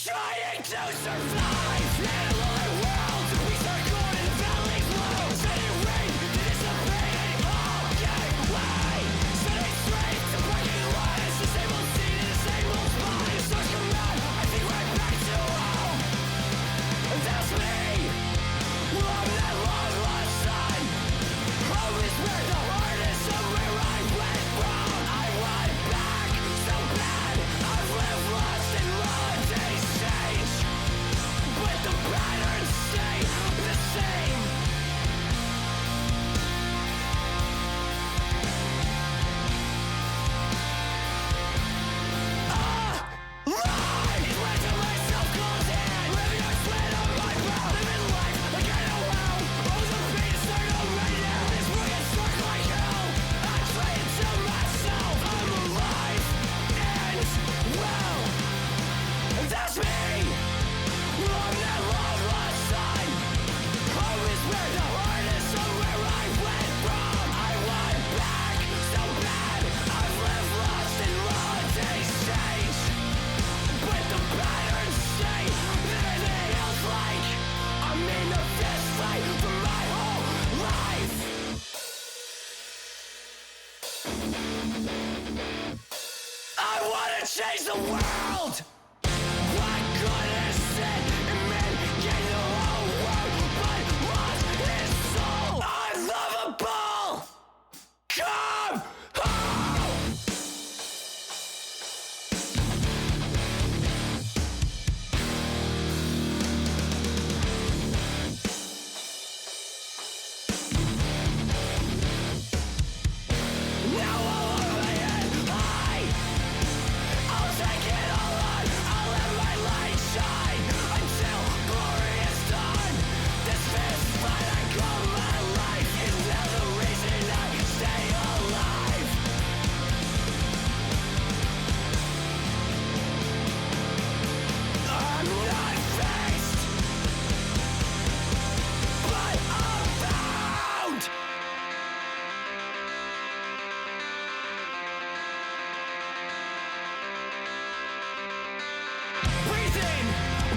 Trying to survive in a lonely world. We start going in valleys low. Setting rain to dissipating all gateway. Setting straight to breaking lines. Disabled seed and disabled spine. Stars come out, I think right back to home. That's me. I'm that long lost son. Home is where the heart is, somewhere I went wrong. I want back so bad. I've lived lost in melodies change, but the patterns stay the same. Life is where to myself calls in. Living on sweat on my brow. Living life like I know how. All the pain is starting right now. This world gets dark like hell. I try to tell myself I'm alive and well. That's me. I'm that long lost son. Home is where the heart is, somewhere I went wrong. I want back so bad. I've lived lost in melodies change, but the patterns stay. Everything else like I'm in a fist fight for my whole life. I wanna change the world. What good is it in making the whole world but lost his soul? Unlovable. Come home. Now all over my head, I'll take it all on. I'll let my light shine until glory is done. This fist fight I call my life is now the reason I stay alive. I'm not faced, but I'm found. Breathe in,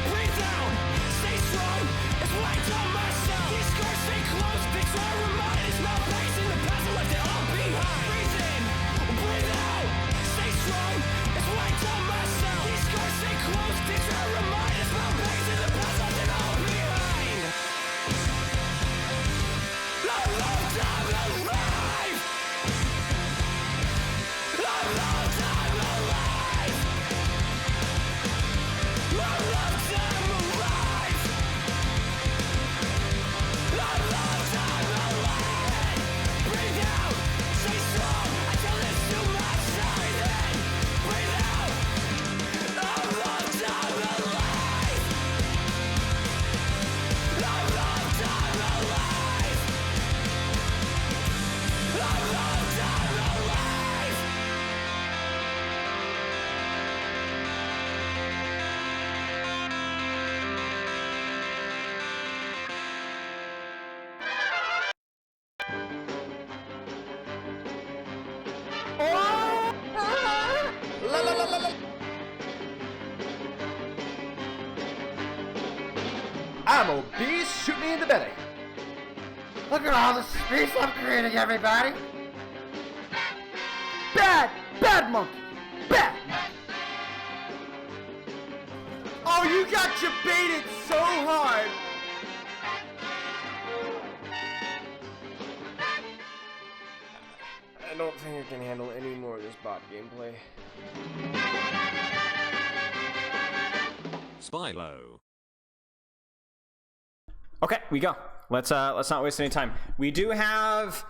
breathe out, stay strong, it's what I tell myself. These scars stay close, they try to remind us not place in the past and left it all behind. Breathe in, breathe out, stay strong, it's what I tell myself. These scars stay close, they try to remind us not place in the past, left it all behind. I loved I'm alive. I loved I'm alive. I loved I'm alive. I loved I'm alive. Breathe out, stay strong. I tell this to myself. Then breathe out. I loved I'm alive. I loved I'm alive. I loved I'm alive. I'm obese, shoot me in the belly. Look at all the space I'm creating, everybody! Bad monkey, bad. Oh, you got you baited so hard. I don't think I can handle any more of this bot gameplay. Spilo. Okay, we go. Let's not waste any time. We do have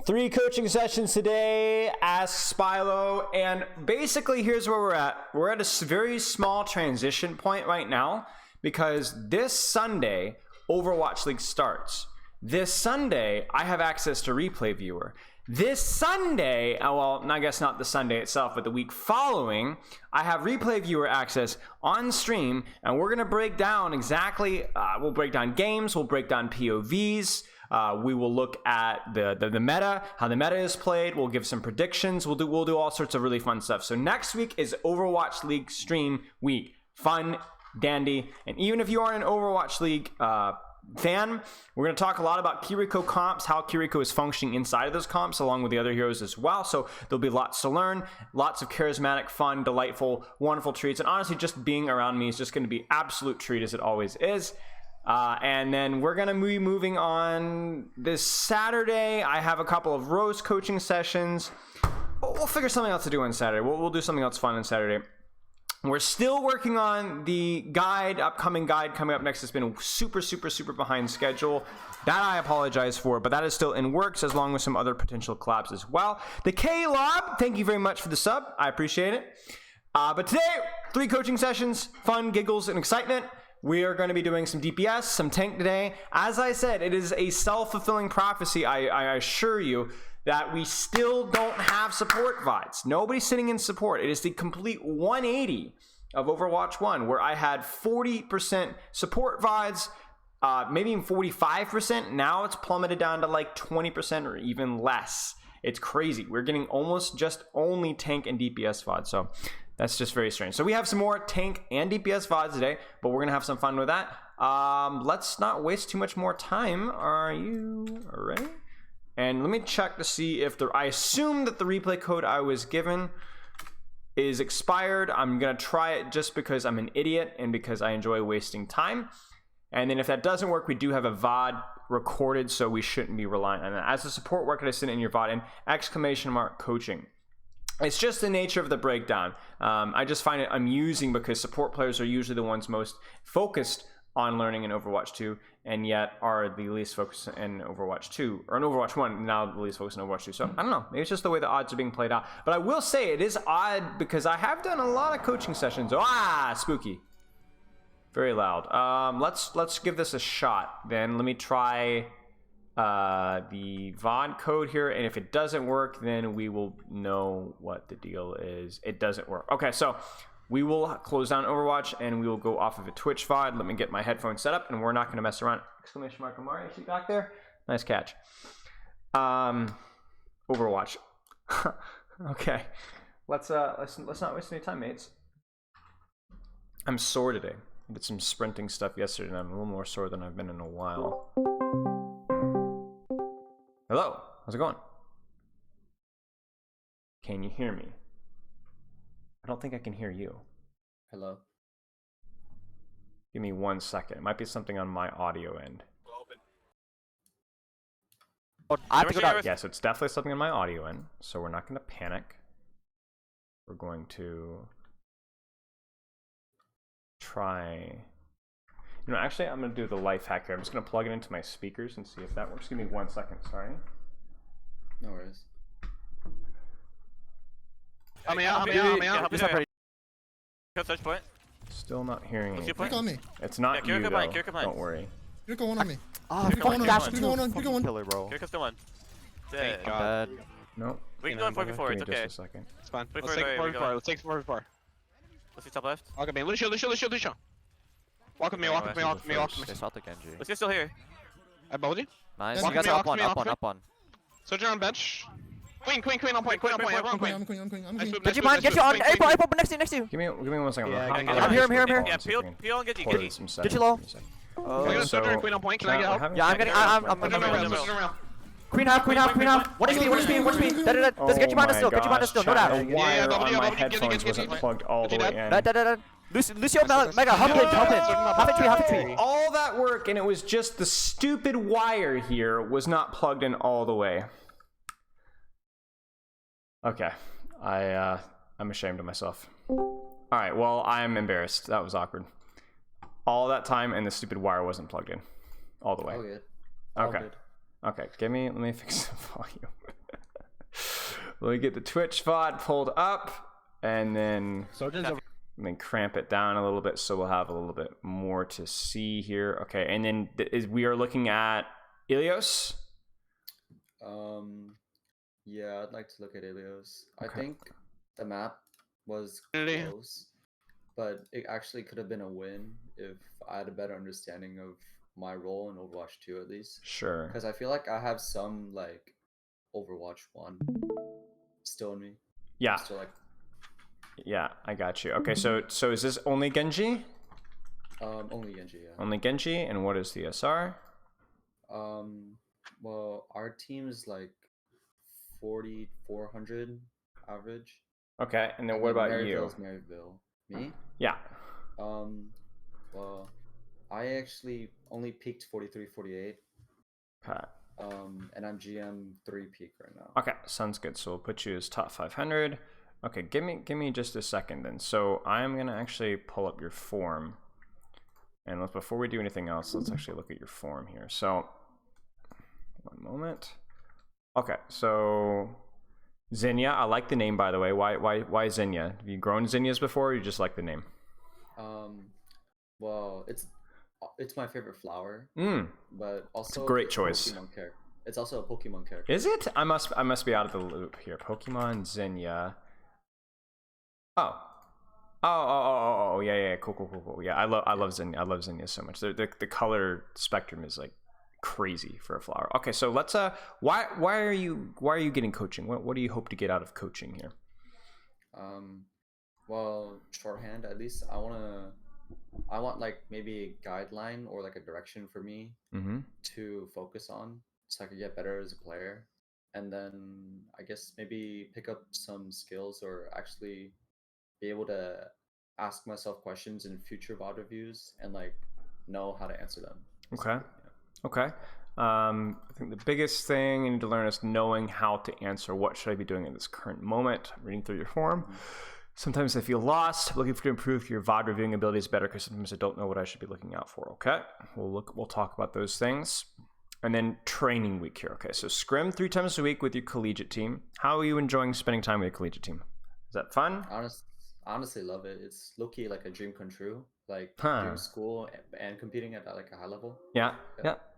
3 coaching sessions today as Spilo, and basically here's where we're at. We're at a very small transition point right now because this Sunday Overwatch League starts. This Sunday I have access to Replay Viewer. This Sunday, well, I guess not the Sunday itself, but the week following, I have Replay Viewer access on stream, and we're gonna break down exactly. We'll break down games, we'll break down POVs. We will look at the meta, how the meta is played. We'll give some predictions. We'll do all sorts of really fun stuff. So next week is Overwatch League stream week. Fun dandy. And even if you aren't an Overwatch League fan, we're going to talk a lot about Kiriko comps, how Kiriko is functioning inside of those comps along with the other heroes as well. So there'll be lots to learn, lots of charismatic, fun, delightful, wonderful treats. And honestly, just being around me is just going to be absolute treat, as it always is. And then we're going to be moving on this Saturday. I have a couple of Rose coaching sessions. We'll figure something else to do on Saturday. We'll do something else fun on Saturday. We're still working on the upcoming guide coming up next. It's been super behind schedule. That I apologize for, but that is still in works, as long as some other potential collabs as well. The K-Lob, thank you very much for the sub. I appreciate it. But today, 3 coaching sessions, fun, giggles, and excitement. We are going to be doing some DPS, some tank today. As I said, it is a self-fulfilling prophecy, I assure you, that we still don't have support VODs. Nobody's sitting in support. It is the complete 180 of Overwatch 1, where I had 40% support VODs, maybe even 45%. Now it's plummeted down to like 20% or even less. It's crazy. We're getting almost just only tank and DPS VODs. So that's just very strange. So we have some more tank and DPS VODs today, but we're going to have some fun with that. Let's not waste too much more time. Are you ready? And let me check to see if I assume that the replay code I was given is expired. I'm going to try it just because I'm an idiot and because I enjoy wasting time. And then if that doesn't work, we do have a VOD recorded, so we shouldn't be relying on that. As a support, where can I send in your VOD? And ! Coaching. It's just the nature of the breakdown. I just find it amusing because support players are usually the ones most focused on learning in Overwatch 2, and yet are the least focused in Overwatch 2, or in Overwatch 1, now the least focused in Overwatch 2. So, I don't know, maybe it's just the way the odds are being played out. But I will say, it is odd, because I have done a lot of coaching sessions. Spooky. Very loud. Let's give this a shot, then. Let me try the VOD code here, and if it doesn't work, then we will know what the deal is. It doesn't work. Okay, so we will close down Overwatch, and we will go off of a Twitch VOD. Let me get my headphones set up, and we're not going to mess around. Exclamation mark Amari, is he back there? Nice catch. Overwatch. Okay, let's not waste any time, mates. I'm sore today. I did some sprinting stuff yesterday, and I'm a little more sore than I've been in a while. Hello, how's it going? Can you hear me? I don't think I can hear you. Hello. Give me 1 second. It might be something on my audio end. I have to go down. Yeah, so it's definitely something on my audio end. So we're not going to panic. We're going to try. You know, actually, I'm going to do the life hack here. I'm just going to plug it into my speakers and see if that works. Give me 1 second. Sorry. No worries. Help me out. Search point. Still not hearing anything. Click on me. It's not Yeah, you, Kiriko though. blind. Don't worry. You're going on me. Oh, You're going on. gosh, You're going on. You're going. killer, bro. Kiriko's still one. Thank God. Nope. We can go in 4v4, Give it's me okay. just a second. It's fine. Wait Let's for it, take there we 4v4. go. Let's take 4v4. Let's see top left. Walk me. Lucio. Walk with me. They shot the Genji. Let's get still here. I bowled you. Nice. Walk You guys me, are walk up me. on. Soldier on bench. Queen on point. Everyone I'm queen. queen. Nice move, Get you on. Queen. April, next to you. Give me 1 second. Yeah, I'm I'm here, I'm here. Yeah, peel and Genji. Get you low. I got a soldier and queen on point. Can I get help? Yeah, I'm getting. I'm Soldier getting. around. Queen half. 1 HP. Does get you behind us still. Get you behind us still. No doubt. The wire Yeah, on my get headphones it. wasn't plugged all the way in. That. Lucio, Mega, help it. Half HP. All that work, and it was just the stupid wire here was not plugged in all the way. Okay, I'm ashamed of myself. All right, well, I'm embarrassed. That was awkward. All that time, and the stupid wire wasn't plugged in all the way. All good. All Okay. good. Okay, let me fix the volume. Let me get the Twitch VOD pulled up, and then cramp it down a little bit so we'll have a little bit more to see here. Okay, and then we are looking at Ilios. Yeah, I'd like to look at Ilios. Okay. I think the map was close, but it actually could have been a win if I had a better understanding of my role in Overwatch 2 at least. Sure. Because I feel like I have some like Overwatch 1 still in me. Yeah. Still like. Yeah, I got you. Okay, so is this only Genji? Only Genji, yeah. Only Genji, and what is the SR? Well, our team is like 4,400 average. Okay, and then what about you? Maryville. Me? Yeah. Well, I actually only peaked 43, 48. Okay. And I'm GM 3 peak right now. Okay, sounds good. So we'll put you as top 500. Okay, give me just a second then. So I'm gonna actually pull up your form, and before we do anything else, let's actually look at your form here. So, one moment. Okay, so Zinnia, I like the name, by the way. Why Zinnia? Have you grown Zinnias before, or you just like the name? Well, it's my favorite flower. But also it's a great choice. Pokemon character. It's also a Pokemon character. Is it? I must be out of the loop here. Pokemon Zinnia. Oh, yeah, cool. Yeah, I love Zinnia. I love Zinnia so much. The color spectrum is like crazy for a flower. Okay, so let's why are you getting coaching? What do you hope to get out of coaching here? Well, shorthand at least. I want like maybe a guideline or like a direction for me to focus on, so I could get better as a player, and then I guess maybe pick up some skills or actually be able to ask myself questions in future VOD reviews and like know how to answer them. Okay. Okay. I think the biggest thing you need to learn is knowing how to answer what should I be doing in this current moment. I'm reading through your form. Sometimes I feel lost, looking to improve your VOD reviewing abilities better because sometimes I don't know what I should be looking out for. Okay. We'll talk about those things. And then training week here. Okay. So scrim 3 times a week with your collegiate team. How are you enjoying spending time with your collegiate team? Is that fun? Honestly love it. It's low-key like a dream come true, like doing school and competing at like a high level. Yeah,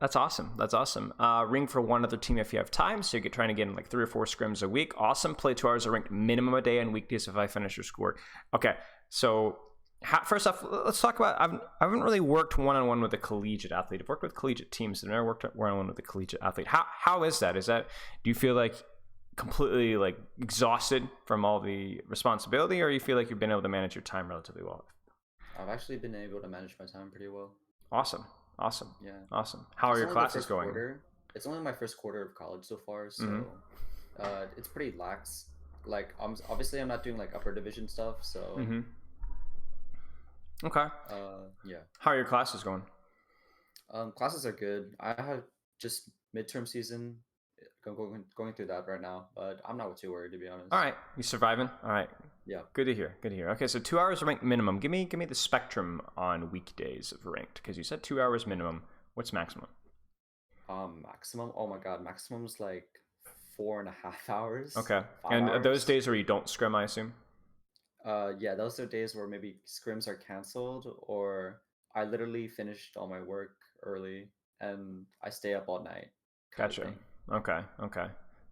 that's awesome. Ring for one other team if you have time, so you get trying to get in like 3 or 4 scrims a week. Awesome. Play 2 hours of ranked minimum a day on weekdays if I finish your score. Okay, so first off, let's talk about, I haven't really worked one-on-one with a collegiate athlete. I've worked with collegiate teams, but I've never worked one-on-one with a collegiate athlete. How is that? Do you feel like completely like exhausted from all the responsibility, or you feel like you've been able to manage your time relatively well? I've actually been able to manage my time pretty well. Awesome. Yeah. Awesome. How are your classes going? It's only my first quarter of college so far, so it's pretty lax. Like obviously I'm not doing like upper division stuff, so Okay. Yeah. How are your classes going? Classes are good. I have just midterm season going through that right now, but I'm not too worried, to be honest. All right, you surviving? All right. Yeah. Good to hear. Okay, so 2 hours of ranked minimum. Give me the spectrum on weekdays of ranked, because you said 2 hours minimum. What's maximum? Maximum. Oh my god, maximum's like 4.5 hours. Okay. 5 And hours. those days where you don't scrim, I assume. Yeah, those are days where maybe scrims are canceled, or I literally finished all my work early and I stay up all night. Gotcha. Okay.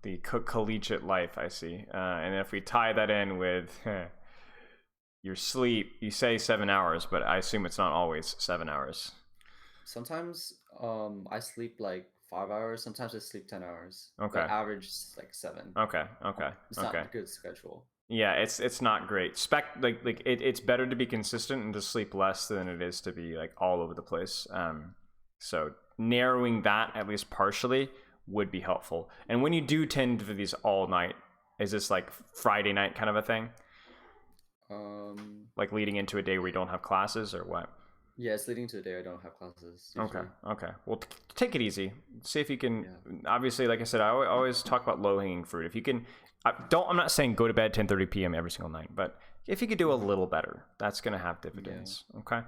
The collegiate life, I see. And if we tie that in with your sleep, you say 7 hours, but I assume it's not always 7 hours. Sometimes I sleep like 5 hours. Sometimes I sleep 10 hours. Okay. The average is like 7. Okay. It's not a good schedule. Yeah, it's not great. It's better to be consistent and to sleep less than it is to be like all over the place. So narrowing that at least partially would be helpful. And when you do tend to these all night, is this like Friday night kind of a thing? Like leading into a day where you don't have classes, or what? Yeah, it's leading to a day I don't have classes. Usually. Okay. Well, take it easy. See if you can. Yeah. Obviously, like I said, I always talk about low hanging fruit. If you can, I'm not saying go to bed 10:30 p.m. every single night, but if you could do a little better, that's gonna have dividends. Yeah. Okay.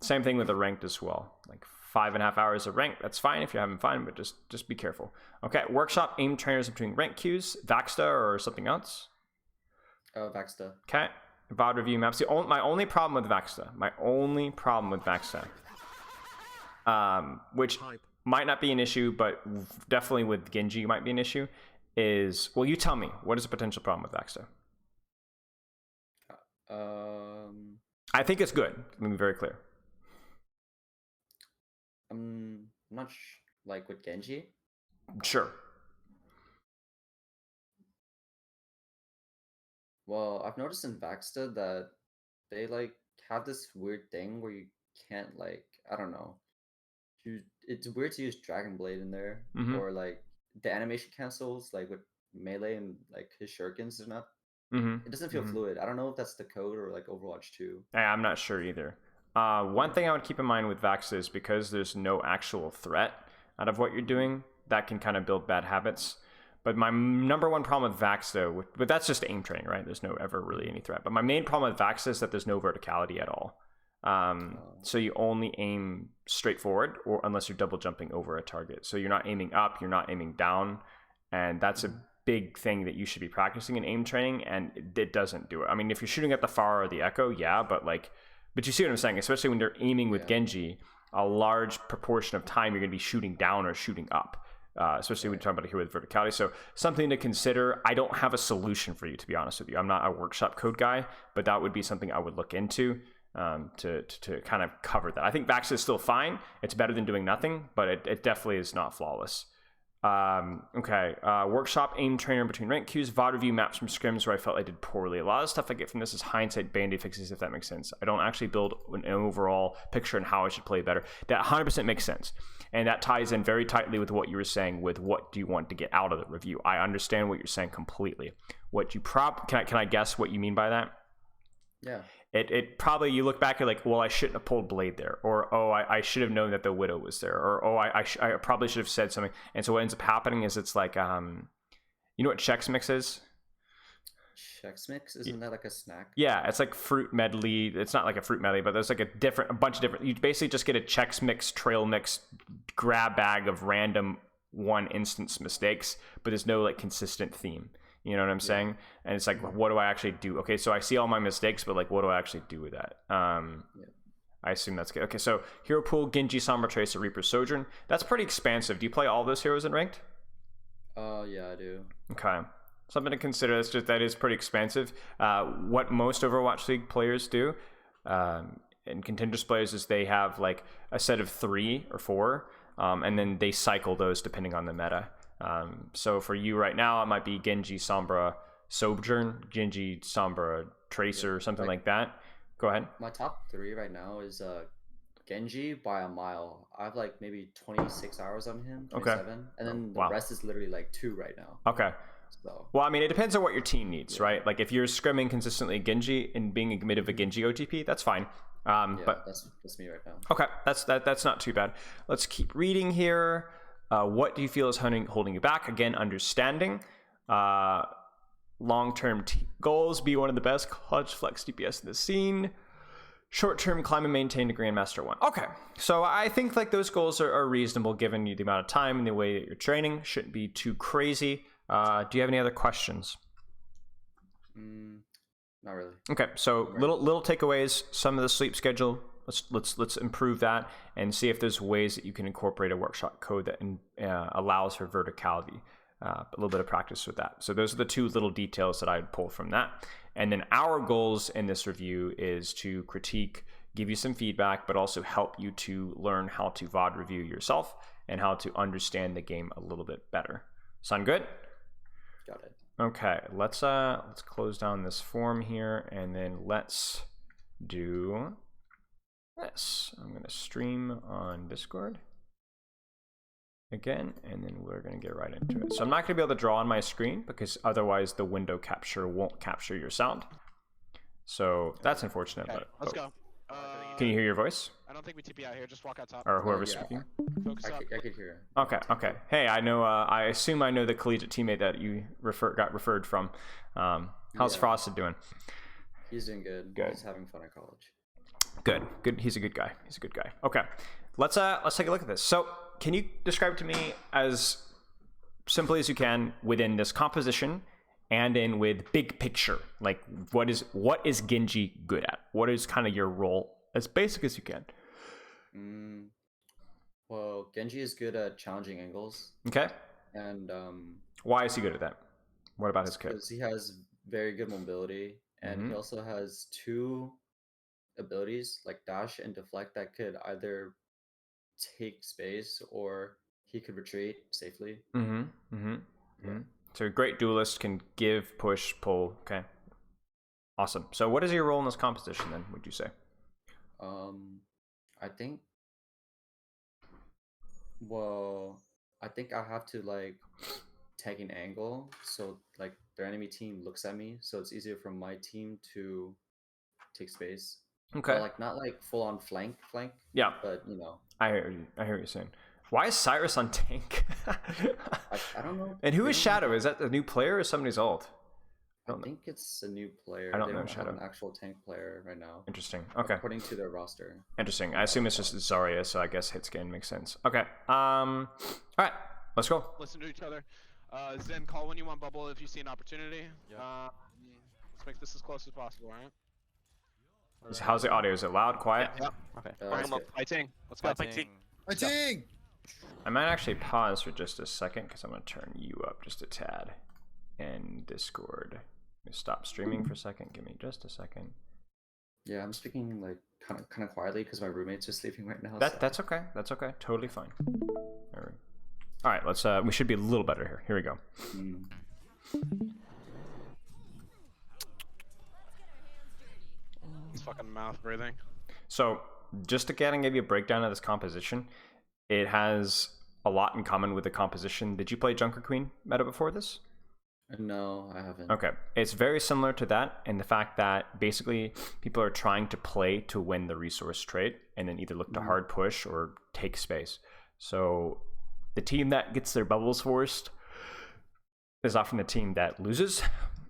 Same thing with the ranked as well. Like 5.5 hours of rank, that's fine if you're having fun, but just be careful. Okay, workshop aim trainers between rank queues, Vaxta or something else? Vaxta. Okay, VOD review maps. My only problem with Vaxta, which might not be an issue, but definitely with Genji might be an issue, is, well, you tell me, what is a potential problem with Vaxta? I think it's good. Let me be very clear. I'm not like with Genji. Sure. Well, I've noticed in Vaxta that they like have this weird thing where you can't like, I don't know. It's weird to use Dragon Blade in there, or like the animation cancels like with melee and like his shurikens is not. It doesn't feel fluid. I don't know if that's the code or like Overwatch 2. I'm not sure either. One thing I would keep in mind with Vax is because there's no actual threat out of what you're doing, that can kind of build bad habits. But my number one problem with Vax, though, but that's just aim training, right? There's no ever really any threat. But my main problem with Vax is that there's no verticality at all. So you only aim straight forward, or unless you're double jumping over a target. So you're not aiming up, you're not aiming down, and that's a big thing that you should be practicing in aim training, and it doesn't do it. I mean, if you're shooting at the Pharah or the Echo, yeah, but you see what I'm saying? Especially when you're aiming with Genji, a large proportion of time you're going to be shooting down or shooting up. Especially when you're talking about here with verticality. So something to consider. I don't have a solution for you, to be honest with you. I'm not a workshop code guy, but that would be something I would look into to kind of cover that. I think Vax is still fine. It's better than doing nothing, but it definitely is not flawless. Workshop aim trainer between rank queues, VOD review maps from scrims where I felt I did poorly. A lot of stuff I get from this is hindsight band-aid fixes, if that makes sense. I don't actually build an overall picture on how I should play better. That 100% makes sense. And that ties in very tightly with what you were saying with what do you want to get out of the review. I understand what you're saying completely. What you can I guess what you mean by that? Yeah. It probably, you look back, you're like, well, I shouldn't have pulled Blade there, or I should have known that the Widow was there, or I probably should have said something. And so what ends up happening is it's like, you know what Chex Mix is? Chex Mix? Isn't that like a snack? Yeah, it's like fruit medley. It's not like a fruit medley, but there's like a bunch of different. You basically just get a Chex Mix, trail mix, grab bag of random one instance mistakes, but there's no like consistent theme. You know what I'm saying? And it's like, what do I actually do? Okay, so I see all my mistakes, but like, what do I actually do with that? I assume that's good. Okay, so hero pool, Genji, Sombra, Tracer, Reaper, Sojourn. That's pretty expansive. Do you play all those heroes in ranked? Yeah, I do. Okay. Something to consider. That is pretty expansive. What most Overwatch League players do, and contenders players, is they have like a set of 3 or 4, and then they cycle those depending on the meta. So for you right now, it might be Genji, Sombra, Sojourn, Genji, Sombra, Tracer, something like that. Go ahead. My top 3 right now is Genji by a mile. I have like maybe 26 hours on him, 27, and then the rest is literally like 2 right now. Okay. So. Well, I mean, it depends on what your team needs, right? Like if you're scrimming consistently Genji and being a bit of a Genji OTP, that's fine. But that's me right now. Okay, that's not too bad. Let's keep reading here. What do you feel is holding you back? Again, understanding. Long-term goals, be one of the best clutch flex DPS in the scene. Short-term, climb and maintain to Grandmaster 1. Okay, so I think like those goals are reasonable given the amount of time and the way that you're training. Shouldn't be too crazy. Do you have any other questions? Not really. Okay, so little takeaways. Some of the sleep schedule. Let's improve that and see if there's ways that you can incorporate a workshop code that allows for verticality. A little bit of practice with that. So those are the 2 little details that I'd pull from that. And then our goals in this review is to critique, give you some feedback, but also help you to learn how to VOD review yourself and how to understand the game a little bit better. Sound good? Got it. Okay, let's close down this form here, and then let's do this. I'm going to stream on Discord again, and then we're going to get right into it. So I'm not going to be able to draw on my screen because otherwise the window capture won't capture your sound. So that's unfortunate. Okay, but let's go. Can you hear your voice? I don't think we TP out here. Just walk out top. Or whoever's speaking? Focus up. I could hear it. Okay. Hey, I know. I assume I know the collegiate teammate that you got referred from. How's Frosted doing? He's doing good. He's having fun at college. Good. He's a good guy. Okay, let's take a look at this. So, can you describe to me as simply as you can within this composition and in with big picture, like what is Genji good at? What is kind of your role as basic as you can? Well, Genji is good at challenging angles. Okay. And why is he good at that? What about his kit? Because he has very good mobility, and he also has 2 abilities like dash and deflect that could either take space or he could retreat safely. So a great duelist, can give, push, pull. Okay, awesome. So what is your role in this composition then, would you say? I think. Well, I think I have to like take an angle so like their enemy team looks at me, so it's easier for my team to take space. Okay. But, like not like full on flank, Yeah. but you know. I hear you. I hear what you're saying. Why is Cyrus on tank? I don't know. And who is Shadow? Is that a new player or somebody's old? I think it's a new player. I don't they know don't Shadow. have an actual tank player right now. Interesting. Okay. According to their roster. Interesting. I assume it's just Zarya, so I guess hit scan makes sense. Okay. All right. Let's go. Listen to each other. Zen, call when you want bubble if you see an opportunity. Let's make this as close as possible, alright? How's the audio? Is it loud, quiet? Yep. Okay. Let's get- Fighting. Let's go. Fighting. Fighting! I might actually pause for just a second because I'm going to turn you up just a tad. And Discord. Stop streaming for a second. Give me just a second. Yeah, I'm speaking like kind of quietly because my roommates are sleeping right now. so- That's okay. That's okay. Totally fine. All right. Let's. We should be a little better here. Here we go. It's fucking mouth breathing. So just to kind of give you a breakdown of this composition, it has a lot in common with the composition. Did you play Junker Queen meta before this? No, I haven't. Okay. It's very similar to that in the fact that basically people are trying to play to win the resource trade and then either look to hard push or take space. So the team that gets their bubbles forced is often the team that loses,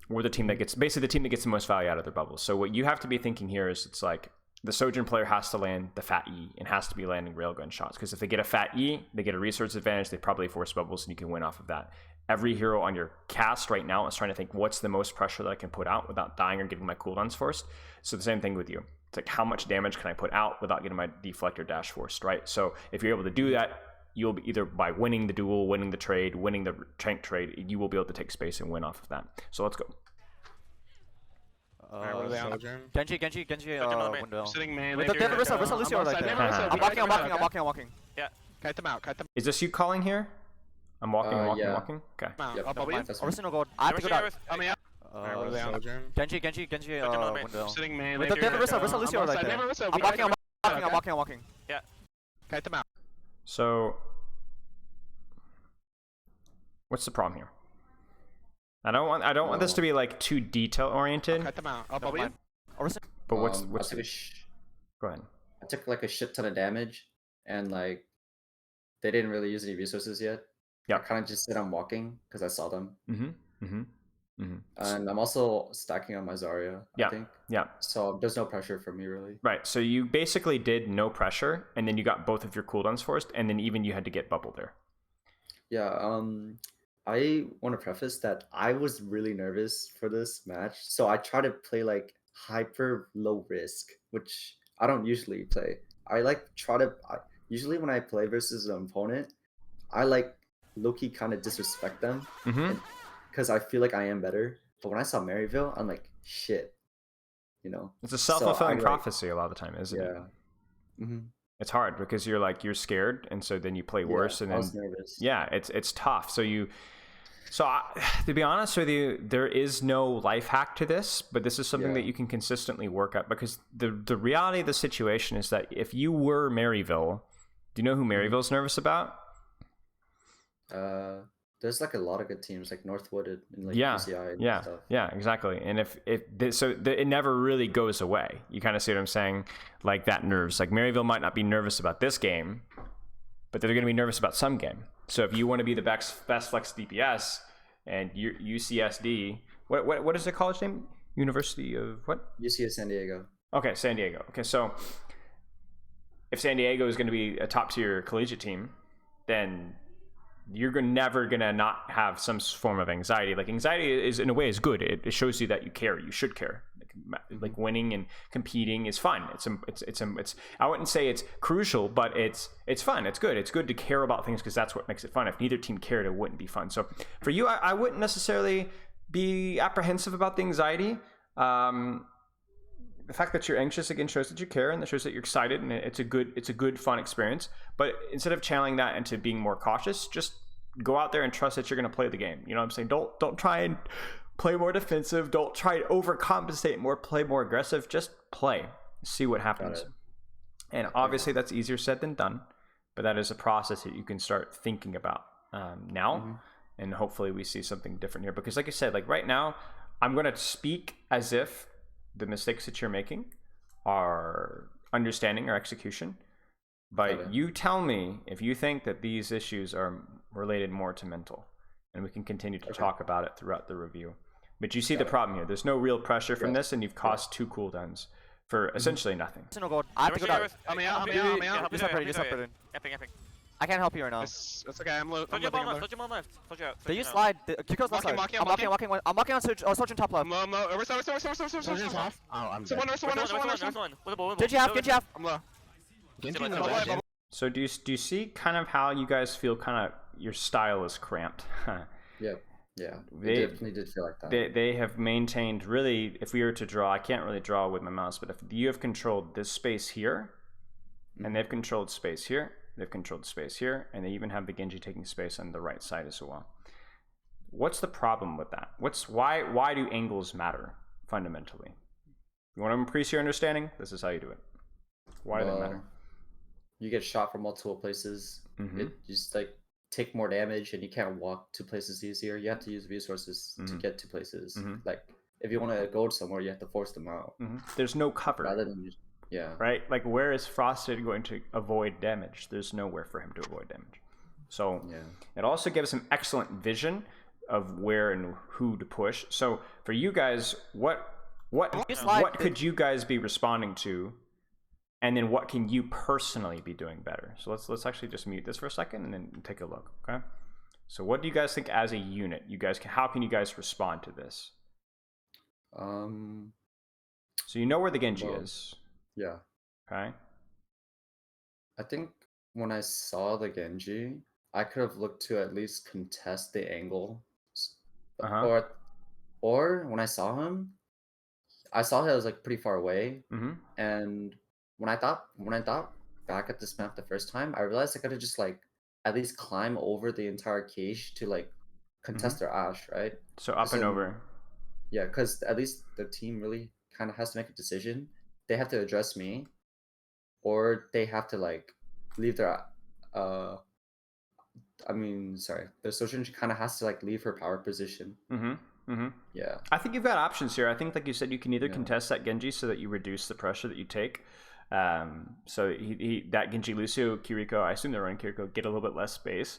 or the team that gets basically the team that gets the most value out of their bubbles. So what you have to be thinking here is it's like the Sojourn player has to land the fat E and has to be landing railgun shots, because if they get a fat E, they get a resource advantage, they probably force bubbles and you can win off of that. Every hero on your cast right now is trying to think what's the most pressure that I can put out without dying or getting my cooldowns forced. So the same thing with you. It's like how much damage can I put out without getting my deflect or dash forced, right? So if you're able to do that, you'll be either by winning the duel, winning the trade, winning the tank trade, you will be able to take space and win off of that. So let's go. Genji, window. Sitting main. Wait, they have a Rissa Lucio right there. I'm walking. Yeah. Kite them out. Is this you calling here? I'm walking. Yeah. Okay. Yep, Up, that's fine. Orison no gold. I have to go down. Coming out. Alright, where are they on? Genji, window. Sitting main. Wait, they have a Rissa Lucio right there. I'm walking. Yeah. Kite them out. So what's the problem here? I don't want this to be like too detail oriented. Kite them out. Up, W. Orison. But what's I took go ahead. I took like a shit ton of damage, and like they didn't really use any resources yet. Yeah. I kind of just said I'm walking because I saw them. And I'm also stacking on my Zarya, Yeah. I think. Yeah. So there's no pressure for me really. Right. So you basically did no pressure, and then you got both of your cooldowns forced, and then even you had to get bubble there. Yeah. I want to preface that I was really nervous for this match, so I try to play like hyper low risk, which I don't usually play. I like usually when I play versus an opponent, I like low-key kind of disrespect them because I feel like I am better. But when I saw Maryville, I'm like, shit, you know. It's a self-fulfilling prophecy a lot of the time, isn't it? Yeah. It's hard because you're scared, and so then you play worse, and I then was nervous. yeah, it's tough. To be honest with you, there is no life hack to this, but this is something that you can consistently work at, because the reality of the situation is that if you were Maryville, do you know who Maryville's nervous about? There's like a lot of good teams like Northwood and like Yeah, PCI and yeah, stuff. yeah, exactly. And it never really goes away. You kind of see what I'm saying? Like that nerves. Like Maryville might not be nervous about this game, but they're going to be nervous about some game. So if you want to be the best flex DPS and UCSD, what is the college name? University of what? UCS San Diego. Okay, San Diego. Okay, so if San Diego is going to be a top tier collegiate team, then you're never going to not have some form of anxiety. Like anxiety is in a way is good. It shows you that you care. You should care. Like winning and competing is fun. It's I wouldn't say it's crucial, but it's fun. It's good. It's good to care about things because that's what makes it fun. If neither team cared, it wouldn't be fun. So for you, I wouldn't necessarily be apprehensive about the anxiety. The fact that you're anxious again shows that you care, and that shows that you're excited, and it's a good fun experience. But instead of channeling that into being more cautious, just go out there and trust that you're going to play the game. You know what I'm saying? Don't try and play more defensive. Don't try to overcompensate more. Play more aggressive. Just play. See what happens. And obviously that's easier said than done, but that is a process that you can start thinking about now. And hopefully we see something different here. Because like I said, like right now, I'm going to speak as if the mistakes that you're making are understanding or execution. But you tell me if you think that these issues are related more to mental. And we can continue to talk about it throughout the review. But you see the problem here. There's no real pressure from this, and you've cost 2 cooldowns for essentially nothing. No gold. I have to go down. I'm out. Just separated, just separated. I can't help you right now. It's okay, I'm low. Touch your bomb left. Touch you out. Did you slide? Kiko's left side. I'm walking on Surgeon top left. Soldier's half. Oh, I'm dead. Someone. Genji half. I'm low. So do you see kind of how you guys feel kind of your style is cramped? Yep. Yeah, they definitely did feel like that. They have maintained, really, if we were to draw, I can't really draw with my mouse, but if you have controlled this space here, and they've controlled space here, they've controlled space here, and they even have the Genji taking space on the right side as well. What's the problem with that? Why do angles matter, fundamentally? You want to increase your understanding? This is how you do it. Why do they matter? You get shot from multiple places. It just like take more damage, and you can't walk to places easier. You have to use resources to get to places. Like if you want to go somewhere, you have to force them out. There's no cover. Rather than right. Like where is Frosted going to avoid damage? There's nowhere for him to avoid damage. So it also gives him excellent vision of where and who to push. So for you guys, what could you guys be responding to? And then what can you personally be doing better? So let's actually just mute this for a second and then take a look, okay? So what do you guys think as a unit? How can you guys respond to this? So you know where the Genji is. Yeah. Okay. I think when I saw the Genji, I could have looked to at least contest the angle. Or when I saw him, I was like pretty far away. And when I thought back at this map the first time, I realized I could have just like at least climb over the entire cage to like contest their Ashe, right? So up and over. Yeah, because at least the team really kind of has to make a decision. They have to address me, or they have to like leave their the Sojourn kind of has to like leave her power position. Yeah. I think you've got options here. I think, like you said, you can either contest that Genji so that you reduce the pressure that you take. So that Genji, Lucio, Kiriko, I assume they're running Kiriko, get a little bit less space.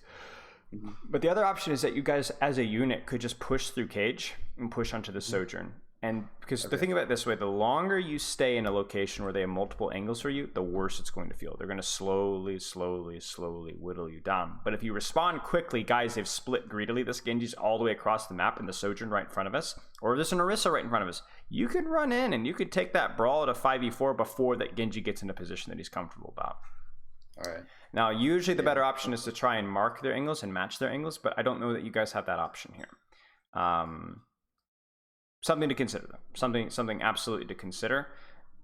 But the other option is that you guys as a unit could just push through cage and push onto the Sojourn. And because the thing about it this way, the longer you stay in a location where they have multiple angles for you, the worse it's going to feel. They're going to slowly whittle you down. But if you respond quickly, guys, they've split greedily. This Genji's all the way across the map and the Sojourn right in front of us, or there's an Orisa right in front of us. You can run in and you could take that brawl at a 5v4 before that Genji gets in a position that he's comfortable about. All right. Now, usually the better option is to try and mark their angles and match their angles, but I don't know that you guys have that option here. Something to consider, though. Something absolutely to consider.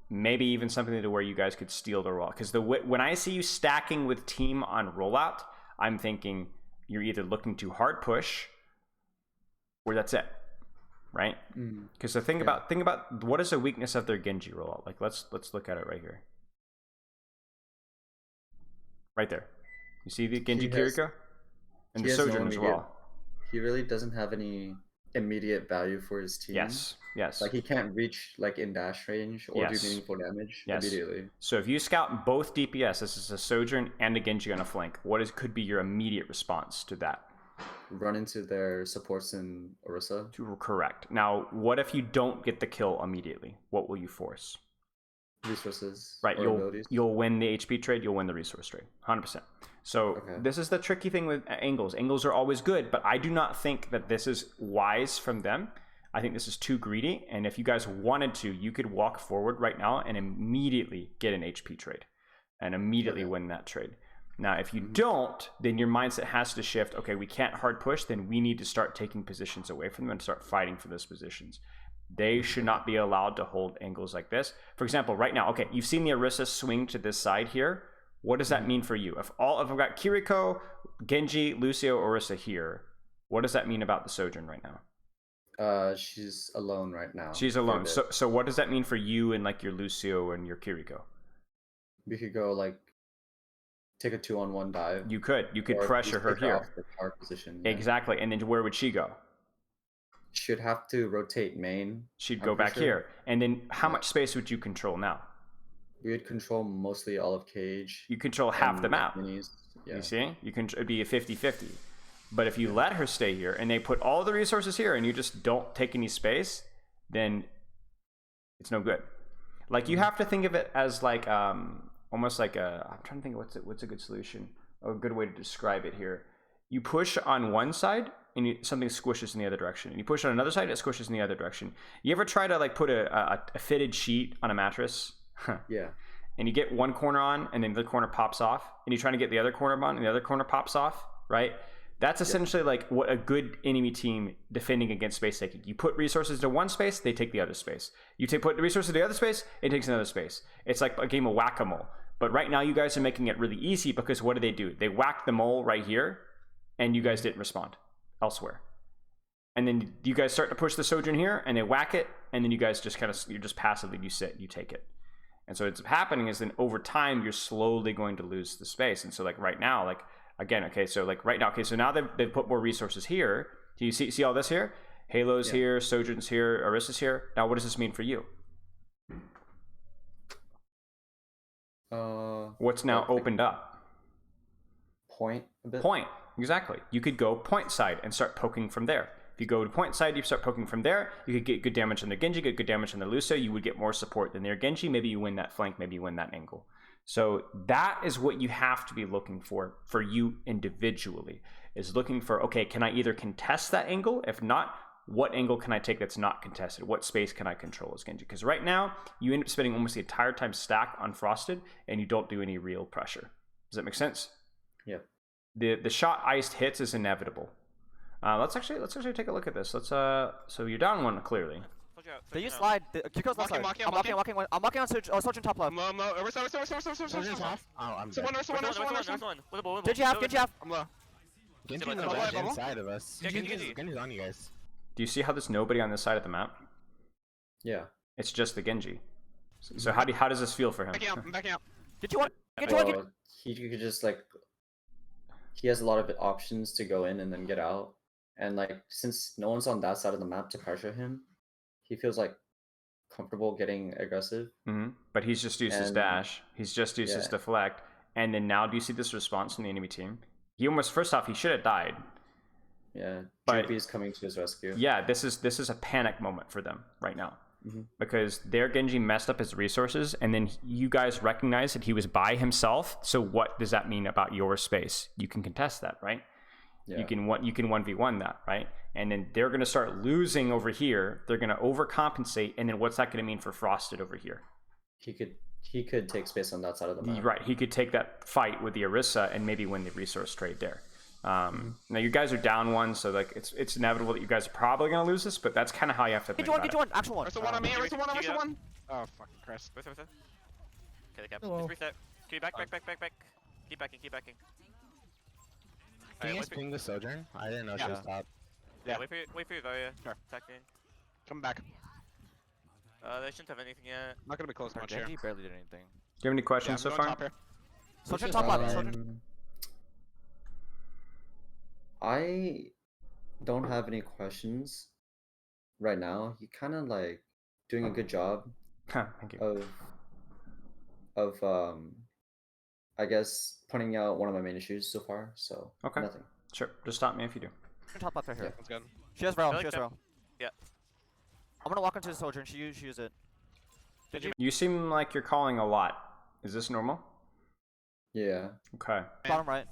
Maybe even something to where you guys could steal the roll. Because when I see you stacking with team on rollout, I'm thinking you're either looking to hard push, or that's it, right? Because the thing about what is the weakness of their Genji rollout? Like let's look at it right here, right there. You see the Genji Kiriko and the Sojourn as well. He really doesn't have any immediate value for his team. Yes. Like he can't reach like in dash range or do meaningful damage immediately. So if you scout both DPS, this is a Sojourn and a Genji on a flank, could be your immediate response to that? Run into their supports in Orisa. Correct. Now, what if you don't get the kill immediately? What will you force? Resources. Right. You'll win the HP trade. You'll win the resource trade. 100%. So this is the tricky thing with angles. Angles are always good, but I do not think that this is wise from them. I think this is too greedy. And if you guys wanted to, you could walk forward right now and immediately get an HP trade and immediately win that trade. Now, if you don't, then your mindset has to shift. Okay, we can't hard push. Then we need to start taking positions away from them and start fighting for those positions. They should not be allowed to hold angles like this. For example, right now, okay, you've seen the Orisa swing to this side here. What does that mean for you? If I've got Kiriko, Genji, Lucio, Orisa here, what does that mean about the Sojourn right now? She's alone right now. She's alone. So what does that mean for you and like your Lucio and your Kiriko? we could go like take a 2-on-1 dive. You could or pressure her take here. off the tower position. Yeah. Exactly, and then where would she go? Should have to rotate main. She'd I'm go pretty back sure. here, and then how much space would you control now? We would control mostly all of cage. You control half and the map. minis. Yeah. You see, it'd be a 50-50. But if you let her stay here and they put all the resources here and you just don't take any space, then it's no good. Like you have to think of it as like almost like I'm trying to think of what's a good solution, a good way to describe it here. You push on one side and something squishes in the other direction, and you push on another side, it squishes in the other direction. You ever try to like put a fitted sheet on a mattress? Yeah. And you get one corner on and then the corner pops off, and you try to get the other corner on and the other corner pops off, right? That's essentially like what a good enemy team defending against space taking. You put resources to one space, they take the other space. You put the resources to the other space, it takes another space. It's like a game of whack-a-mole. But right now you guys are making it really easy because what do? They whack the mole right here, and you guys didn't respond elsewhere. And then you guys start to push the Sojourn here, and they whack it, and then you guys just you're just passively, you sit, you take it. And so what's happening is then over time, you're slowly going to lose the space. And so like right now, like, again, okay, so like right now, okay, so now they've put more resources here. Do you see all this here? Halo's here, Sojourn's here, Orisa's here. Now, what does this mean for you? What's now opened up? Point a bit. Point, exactly. You could go point side and start poking from there. If you go to point side, you start poking from there. You could get good damage on the Genji, get good damage on the Lucio. You would get more support than their Genji. Maybe you win that flank, maybe you win that angle. So that is what you have to be looking for you individually, is looking for, okay, can I either contest that angle? If not, what angle can I take that's not contested? What space can I control as Genji? Because right now, you end up spending almost the entire time stacked on Frosted, and you don't do any real pressure. Does that make sense? Yeah. The shot iced hits is inevitable. Let's actually take a look at this. So you're down one clearly. They use slide. Kiko's left side. I'm walking on Sojourn top left. Sojourn's off. Oh, I'm dead. Someone. Genji half. I'm low. Genji's on the left inside of us. Genji's on you guys. Do you see how there's nobody on this side of the map? Yeah. It's just the Genji. So how does this feel for him? I'm backing out. Genji one. He could just like, he has a lot of options to go in and then get out. And like, since no one's on that side of the map to pressure him, he feels like comfortable getting aggressive. Mm-hmm. But he's just used his dash. He's just used his deflect. And then now, do you see this response from the enemy team? He almost, first off, he should have died. Yeah, but JP is coming to his rescue. Yeah, this is a panic moment for them right now. Mm-hmm. Because their Genji messed up his resources, and then you guys recognize that he was by himself. So what does that mean about your space? You can contest that, right? Yeah. You can 1v1 that, right? And then they're going to start losing over here. They're going to overcompensate, and then what's that going to mean for Frosted over here? He could take space on that side of the map. Right, he could take that fight with the Orisa and maybe win the resource trade there. Now you guys are down one, so like it's inevitable that you guys are probably going to lose this, but that's kind of how you have to think about it. Get one, actual one. Orisa one on me, Orisa one. Oh, fucking Christ. Okay, the cap. Just reset. Can you back. Keep backing. Can you guys ping the Sojourn? I didn't know she was top. Yeah, wait for your Zarya. Sure. Attack in. Come back. They shouldn't have anything yet. I'm not gonna be close much here. Genji barely did anything. Do you have any questions so far? Sojourn top left. I don't have any questions right now. He kind of like doing a good job Thank you. of I guess pointing out one of my main issues so far. So okay, nothing. Sure, just stop me if you do. Top left right here. That's good. She has Rel. Yeah. I'm gonna walk into the Sojourn. She use it. You seem like you're calling a lot. Is this normal? Yeah. Okay. Bottom right.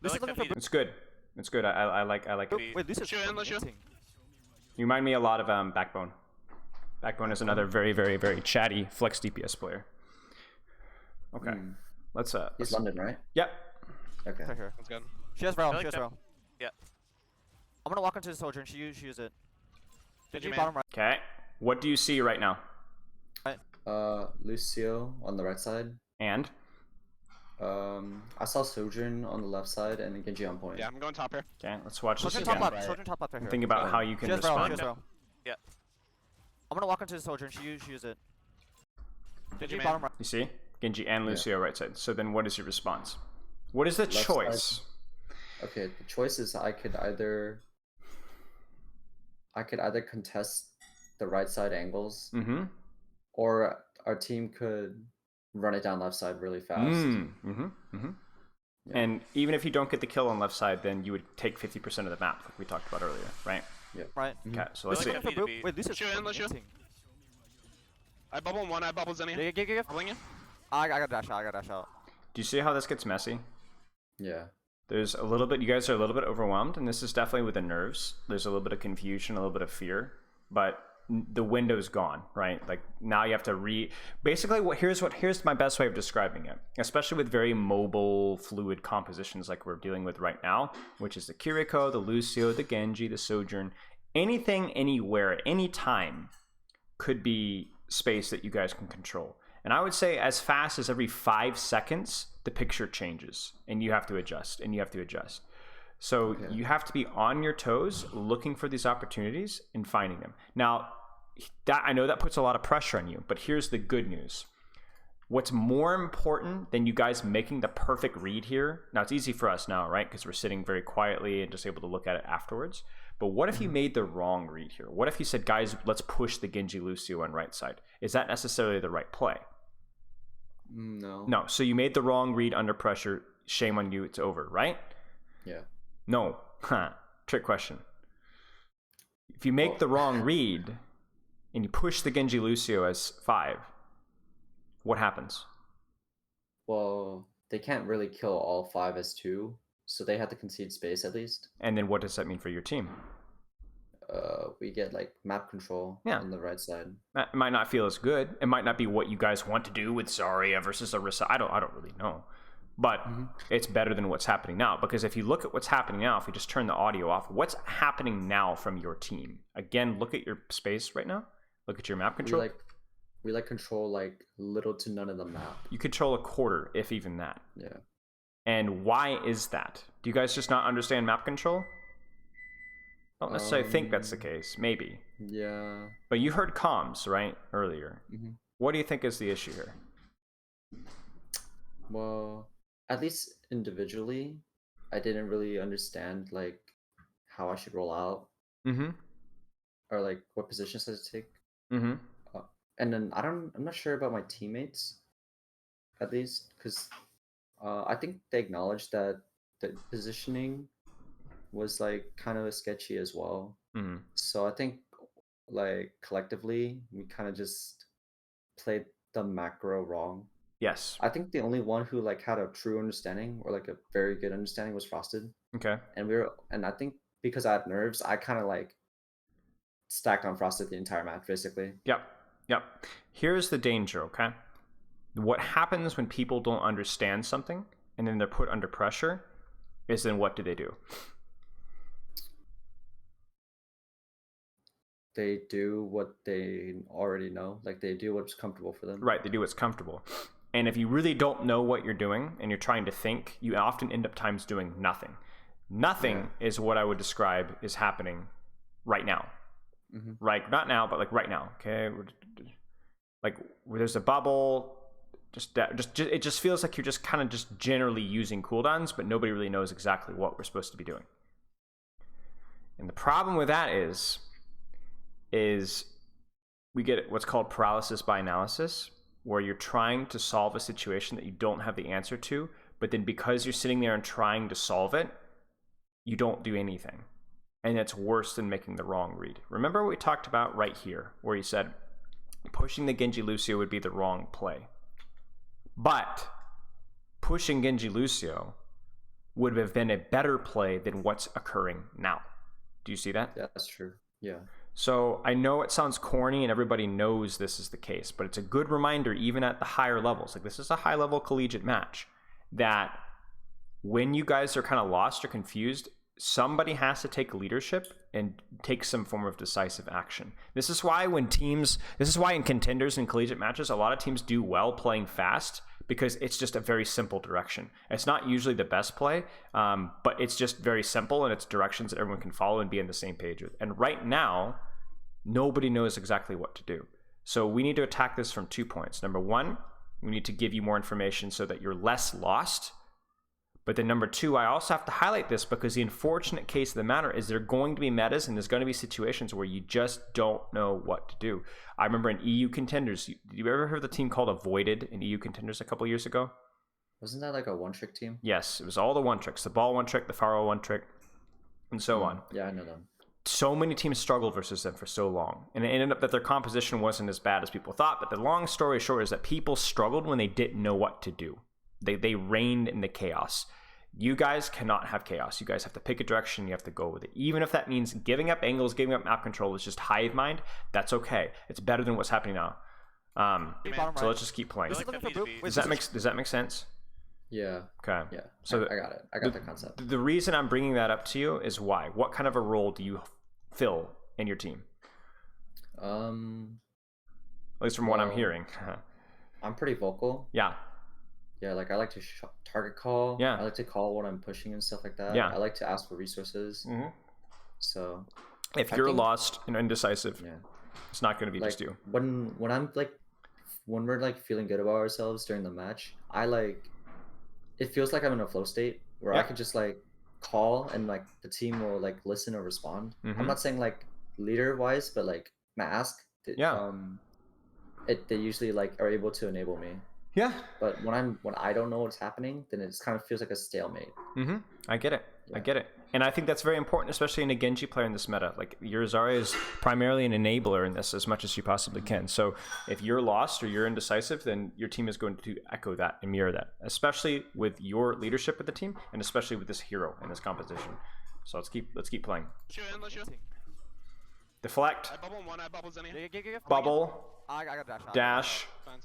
Lucy's looking for. It's good. It's good. I like it. Wait, Lucy's shoot. You remind me a lot of Backbone. Backbone is another very, very, very chatty flex DPS player. Okay. Let's He's London, right? Yep. Okay. Right here. That's good. She has Rel. Yeah. I'm gonna walk into the Sojourn. She use it. Genji bottom right. Okay. What do you see right now? Lucio on the right side. And? I saw Sojourn on the left side and Genji on point. Yeah, I'm going top here. Okay, let's watch this Sojourn again. top left. Sojourn top left right here. Think about how you can respond. Yeah. I'm gonna walk into the Sojourn. She use it. Genji bottom right. You see? Genji and Lucio right side. So then what is your response? What is the Left choice? side. Okay, the choice is I could either contest the right side angles, or our team could run it down left side really fast. Yeah. And even if you don't get the kill on left side, then you would take 50% of the map, like we talked about earlier, right? Yeah. Right. Okay, so let's see. Wait, this is Lucio. I bubble one, I bubble Zenny. Yeah. Bubbling you. I got dash out. Do you see how this gets messy? Yeah. There's a little bit, you guys are a little bit overwhelmed, and this is definitely with the nerves. There's a little bit of confusion, a little bit of fear, but the window's gone, right? Like now you have to basically here's my best way of describing it, especially with very mobile, fluid compositions like we're dealing with right now, which is the Kiriko, the Lucio, the Genji, the Sojourn. Anything, anywhere, at any time could be space that you guys can control. And I would say as fast as every 5 seconds, the picture changes and you have to adjust and you have to adjust. So you have to be on your toes, looking for these opportunities and finding them. Now, I know that puts a lot of pressure on you, but here's the good news. What's more important than you guys making the perfect read here? Now, it's easy for us now, right? Because we're sitting very quietly and just able to look at it afterwards. But what if you made the wrong read here? What if you said, guys, let's push the Genji Lucio on right side? Is that necessarily the right play? No. So you made the wrong read under pressure. Shame on you. It's over, right? Yeah. No. Trick question. If you make the wrong read and you push the Genji Lucio as 5, what happens? Well, they can't really kill all 5 as 2, so they have to concede space at least. And then what does that mean for your team? We get like map control on the right side. That might not feel as good. It might not be what you guys want to do with Zarya versus Orisa. I don't really know. But it's better than what's happening now, because if you look at what's happening now, if we just turn the audio off, what's happening now from your team? Again, look at your space right now. Look at your map control. We control like little to none of the map. You control a quarter, if even that. Yeah. And why is that? Do you guys just not understand map control? I don't necessarily think that's the case. Maybe. Yeah. But you heard comms, right? Earlier. What do you think is the issue here? Well, at least individually, I didn't really understand like how I should roll out. Or like what positions I should take. And then I'm not sure about my teammates, at least, because I think they acknowledged that the positioning was like kind of sketchy as well. So I think like collectively we kind of just played the macro wrong. Yes. I think the only one who like had a true understanding or like a very good understanding was Frosted. Okay. And I think because I had nerves, I kind of like stacked on Frosted the entire match basically. Yep. Here's the danger, okay? What happens when people don't understand something and then they're put under pressure is then what do? They do what they already know. Like they do what's comfortable for them. Right, they do what's comfortable. And if you really don't know what you're doing and you're trying to think, you often end up times doing nothing. Nothing is what I would describe is happening right now. Right, not now, but like right now. Okay, like where there's a bubble. It just feels like you're just kind of just generally using cooldowns, but nobody really knows exactly what we're supposed to be doing. And the problem with that is we get what's called paralysis by analysis, where you're trying to solve a situation that you don't have the answer to, but then because you're sitting there and trying to solve it, you don't do anything. And that's worse than making the wrong read. Remember what we talked about right here, where he said pushing the Genji Lucio would be the wrong play. But pushing Genji Lucio would have been a better play than what's occurring now. Do you see that? Yeah, that's true. Yeah. So I know it sounds corny and everybody knows this is the case, but it's a good reminder even at the higher levels. Like this is a high level collegiate match that when you guys are kind of lost or confused, somebody has to take leadership and take some form of decisive action. This is why in contenders and collegiate matches, a lot of teams do well playing fast because it's just a very simple direction. It's not usually the best play, but it's just very simple and it's directions that everyone can follow and be on the same page with. And right now, nobody knows exactly what to do. So we need to attack this from 2 points. Number one, We need to give you more information so that you're less lost. But then number two, I also have to highlight this because the unfortunate case of the matter is there are going to be metas and there's going to be situations where you just don't know what to do. I remember in EU Contenders, did you ever heard of the team called Avoided in EU Contenders a couple years ago? Wasn't that like a one-trick team? Yes, it was all the one tricks, the ball one trick, the Pharaoh one trick, and so on. Yeah, I know them. So many teams struggled versus them for so long. And it ended up that their composition wasn't as bad as people thought. But the long story short is that people struggled when they didn't know what to do. They reigned in the chaos. You guys cannot have chaos. You guys have to pick a direction. You have to go with it. Even if that means giving up angles, giving up map control is just hive mind, that's okay. It's better than what's happening now. So let's just keep playing. Does that make sense? Yeah. Okay. Yeah. So I got it. I got the concept. The reason I'm bringing that up to you is why? What kind of a role do you fill in your team? At least from what I'm hearing. I'm pretty vocal. Yeah. Yeah, like I like to target call. Yeah. I like to call when I'm pushing and stuff like that. Yeah. I like to ask for resources. Mm-hmm. So if you're lost and indecisive, yeah, it's not going to be like, just you. When we're like feeling good about ourselves during the match, it feels like I'm in a flow state where I can just like call and like the team will like listen or respond. Mm-hmm. I'm not saying like leader wise, but like mask. They usually like are able to enable me. Yeah. But when I don't know what's happening, then it just kind of feels like a stalemate. Mm-hmm. I get it. Yeah. I get it. And I think that's very important, especially in a Genji player in this meta. Like your Zarya is primarily an enabler in this as much as you possibly can. So if you're lost or you're indecisive, then your team is going to echo that and mirror that, especially with your leadership of the team and especially with this hero and this composition. So let's keep playing. Deflect. I bubble one, I bubbles any. Bubble. I got dash. Dash. Fine.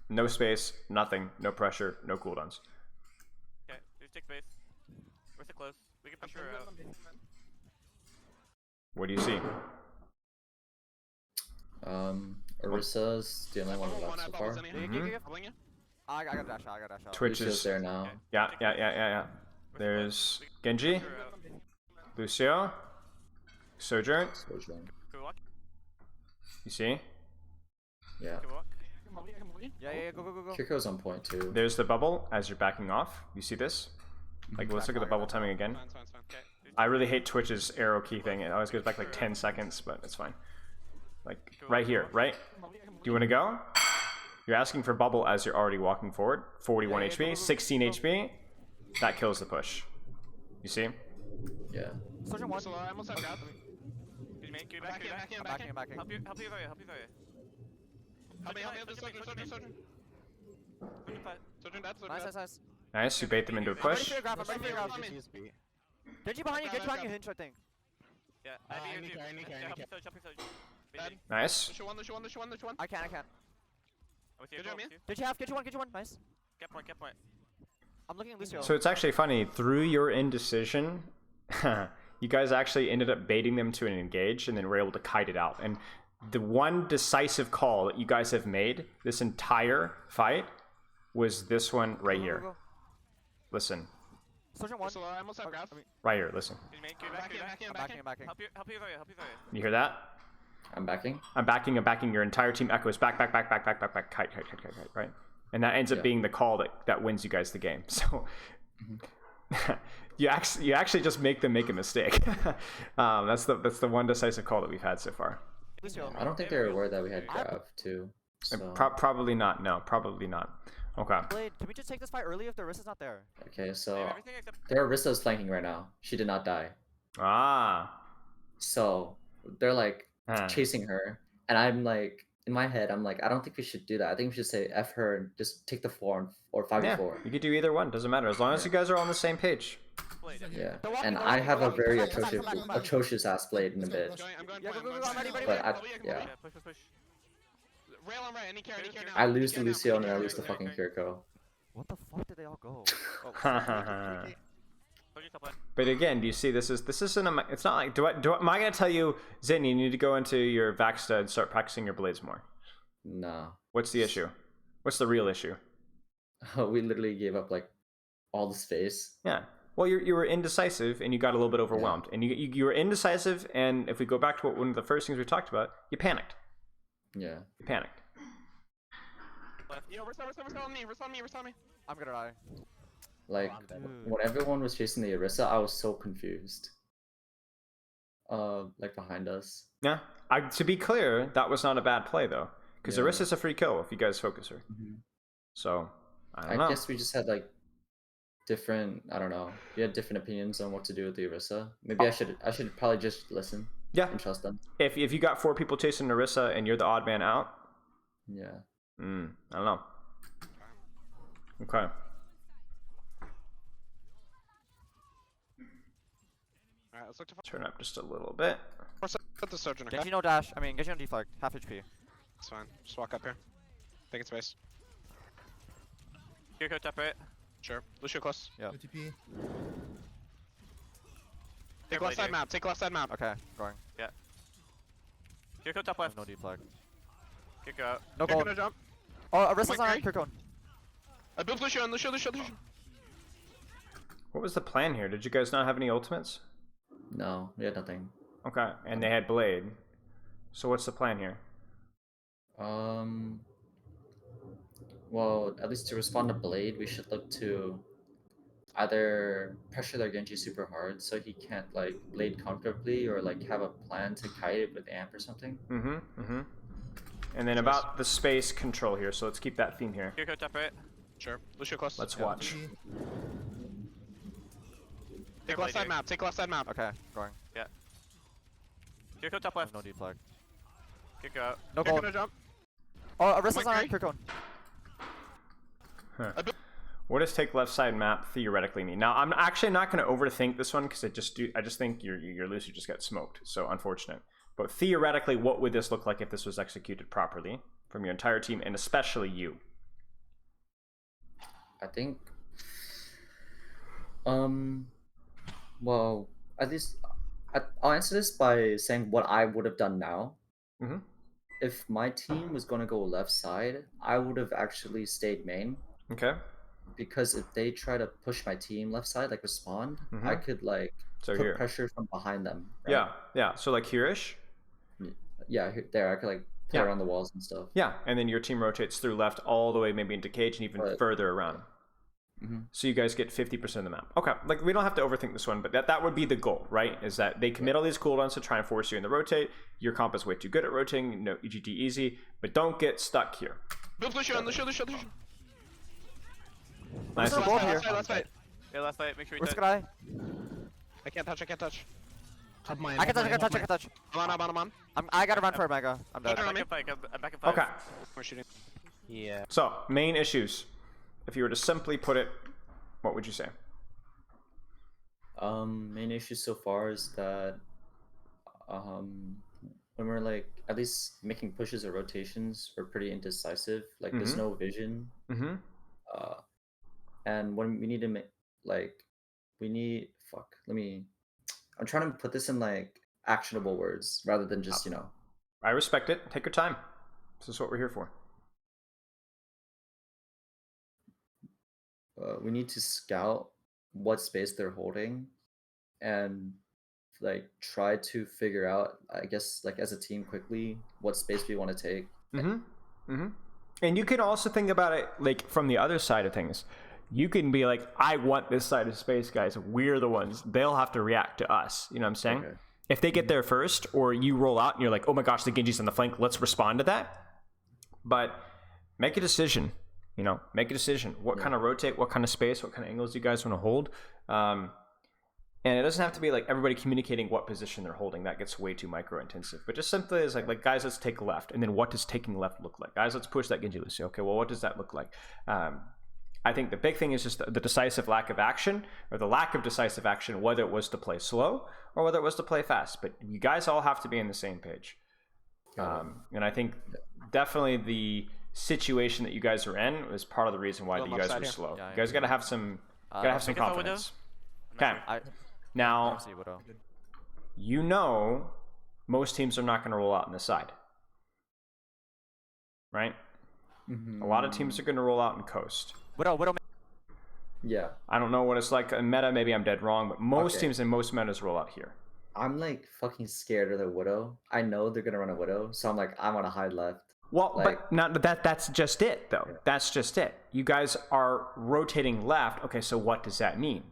No space, nothing, no pressure, no cooldowns. Okay, just take base. We're so close. We can push her out. What do you see? Orisa's the only one left so far. I got dash. Twitch is there now. Yeah. There's Genji, Lucio, Sojourn. You see? Yeah. Yeah, go. Kiriko's on point too. There's the bubble as you're backing off. You see this? Like, let's look at the bubble timing again. Fine. Okay. I really hate Twitch's arrow key thing. It always goes back like 10 seconds, but it's fine. Like, right here, right? Do you want to go? You're asking for bubble as you're already walking forward. 41 HP, 16 HP. That kills the push. You see? Yeah. Soldier one. I almost have grab. I'm backing. Help you, Zarya. Help me, Soldier. Nice. Nice, you bait them into a I'm ready push. for your grab. Genji behind you, hinge, I think. Yeah, I need you. Help me, Nice. Lucio one. I can. Good job, man. Get you one. Nice. Get point. I'm looking at Lucio. So it's actually funny, through your indecision, you guys actually ended up baiting them to an engage and then were able to kite it out. And the one decisive call that you guys have made this entire fight was this one right here. Listen. Soldier one. I almost have grab. Right here, listen. I'm backing. Help you, Zarya. You hear that? I'm backing. I'm backing. Your entire team echoes back, kite, right? And that ends up being the call that wins you guys the game. So you actually just make them make a mistake. That's the one decisive call that we've had so far. I don't think they were aware that we had grab too. So. Probably not. No, probably not. Okay. Blade, can we just take this fight early if the Orisa's not there? Okay, so their Orisa's flanking right now. She did not die. Ah. So they're like chasing her, and I'm like, in my head, I'm like, I don't think we should do that. I think we should say F her and just take the 4 or 5v4. You could do either one. Doesn't matter as long as you guys are on the same page. Yeah, and I have a very atrocious ass blade in a bit. I'm going. But yeah. Push. Rail on right. Any care now. I lose the Lucio and I lose the fucking Kiriko. What the fuck did they all go? But again, do you see this isn't it's not like am I gonna tell you, Zen, you need to go into your Vaxta and start practicing your blades more? No. What's the issue? What's the real issue? We literally gave up like all the space. Yeah. Well, you were indecisive and you got a little bit overwhelmed. And you were indecisive, and if we go back to one of the first things we talked about, you panicked. Yeah. You panicked. Yo, Rissa on me. I'm gonna die. Like I'm dead. when everyone was chasing the Orisa, I was so confused. Like behind us. Yeah. To be clear, that was not a bad play though, because Yeah. Orisa's a free kill if you guys focus her. So I don't know. guess we just had like different. I don't know. We had different opinions on what to do with the Orisa. Maybe I should probably just listen. Yeah. And trust them. If you got 4 people chasing Orisa and you're the odd man out, Yeah. I don't know. Okay. Alright, let's look to Turn up just a little bit. put the Sojourn, okay? Genji no dash. I mean, Genji no deflect. Half HP. It's fine. Just walk up here. Taking space. Kyoko top right. Sure. Lucio close. OTP. Take left side map. Take left side map. Okay, going. Kyoko top I have left. no deflect. Kyoko out. No You're gold. gonna jump. Oh, Arista's Mike, on right? Kirkon. I built Lucio and Lucio. What was the plan here? Did you guys not have any ultimates? No, we had nothing. Okay, and they had Blade. So what's the plan here? Well, at least to respond to Blade, we should look to either pressure their Genji super hard so he can't like Blade comfortably, or like have a plan to kite it with Amp or something. And then about the space control here, so let's keep that theme here. Kyoko top right. Sure. Lucio close. Let's watch. Take left side map. Take left side map. Okay, going. Kyoko top I left. have no deflect. Kyoko out. No You're gold. gonna jump. Oh, Arista's Mike, on right? Kirkon. What does take left side map theoretically mean? Now, I'm actually not going to overthink this one because I just think your Lucio just got smoked. So unfortunate. But theoretically, what would this look like if this was executed properly from your entire team, and especially you? I think. Well, at least I'll answer this by saying what I would have done now. If my team was going to go left side, I would have actually stayed main. Okay. Because if they try to push my team left side, like respond, I could like So put here. pressure from behind them. Right? Yeah. So like here-ish. Yeah, there I could like play around the walls and stuff. Yeah, and then your team rotates through left all the way maybe into cage and even further around. So you guys get 50% of the map. Okay, like we don't have to overthink this one, but that would be the goal, right? Is that they commit all these cooldowns to try and force you in the rotate. Your comp is way too good at rotating, no EGD easy, but don't get stuck here. Build Lucio and Lucio. Nice. There's a gold here. Last fight. Yeah, last fight. Make sure you Where's touch. the guy? I can't touch. Top mine. I can touch. I'm on. I gotta run for a mega. I'm dead. I'm back in 5. I'm back in 5. Okay, We're shooting. Yeah. so main issues. If you were to simply put it, what would you say? Main issue so far is that when we're like at least making pushes or rotations, we're pretty indecisive. Like there's no vision. And when we need to make I'm trying to put this in like actionable words rather than just I respect it. Take your time. This is what we're here for. we need to scout what space they're holding and like try to figure out, I guess, like as a team quickly what space we want to take. And you can also think about it like from the other side of things. You can be like, I want this side of space, guys. We're the ones. They'll have to react to us. You know what I'm saying? Okay. If they get there first, or you roll out and you're like, oh my gosh, the Genji's on the flank, let's respond to that. But make a decision. Make a decision. What kind of rotate, what kind of space, what kind of angles do you guys want to hold? And it doesn't have to be like everybody communicating what position they're holding. That gets way too micro intensive. But just simply as like guys, let's take left. And then what does taking left look like? Guys, let's push that Genji. Let's say, okay, well, what does that look like? I think the big thing is just the decisive lack of action, or the lack of decisive action, whether it was to play slow or whether it was to play fast. But you guys all have to be on the same page. And I think definitely the situation that you guys are in is part of the reason why you guys were slow. Yeah, You guys got to have some confidence. Okay. Now, most teams are not going to roll out on this side. Right? A lot of teams are going to roll out and coast. Widow. Yeah. I don't know what it's like in meta. Maybe I'm dead wrong, but most teams in most metas roll out here. I'm like fucking scared of the Widow. I know they're gonna run a Widow, so I'm like, I want to hide left. Well, Like- but not that's just it though. Yeah. That's just it. You guys are rotating left. Okay, so what does that mean?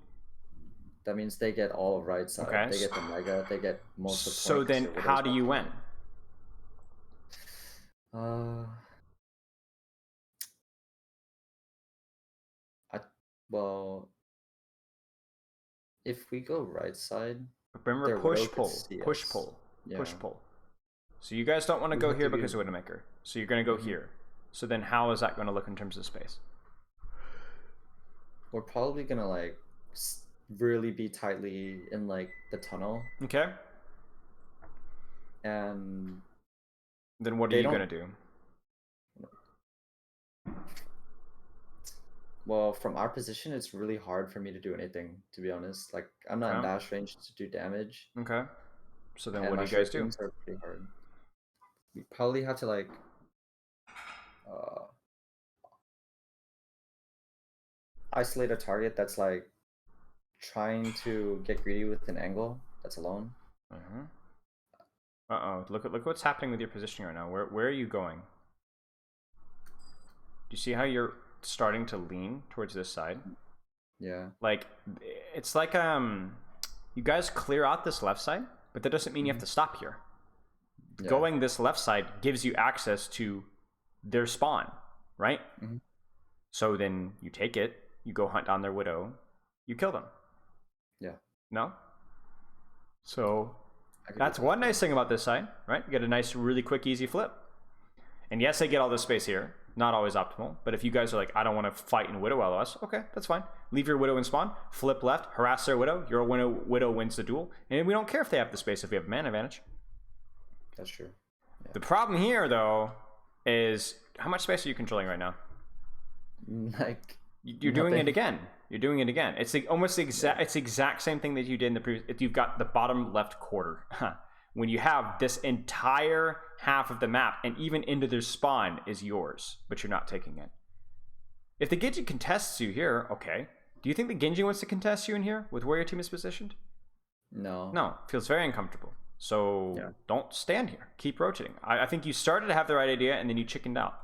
That means they get all of right side. Okay. They get the mega. They get most of. So then, how do you win? Well, if we go right side, Remember, their push widow could pull, see push us. pull, push Yeah. pull. So you guys don't want to We go have to here do- because of Widowmaker. So you're going to go here. So then, how is that going to look in terms of space? we're probably gonna like really be tightly in like the tunnel, Okay. and Then what are They you don't- going to do? well, from our position, it's really hard for me to do anything. To be honest, like I'm not in Okay. dash range to do damage. Okay. So then, and what do my you guys do? shurikens are pretty hard. We probably have to like isolate a target that's like trying to get greedy with an angle that's alone. Uh-oh. Look what's happening with your positioning right now. Where are you going? Do you see how you're starting to lean towards this side? Yeah. Like, it's like you guys clear out this left side, but that doesn't mean you have to stop here. Yeah. Going this left side gives you access to their spawn, right? Mhm. So then you take it, you go hunt down their widow, you kill them. Yeah. No? So I could that's do that. one nice thing about this side, right? You get a nice, really quick, easy flip. And yes, I get all this space here. Not always optimal, but if you guys are like, I don't want to fight in Widow LOS, okay, that's fine. Leave your Widow in spawn, flip left, harass their Widow, your Widow wins the duel, and we don't care if they have the space if we have man advantage. That's true. The problem here, though, is how much space are you controlling right now? Like You're doing it nothing. again. You're doing it again. It's like almost the exact. It's the exact same thing that you did in the previous. If you've got the bottom left quarter, when you have this entire half of the map and even into their spawn is yours, but you're not taking it. If the Genji contests you here, okay. Do you think the Genji wants to contest you in here with where your team is positioned? No. No, feels very uncomfortable. So Yeah. don't stand here. Keep rotating. I think you started to have the right idea and then you chickened out.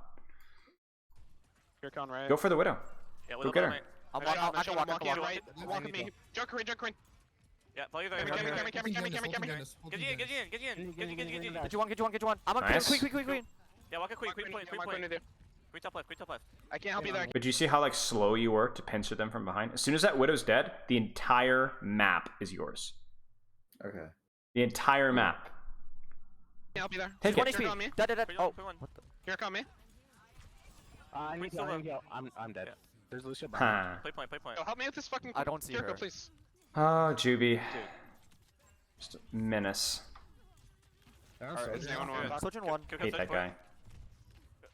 Kirkon, right? Go for the Widow. Yeah, Go get her. I'll Nice shot, walk. I can walk. I walking can walk. right. Walking me. Joker in. Yeah, follow you there. Cammy. Get Get in. Get you one. I'm on Nice. quick. Yeah, walk a quick point. Quick top left. I can't help you there. But do you see how like slow you were to pincer them from behind? As soon as that Widow's dead, the entire map is yours. Okay. The entire map. Can't help you there. Take One it. Kirk on me. HP. Dead. Oh. Kirk on me. I need to go. I'm dead. Yeah. There's Lucio behind me. Huh. Play point. Yo, help me with this fucking. I don't see Kirko, her. please. Oh, Juby. Just a menace. Alright, is anyone Yeah. on? Sojourn one. Hate that guy.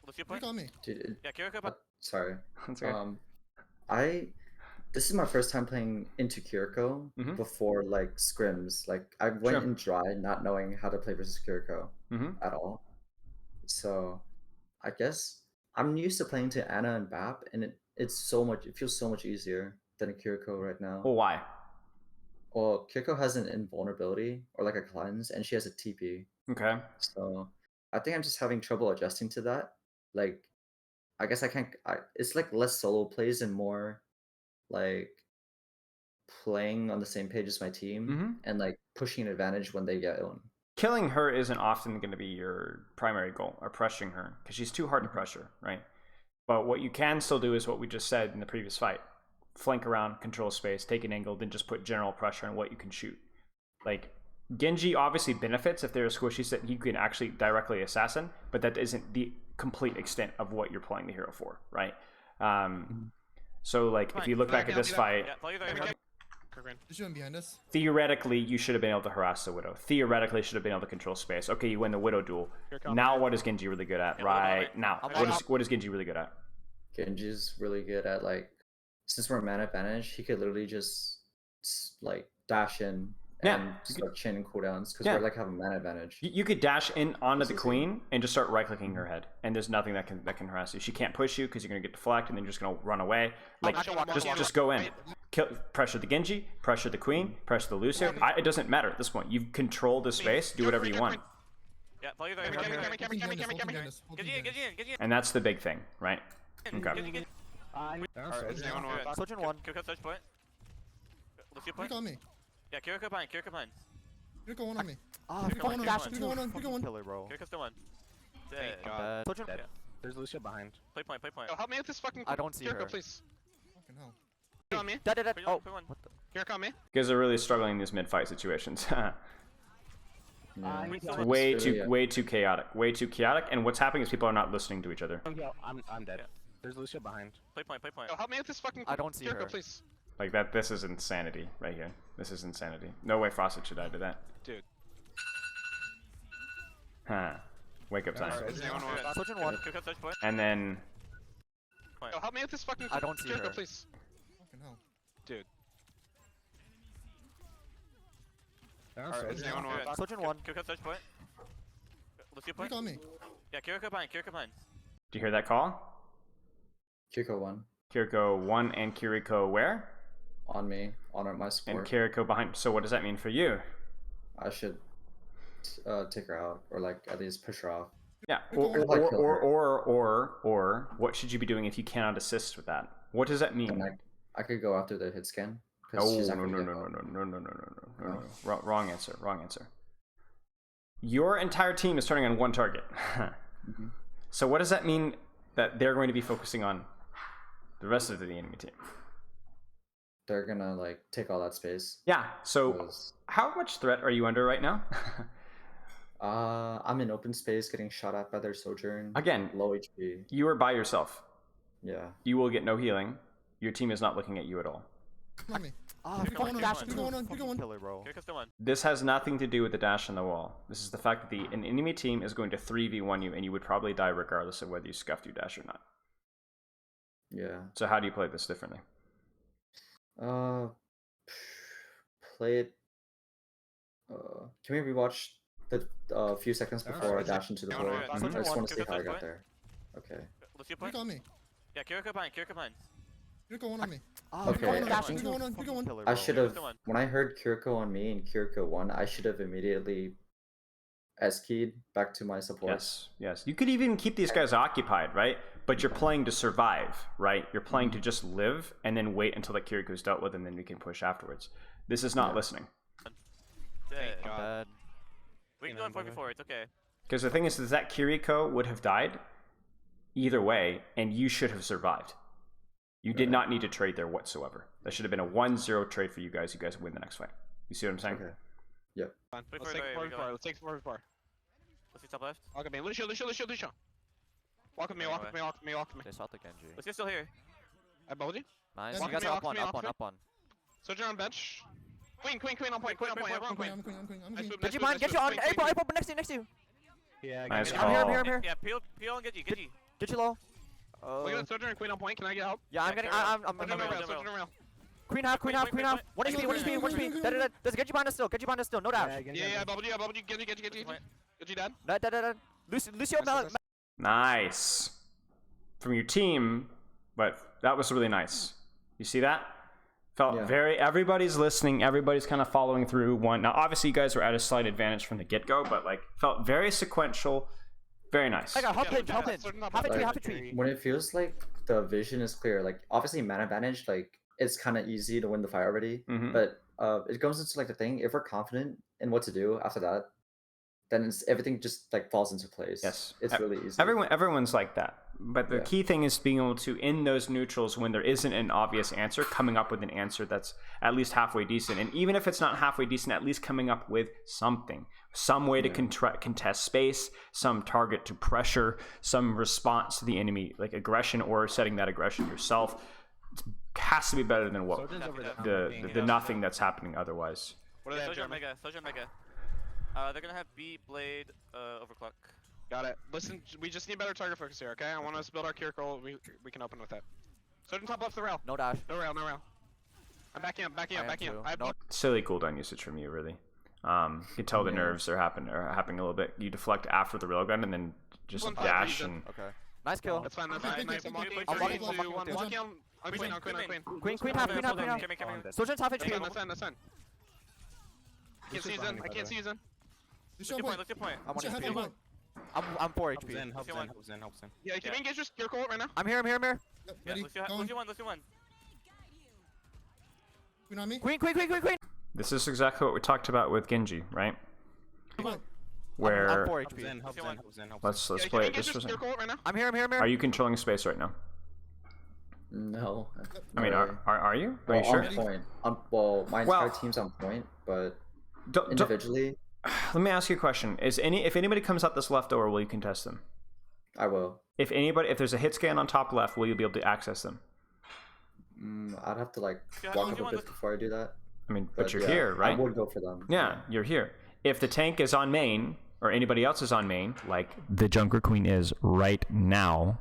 Lucio point. Dude, Yeah, Kiriko. sorry. That's okay. This is my first time playing into Kiriko Mhm. before like scrims. Like I went Sure. in dry, not knowing how to play versus Kiriko Mhm. at all. So I guess I'm used to playing to Ana and Bap, and it feels so much easier than a Kiriko right now. Well, why? Well, Kiriko has an invulnerability or like a cleanse, and she has a TP. Okay. So I think I'm just having trouble adjusting to that. Like, I guess I can't. It's like less solo plays and more like playing on the same page as my team Mhm. and like pushing an advantage when they get owned. Killing her isn't often going to be your primary goal, or pressuring her, because she's too hard to pressure, right? But what you can still do is what we just said in the previous fight. Flank around, control space, take an angle, then just put general pressure on what you can shoot. Like, Genji obviously benefits if there are squishies that you can actually directly assassin, but that isn't the complete extent of what you're playing the hero for, right? So, like, if you look back at this fight, Yeah, follow you there. Is you behind us? theoretically, you should have been able to harass the Widow. Theoretically, should have been able to control space. Okay, you win the Widow duel. Now, what is Genji really good at? Yeah, what about Right it? now, I'm what is Genji really good at? Genji's really good at like, since we're man advantage, he could literally just like dash in Yeah, and you start chaining cooldowns because Yeah. we're like have a man advantage. You could dash in onto This the is queen and just start right clicking her head, and there's nothing that can harass you. She can't push you because you're gonna get deflected, and then you're just gonna run away. Like, just go in, pressure the Genji, pressure the queen, pressure the Lucio. It doesn't matter at this point. You've controlled the space. Do whatever you want. Yeah, follow you there. Get you. And that's the big thing, right? Okay. Alright, is anyone want Sojourn 1. Kiriko search point. Lucio point. Kiriko on me. Yeah, Kiriko behind. Kiriko one on me. Ah, Kiriko one on me. dash Kiriko one on. Kiriko one. killer, bro. Kiriko's still one. Thank Dead. God. Sojourn. Yeah. There's Lucio behind. Play point. Yo, help me with this fucking. I don't see Kiriko, her. please. Fucking hell. Kiriko on me. Dead. Oh, One. what the? Kiriko on me. You guys are really struggling in these mid-fight situations. Yeah. way too chaotic. Way too chaotic. And what's happening is people are not listening to each other. I'm dead. Yeah. There's Lucio behind. Play point. Yo, help me with this fucking. I don't see Kiriko, her. please. Like that. This is insanity right here. This is insanity. No way Frosted should die to that. Dude. Huh. Wake up time. Alright, is anyone want Sojourn 1. Kiriko search point. And then Yo, help me with this fucking. I don't see Kiriko, her. please. Fucking hell. Dude. Alright, is anyone want Sojourn 1. Kiriko search point. Lucio point. Kiriko on me. Yeah, Kiriko behind. do you hear that call? Kiriko 1 Kiriko 1 and Kiriko where? on me, on my And support. Kiriko behind. So what does that mean for you? I should take her out, or like at least push her off. Yeah. Kiriko Or what should you be doing if you cannot assist with that? What does that mean? And I could go after the hit scan. 'cause Oh she's no not no gonna no get no up. no no no no no no. Wrong answer. Wrong answer. Your entire team is turning on one target. So what does that mean that they're going to be focusing on the rest of the enemy team? They're gonna like take all that space. Yeah. So 'cause, how much threat are you under right now? I'm in open space getting shot at by their Sojourn. Again, Low HP. you are by yourself. Yeah. You will get no healing. Your team is not looking at you at all. On me. Ah, Kiriko fucking one. dash Kiriko one on. Kiriko one. killer, bro. Kiriko's still one. This has nothing to do with the dash on the wall. This is the fact that an enemy team is going to 3v1 you, and you would probably die regardless of whether you scuffed your dash or not. Yeah. So how do you play this differently? Play it. Can we rewatch the few seconds before I dash into the No, hole? no, I no, just want to see Kiriko how I search got point. there. Okay. Lucio point. Kiriko on me. Yeah, Kiriko behind. Kiriko one on me. Ah, Okay, fucking I dash think- into Kiriko one. fucking Kiriko one. killer, I bro. should have. Still one. When I heard Kiriko on me and Kiriko 1, I should have immediately S-keyed back to my support. Yes. You could even keep these guys occupied, right? But you're playing to survive, right? You're playing to just live and then wait until that Kiriko's dealt with and then we can push afterwards. This is not Yeah. listening. Dead. God. Dead. We can go in 4v4. It's okay. Because the thing is that Kiriko would have died either way, and you should have survived. You did not need to trade there whatsoever. That should have been a 1-0 trade for you guys. You guys win the next fight. You see what I'm saying? Okay. Fine. Wait Let's for take it, 4v4. Let's take 4v4. Let's see top left. Walk with me. Lucio. Walk with me. They shot the Genji. Let's get still here. I bowled you. Nice. Walk You guys me, are walk up me, walk me. on. Sojourn on bench. Queen on point. Everyone queen. I'm queen. Nice move, Get you nice mine. move, Get you nice on. move. April, next to you. Yeah. Nice get call. me. I'm here. Yeah, peel and Genji. Get you low. Look at Sojourn and Queen on point. Can I get help? Yeah, I'm Yeah, getting. carry on. I'm Sojourn no, around. no. Sojourn around. Queen half. Wait. 1 HP. Dead. There's a Genji behind us still. No dash. Yeah, I bubbled you. Genji. Genji dead. Dead. Lucio, Nice. Nice. From your team, but that was really nice. You see that? Felt Yeah. everybody's listening, everybody's kind of following through one. Now, obviously, you guys were at a slight advantage from the get-go, but like felt very sequential, very nice. I got help Yeah, him. Sojourn up. Half a tree, Like, half a tree. When it feels like the vision is clear, like obviously mana advantage, like it's kind of easy to win the fight already. Mhm. But it goes into like the thing. If we're confident in what to do after that, then everything just like falls into place. Yes. It's really easy. Everyone's like that. But the Yeah. key thing is being able to, in those neutrals, when there isn't an obvious answer, coming up with an answer that's at least halfway decent. And even if it's not halfway decent, at least coming up with something. Some way to contest space, some target to pressure, some response to the enemy, like aggression or setting that aggression yourself. It has to be better than what Sojourn's over there. the nothing that's happening otherwise. What are they at, Sojourn Jeremy? Mega. They're gonna have B Blade overclock. Got it. Listen, we just need better target focus here, okay? I want us to build our Kiriko. We can open with that. Sojourn top left the rail. No dash. No rail. I'm backing up. I am I too. have No. Silly cooldown usage from you, really. You can tell the nerves are happening a little bit. You deflect after the railgun and then just One dash reason. and Okay. Nice kill. That's fine. Nice. I'm walking. I'm walking, 3, I'm 2, 1. walking. Walking on Queen. Queen half. Come here. Sojourn's half HP. That's fine. Can't see Zen. Look your point, look your point. I'm 1 HP. I'm 4 HP. Help Zen. Yeah, can we engage your ult right now? I'm here. Yeah, look your one. Queen on me. Queen. This is exactly what we talked about with Genji, right? Where I'm 4 HP. let's Yeah, play it can we just for a engage your second. ult right now? I'm here. Are you controlling space right now? No. I mean, not really. are you? Are Well, you sure? on point. Well, my entire team's on point, but individually, Let me ask you a question. If anybody comes out this left door, will you contest them? I will. If there's a hit scan on top left, will you be able to access them? I'd have to like walk up a bit before I do that. I mean, but you're yeah, here, right? I would go for them. Yeah, you're here. If the tank is on main, or anybody else is on main, like the Junker Queen is right now,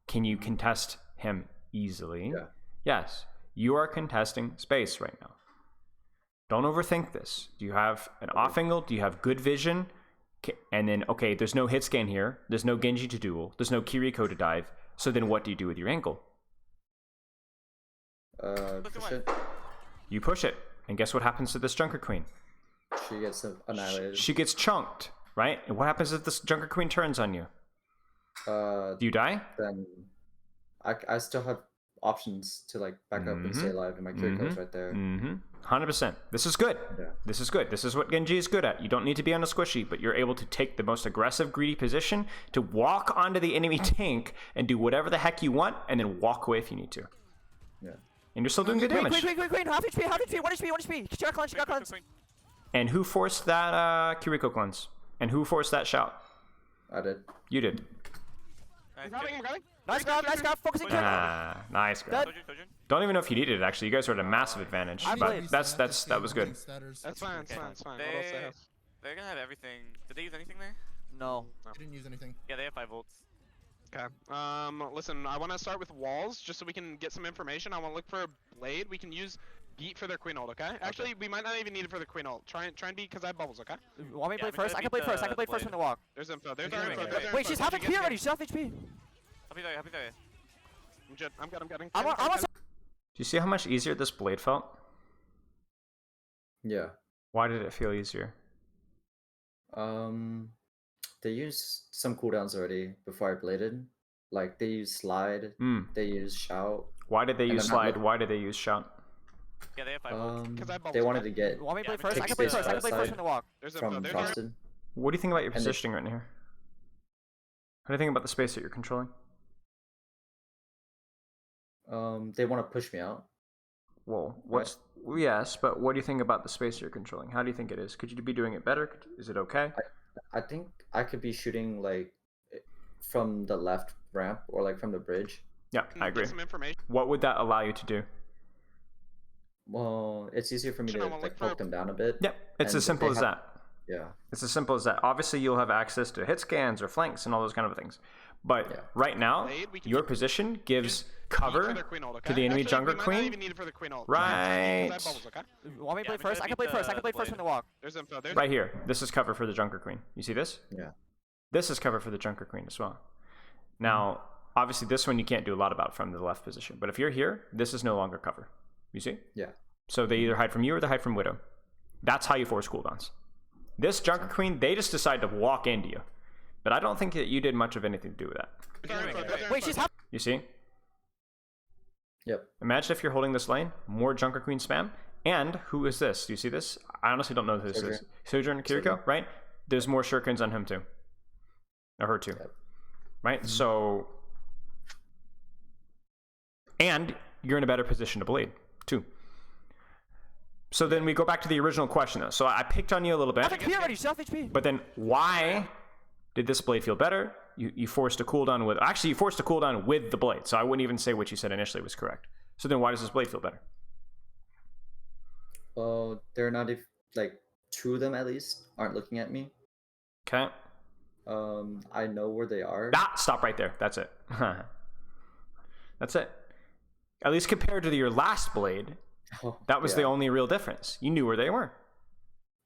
can you contest him easily? Yeah. Yes. You are contesting space right now. Don't overthink this. Do you have an off angle? Do you have good vision? And then, okay, there's no hit scan here. There's no Genji to duel. There's no Kiriko to dive. So then what do you do with your angle? Push it. You push it. And guess what happens to this Junker Queen? She gets annihilated. She gets chunked, right? And what happens if this Junker Queen turns on you? Do you die? Then I still have options to like back up and stay alive, and my Kiriko's right there. 100%. This is good. Yeah. This is good. This is what Genji is good at. You don't need to be on a squishy, but you're able to take the most aggressive, greedy position to walk onto the enemy tank and do whatever the heck you want, and then walk away if you need to. Yeah. And you're still doing good damage. Queen. Half HP. 1 HP. She got cleanse. And who forced that Kiriko cleanse? And who forced that shout? I did. You did. I'm grabbing. Nice grab. Focusing kill. Nice grab. Don't even know if you needed it, actually. You guys were at a massive advantage. But that was good. That's fine. What else they have? They're gonna have everything. Did they use anything there? No. I didn't use anything. Yeah, they have 5 volts. Okay. Listen, I want to start with walls just so we can get some information. I want to look for a blade. We can use beat for their queen ult, okay? Actually, we might not even need it for the queen ult. Try and beat because I have bubbles, okay? Want me to blade first? I can blade first. From the walk. There's info. There's our info. Wait, she's half HP already. She's half HP. Happy there. I'm getting. Do you see how much easier this blade felt? Yeah. Why did it feel easier? They used some cooldowns already before I bladed. Like they used slide. They used shout. Why did they use slide? Why did they use shout? Yeah, they have 5 volts. Because they wanted to get. Want me to blade first? I can blade first. From the walk. There's info. From Frosted. What do you think about your positioning right here? What do you think about the space that you're controlling? They want to push me out. Well, yes, but what do you think about the space you're controlling? How do you think it is? Could you be doing it better? Is it okay? I think I could be shooting like from the left ramp or like from the bridge. Yeah, I agree. Get some information. What would that allow you to do? Well, it's easier for me to like poke them down a bit. Yep, it's as simple as that. Yeah. It's as simple as that. Obviously, you'll have access to hit scans or flanks and all those kind of things. But right now, your position gives cover to the enemy Junker Queen. Right. Want me to blade first? I can blade first. From the walk. There's info. Right here. This is cover for the Junker Queen. You see this? Yeah. This is cover for the Junker Queen as well. Now, obviously, this one you can't do a lot about from the left position. But if you're here, this is no longer cover. You see? Yeah. So they either hide from you or they hide from Widow. That's how you force cooldowns. This Junker Queen, they just decide to walk into you. But I don't think that you did much of anything to do with that. Wait, she's half. You see? Yep. Imagine if you're holding this lane, more Junker Queen spam. And who is this? Do you see this? I honestly don't know who this is. Sojourn Kiriko, right? There's more shurikens on him too. Or her too. Yep. Right? So... And you're in a better position to blade, too. So then we go back to the original question, though. So I picked on you a little bit. But then why did this blade feel better? You forced a cooldown with... Actually, you forced a cooldown with the blade. So I wouldn't even say what you said initially was correct. So then why does this blade feel better? Well, they're not... Like, 2 of them, at least, aren't looking at me. Okay. I know where they are. Stop right there. That's it. That's it. At least compared to your last blade... That was the only real difference. You knew where they were.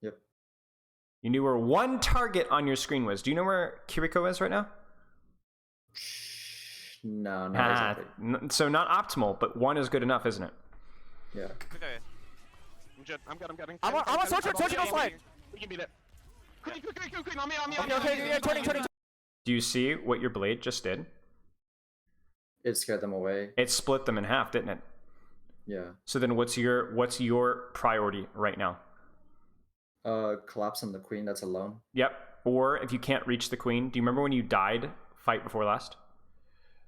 Yep. You knew where one target on your screen was. Do you know where Kiriko is right now? No, not exactly. So not optimal, but 1 is good enough, isn't it? Yeah. I'm getting. I'm on Soldier no slide. We can beat it. Queen, on me. Okay, turning. Do you see what your blade just did? It scared them away. It split them in half, didn't it? Yeah. So then what's your priority right now? Collapse on the queen that's alone. Yep. Or if you can't reach the queen, do you remember when you died fight before last?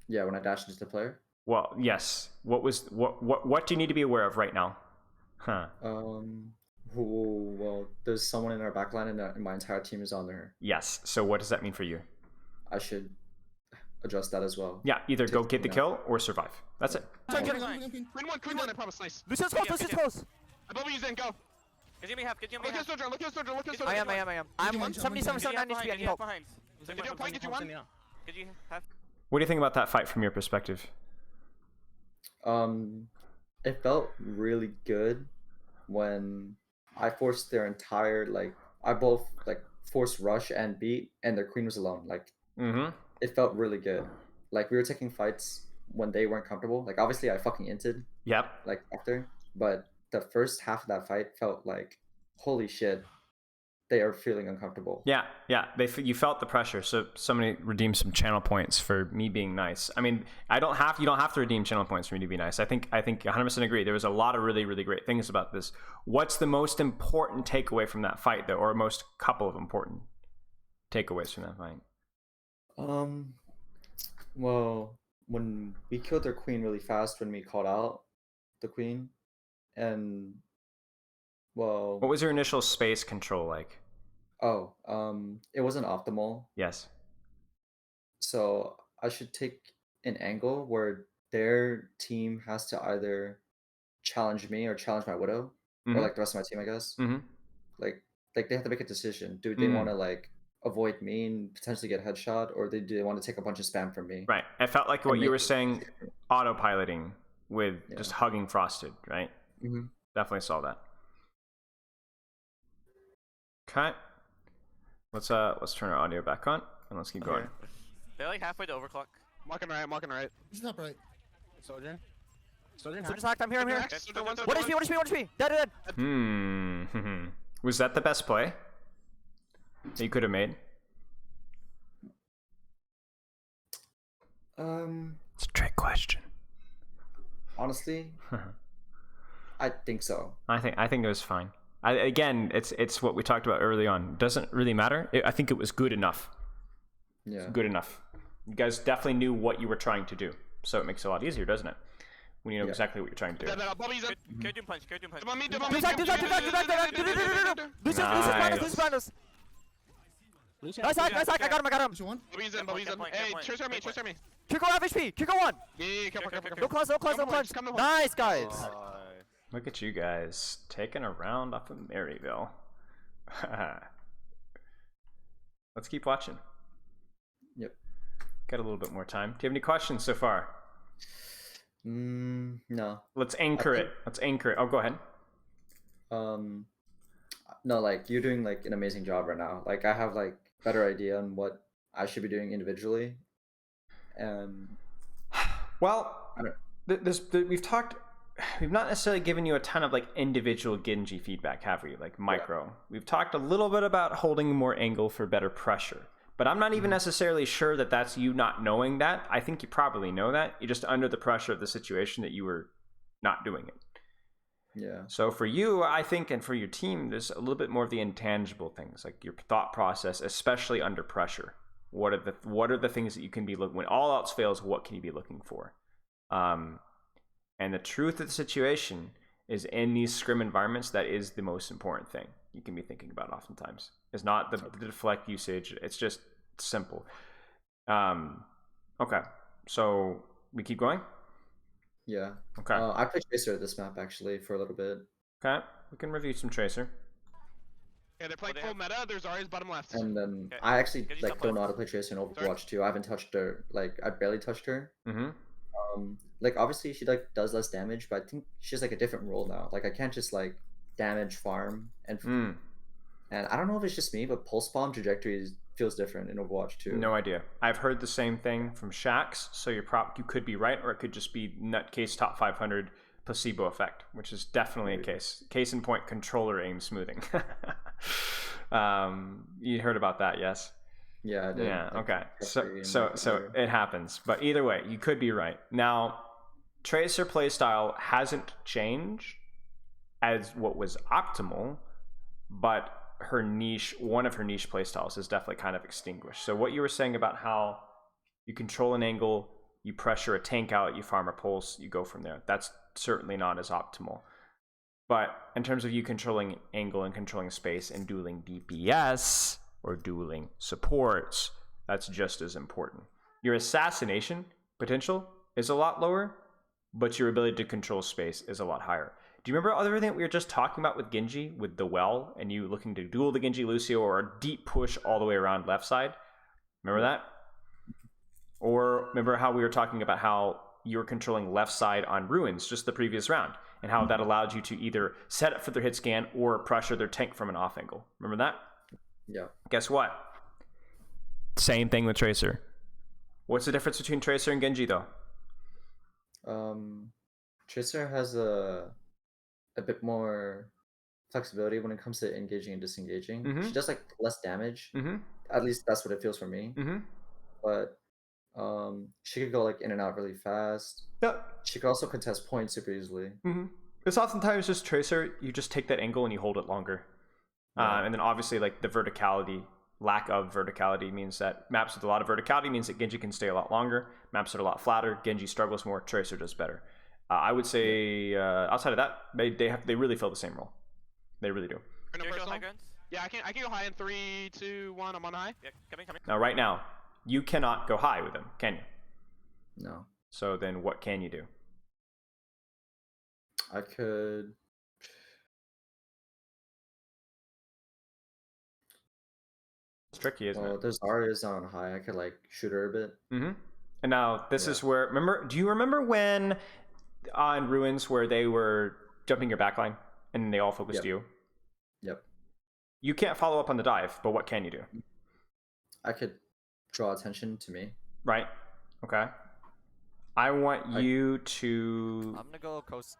Yeah, when I dashed into the player. Well, yes. What do you need to be aware of right now? Well, there's someone in our backline and my entire team is on there. Yes. So what does that mean for you? I should adjust that as well. Yeah, either go get the kill or survive. That's it. Queen one, I promise, nice. Lucian's close. Above you, Zen, go. Get Jimmy half, get Jimmy Look at half. Soldier, look at Soldier. I am. I'm 77, 79 HP. I need help. Get you point, get you one. Get you half. What do you think about that fight from your perspective? It felt really good when I forced their entire I both forced rush and beat, and their queen was alone. It felt really good. Like we were taking fights when they weren't comfortable. Like obviously I fucking inted. Yep. After, but the first half of that fight felt like, holy shit, they are feeling uncomfortable. Yeah. You felt the pressure. So somebody redeemed some channel points for me being nice. I mean, you don't have to redeem channel points for me to be nice. I think 100% agree. There was a lot of really, really great things about this. What's the most important takeaway from that fight, though, or most couple of important takeaways from that fight? Well, when we killed their queen really fast, when we called out the queen, and well, what was your initial space control like? It wasn't optimal. Yes. So I should take an angle where their team has to either challenge me or challenge my widow, or the rest of my team, I guess. Like they have to make a decision. Do they want to avoid me and potentially get headshot, or do they want to take a bunch of spam from me? Right. I felt like what you were saying, autopiloting with just hugging Frosted, right? Definitely saw that. Okay. Let's turn our audio back on and let's keep going. They're like halfway to overclock. Marking right. He's not right. Soldier. Soldier's hacked. I'm here. What HP? Dead. Was that the best play that you could have made? It's a trick question. Honestly, I think so. I think it was fine. Again, it's what we talked about early on. It doesn't really matter. I think it was good enough. Yeah. It's good enough. You guys definitely knew what you were trying to do, so it makes it a lot easier, doesn't it? When you know exactly what you're trying to do. Go doom punch. Nice hack. I got him. Hey, chase me. Kirko half HP. Kirko 1. Yeah, careful. No close. Nice, guys. Look at you guys taking a round off of Maryville. Let's keep watching. Yep. Got a little bit more time. Do you have any questions so far? No. Let's anchor it. Oh, go ahead. No, you're doing an amazing job right now. I have better idea on what I should be doing individually. And well, we've not necessarily given you a ton of individual Genji feedback, have we? Micro. Yeah. We've talked a little bit about holding more angle for better pressure. But I'm not even necessarily sure that that's you not knowing that. I think you probably know that. You're just under the pressure of the situation that you were not doing it. Yeah. So for you, I think, and for your team, there's a little bit more of the intangible things, like your thought process, especially under pressure. What are the things that you can be looking when all else fails? What can you be looking for? And the truth of the situation is, in these scrim environments, that is the most important thing you can be thinking about oftentimes. It's not the deflect usage. It's just simple. Okay, so we keep going? Yeah. Okay. I played Tracer at this map, actually, for a little bit. Okay, we can review some Tracer. Yeah, they're playing full meta. There's Zarya's bottom left. And then I actually don't know how to play Tracer in Overwatch 2. I haven't touched her. I barely touched her. Obviously she does less damage, but I think she has a different role now. I can't just damage farm and I don't know if it's just me, but pulse bomb trajectory feels different in Overwatch 2. No idea. I've heard the same thing from Shax, so you could be right, or it could just be nutcase top 500 placebo effect, which is definitely a case in point, controller aim smoothing. You heard about that, yes? Yeah, I did. Yeah, Like, okay. frustrating So and- it happens. But either way, you could be right. Now, Tracer playstyle hasn't changed as what was optimal, but her niche, one of her niche playstyles is definitely kind of extinguished. So what you were saying about how you control an angle, you pressure a tank out, you farm a pulse, you go from there. That's certainly not as optimal. But in terms of you controlling angle and controlling space and dueling DPS or dueling supports, that's just as important. Your assassination potential is a lot lower, but your ability to control space is a lot higher. Do you remember everything that we were just talking about with Genji, with the well, and you looking to duel the Genji Lucio or a deep push all the way around left side? Remember that? Or remember how we were talking about how you were controlling left side on Ruins just the previous round, and how that allowed you to either set up for their hit scan or pressure their tank from an off angle. Remember that? Yeah. Guess what? Same thing with Tracer. What's the difference between Tracer and Genji, though? Tracer has a bit more flexibility when it comes to engaging and disengaging. Mhm. She does like less damage. Mm-hmm. At least that's what it feels for me. Mm-hmm. But she could go like in and out really fast. Yep. She could also contest points super easily. Mm-hmm. It's oftentimes just Tracer, you just take that angle and you hold it longer. Yeah. And then obviously like the verticality, lack of verticality means that maps with a lot of verticality means that Genji can stay a lot longer. Maps that are a lot flatter, Genji struggles more, Tracer does better. I would say outside of that, they really fill the same role. They really do. No Can you go personal? high grounds? Yeah, I can go high in 3, 2, 1. I'm on high. Yeah, coming. Now right now, you cannot go high with them, can you? No. So then what can you do? I could. It's tricky, isn't Well, it? there's Zarya's on high. I could like shoot her a bit. Mm-hmm. And now this Yeah. is where do you remember when on Ruins where they were jumping your backline and they all focused Yep. you? Yep. You can't follow up on the dive, but what can you do? I could draw attention to me. Right? Okay. I want you to I'm gonna go coast.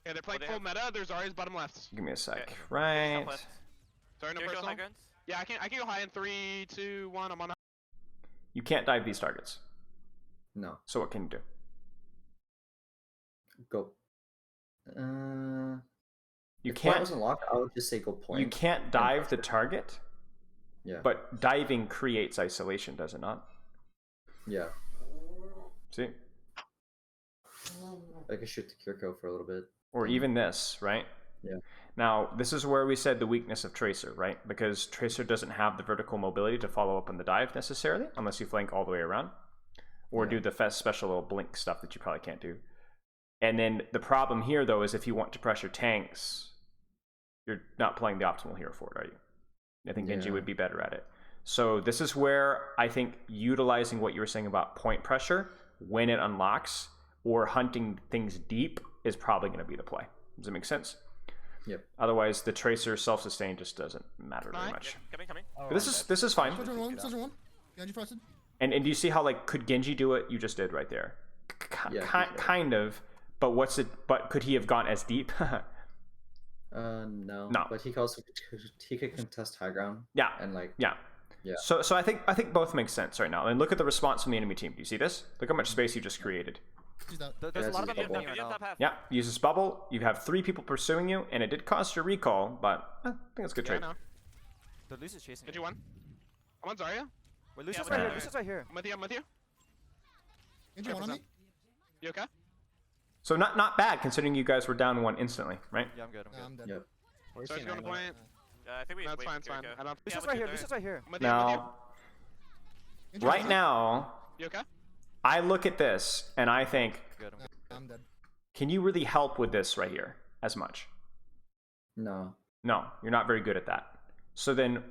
Yeah, they're playing they full have- meta. There's Zarya's bottom left. give me a sec. Okay. Right. Southwest. Sorry, no Can you go high personal. grounds? Yeah, I can go high in 3, 2, 1. I'm on high. You can't dive these targets. No. So what can you do? Go. You If point can't wasn't locked, I would just say go point. you can't dive the target, Yeah. but diving creates isolation, does it not? Yeah. See? I could shoot the Kiriko for a little bit. Or even this, right? Yeah. Now, this is where we said the weakness of Tracer, right? Because Tracer doesn't have the vertical mobility to follow up on the dive necessarily, unless you flank all the way around. Or do the special little blink stuff that you probably can't do. And then the problem here, though, is if you want to pressure tanks, you're not playing the optimal hero for it, are you? I think Genji Yeah. would be better at it. So this is where I think utilizing what you were saying about point pressure when it unlocks or hunting things deep is probably going to be the play. Does it make sense? Yep. Otherwise, the Tracer self-sustain just doesn't matter very much. Coming. But this is fine. Soldier one. Genji frosted. And do you see how like could Genji do it? You just did right there. Yeah, Kind of. But But could he have gone as deep? No. No. But he could also contest high ground. Yeah. And like Yeah. Yeah. So I think both make sense right now. And look at the response from the enemy team. Do you see this? Look how much space you just created. She's out. There's Yeah, a lot of it's them just happening right now. Yeah. Use this bubble. You have 3 people pursuing you, and it did cost your recall, but I think it's a good Yeah, I trade. know. The Lucius chasing. Did you one? I'm on Zarya. Wait, Lucius Yeah, right but- here. Lucius right here. I'm with you. Genji one on me. You okay? So not bad considering you guys were down 1 instantly, right? Yeah, I'm good. Nah, I'm dead. Yep. Where's Sorry, going to point. I think we. No, it's wait, fine, it's here fine. we go. I don't. Lucius Yeah, right here. we're Lucius right here. I'm with you. I'm with you. Now, Genji right one on me. now, You okay? I look at this and I think, Good. I'm good. I'm dead. can you really help with this right here as much? No. No, you're not very good at that. So then,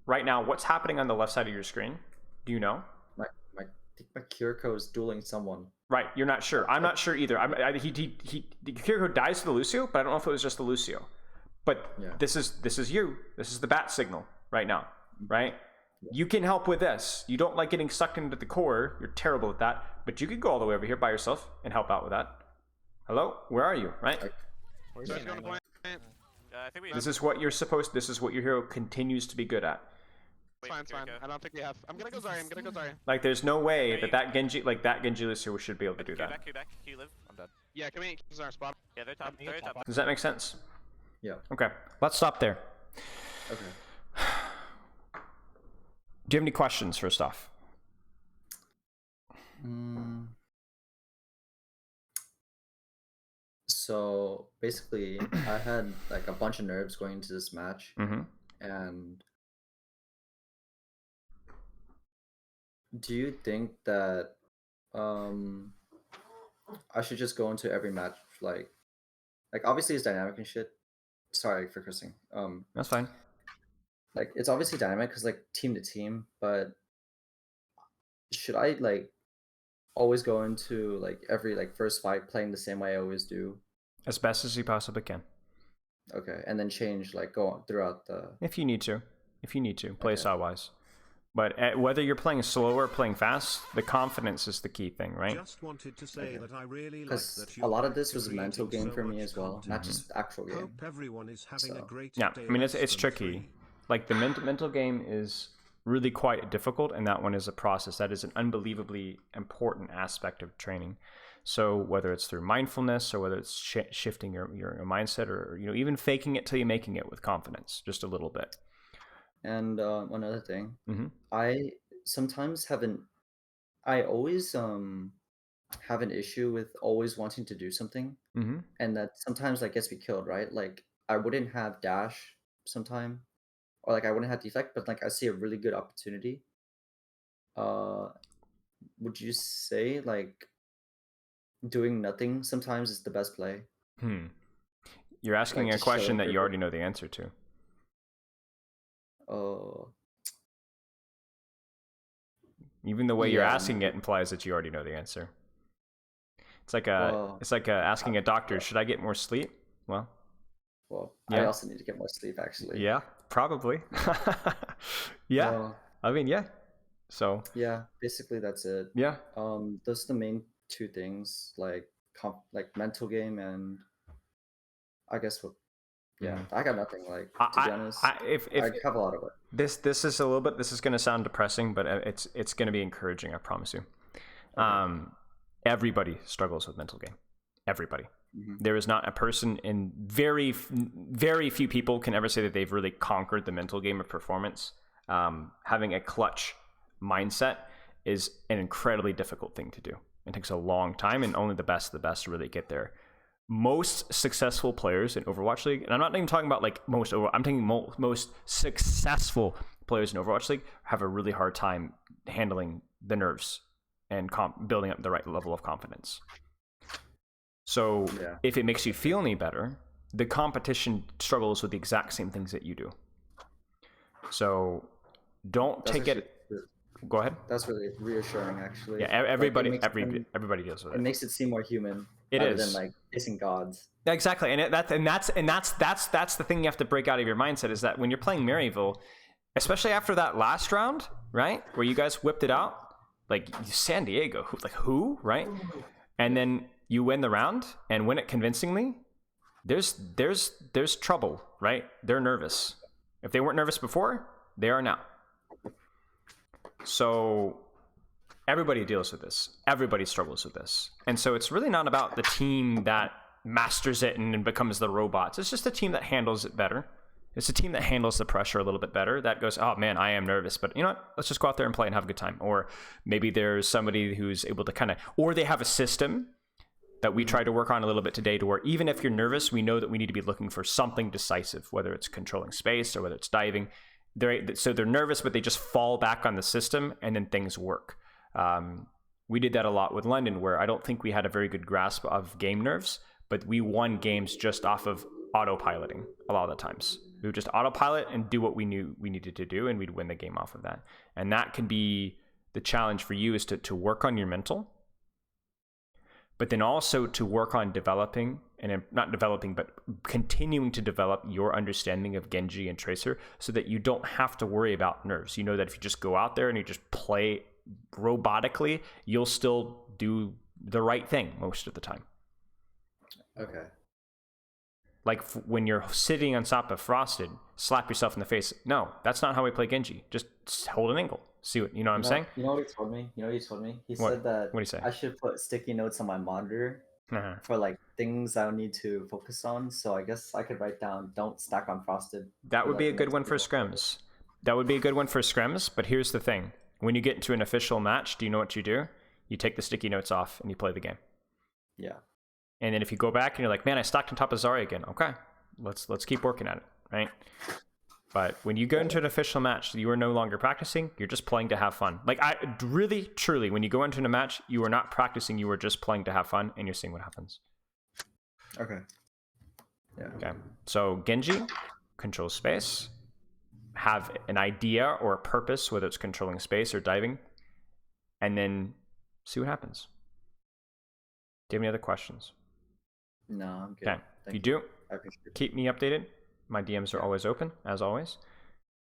right now, what's happening on the left side of your screen? Do you know? I think my Kiriko is dueling someone. Right, you're not sure. I'm not sure either. The Kiriko dies to the Lucio, but I don't know if it was just the Lucio. But Yeah. this is you. This is the bat signal right now, right? You can help with this. You don't like getting sucked into the core. You're terrible at that. But you could go all the way over here by yourself and help out with that. Hello, where are you? Right? Where's Sorry, he going to now? point. I think we. This is what you're supposed. This is what your hero continues to be good at. It's fine, it's fine. I don't think we have. I'm gonna go Zarya. Like, there's no way that Genji, like that Genji lister should be able to do that. Q back. Q live. I'm dead. Yeah, come in. Use our spot. Yeah, they're top. They're top. Does that make sense? Yeah. Okay. Let's stop there. Okay. Do you have any questions first off? So basically, I had like a bunch of nerves going into this match, and do you think that I should just go into every match like obviously it's dynamic and shit. Sorry for cursing. That's fine. Like it's obviously dynamic because like team to team, but should I like always go into like every like first fight playing the same way I always do? As best as you possibly can. Okay, and then change like go on throughout the. If you need to, play style wise. But whether you're playing slow or playing fast, the confidence is the key thing, right? Just wanted to say that I really because a lot of this was a mental game for me as well, not just actual game. Hope everyone is having a great yeah, day I mean it's tricky. Like the mental game is really quite difficult, and that one is a process. That is an unbelievably important aspect of training. So whether it's through mindfulness or whether it's shifting your mindset, or even faking it till you're making it with confidence, just a little bit. And one other thing, I sometimes always have an issue with always wanting to do something, and that sometimes like gets me killed, right? Like I wouldn't have dash sometime, or like I wouldn't have deflect, but like I see a really good opportunity. Would you say like doing nothing sometimes is the best play? You're asking a question that you already know the answer to. Even the way you're asking it implies that you already know the answer. It's like asking a doctor, should I get more sleep? Well, I also need to get more sleep actually. Yeah, probably. Yeah. I mean, yeah. So yeah, basically that's it. Yeah. Those are the main two things, like mental game, and I guess I got nothing. Like to be honest, I have a lot of it. This is a little bit. This is going to sound depressing, but it's going to be encouraging. I promise you. Okay. Everybody struggles with mental game. Everybody. There is not a person, and very few people can ever say that they've really conquered the mental game of performance. Having a clutch mindset is an incredibly difficult thing to do. It takes a long time, and only the best really get there. Most successful players in Overwatch League, and I'm not even talking about like I'm thinking most successful players in Overwatch League have a really hard time handling the nerves and building up the right level of confidence. So if it makes you feel any better, the competition struggles with the exact same things that you do. So don't take it. Go ahead. That's really reassuring, actually. Yeah, everybody deals with it. It makes it seem more human. It rather is than like facing gods. Exactly, and that's the thing you have to break out of your mindset, is that when you're playing Maryville, especially after that last round, right, where you guys whipped it out, like San Diego, who, right, and then you win the round and win it convincingly. There's trouble, right? They're nervous. If they weren't nervous before, they are now. So everybody deals with this. Everybody struggles with this. And so it's really not about the team that masters it and becomes the robots. It's just a team that handles it better. It's a team that handles the pressure a little bit better. That goes, oh man, I am nervous, but you know what? Let's just go out there and play and have a good time. Or maybe there's somebody who's able to or they have a system that we try to work on a little bit today, to where even if you're nervous, we know that we need to be looking for something decisive, whether it's controlling space or whether it's diving. So they're nervous, but they just fall back on the system, and then things work. We did that a lot with London, where I don't think we had a very good grasp of game nerves, but we won games just off of autopiloting a lot of the times. We would just autopilot and do what we knew we needed to do, and we'd win the game off of that. And that can be the challenge for you, is to work on your mental, but then also to work on developing, and not developing, but continuing to develop your understanding of Genji and Tracer, so that you don't have to worry about nerves. You know that if you just go out there and you just play robotically, you'll still do the right thing most of the time. Okay. Like when you're sitting on top of Frosted, slap yourself in the face. No, that's not how we play Genji. Just hold an angle. See what you know what I'm saying? You know what he told me? He What? said that What'd he say? I should put sticky notes on my monitor for like things I need to focus on. So I guess I could write down "Don't stack on Frosted." That would be a good one for scrims. That would be a good one for scrims. But here's the thing: when you get into an official match, do you know what you do? You take the sticky notes off and you play the game. Yeah. And then if you go back and you're like, man, I stacked on top of Zarya again. Okay, let's keep working at it, right? But when you go into an official match, you are no longer practicing. You're just playing to have fun. Like, I really, truly, when you go into a match, you are not practicing. You are just playing to have fun, and you're seeing what happens. Okay. Yeah. Okay. So Genji controls space. Have an idea or a purpose, whether it's controlling space or diving, and then see what happens. Do you have any other questions? No, I'm good. Okay. If you do, I appreciate it. keep me updated. My DMs are always open, as always.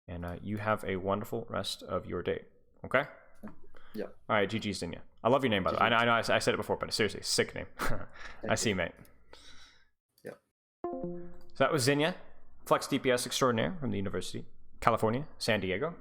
And you have a wonderful rest of your day. Okay? Yeah. All right, GG Zinnia. I love your name, by the way. I know I said it before, but seriously, sick name. I see, mate. Yeah. So that was Zinnia, Flex DPS extraordinaire from the University, California, San Diego.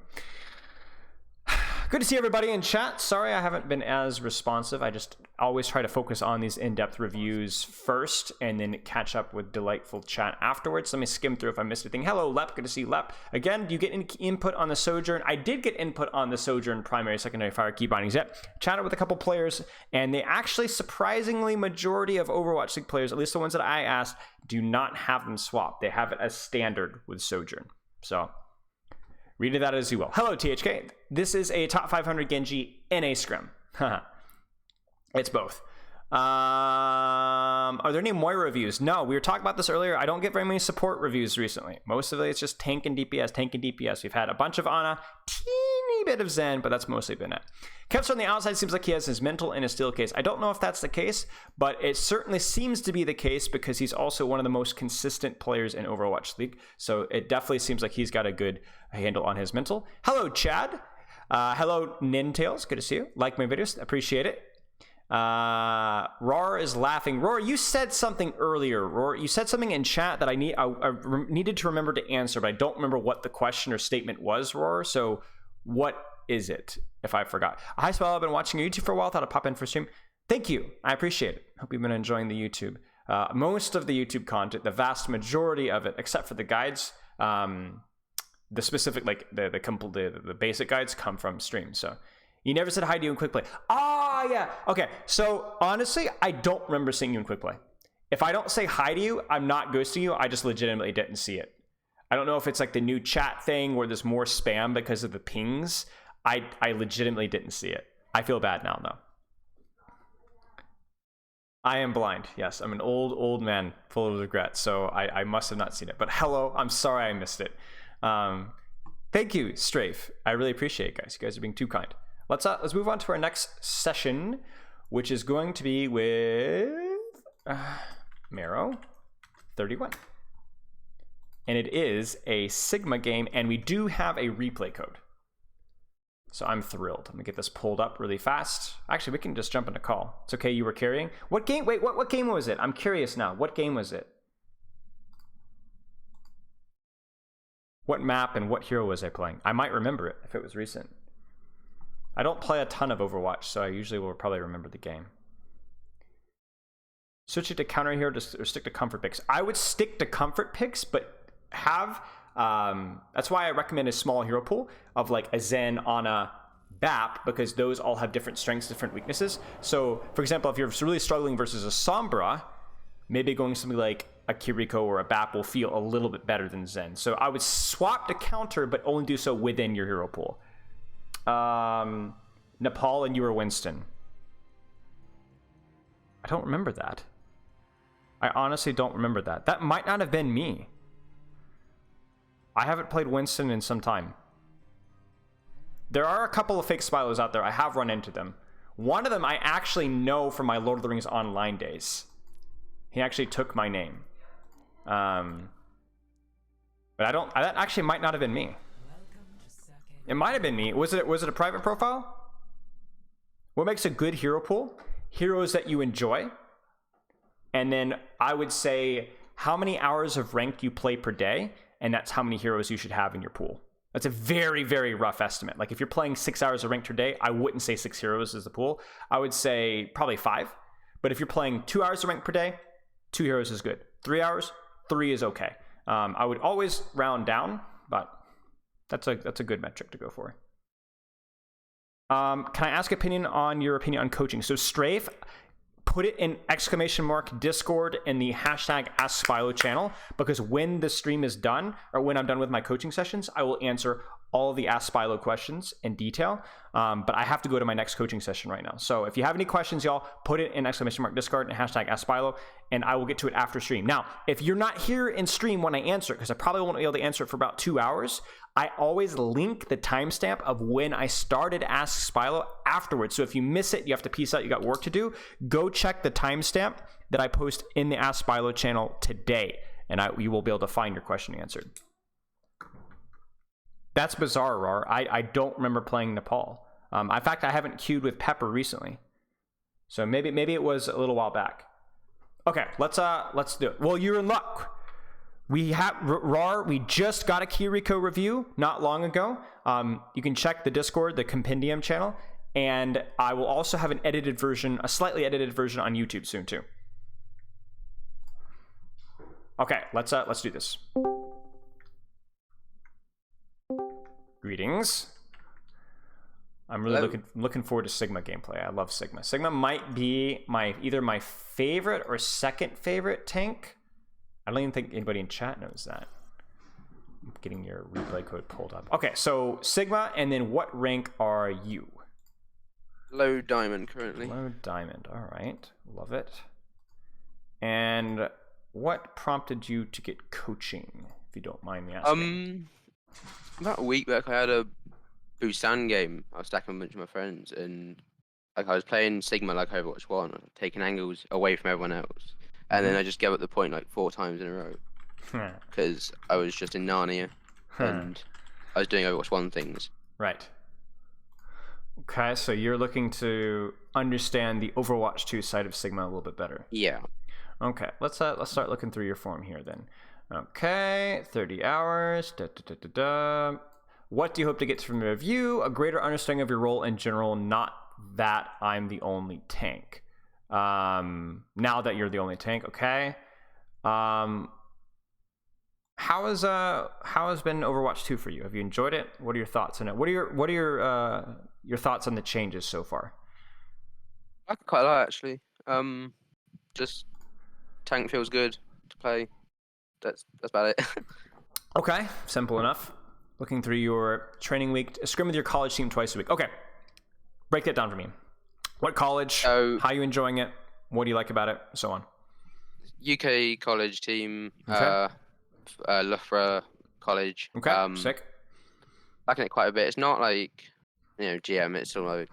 Good to see everybody in chat. Sorry I haven't been as responsive. I just always try to focus on these in-depth reviews first and then catch up with delightful chat afterwards. Let me skim through if I missed anything. Hello, Lep. Good to see Lep. Again, do you get any input on the Sojourn? I did get input on the Sojourn primary, secondary fire key bindings. Yep. Chatted with a couple players, and they actually, surprisingly, majority of Overwatch League players, at least the ones that I asked, do not have them swapped. They have it as standard with Sojourn. So read that as you will. Hello, THK. This is a top 500 Genji in a scrim. It's both. Are there any Moira reviews? No, we were talking about this earlier. I don't get very many support reviews recently. Most of it, it's just tank and DPS, tank and DPS. We've had a bunch of Ana, teeny bit of Zen, but that's mostly been it. Kev's on the outside seems like he has his mental in a steel case. I don't know if that's the case, but it certainly seems to be the case because he's also one of the most consistent players in Overwatch League. So it definitely seems like he's got a good handle on his mental. Hello, Chad. Hello, Nintails. Good to see you. Like my videos. Appreciate it. Roar is laughing. Roar, you said something earlier. Roar, you said something in chat that I needed to remember to answer, but I don't remember what the question or statement was, Roar. So what is it, if I forgot? Hi, Spilo. I've been watching your YouTube for a while. Thought I'd pop in for stream. Thank you. I appreciate it. Hope you've been enjoying the YouTube. Most of the YouTube content, the vast majority of it, except for the guides, the specific, like the basic guides come from stream. So you never said hi to you in quick play. Ah, yeah. Okay. So honestly, I don't remember seeing you in quick play. If I don't say hi to you, I'm not ghosting you. I just legitimately didn't see it. I don't know if it's like the new chat thing where there's more spam because of the pings. I legitimately didn't see it. I feel bad now, though. I am blind. Yes, I'm an old man full of regret. So I must have not seen it. But hello, I'm sorry I missed it. Thank you, Strafe. I really appreciate it, guys. You guys are being too kind. Let's move on to our next session, which is going to be with Marrow 31. And it is a Sigma game, and we do have a replay code. So I'm thrilled. I'm gonna get this pulled up really fast. Actually, we can just jump into call. It's okay, you were carrying. What game? Wait, what game was it? I'm curious now. What game was it? What map and what hero was I playing? I might remember it if it was recent. I don't play a ton of Overwatch, so I usually will probably remember the game. Switch it to counter hero or stick to comfort picks. I would stick to comfort picks, but have that's why I recommend a small hero pool of like a Zen, Ana, BAP, because those all have different strengths, different weaknesses. So, for example, if you're really struggling versus a Sombra, maybe going something like a Kiriko or a BAP will feel a little bit better than Zen. So I would swap to counter, but only do so within your hero pool. Nepal and you were Winston. I don't remember that. I honestly don't remember that. That might not have been me. I haven't played Winston in some time. There are a couple of fake Spilos out there. I have run into them. One of them I actually know from my Lord of the Rings Online days. He actually took my name. But that actually might not have been me. It might have been me. Was it a private profile? What makes a good hero pool? Heroes that you enjoy. And then I would say how many hours of ranked you play per day, and that's how many heroes you should have in your pool. That's a very, very rough estimate. Like if you're playing 6 hours of ranked per day, I wouldn't say 6 heroes is the pool. I would say probably 5. But if you're playing 2 hours of ranked per day, 2 heroes is good. 3 hours, 3 is okay. I would always round down, but that's a good metric to go for. Can I ask your opinion on coaching? So Strafe, put it in ! Discord in the hashtag Ask Spilo channel, because when the stream is done, or when I'm done with my coaching sessions, I will answer all of the Ask Spilo questions in detail. But I have to go to my next coaching session right now. So if you have any questions, y'all, put it in ! Discord and hashtag Ask Spilo, and I will get to it after stream. Now, if you're not here in stream when I answer, because I probably won't be able to answer it for about 2 hours, I always link the timestamp of when I started Ask Spilo afterwards. So if you miss it, you have to peace out, you got work to do, go check the timestamp that I post in the Ask Spilo channel today, and you will be able to find your question answered. That's bizarre, Rar. I don't remember playing Nepal. In fact, I haven't queued with Pepper recently. So maybe it was a little while back. Okay, let's do it. Well, you're in luck. We have Rar. We just got a Kiriko review not long ago. You can check the Discord, the Compendium channel, and I will also have an edited version, a slightly edited version on YouTube soon too. Okay, let's do this. Greetings. I'm really looking forward to Sigma gameplay. I love Sigma. Sigma might be either my favorite or second favorite tank. I don't even think anybody in chat knows that. I'm getting your replay code pulled up. Okay, so Sigma, and then what rank are you? Low diamond currently. Low diamond. All right, love it. And what prompted you to get coaching, if you don't mind me asking? About a week back, I had a Busan game. I was stacking a bunch of my friends, and like I was playing Sigma like Overwatch 1, taking angles away from everyone else, and then I just gave up the point like 4 times in a row because I was just in Narnia and I was doing Overwatch 1 things. Right. Okay, so you're looking to understand the Overwatch 2 side of Sigma a little bit better. Yeah. Okay, let's start looking through your form here then. Okay, 30 hours. What do you hope to get from the review? A greater understanding of your role in general, not that I'm the only tank. Now that you're the only tank, okay. How has been Overwatch 2 for you? Have you enjoyed it? What are your thoughts on it? What are your thoughts on the changes so far? I quite like it, actually. Just tank feels good to play. That's about it. Okay, simple enough. Looking through your training week, scrim with your college team twice a week. Okay, break that down for me. What college? How are you enjoying it? What do you like about it? So on. UK college team. Okay. Loughborough College. Okay, sick. Liking it quite a bit. It's not like, GM. It's sort of like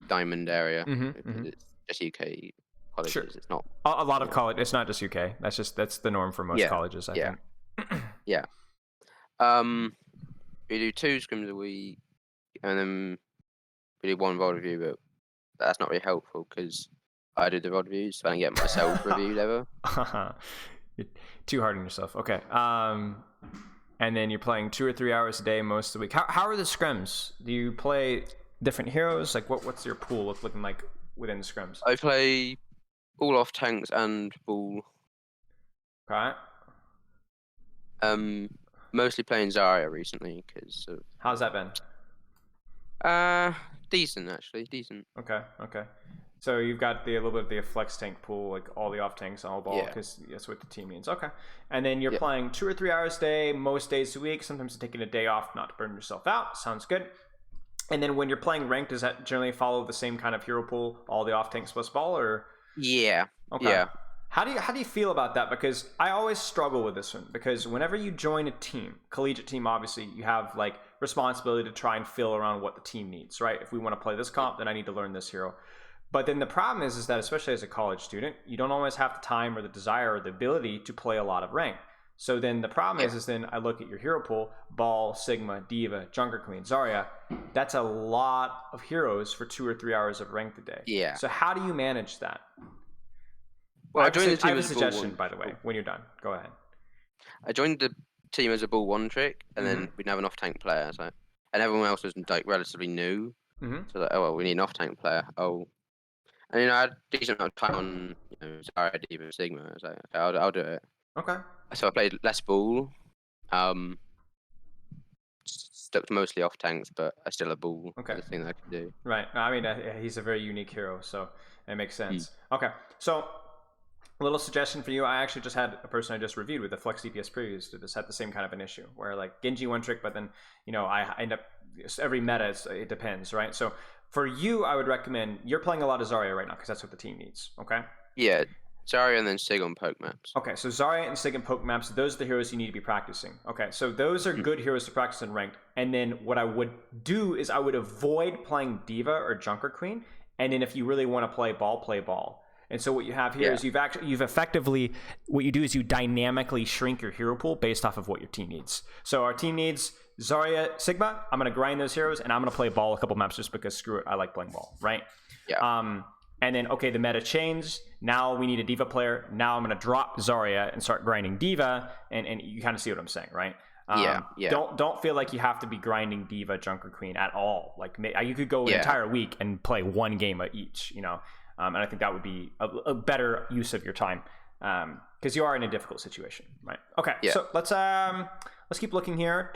Diamond area. It's just UK colleges. Sure. It's not a lot of college. It's not just UK. That's the norm for most colleges, I think. Yeah. We do 2 scrims a week, and then we do 1 VOD review, but that's not really helpful because I do the VOD reviews, so I don't get myself reviewed ever. You're too hard on yourself. Okay. And then you're playing 2 or 3 hours a day most of the week. How are the scrims? Do you play different heroes? Like what's your pool looking like within the scrims? I play all off tanks and ball. Right. Mostly playing Zarya recently because of... How's that been? Decent actually, decent. Okay. So you've got a little bit of the flex tank pool, like all the off tanks, all ball, because that's what the team means. Okay. And then you're playing 2 or 3 hours a day, most days a week. Sometimes you're taking a day off not to burn yourself out. Sounds good. And then when you're playing ranked, does that generally follow the same kind of hero pool, all the off tanks plus ball, or? Yeah. Okay. Yeah. How do you feel about that? Because I always struggle with this one, because whenever you join a team, collegiate team, obviously you have like responsibility to try and fill around what the team needs, right? If we want to play this comp, then I need to learn this hero. But then the problem is that especially as a college student, you don't always have the time or the desire or the ability to play a lot of rank. So then the problem is then I look at your hero pool, Ball, Sigma, Diva, Junker Queen, Zarya. That's a lot of heroes for 2 or 3 hours of ranked a day. Yeah. So how do you manage that? Well, I I joined the have team a as a ball suggestion, one. by the way. When you're done, go ahead. I joined the team as a ball one trick, and Mm-hmm. then we didn't have an off tank player, so and everyone else was like relatively new. Mm-hmm. So like, oh well, we need an off tank player. Oh, and I had a decent amount of time on Zarya, D.Va, and Sigma. I was like, okay, I'll do it. Okay. So I played less ball. Stuck to mostly off tanks, but I still a ball. Okay. The thing that I can do. Right. No, I mean, he's a very unique hero, so it makes sense. Okay. So, a little suggestion for you. I actually just had a person I just reviewed with the Flex DPS previous to this had the same kind of an issue where like Genji one trick, but then I end up every meta it depends, right? So for you, I would recommend you're playing a lot of Zarya right now because that's what the team needs. Okay. Yeah, Zarya and then Sig on poke maps. Okay, so Zarya and Sig and poke maps, those are the heroes you need to be practicing. Okay, so those are good heroes to practice in ranked. And then what I would do is I would avoid playing D.Va or Junker Queen. And then if you really want to play ball. And so what you have here is you've effectively, what you do is you dynamically shrink your hero pool based off of what your team needs. So our team needs Zarya, Sigma. I'm going to grind those heroes and I'm going to play ball a couple maps just because screw it, I like playing ball, right? Yeah. And then, okay, the meta changed. Now we need a D.Va player. Now I'm going to drop Zarya and start grinding D.Va. And you kind of see what I'm saying, right? Yeah. Don't feel like you have to be grinding D.Va, Junker Queen at all. Like you could go an entire week and play one game of each, and I think that would be a better use of your time because you are in a difficult situation, right? Okay, so let's keep looking here.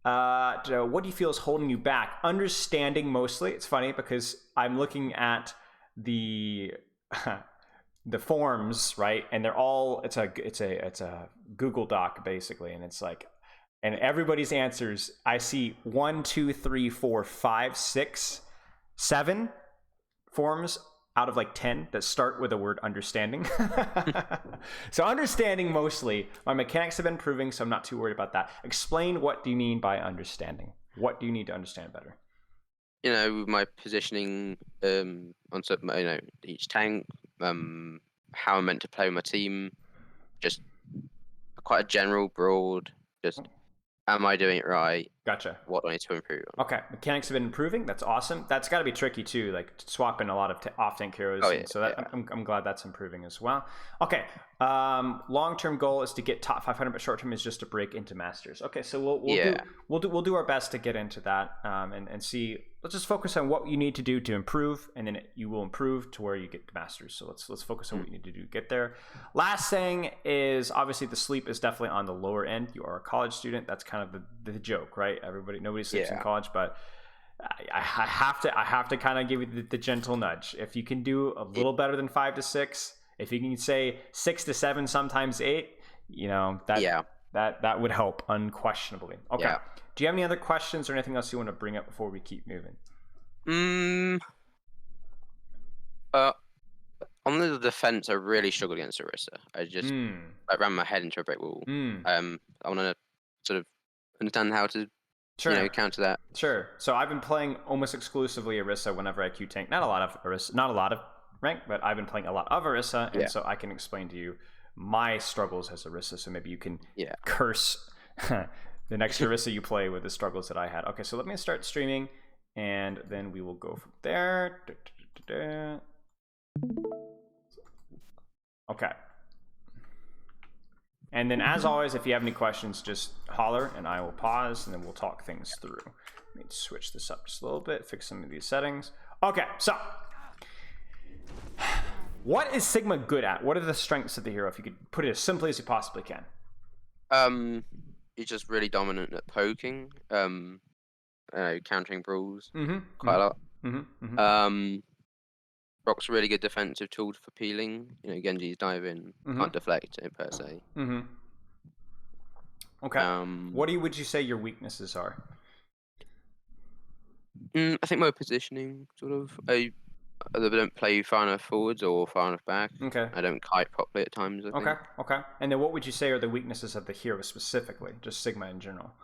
What do you feel is holding you back? Understanding mostly. It's funny because I'm looking at the forms, right? And they're all it's a Google Doc basically, and it's like, and everybody's answers. I see 1, 2, 3, 4, 5, 6, 7 forms out of like 10 that start with the word understanding. So understanding mostly. My mechanics have been improving, so I'm not too worried about that. Explain, what do you mean by understanding? What do you need to understand better? My positioning on each tank, how I'm meant to play with my team, just quite a general, broad, just am I doing it right? Gotcha. What do I need to improve on? Okay, mechanics have been improving. That's awesome. That's got to be tricky too, like swapping a lot of off-tank heroes. I'm glad that's improving as well. Okay, long-term goal is to get top 500, but short-term is just to break into masters. Okay, so we'll do our best to get into that and see. Let's just focus on what you need to do to improve, and then you will improve to where you get to masters. So let's focus on what you need to do to get there. Last thing is obviously the sleep is definitely on the lower end. You are a college student. That's kind of the joke, right? Nobody sleeps in college, but I have to kind of give you the gentle nudge. If you can do a little better than 5 to 6, if you can say 6 to 7, sometimes 8, that would help unquestionably. Okay. Yeah. Do you have any other questions or anything else you want to bring up before we keep moving? On the defense, I really struggled against Orisa. I ran my head into a brick wall. I want to sort of understand how to counter that. Sure. So I've been playing almost exclusively Orisa whenever I Q tank. Not a lot of rank, but I've been playing a lot of Orisa, and so I can explain to you my struggles as Orisa. So maybe you can curse the next Orisa you play with the struggles that I had. Okay, so let me start streaming, and then we will go from there. Okay. And then, as always, if you have any questions, just holler, and I will pause, and then we'll talk things through. Let me switch this up just a little bit, fix some of these settings. Okay, so what is Sigma good at? What are the strengths of the hero, if you could put it as simply as you possibly can? He's just really dominant at poking, countering brawls quite a lot. Rock's a really good defensive tool for peeling. Genji's diving, can't deflect it per se. Okay. What would you say your weaknesses are? I think my positioning, sort of. I don't play far enough forwards or far enough back. Okay. I don't kite properly at times, I think. Okay. And then what would you say are the weaknesses of the hero specifically, just Sigma in general?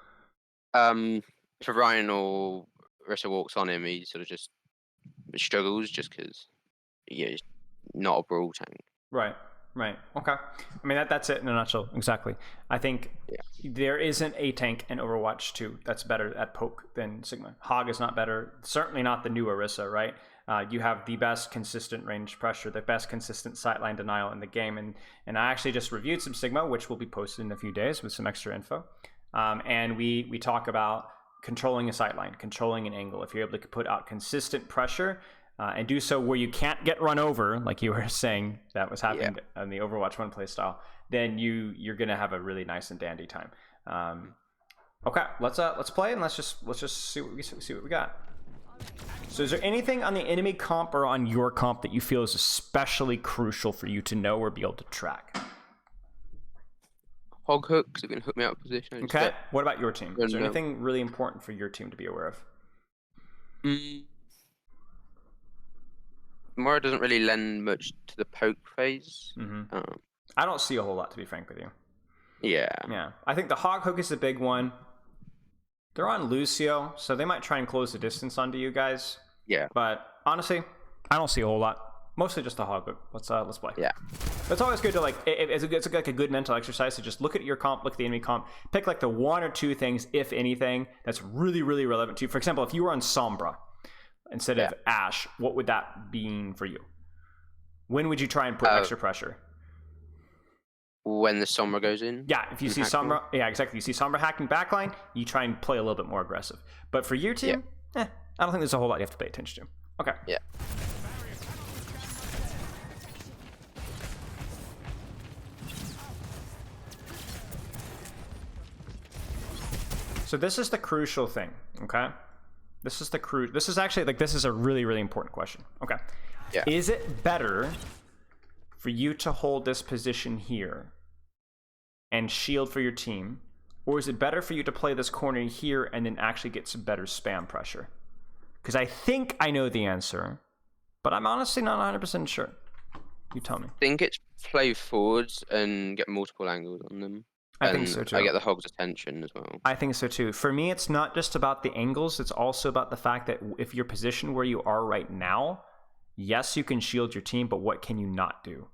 If Ryan or Rissa walks on him, he sort of just struggles just because he's not a brawl tank. Right. Okay. I mean, that's it in a nutshell. Exactly. I think there isn't a tank in Overwatch 2 that's better at poke than Sigma. Hog is not better. Certainly not the new Orisa, right? you have the best consistent range pressure, the best consistent sightline denial in the game. And I actually just reviewed some Sigma, which will be posted in a few days with some extra info. And we talk about controlling a sightline, controlling an angle. If you're able to put out consistent pressure and do so where you can't get run over, like you were saying that was happening on the Overwatch 1 play style, then you're gonna have a really nice and dandy time. Okay, let's play and let's just see what we got. So is there anything on the enemy comp or on your comp that you feel is especially crucial for you to know or be able to track? Hog hooks, if you can hook me out of position. Okay, what about your team? Is there anything really important for your team to be aware of? Mora doesn't really lend much to the poke phase. I don't see a whole lot, to be frank with you. Yeah. I think the hog hook is the big one. They're on Lucio, so they might try and close the distance onto you guys. Yeah. But honestly, I don't see a whole lot. Mostly just the hog hook. Let's play. Yeah. It's always good to it's like a good mental exercise to just look at your comp, look at the enemy comp, pick like the one or two things, if anything, that's really, really relevant to you. For example, if you were on Sombra instead of Ashe, what would that mean for you? When would you try and put extra pressure? When the Sombra goes in? Yeah, if you see Sombra, exactly. You see Sombra hacking backline, you try and play a little bit more aggressive. But for your team, I don't think there's a whole lot you have to pay attention to. Okay. Yeah. So this is the crucial thing, okay? This is actually this is a really, really important question. Okay. Yeah. Is it better for you to hold this position here and shield for your team, or is it better for you to play this corner here and then actually get some better spam pressure? Because I think I know the answer, but I'm honestly not 100% sure. You tell me. I think it's play forwards and get multiple angles on them. I think so too. I get the hog's attention as well. I think so too. For me, it's not just about the angles. It's also about the fact that if you're positioned where you are right now, yes, you can shield your team, but what can you not do?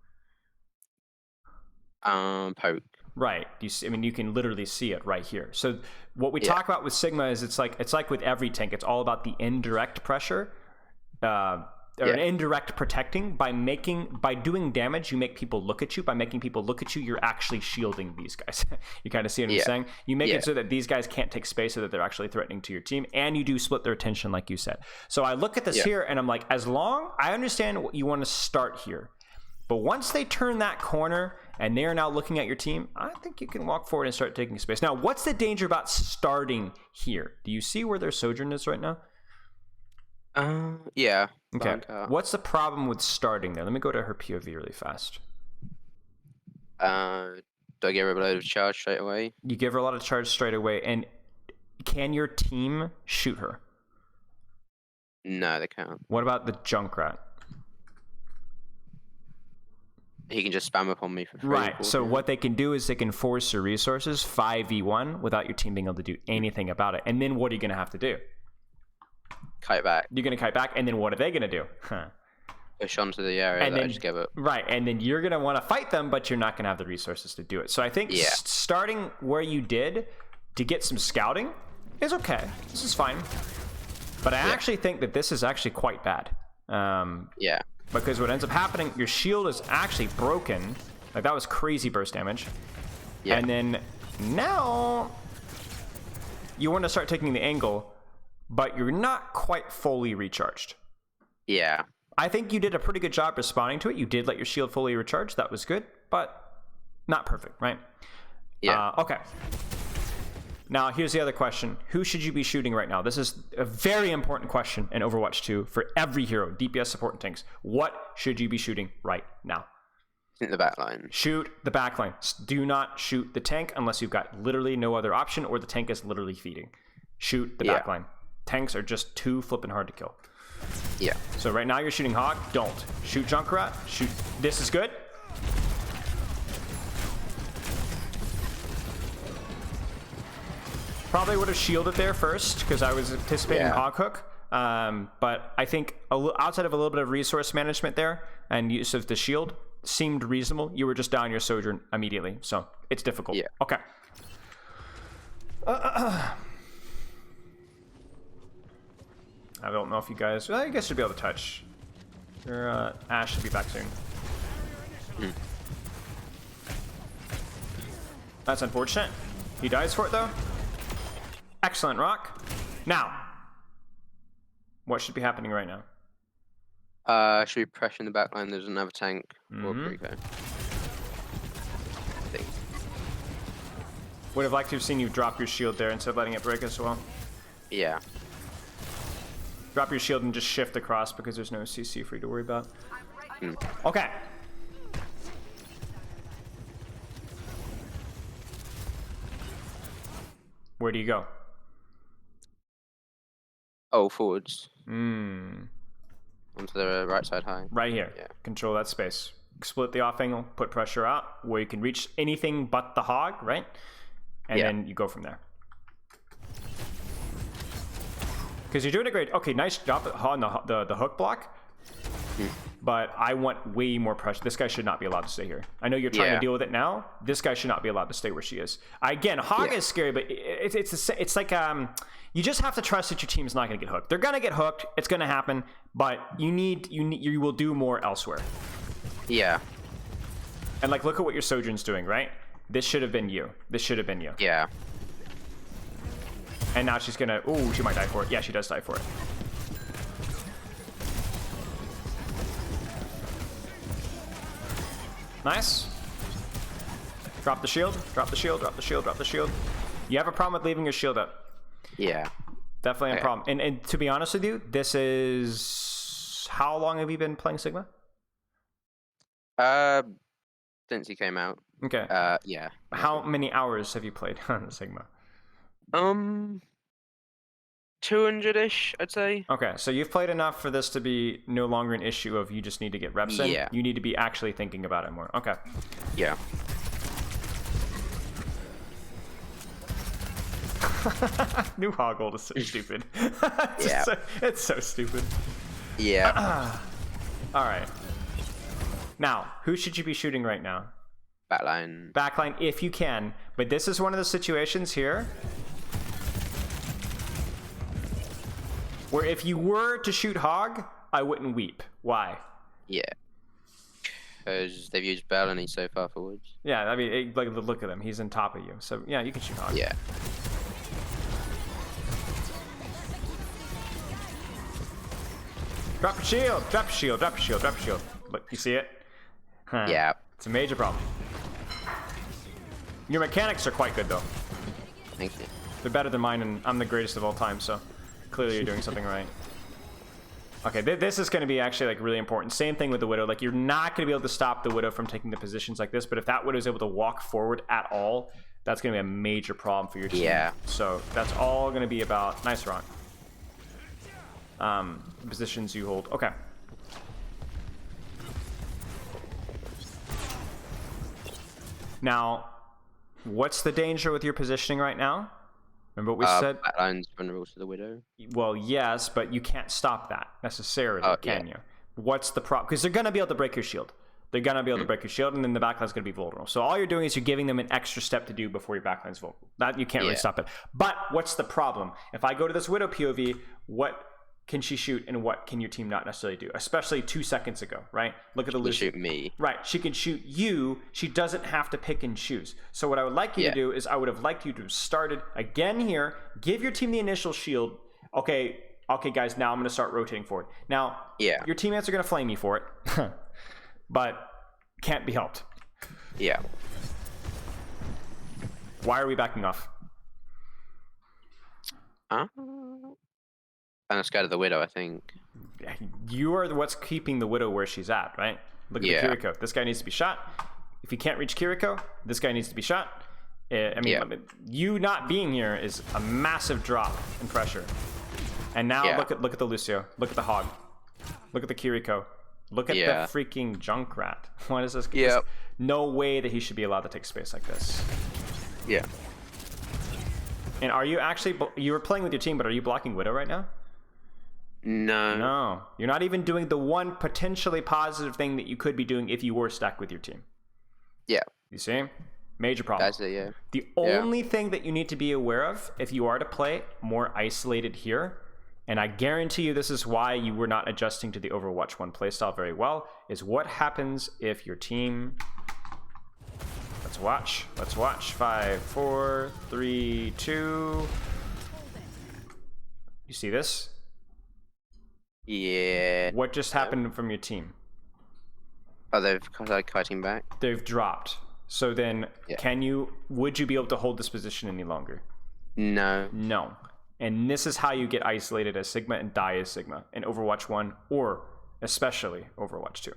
Poke. Right. You can literally see it right here. So what we talk about with Sigma is it's like with every tank. It's all about the indirect pressure. Or an indirect protecting. By doing damage, you make people look at you. By making people look at you, you're actually shielding these guys. You kind of see what I'm saying? You make it so that these guys can't take space, so that they're actually threatening to your team, and you do split their attention, like you said. So I look at this here, and I'm like, I understand what you want to start here, but once they turn that corner and they're now looking at your team, I think you can walk forward and start taking space. Now, what's the danger about starting here? Do you see where their Sojourn is right now? Yeah. Okay. What's the problem with starting there? Let me go to her POV really fast. Do I give her a load of charge straight away? You give her a lot of charge straight away, and can your team shoot her? No, they can't. What about the Junkrat? He can just spam up on me for free. Right, so what they can do is they can force your resources 5v1 without your team being able to do anything about it. And then what are you going to have to do? Kite back. You're going to kite back, and then what are they going to do? Push onto the area and then I just give up. Right, and then you're going to want to fight them, but you're not going to have the resources to do it. So I think starting where you did to get some scouting is okay. This is fine. But I actually think that this is actually quite bad. Because what ends up happening, your shield is actually broken. Like, that was crazy burst damage. Yeah. And then now you want to start taking the angle, but you're not quite fully recharged. Yeah. I think you did a pretty good job responding to it. You did let your shield fully recharge. That was good, but not perfect, right? Yeah. Okay. Now, here's the other question. Who should you be shooting right now? This is a very important question in Overwatch 2 for every hero, DPS, support, and tanks. What should you be shooting right now? Shoot the backline. Shoot the backline. Do not shoot the tank unless you've got literally no other option or the tank is literally feeding. Shoot the backline. Tanks are just too flipping hard to kill. Yeah. So right now you're shooting Hog. Don't. Shoot Junkrat. Shoot. This is good. Probably would have shielded there first because I was anticipating Hog Hook. But I think outside of a little bit of resource management there and use of the shield seemed reasonable. You were just down your Sojourn immediately. So it's difficult. Yeah. Okay. I don't know if you guys should be able to touch. Your Ash should be back soon. That's unfortunate. He dies for it though. Excellent rock. Now, what should be happening right now? Should we pressure in the back line? There's another tank or Preco. I think. Would have liked to have seen you drop your shield there instead of letting it break as well. Yeah. Drop your shield and just shift across because there's no CC for you to worry about. Okay. Where do you go? Oh, forwards. Hmm. Onto the right side high. Right here. Yeah. Control that space. Split the off angle, put pressure out where you can reach anything but the hog, right? And then you go from there. Because you're doing a great. Okay, nice job on the hook block. But I want way more pressure. This guy should not be allowed to stay here. I know you're trying to deal with it now. This guy should not be allowed to stay where she is. Again, hog is scary, but it's like you just have to trust that your team's not going to get hooked. They're going to get hooked. It's going to happen. But you will do more elsewhere. Yeah. And like, look at what your Sojourn's doing, right? This should have been you. This should have been you. Yeah. And now she's gonna. Ooh, she might die for it. Yeah, she does die for it. Nice. Drop the shield. Drop the shield. Drop the shield. Drop the shield. You have a problem with leaving your shield up. Yeah. Definitely a problem. And to be honest with you, this is. How long have you been playing Sigma? Since he came out. Okay. Yeah. How many hours have you played on Sigma? 200-ish, I'd say. Okay, so you've played enough for this to be no longer an issue of you just need to get reps in. Yeah. You need to be actually thinking about it more. Okay. Yeah. New Hoggold is so stupid. It's so stupid. Yeah. All right. Now, who should you be shooting right now? Backline. Backline, if you can. But this is one of the situations here where if you were to shoot Hog, I wouldn't weep. Why? Yeah. Because they've used Bell and he's so far forwards. Yeah, I mean, like, look at him. He's on top of you. So, yeah, you can shoot Hog. Yeah. Drop your shield. Drop your shield. Drop your shield. Drop your shield. Look, you see it? Huh. Yeah. It's a major problem. Your mechanics are quite good, though. Thank you. They're better than mine, and I'm the greatest of all time, so clearly you're doing something right. Okay, this is going to be actually like really important. Same thing with the Widow. Like, you're not going to be able to stop the Widow from taking the positions like this, but if that Widow is able to walk forward at all, that's going to be a major problem for your team. Yeah. So that's all going to be about... Nice rock. Positions you hold. Okay. Now, what's the danger with your positioning right now? Remember what we said? Backline's vulnerable to the Widow. Well, yes, but you can't stop that necessarily, can you? What's the problem? Because they're going to be able to break your shield. They're going to be able to break your shield, and then the backline's going to be vulnerable. So all you're doing is you're giving them an extra step to do before your backline's vulnerable. That you can't really stop it. But what's the problem? If I go to this Widow POV, what can she shoot and what can your team not necessarily do? Especially 2 seconds ago, right? Look at the She can shoot me. Right, she can shoot you. She doesn't have to pick and choose. So what I would like you to do is I would have liked you to have started again here, give your team the initial shield. Okay, guys, now I'm going to start rotating forward. Now, your teammates are going to flame you for it, but can't be helped. Yeah. Why are we backing off? I'm scared of the Widow, I think. You are what's keeping the Widow where she's at, right? Look at the Kiriko. This guy needs to be shot. If he can't reach Kiriko, this guy needs to be shot. I mean, you not being here is a massive drop in pressure. And now look at the Lucio. Look at the Hog. Look at the Kiriko. Look at the freaking Junkrat. What is this? Yeah. No way that he should be allowed to take space like this. Yeah. And are you actually... You were playing with your team, but are you blocking Widow right now? No. No. You're not even doing the one potentially positive thing that you could be doing if you were stuck with your team. Yeah. You see? Major problem. That's it, yeah. The only thing that you need to be aware of if you are to play more isolated here and I guarantee you this is why you were not adjusting to the Overwatch 1 playstyle very well, is what happens if your team... Let's watch. Let's watch. 5, 4, 3, 2... You see this? Yeah. What just happened from your team? Oh, they've started kiting back? They've dropped. So then, would you be able to hold this position any longer? No. No. And this is how you get isolated as Sigma and die as Sigma in Overwatch 1 or especially Overwatch 2.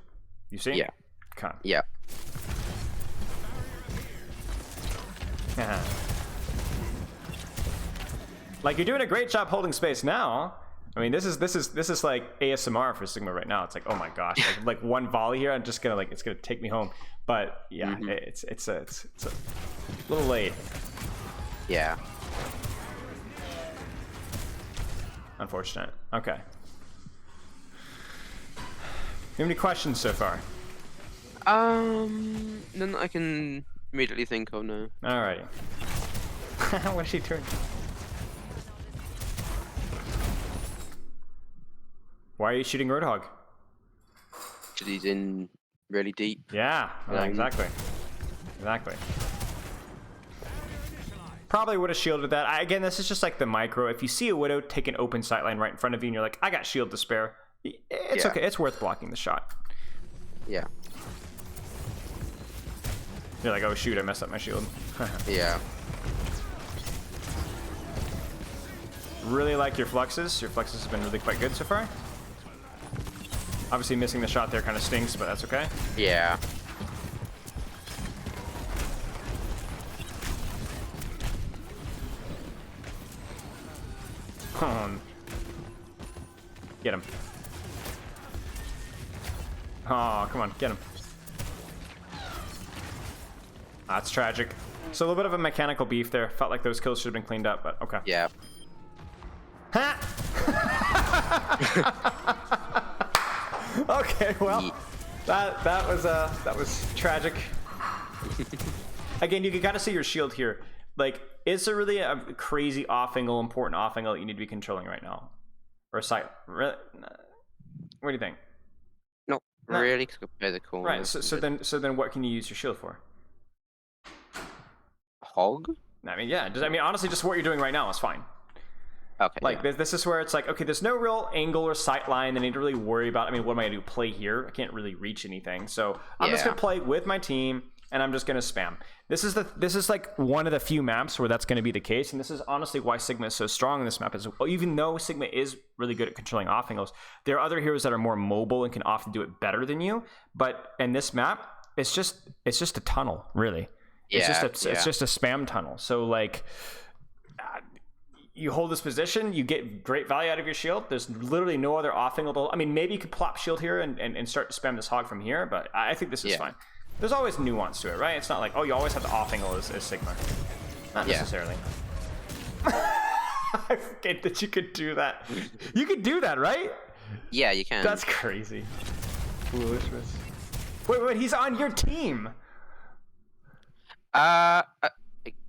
You see? Yeah. Okay. Yeah. Like, you're doing a great job holding space now. I mean, this is like ASMR for Sigma right now. It's like, oh my gosh, like one volley here, I'm just gonna it's gonna take me home. But yeah, it's a little late. Yeah. Unfortunate. Okay. You have any questions so far? None that I can immediately think of, no. Alrighty. What is she doing? Why are you shooting Roadhog? Because he's in really deep. Yeah, exactly. Exactly. Probably would have shielded that. Again, this is just like the micro. If you see a Widow take an open sightline right in front of you and you're like, I got shield to spare, it's okay. It's worth blocking the shot. Yeah. You're like, oh shoot, I messed up my shield. Yeah. Really like your fluxes. Your fluxes have been really quite good so far. Obviously missing the shot there kind of stinks, but that's okay. Yeah. Come on. Get him. Oh, come on, get him. That's tragic. So a little bit of a mechanical beef there. Felt like those kills should have been cleaned up, but okay. Yeah. Ha! Okay, well, that was tragic. Again, you can kind of see your shield here. Like, is there really a crazy off angle, important off angle that you need to be controlling right now, or a side? Really? What do you think? Not really, because compare the corner. Right. So then, what can you use your shield for? Hog? I mean, yeah. Honestly, just what you're doing right now is fine. Okay. Like, this is where it's like, okay, there's no real angle or sight line that I need to really worry about. I mean, what am I going to do? Play here? I can't really reach anything. So I'm just going to play with my team, and I'm just going to spam. This is like one of the few maps where that's going to be the case, and this is honestly why Sigma is so strong in this map. Is even though Sigma is really good at controlling off angles, there are other heroes that are more mobile and can often do it better than you. But in this map, it's just a tunnel, really. It's just a spam tunnel. So like, you hold this position, you get great value out of your shield. There's literally no other off angle. I mean, maybe you could plop shield here and start to spam this hog from here, but I think this is fine. There's always nuance to it, right? It's not like, oh, you always have the off angle as Sigma. Not necessarily. I forget that you could do that. You could do that, right? Yeah, you can. That's crazy. Foolishness. Wait, he's on your team. That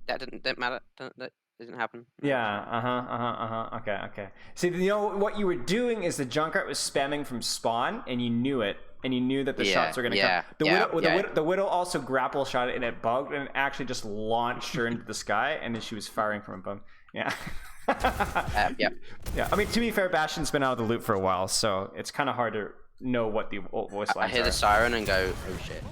didn't matter. That doesn't happen. Yeah, okay. See, you know what you were doing is the Junkrat was spamming from spawn, and you knew it, and you knew that the shots were going to come. The Widow also grapple shot it, and it bugged, and it actually just launched her into the sky, and then she was firing from above. Yeah. Yeah. I mean, to be fair, Bastion's been out of the loop for a while, so it's kind of hard to know what the old voice lines are. I hear the siren and go, oh shit.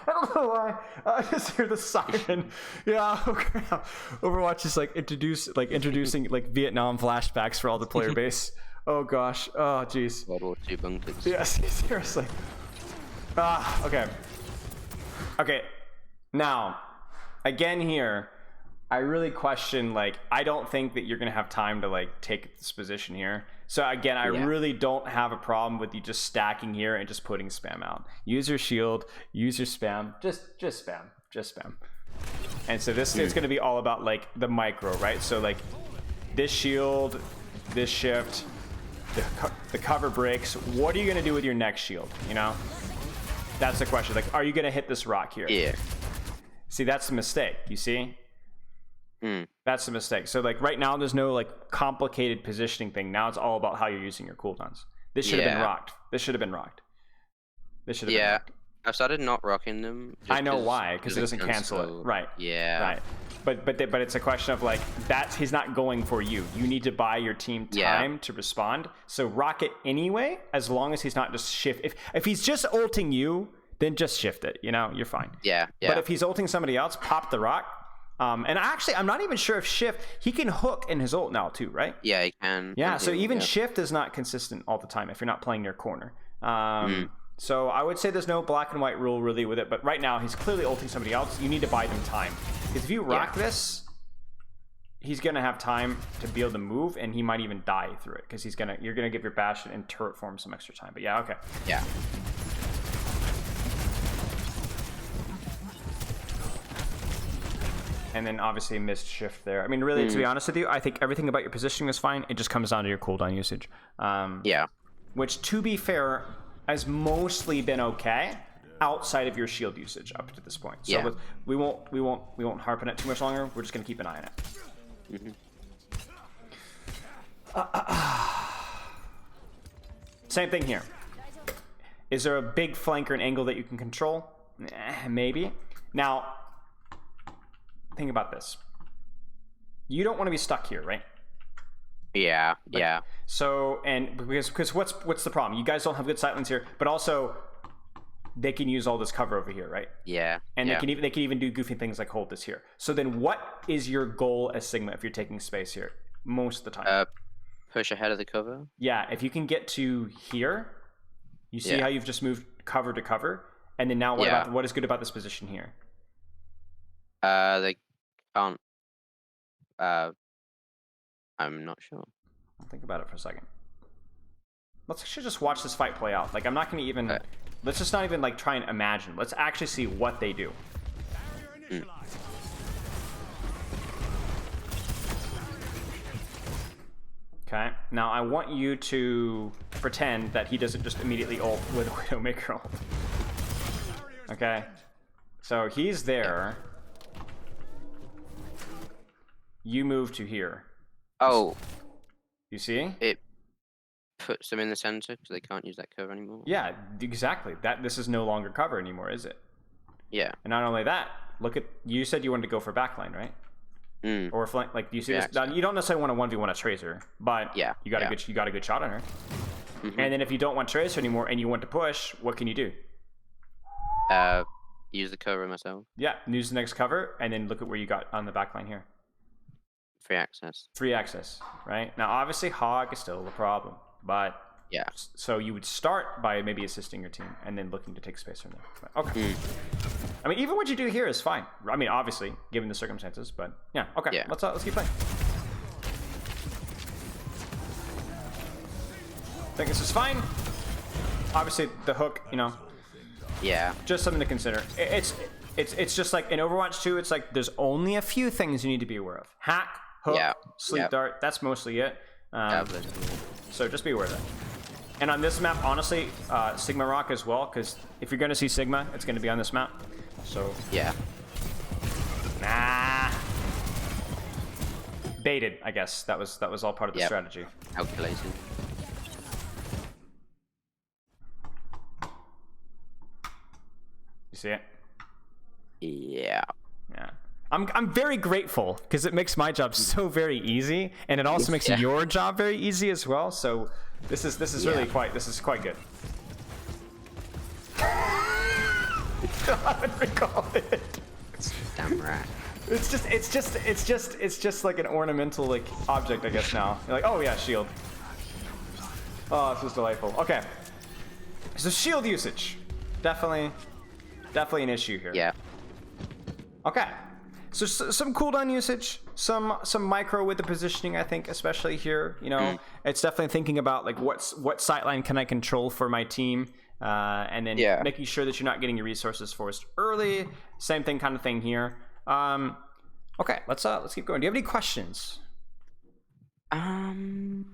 I don't know why. I just hear the siren. Yeah, oh crap. Overwatch is like introducing like Vietnam flashbacks for all the player base. Oh gosh. Oh jeez. World War II bunkers. Yes, seriously. Okay. Okay. Now, again here, I really question, like, I don't think that you're gonna have time to like take this position here. So again, I really don't have a problem with you just stacking here and just putting spam out. Use your shield, use your spam, just spam. And so this is gonna be all about like the micro, right? So like this shield, this shift, the cover breaks. What are you gonna do with your next shield? You know, that's the question. Like, are you gonna hit this rock here? Yeah. See, that's the mistake. You see. That's the mistake. So like right now, there's no like complicated positioning thing. Now it's all about how you're using your cooldowns. This should have been rocked. This should have been rocked. This should have been rocked. I've started not rocking them. I know why, because it doesn't cancel it. Right. Yeah. Right. But it's a question of like he's not going for you. You need to buy your team time to respond. So rock it anyway, as long as he's not just shift. If he's just ulting you, then just shift it. You know, you're fine. Yeah. But if he's ulting somebody else, pop the rock. And actually, I'm not even sure if shift, he can hook in his ult now too, right? Yeah, he can. Yeah, so even shift is not consistent all the time if you're not playing your corner. So I would say there's no black and white rule really with it, but right now he's clearly ulting somebody else. You need to buy them time. Because if you rock this, he's gonna have time to be able to move, and he might even die through it because you're gonna give your Bastion and turret form some extra time. But yeah, okay. Yeah. And then obviously missed shift there. I mean, really, to be honest with you, I think everything about your positioning is fine. It just comes down to your cooldown usage. Which, to be fair, has mostly been okay outside of your shield usage up to this point. So we won't harp on it too much longer. We're just gonna keep an eye on it. Same thing here. Is there a big flanker and angle that you can control? Maybe. Now, think about this. You don't want to be stuck here, right? Yeah. So, and because what's the problem? You guys don't have good sightlines here, but also they can use all this cover over here, right? Yeah. And they can even do goofy things like hold this here. So then, what is your goal as Sigma if you're taking space here most of the time? Push ahead of the cover. Yeah, if you can get to here, you see how you've just moved cover to cover, and then now what is good about this position here? They can't. I'm not sure. I'll think about it for a second. Let's actually just watch this fight play out. Like, I'm not going to even... Let's just not even, like, try and imagine. Let's actually see what they do. Okay. Now, I want you to pretend that he doesn't just immediately ult with a Widowmaker ult. Okay. So, he's there. You move to here. Oh. You see? It puts them in the center because they can't use that cover anymore. Yeah, exactly. This is no longer cover anymore, is it? Yeah. And not only that, look at, you said you wanted to go for backline, right? Or flank, like, do you see this? Now, you don't necessarily want to 1v1 a Tracer, but you got a good shot on her. And then if you don't want Tracer anymore and you want to push, what can you do? Use the cover myself. Yeah, use the next cover, and then look at where you got on the backline here. Free access. Free access, right? Now, obviously, Hog is still the problem, but so you would start by maybe assisting your team and then looking to take space from there. Okay. I mean, even what you do here is fine. I mean, obviously, given the circumstances, but yeah. Okay. Yeah. Let's keep playing. I think this is fine. Obviously, the hook, you know. Yeah. Just something to consider. It's just like in Overwatch 2, it's like there's only a few things you need to be aware of. Hack, hook, sleep dart, that's mostly it. So just be aware of that. And on this map, honestly, Sigma rock as well, because if you're going to see Sigma, it's going to be on this map. So baited, I guess. That was all part of the strategy. Calculated. You see it? Yeah. I'm very grateful because it makes my job so very easy, and it also makes your job very easy as well. So this is really quite good. I haven't recalled it. Damn right. It's just like an ornamental like object, I guess now. You're like, oh yeah, shield. Oh, this is delightful. Okay. So shield usage, definitely an issue here. Yeah. Okay. So some cooldown usage, some micro with the positioning, I think, especially here. You know, it's definitely thinking about like what sightline can I control for my team, and then making sure that you're not getting your resources forced early. Same thing, kind of thing here. Okay, let's keep going. Do you have any questions? And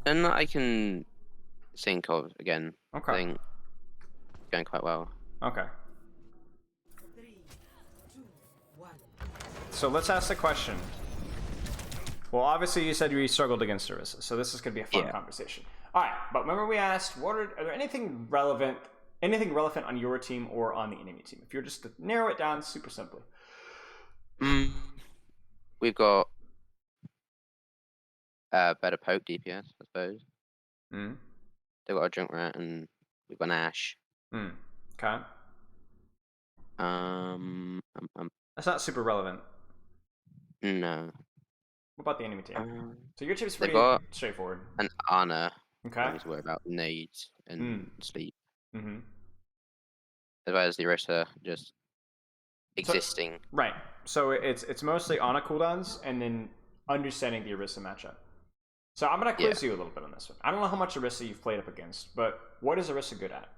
I can think of again. Okay. I think it's going quite well. Okay. So let's ask the question. Well, obviously you said you struggled against Orisa, so this is gonna be a fun conversation. All right, but remember we asked, are there anything relevant on your team or on the enemy team? If you're just to narrow it down super simply. We've got better poke DPS, I suppose. They've got a Junkrat and we've got an Ashe. Okay. That's not super relevant. No. What about the enemy team? So your team's pretty straightforward. An Ana. Okay. I need to worry about nades and sleep. As well as the Orisa just existing. Right. So it's mostly Ana cooldowns and then understanding the Orisa matchup. So I'm gonna quiz you a little bit on this one. I don't know how much Orisa you've played up against, but what is Orisa good at?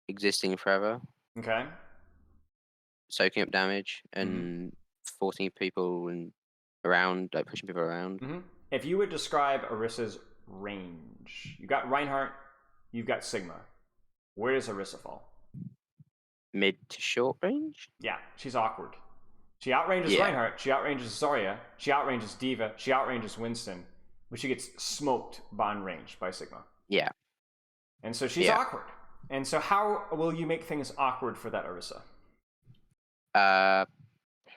Existing forever. Okay. Soaking up damage and forcing people around, like pushing people around. If you would describe Orisa's range, you got Reinhardt, you've got Sigma. Where does Orisa fall? Mid to short range? Yeah, she's awkward. She outranges Reinhardt, she outranges Zarya, she outranges D.Va, she outranges Winston, but she gets smoked on range by Sigma. Yeah. And so she's awkward. And so how will you make things awkward for that Orisa?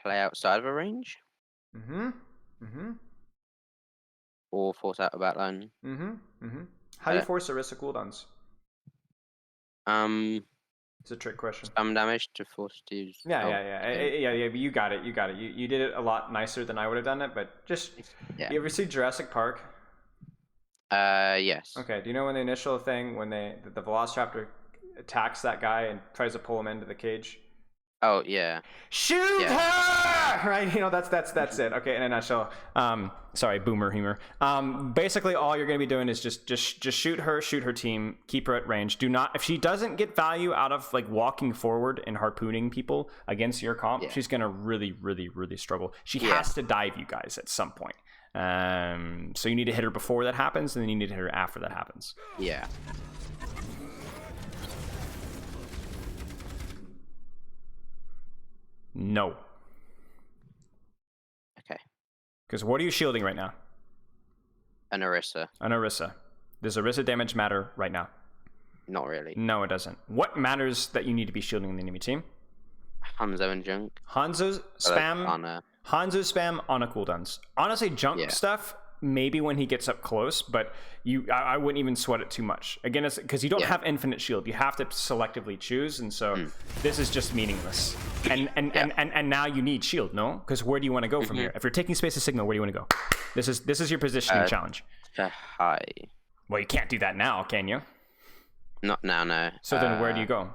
Play outside of a range? Or force out a backline? How do you force Orisa cooldowns? It's a trick question. Some damage to force to use. Yeah. You got it. You did it a lot nicer than I would have done it, but just you ever see Jurassic Park? Yes. Okay. Do you know when the initial thing when the Velociraptor attacks that guy and tries to pull him into the cage? Oh yeah. Shoot her! Right? You know that's it. Okay. In a nutshell. Sorry, boomer humor. Basically, all you're gonna be doing is just shoot her team, keep her at range. Do not if she doesn't get value out of like walking forward and harpooning people against your comp, she's gonna really struggle. She has to dive you guys at some point. So you need to hit her before that happens, and then you need to hit her after that happens. Yeah. No. Okay. Because what are you shielding right now? An Orisa. Does Orisa damage matter right now? Not really. No, it doesn't. What matters that you need to be shielding in the enemy team? Hanzo and Junk. Hanzo spam on a cooldowns. Honestly, Junk stuff, maybe when he gets up close, but I wouldn't even sweat it too much. Again, it's because you don't have infinite shield. You have to selectively choose, and so this is just meaningless. And now you need shield, no? Because where do you want to go from here? If you're taking space to signal, where do you want to go? This is your positioning challenge. High. Well, you can't do that now, can you? Not now, no. So then where do you go?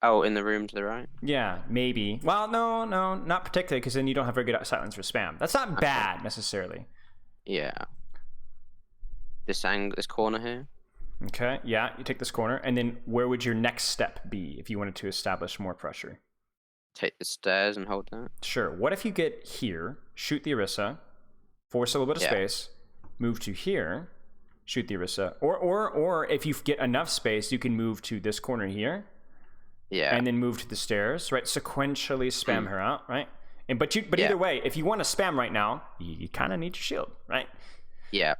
Oh, in the room to the right? Yeah, maybe. Well, no, not particularly, because then you don't have very good silence for spam. That's not bad, necessarily. Yeah. This corner here? Okay, yeah, you take this corner, and then where would your next step be if you wanted to establish more pressure? Take the stairs and hold that? Sure. What if you get here, shoot the Orisa, force a little bit of space, move to here, shoot the Orisa, or if you get enough space, you can move to this corner here. Yeah. And then move to the stairs, right? Sequentially spam her out, right? But either way, if you want to spam right now, you kind of need your shield, right? Yeah.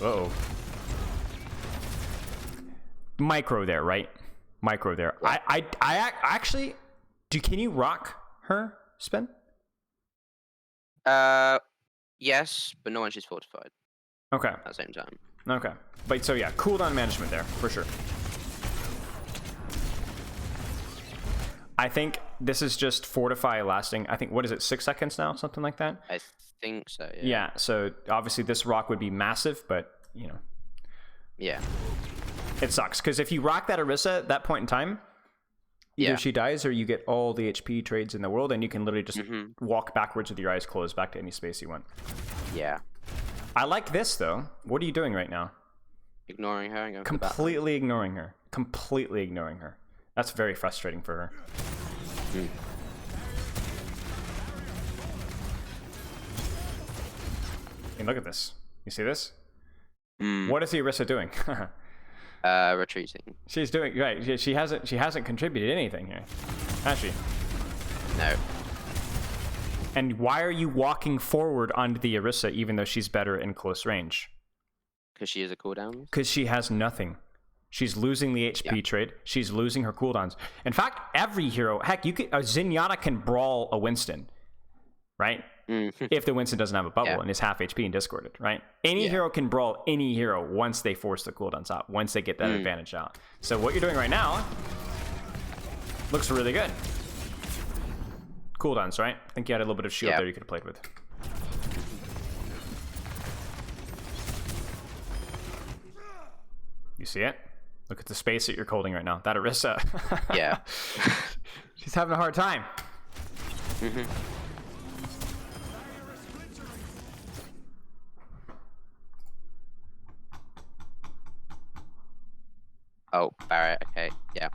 Uh-oh. Micro there, right? Micro there. I actually can you rock her spin? Yes, but no one she's fortified. Okay. At the same time. Okay. But so yeah, cooldown management there for sure. I think this is just fortify lasting. I think, what is it, 6 seconds now? Something like that? I think so, yeah. Yeah, so obviously this rock would be massive, but, you know. Yeah. It sucks, because if you rock that Orisa at that point in time, either she dies or you get all the HP trades in the world, and you can literally just walk backwards with your eyes closed back to any space you want. Yeah. I like this, though. What are you doing right now? Ignoring her and going Completely ignoring her. Completely ignoring her. That's very frustrating for her. And look at this. You see this? What is the Orisa doing? Retreating. She's doing right. She hasn't contributed anything here, has she? No. And why are you walking forward onto the Orisa even though she's better in close range? Because she is a cooldown. Because she has nothing. She's losing the HP trade. She's losing her cooldowns. In fact, every hero, heck, a Zenyatta can brawl a Winston, right? If the Winston doesn't have a bubble and is half HP and discorded, right? Any hero can brawl any hero once they force the cooldowns out, once they get that advantage out. So what you're doing right now looks really good. Cooldowns, right? I think you had a little bit of shield there you could have played with. You see it? Look at the space that you're holding right now. That Orisa. Yeah. She's having a hard time. Oh, Barrett. Okay. Yeah.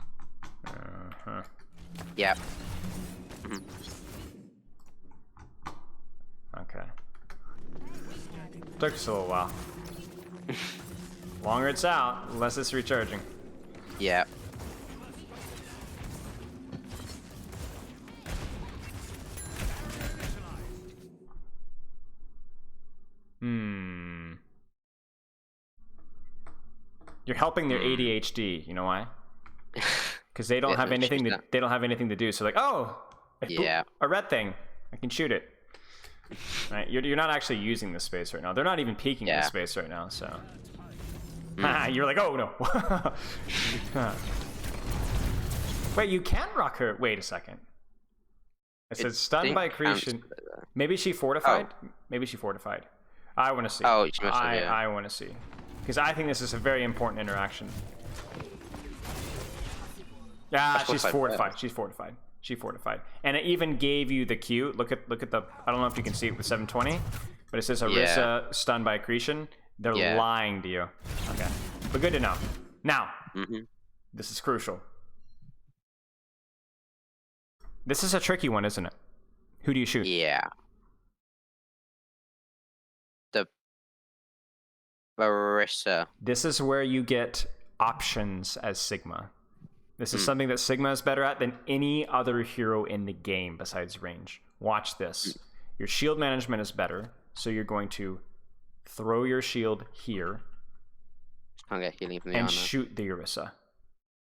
Yeah. Okay. Took us a little while. Longer it's out, less it's recharging. Yeah. You're helping their ADHD. You know why? Because they don't have anything. They don't have anything to do. So like, oh, a red thing. I can shoot it. Right? You're not actually using the space right now. They're not even peeking in the space right now. So. You're like, oh no. Wait, you can rock her. Wait a second. It says stunned by accretion. Maybe she fortified. Maybe she fortified. I want to see. Oh, she must have, I want to see, because I think this is a very important interaction. Yeah, she's fortified. She's fortified. She fortified, and it even gave you the cue. Look at the. I don't know if you can see it with 720, but it says Orisa stunned by accretion. They're lying to you. Okay. But good to know. Now, this is crucial. This is a tricky one, isn't it? Who do you shoot? Yeah. The Orisa. This is where you get options as Sigma. This is something that Sigma is better at than any other hero in the game besides range. Watch this. Your shield management is better, so you're going to throw your shield here can't get healing from the and armor. Shoot the Orisa.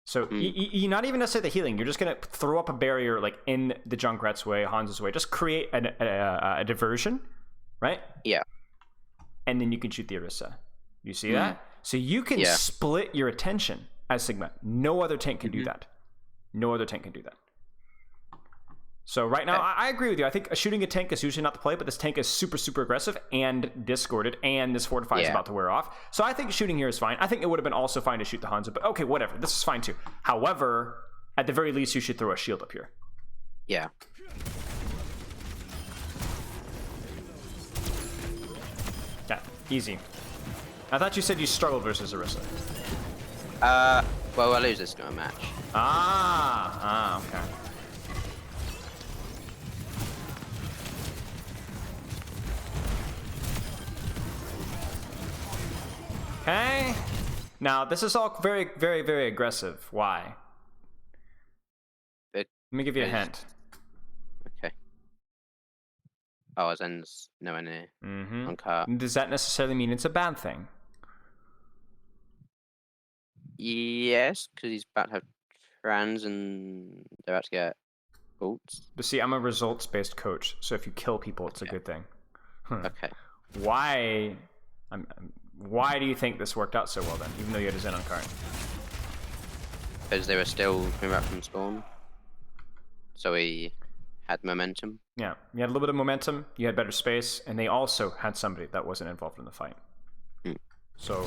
So you're not even necessarily the healing. You're just going to throw up a barrier like in the Junkrat's way, Hans's way. Just create a diversion, right? Yeah. And then you can shoot the Orisa. You see that? So you can split your attention as Sigma. No other tank can do that. No other tank can do that. So right now, I agree with you. I think shooting a tank is usually not the play, but this tank is super, super aggressive and discorded, and this fortify is about to wear off. So I think shooting here is fine. I think it would have been also fine to shoot the Hanzo, but okay, whatever. This is fine too. However, at the very least, you should throw a shield up here. Yeah. Yeah, easy. I thought you said you struggled versus Orisa. Well, I lose this to a match. Okay. Okay. Now, this is all very, very, very aggressive. Why? Let me give you a hint. Okay. Oh, Zen's nowhere near. On cart. Does that necessarily mean it's a bad thing? Yes, because he's about to have trans and they're about to get ults. But see, I'm a results-based coach, so if you kill people, it's a good thing. Okay. Why do you think this worked out so well then, even though you had a Zen on cart? Because they were still coming back from spawn. So he had momentum. Yeah, you had a little bit of momentum, you had better space, and they also had somebody that wasn't involved in the fight. So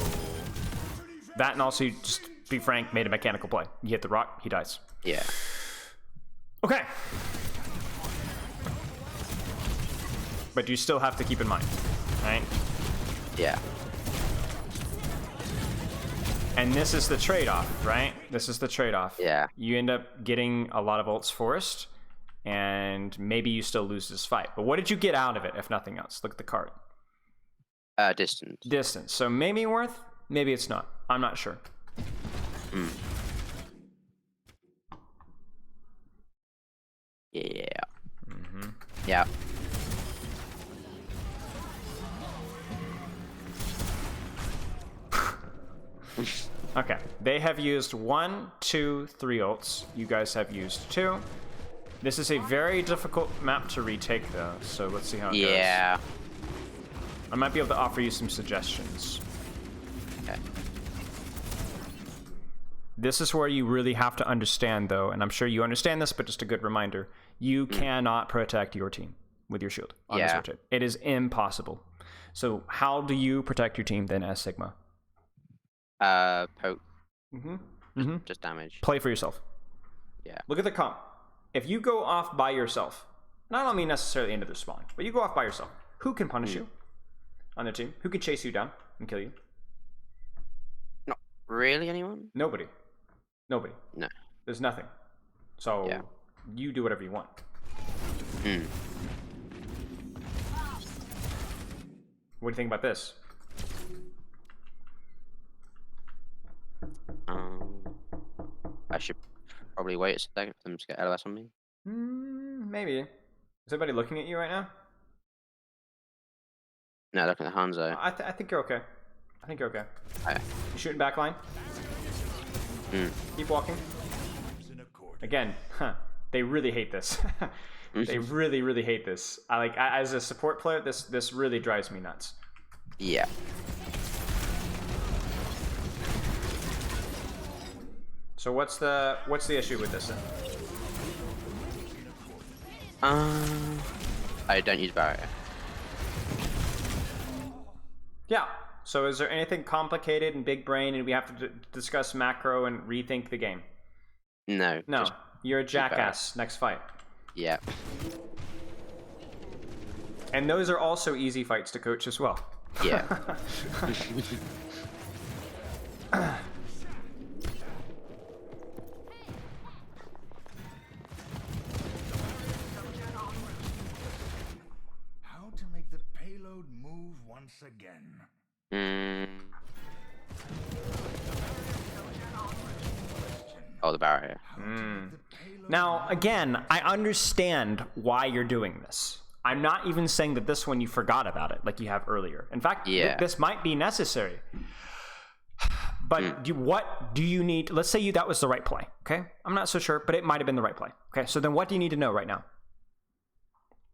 that, and also, you just be frank, made a mechanical play. You hit the rock, he dies. Yeah. Okay. But you still have to keep in mind, right? Yeah. And this is the trade-off, right? This is the trade-off. Yeah. You end up getting a lot of ults forced, and maybe you still lose this fight. But what did you get out of it, if nothing else? Look at the card. Distance. Distance. So maybe worth, maybe it's not. I'm not sure. Yeah. Yeah. Okay, they have used 1, 2, 3 ults. You guys have used 2. This is a very difficult map to retake, though, so let's see how it goes. Yeah. I might be able to offer you some suggestions. Okay. This is where you really have to understand, though, and I'm sure you understand this, but just a good reminder. You cannot protect your team with your shield on this rotate. It is impossible. So how do you protect your team then as Sigma? Poke. Just damage. Play for yourself. Yeah. Look at the comp. If you go off by yourself, and I don't mean necessarily into the spawn, but you go off by yourself, who can punish you on their team? Who can chase you down and kill you? Not really anyone? Nobody. Nobody. No. There's nothing. So you do whatever you want. What do you think about this? I should probably wait a second for them to get LOS on me. Maybe. Is everybody looking at you right now? No, looking at Hanzo. I think you're okay. I think you're okay. Okay. You shooting backline? Keep walking. Again, they really hate this. They really, really hate this. As a support player, this really drives me nuts. Yeah. So what's the issue with this then? I don't use barrier. Yeah. So is there anything complicated and big brain and we have to discuss macro and rethink the game? No. No. You're a jackass. Next fight. Yeah. And those are also easy fights to coach as well. Yeah. How to make the payload move once again? Oh, the barrier. Now, again, I understand why you're doing this. I'm not even saying that this one you forgot about it like you have earlier. In fact, this might be necessary. But what do you need? Let's say that was the right play, okay? I'm not so sure, but it might have been the right play. Okay, so then what do you need to know right now?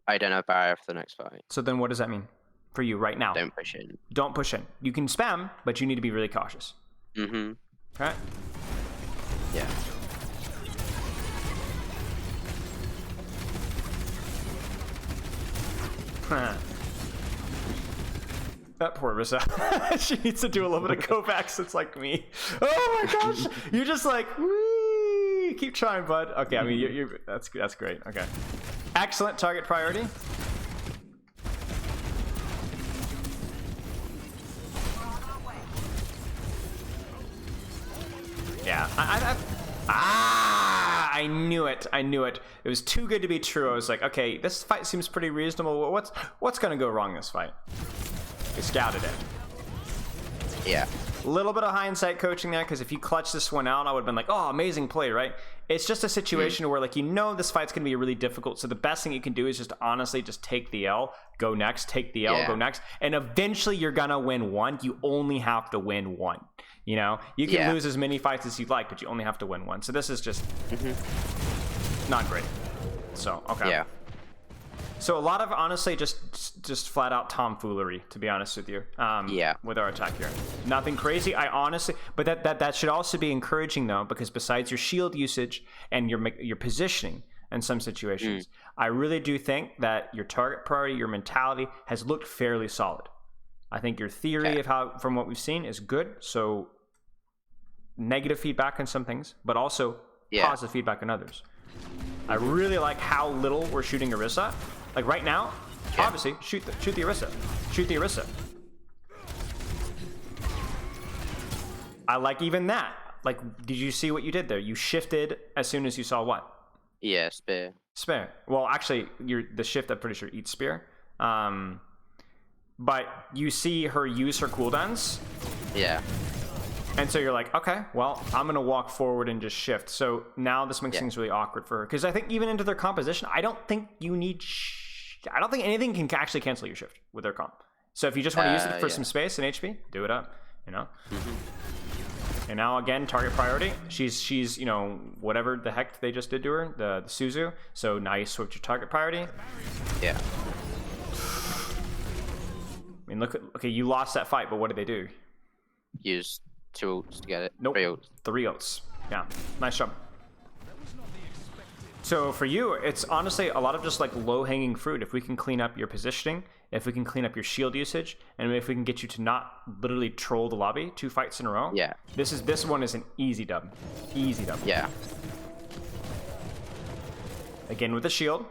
I don't have barrier for the next fight. So then what does that mean for you right now? Don't push in. Don't push in. You can spam, but you need to be really cautious. Okay? Yeah. That poor Rissa. She needs to do a little bit of Kovacs. It's like me. Oh my gosh! You're just like, wee! Keep trying, bud. Okay, I mean, that's great. Okay, excellent target priority. Yeah, I knew it. It was too good to be true. I was like, okay, this fight seems pretty reasonable. What's gonna go wrong this fight? We scouted it. Yeah. A little bit of hindsight coaching there, because if you clutch this one out, I would have been like, oh, amazing play, right? It's just a situation where, like, this fight's gonna be really difficult. So the best thing you can do is just honestly just take the L, go next, take the L, go next, and eventually you're gonna win one. You only have to win one. You know, you can lose as many fights as you'd like, but you only have to win one. So this is just not great. So okay. Yeah. So a lot of honestly just flat out tomfoolery, to be honest with you. With our attack here, nothing crazy. But that should also be encouraging though, because besides your shield usage and your positioning in some situations, I really do think that your target priority, your mentality has looked fairly solid. I think your theory of how, from what we've seen, is good. So negative feedback on some things, but also positive feedback on others. I really like how little we're shooting Orisa. Like right now, obviously, shoot the Orisa. Shoot the Orisa. I like even that. Like, did you see what you did there? You shifted as soon as you saw what? Yeah, spear. Spear. Well, actually, the shift, I'm pretty sure, eats spear. But you see her use her cooldowns. Yeah. And so you're like, okay, well, I'm gonna walk forward and just shift. So now this makes things really awkward for her, because I think even into their composition, I don't think you need. I don't think anything can actually cancel your shift with their comp. So if you just want to use it for some space and HP, do it up. You know. And now again, target priority. She's you know, whatever the heck they just did to her, the Suzu. So now you switch your target priority. Yeah. I mean, look at, okay, you lost that fight, but what did they do? Use 2 ults to get it. Nope. 3 ults. 3 ults. Yeah, nice job. So for you, it's honestly a lot of just like low-hanging fruit. If we can clean up your positioning, if we can clean up your shield usage, and if we can get you to not literally troll the lobby 2 fights in a row. Yeah. This one is an easy dub. Easy dub. Yeah. Again with the shield,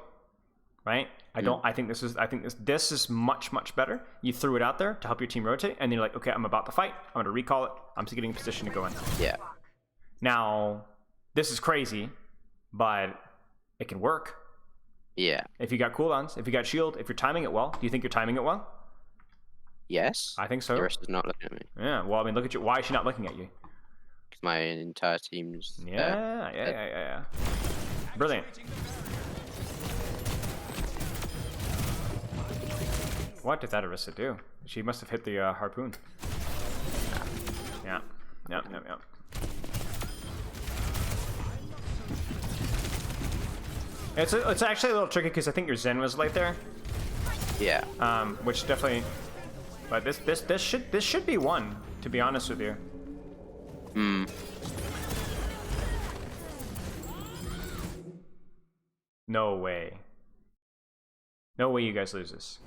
right? I think this is much better. You threw it out there to help your team rotate, and then you're like, okay, I'm about to fight. I'm gonna recall it. I'm just getting in position to go in. Yeah. Now, this is crazy, but it can work. Yeah. If you got cooldowns, if you got shield, if you're timing it well. Do you think you're timing it well? Yes. I think so. The rest is not looking at me. Yeah. Well, I mean, look at you. Why is she not looking at you? Because my entire team's. Yeah. Brilliant. What did that Orisa do? She must have hit the harpoon. Yeah. Yep. It's actually a little tricky because I think your Zen was late there. Yeah. Which definitely, but this should be one, to be honest with you. No way. No way you guys lose this.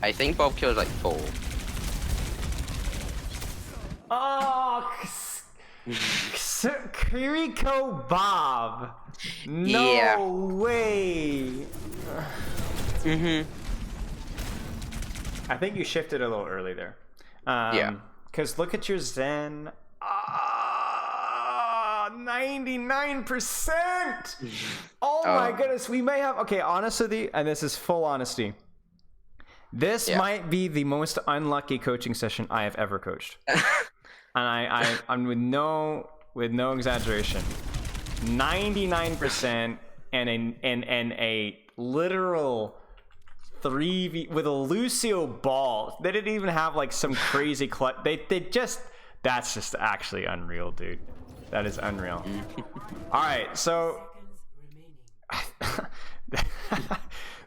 I think Bob kills like 4. Oh, Kiriko Bob. No way. I think you shifted a little early there. Because look at your Zen. 99%. Oh my goodness. We may have. Okay, honestly, and this is full honesty. This might be the most unlucky coaching session I have ever coached. And I'm with no exaggeration. 99% and a literal 3v with a Lucio ball. They didn't even have like some crazy clutch. That's just actually unreal, dude. That is unreal. All right, so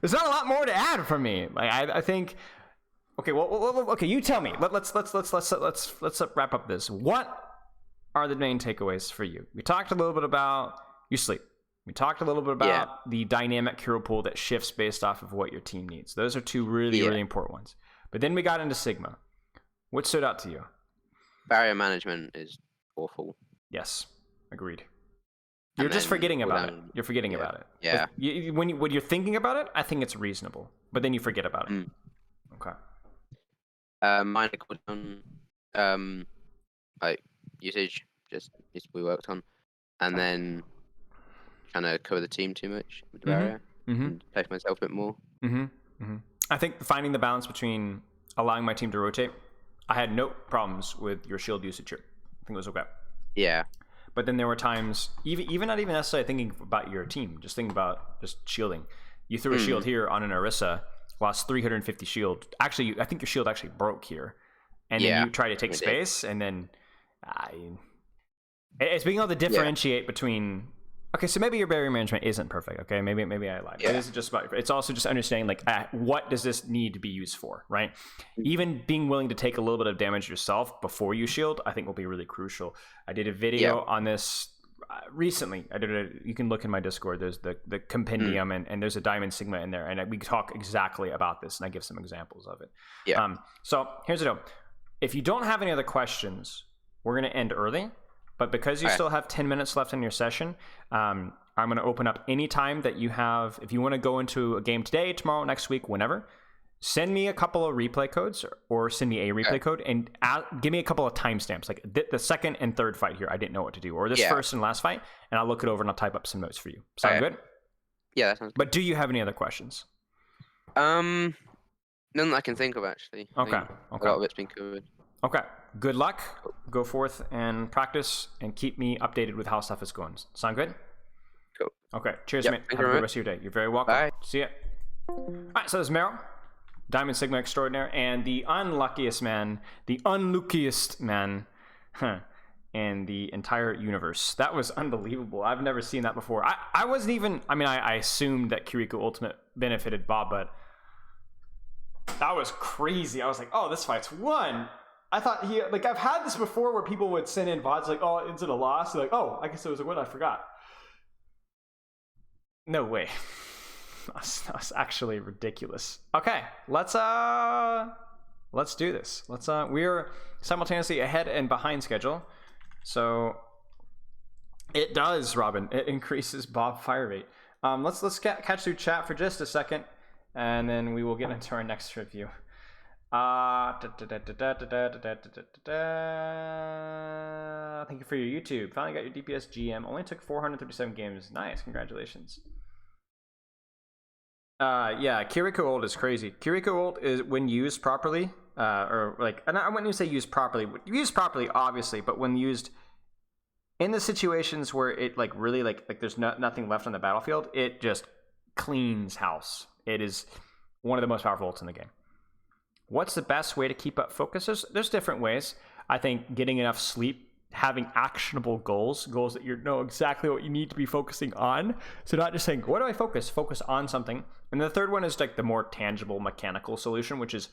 there's not a lot more to add from me. Like I think. Okay, okay. You tell me. Let's wrap up this. What are the main takeaways for you? We talked a little bit about your sleep. We talked a little bit about the dynamic hero pool that shifts based off of what your team needs. Those are 2 really important ones. But then we got into Sigma. What stood out to you? Barrier management is awful. Yes, agreed. You're just forgetting about it. You're forgetting about it. Yeah. When you're thinking about it, I think it's reasonable. But then you forget about it. Okay. Minor cooldown, like usage, just needs to be worked on, and then trying to cover the team too much with the barrier, and play for myself a bit more. I think finding the balance between allowing my team to rotate. I had no problems with your shield usage here. I think it was okay. Yeah. But then there were times, even not even necessarily thinking about your team, just thinking about just shielding. You threw a shield here on an Orisa, lost 350 shield. Actually, I think your shield actually broke here. And then you try to take space, and then it's being able to differentiate between. Okay, so maybe your barrier management isn't perfect. Okay, maybe I lied. But it's just about. It's also just understanding like what does this need to be used for, right? Even being willing to take a little bit of damage yourself before you shield, I think will be really crucial. I did a video on this recently. You can look in my Discord. There's the compendium and there's a Diamond Sigma in there, and we talk exactly about this, and I give some examples of it. Yeah. So here's the deal. If you don't have any other questions, we're gonna end early. But because you still have 10 minutes left in your session, I'm going to open up any time that you have. If you want to go into a game today, tomorrow, next week, whenever, send me a couple of replay codes or send me a replay code and give me a couple of timestamps. Like the second and third fight here, I didn't know what to do. Or this first and last fight, and I'll look it over and I'll type up some notes for you. Sound good? Yeah, that sounds good. But do you have any other questions? None that I can think of, actually. Okay. A lot of it's been covered. Okay. Good luck. Go forth and practice and keep me updated with how stuff is going. Sound good? Cool. Okay. Cheers, Yep, mate. thank Have you a very good rest of your day. You're very welcome. Bye. See ya. All right, so this is Meryl, Diamond Sigma Extraordinaire, and the unluckiest man, the unluckiest man, in the entire universe. That was unbelievable. I've never seen that before. I wasn't even, I mean, I assumed that Kiriko Ultimate benefited Bob, but that was crazy. I was like, oh, this fight's won. I thought I've had this before where people would send in VODs like, oh, is it a loss? They're like, oh, I guess it was a win. I forgot. No way. That's actually ridiculous. Okay, let's do this. We're simultaneously ahead and behind schedule. So it does, Robin. It increases Bob fire rate. Let's catch through chat for just a second, and then we will get into our next review. Thank you for your YouTube. Finally got your DPS GM. Only took 437 games. Nice, congratulations. Yeah, Kiriko ult is crazy. Kiriko ult is, when used properly, or like, and I wouldn't even say used properly. Used properly, obviously, but when used in the situations where it like really like there's nothing left on the battlefield, it just cleans house. It is one of the most powerful ults in the game. What's the best way to keep up focus? There's different ways. I think getting enough sleep, having actionable goals that you know exactly what you need to be focusing on. So not just saying, what do I focus? Focus on something. And the third one is like the more tangible mechanical solution, which is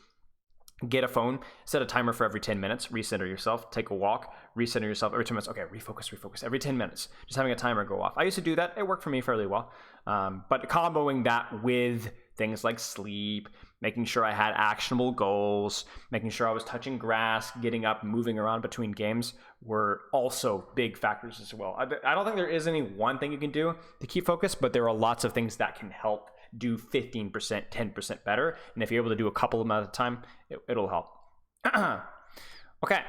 get a phone, set a timer for every 10 minutes, recenter yourself, take a walk, recenter yourself every 10 minutes. Okay, refocus every 10 minutes. Just having a timer go off. I used to do that. It worked for me fairly well. But comboing that with things like sleep, making sure I had actionable goals, making sure I was touching grass, getting up, moving around between games were also big factors as well. I don't think there is any one thing you can do to keep focus, but there are lots of things that can help do 15%, 10% better. And if you're able to do a couple of them at a time, it'll help. Okay.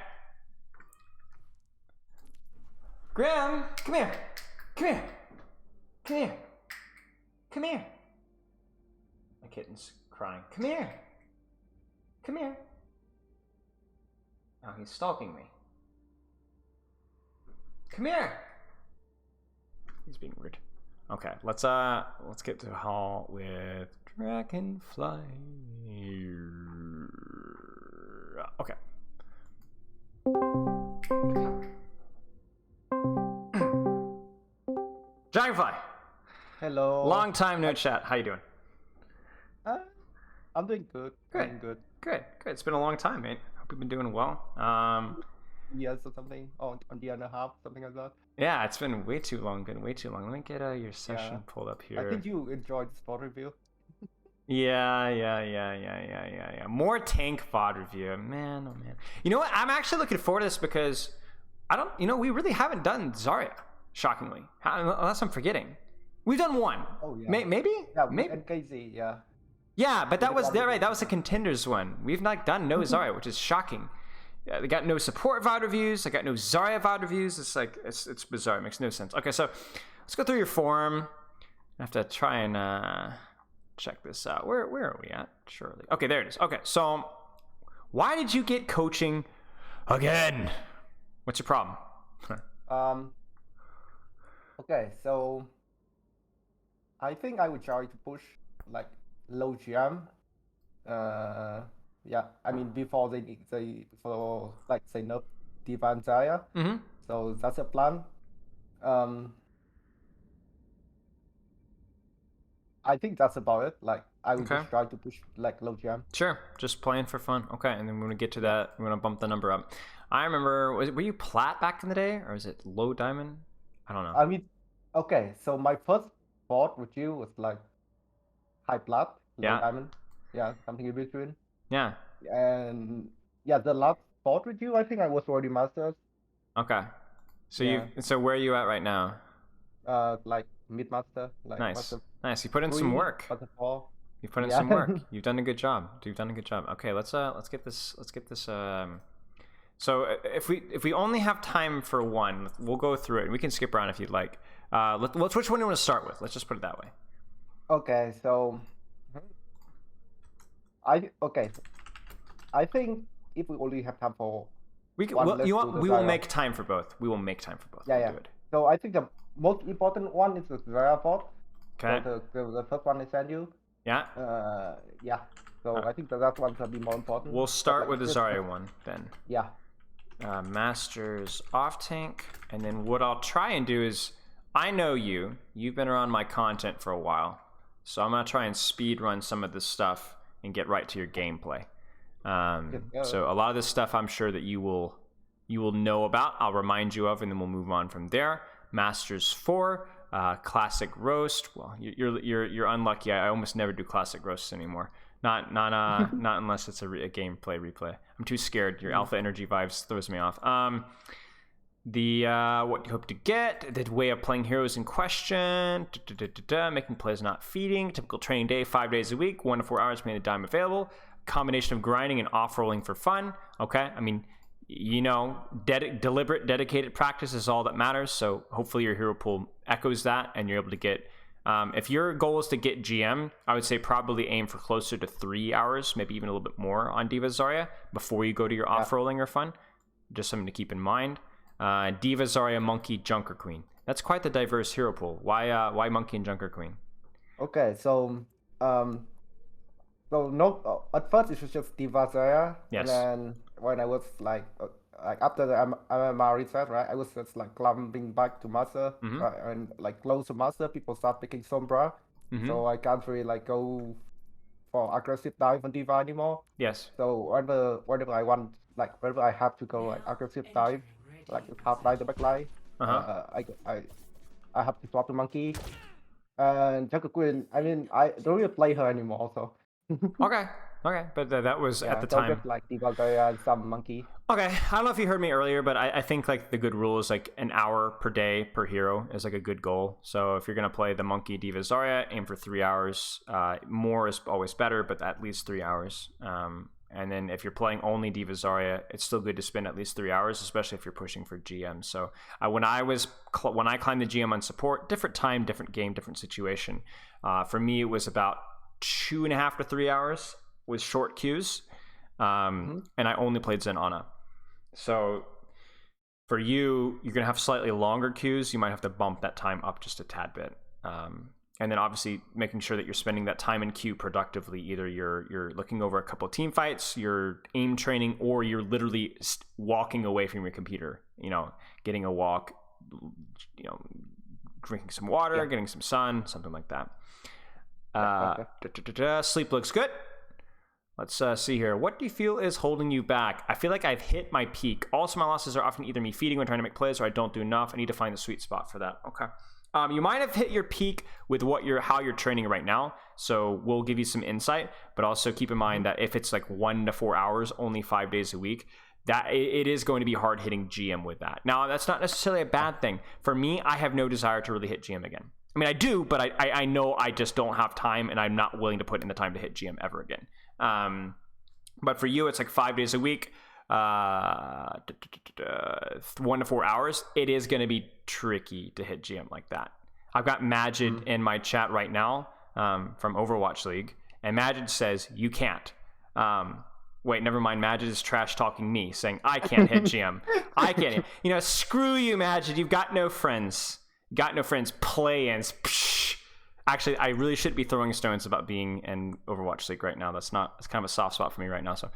Graham, come here. Come here. Come here. Come here. My kitten's crying. Come here. Come here. Now he's stalking me. Come here. He's being weird. Okay, let's get to Hall with Dragonfly. Okay. Dragonfly. Hello. Long time no chat. How you doing? I'm doing good. Good. Good. It's been a long time, mate. Hope you've been doing well. Years or something, on the other half, something like that. Yeah, it's been way too long. Let me get your session pulled up here. I think you enjoyed the spot review. Yeah. More tank VOD review. Man, oh man. You know what? I'm actually looking forward to this because we really haven't done Zarya, shockingly. Unless I'm forgetting. We've done one. Oh, yeah. Maybe? Yeah, maybe. And KZ, yeah. Yeah, but that was right. That was a contenders one. We've not done no Zarya, which is shocking. Yeah, they got no support VOD reviews. They got no Zarya VOD reviews. It's like it's bizarre. It makes no sense. Okay, so let's go through your forum. I have to try and check this out. Where are we at? Surely. Okay, there it is. Okay, so why did you get coaching again? What's your problem? Okay, so I think I would try to push like low GM. Yeah, I mean before they nerf DVA and Zarya. Mm-hmm. So that's a plan. I think that's about it. Like I would just try to push like low GM. Sure, just playing for fun. Okay, and then when we get to that, we're gonna bump the number up. I remember, were you plat back in the day, or is it low diamond? I don't know. I mean, okay, so my first sport with you was like high plat, low diamond. Yeah, something in between. Yeah. And yeah, the last sport with you, I think I was already masters. Okay. So so where are you at right now? Like mid master. Like nice. Nice. You put in some work. You put in some work. You've done a good job. Okay, let's get this. So if we only have time for one, we'll go through it. And we can skip around if you'd like. Which one do you want to start with? Let's just put it that way. Okay, so I think if we only have time for We will make time for both. We will make time for both. Yeah, we'll yeah. Do it. So I think the most important one is the Zarya bot. Okay. So the first one I sent you. Yeah. Yeah. So I think the last one will be more important. We'll start with the Zarya one then. Yeah. Masters off tank, and then what I'll try and do is, I know you've been around my content for a while, so I'm gonna try and speed run some of this stuff and get right to your gameplay. So a lot of this stuff I'm sure that you will know about. I'll remind you of, and then we'll move on from there. Masters 4, classic roast. Well, you're unlucky. I almost never do classic roasts anymore. Not unless it's a gameplay replay. I'm too scared. Your alpha energy vibes throws me off. What you hope to get, the way of playing heroes in question, making plays not feeding, typical training day, 5 days a week, 1 to 4 hours, made a dime available, combination of grinding and off-rolling for fun. Okay, I mean, deliberate, dedicated practice is all that matters, so hopefully your hero pool echoes that, and you're able to get, if your goal is to get GM, I would say probably aim for closer to 3 hours, maybe even a little bit more on D.Va Zarya before you go to your off-rolling or fun. Just something to keep in mind. D.Va Zarya, Monkey, Junker Queen. That's quite the diverse hero pool. Why Monkey and Junker Queen? Okay, so no, at first it was just D.Va Zarya. Yes. And then when I was like after the MMR reset, right, I was just like climbing back to Master, and like close to Master, people start picking Sombra. So I can't really like go for aggressive dive on D.Va anymore. Yes. So whenever I want, like whenever I have to go like aggressive dive, like half line the back line, I have to swap the Monkey. And Junker Queen, I mean, I don't really play her anymore, so. Okay, but that was at the time. Just like D.Va Zarya and some Monkey. Okay, I don't know if you heard me earlier, but I think like the good rule is like an hour per day per hero is like a good goal. So if you're gonna play the Monkey D.Va Zarya, aim for 3 hours. More is always better, but at least 3 hours. And then if you're playing only D.Va Zarya, it's still good to spend at least 3 hours, especially if you're pushing for GM. So when I climbed the GM on support, different time, different game, different situation. For me, it was about 2.5 to 3 hours with short queues, and I only played Zen Ana. So for you, you're gonna have slightly longer queues. You might have to bump that time up just a tad bit. And then obviously making sure that you're spending that time in queue productively. Either you're looking over a couple of team fights, you're aim training, or you're literally walking away from your computer. Getting a walk, drinking some water, getting some sun, something like that. Sleep looks good. Let's see here. What do you feel is holding you back? I feel like I've hit my peak. Also, my losses are often either me feeding when trying to make plays, or I don't do enough. I need to find the sweet spot for that. Okay. You might have hit your peak with how you're training right now, so we'll give you some insight. But also keep in mind that if it's like 1 to 4 hours, only 5 days a week, that it is going to be hard hitting GM with that. Now, that's not necessarily a bad thing. For me, I have no desire to really hit GM again. I mean, I do, but I know I just don't have time, and I'm not willing to put in the time to hit GM ever again. But for you, it's like 5 days a week, 1 to 4 hours. It is going to be tricky to hit GM like that. I've got Majid in my chat right now from Overwatch League, and Majid says you can't. Wait, never mind. Majid is trash talking me, saying I can't hit GM. I can't. Screw you, Majid. You've got no friends. Play-ins. Psh. Actually, I really should be throwing stones about being in Overwatch League right now. It's kind of a soft spot for me right now. So,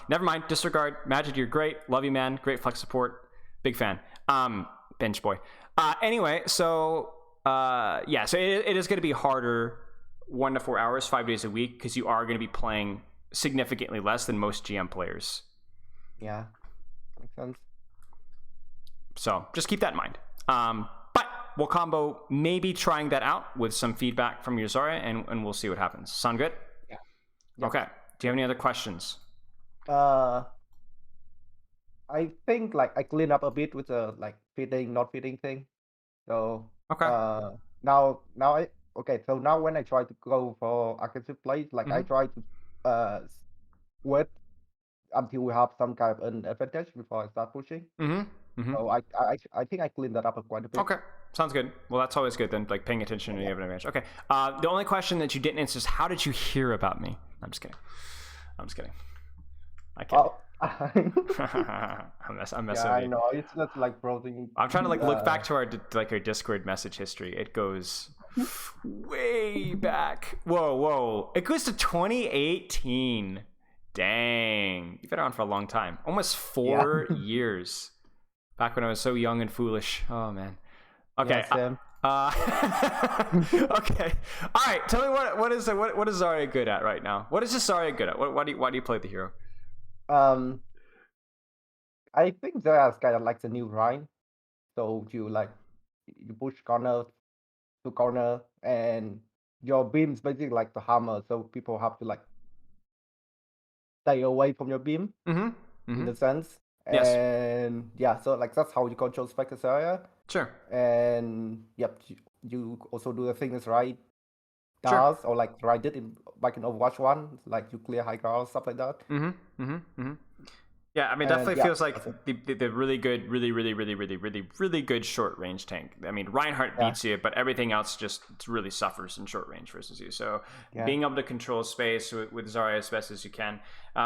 never mind. Disregard. Majid, you're great. Love you, man. Great flex support. Big fan. Bench boy. Anyway, so so it is going to be harder 1 to 4 hours, 5 days a week, because you are going to be playing significantly less than most GM players. Yeah, makes sense. So just keep that in mind. But we'll combo maybe trying that out with some feedback from your Zarya, and we'll see what happens. Sound good? Yeah. Okay. Do you have any other questions? I think like I clean up a bit with the like feeding, not feeding thing. So okay. Now when I try to go for aggressive plays, like I try to wait until we have some kind of an advantage before I start pushing. So I think I cleaned that up quite a bit. Okay, sounds good. Well, that's always good then, like paying attention to the advantage. Okay. The only question that you didn't answer is how did you hear about me? I'm just kidding. I can't. I'm messing Yeah, I with you. know. It's just like browsing. I'm trying to like look back to our Discord message history. It goes way back. Whoa. It goes to 2018. Dang. You've been on for a long time. Almost 4 years. Back when I was so young and foolish. Oh man. Okay. Yeah, okay. All right. Tell me what is Zarya good at right now? What is this Zarya good at? Why do you play the hero? I think Zarya's kind of like the new Ryan. So you push corner to corner, and your beam's basically like the hammer. So people have to like stay away from your beam in a sense. Yes. And yeah, so like that's how you control Spectre Zarya. Sure. And yep, you also do the things right Sure. does, or like Ryan did back in Overwatch 1, like you clear high ground, stuff like that. Yeah, I mean, definitely yeah, feels like the really good, really good short range tank. I mean, Reinhardt beats you, but everything else just really suffers in short range versus you. So being able to control space with Zarya as best as you can.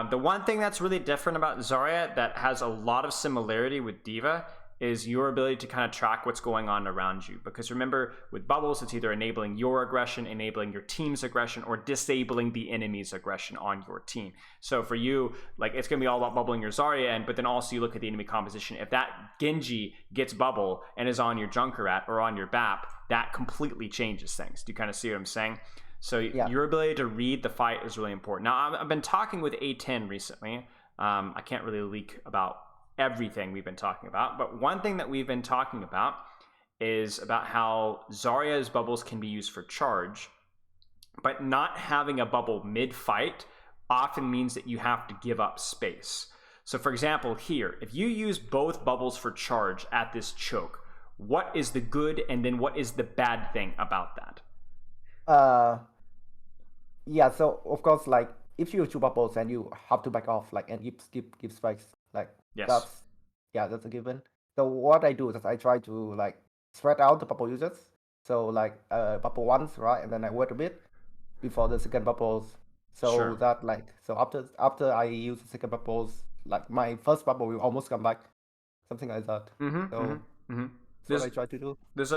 The one thing that's really different about Zarya that has a lot of similarity with D.Va is your ability to kind of track what's going on around you. Because remember, with bubbles, it's either enabling your aggression, enabling your team's aggression, or disabling the enemy's aggression on your team. So for you, like, it's going to be all about bubbling your Zarya, but then also you look at the enemy composition. If that Genji gets bubble and is on your Junkrat or on your BAP, that completely changes things. Do you kind of see what I'm saying? So your ability to read the fight is really important. Now, I've been talking with A10 recently. I can't really leak about everything we've been talking about, but one thing that we've been talking about is about how Zarya's bubbles can be used for charge, but not having a bubble mid-fight often means that you have to give up space. So for example, here, if you use both bubbles for charge at this choke, what is the good and then what is the bad thing about that? Yeah, so of course, like if you use two bubbles and you have to back off, like, and give space, like that's a given. So what I do is I try to like spread out the bubble users. So like bubble once, right, and then I wait a bit before the second bubbles. So that like after I use the second bubbles, like my first bubble will almost come back, something like that. That's what I try to do. There's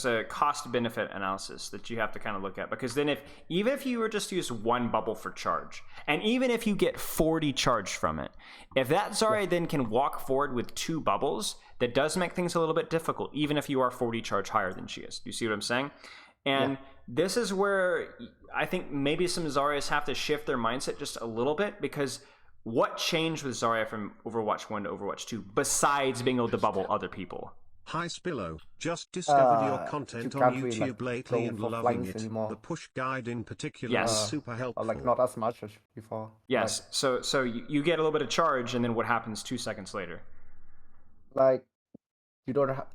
a cost benefit analysis that you have to kind of look at, because then even if you were just to use one bubble for charge, and even if you get 40 charge from it, if that Zarya then can walk forward with two bubbles, that does make things a little bit difficult, even if you are 40 charge higher than she is. Do you see what I'm saying? And this is where I think maybe some Zaryas have to shift their mindset just a little bit, because what changed with Zarya from Overwatch 1 to Overwatch 2 besides being able to bubble other people? Hi Spilo, just discovered your content on YouTube lately and loving it. Anymore. The push guide in particular is super helpful. Like not as much as before. Yes, like, so you get a little bit of charge, and then what happens 2 seconds later? Like you don't have,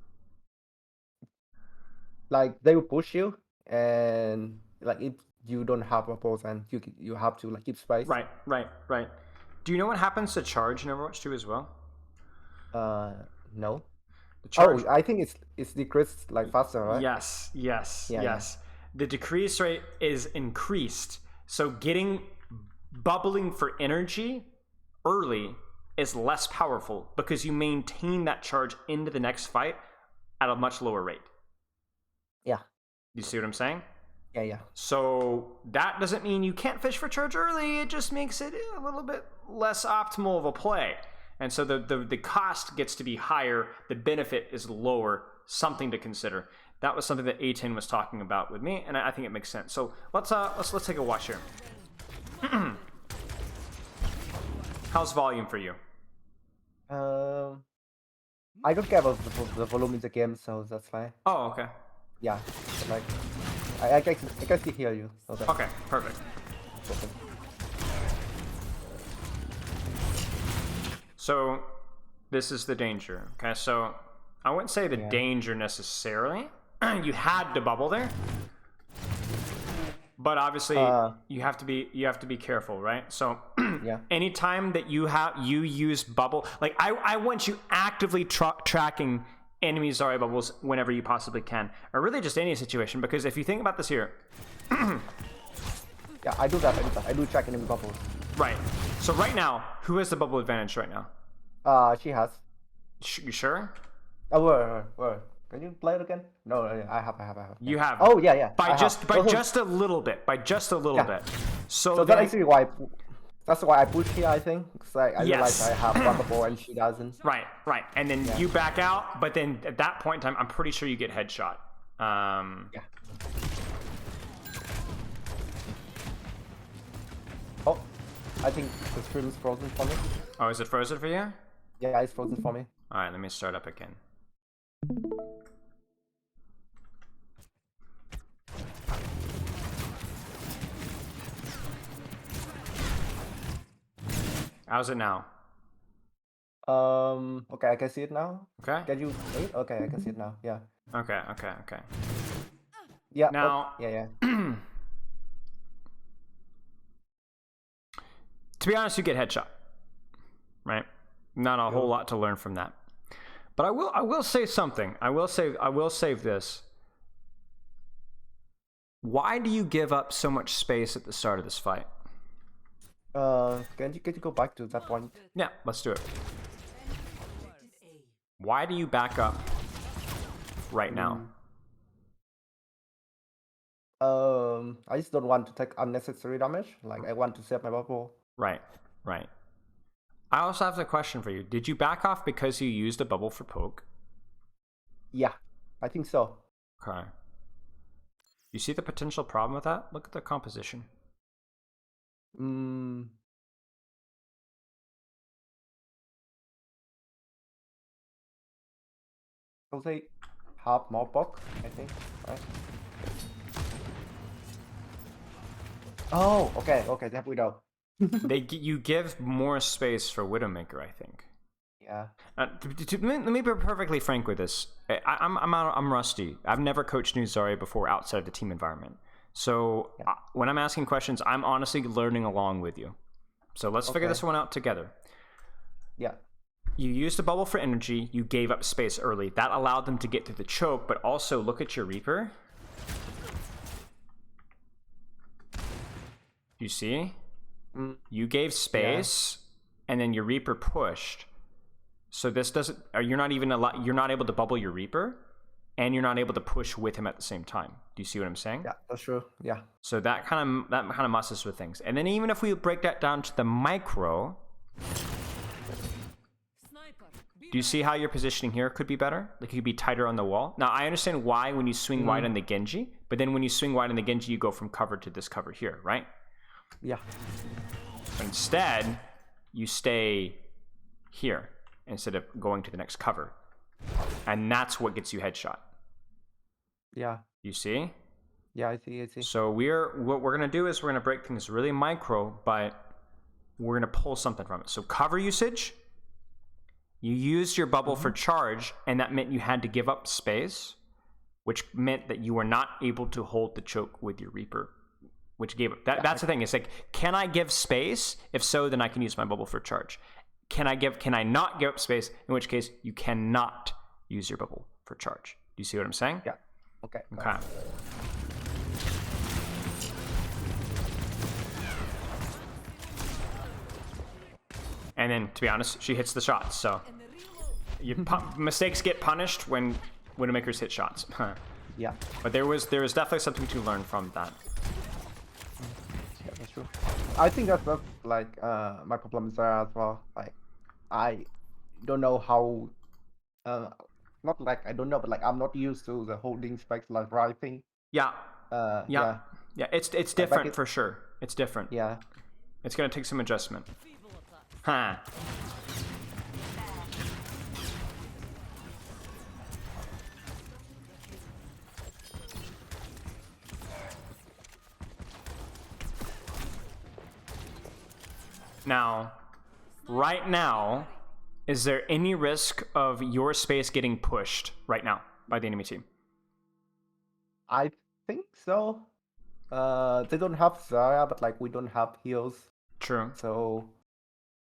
like they will push you, and like if you don't have bubbles, and you have to like keep space. Right. Do you know what happens to charge in Overwatch 2 as well? No. Charge... Oh, I think it's decreased like faster, right? Yes. The decrease rate is increased. So getting bubbling for energy early is less powerful because you maintain that charge into the next fight at a much lower rate. Yeah. You see what I'm saying? Yeah. So that doesn't mean you can't fish for charge early. It just makes it a little bit less optimal of a play. And so the cost gets to be higher, the benefit is lower, something to consider. That was something that A10 was talking about with me, and I think it makes sense. So let's take a watch here. How's volume for you? I don't care about the volume in the game, so that's fine. Oh, okay. Yeah, like I can still hear you. So okay, perfect. So this is the danger. Okay, so I wouldn't say the danger necessarily. You had to bubble there, but obviously you have to be careful, right? So anytime that you use bubble, like I want you actively tracking enemy Zarya bubbles whenever you possibly can, or really just any situation, because if you think about this here. Yeah, I do that. I do track enemy bubbles. Right. So right now, who has the bubble advantage right now? She has. You sure? Oh, where? Can you play it again? No, I have. You have. Oh yeah. By just a little bit. By just a little bit. So that's actually why. That's why I push here. I think. Cause I realize I have one bubble and she doesn't. Right. And then you back out, but then at that point in time, I'm pretty sure you get headshot. Yeah. Oh, I think the stream is frozen for me. Oh, is it frozen for you? Yeah, it's frozen for me. All right, let me start up again. How's it now? Okay, I can see it now. Okay. Can you wait? Okay, I can see it now. Yeah. Okay. Yeah. Now. Yeah. To be honest, you get headshot. Right? Not a whole lot to learn from that. But I will say something. I will save this. Why do you give up so much space at the start of this fight? Can you go back to that point? Yeah, let's do it. Why do you back up right now? I just don't want to take unnecessary damage. Like, I want to save my bubble. Right. I also have a question for you. Did you back off because you used a bubble for poke? Yeah, I think so. Okay. You see the potential problem with that? Look at the composition. So they have more buck, I think, right? Oh, okay, that we know. You give more space for Widowmaker, I think. Yeah. Let me be perfectly frank with this. I'm rusty. I've never coached new Zarya before outside of the team environment. So when I'm asking questions, I'm honestly learning along with you. So let's figure this one out together. Yeah. You used a bubble for energy. You gave up space early. That allowed them to get through the choke, but also look at your Reaper. You see? You gave space, and then your Reaper pushed. So this doesn't. You're not able to bubble your Reaper, and you're not able to push with him at the same time. Do you see what I'm saying? Yeah, that's true. Yeah. So that kind of messes with things. And then even if we break that down to the micro, do you see how your positioning here could be better? Like you could be tighter on the wall. Now I understand why when you swing wide on the Genji, but then when you swing wide on the Genji, you go from cover to this cover here, right? Yeah. But instead, you stay here instead of going to the next cover. And that's what gets you headshot. Yeah. You see? Yeah, I see. So what we're gonna do is we're gonna break things really micro, but we're gonna pull something from it. So cover usage, you used your bubble for charge, and that meant you had to give up space, which meant that you were not able to hold the choke with your Reaper. Which gave up. That's the thing. It's like, can I give space? If so, then I can use my bubble for charge. Can I not give up space? In which case, you cannot use your bubble for charge. Do you see what I'm saying? Yeah. Okay. And then, to be honest, she hits the shots. So mistakes get punished when Widowmakers hit shots. Yeah. But there was definitely something to learn from that. Yeah, that's true. I think that's like my problem is there as well. Like I don't know how. Not like I don't know, but like I'm not used to the holding specs like writing. Yeah. Yeah. It's different for sure. It's different. Yeah. It's gonna take some adjustment. Huh. Now, right now, is there any risk of your space getting pushed right now by the enemy team? I think so. They don't have Zarya, but like we don't have heals. True. So.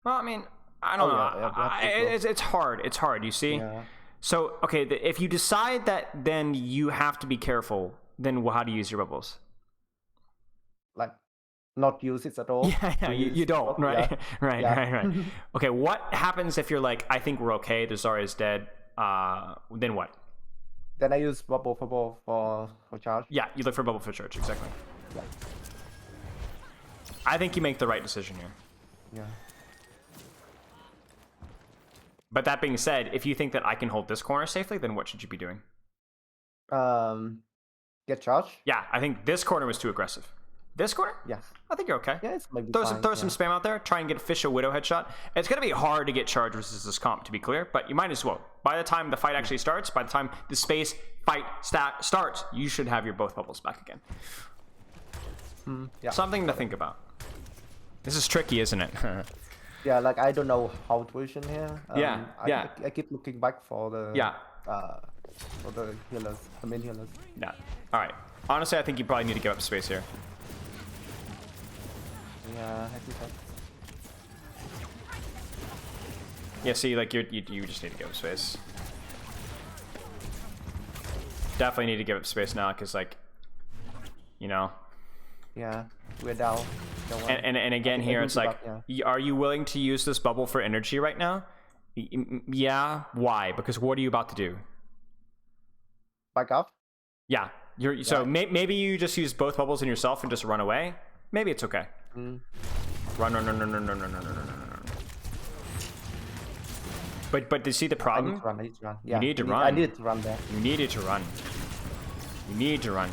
Well, I mean, I don't know. It's hard. It's hard. You see. Yeah. So okay, if you decide that, then you have to be careful. Then how do you use your bubbles? Like, not use it at all. Yeah, you don't, right? Yeah. Right, Yeah. right. Okay, what happens if you're like, I think we're okay, the Zarya's dead, then what? Then I use bubble for charge. Yeah, you look for bubble for charge, exactly. Yeah. I think you make the right decision here. Yeah. But that being said, if you think that I can hold this corner safely, then what should you be doing? Get charged. Yeah, I think this corner was too aggressive. This corner? Yes. I think you're okay. Yeah, it's maybe Throw fine, some spam out there. Try and get a Fish a Widow headshot. It's going to be hard to get charge versus this comp, to be clear, but you might as well. By the time the fight actually starts, by the time the space fight starts, you should have your both bubbles back again. Yeah. Something to think about. This is tricky, isn't it? Yeah, like I don't know how to position here. Yeah, yeah. I keep looking back for the for the healers, the main healers. Yeah. All right. Honestly, I think you probably need to give up space here. Yeah, I think so. Yeah. See, like you just need to give up space. Definitely need to give up space now, because like, you know. Yeah, we're down. And again here, it's like, are you willing to use this bubble for energy right now? Yeah. Why? Because what are you about to do? Back up. Yeah. So maybe you just use both bubbles in yourself and just run away. Maybe it's okay. Run. But do you see the problem? I need to run. Yeah, you need to run. I needed to run there. You needed to run. You need to run.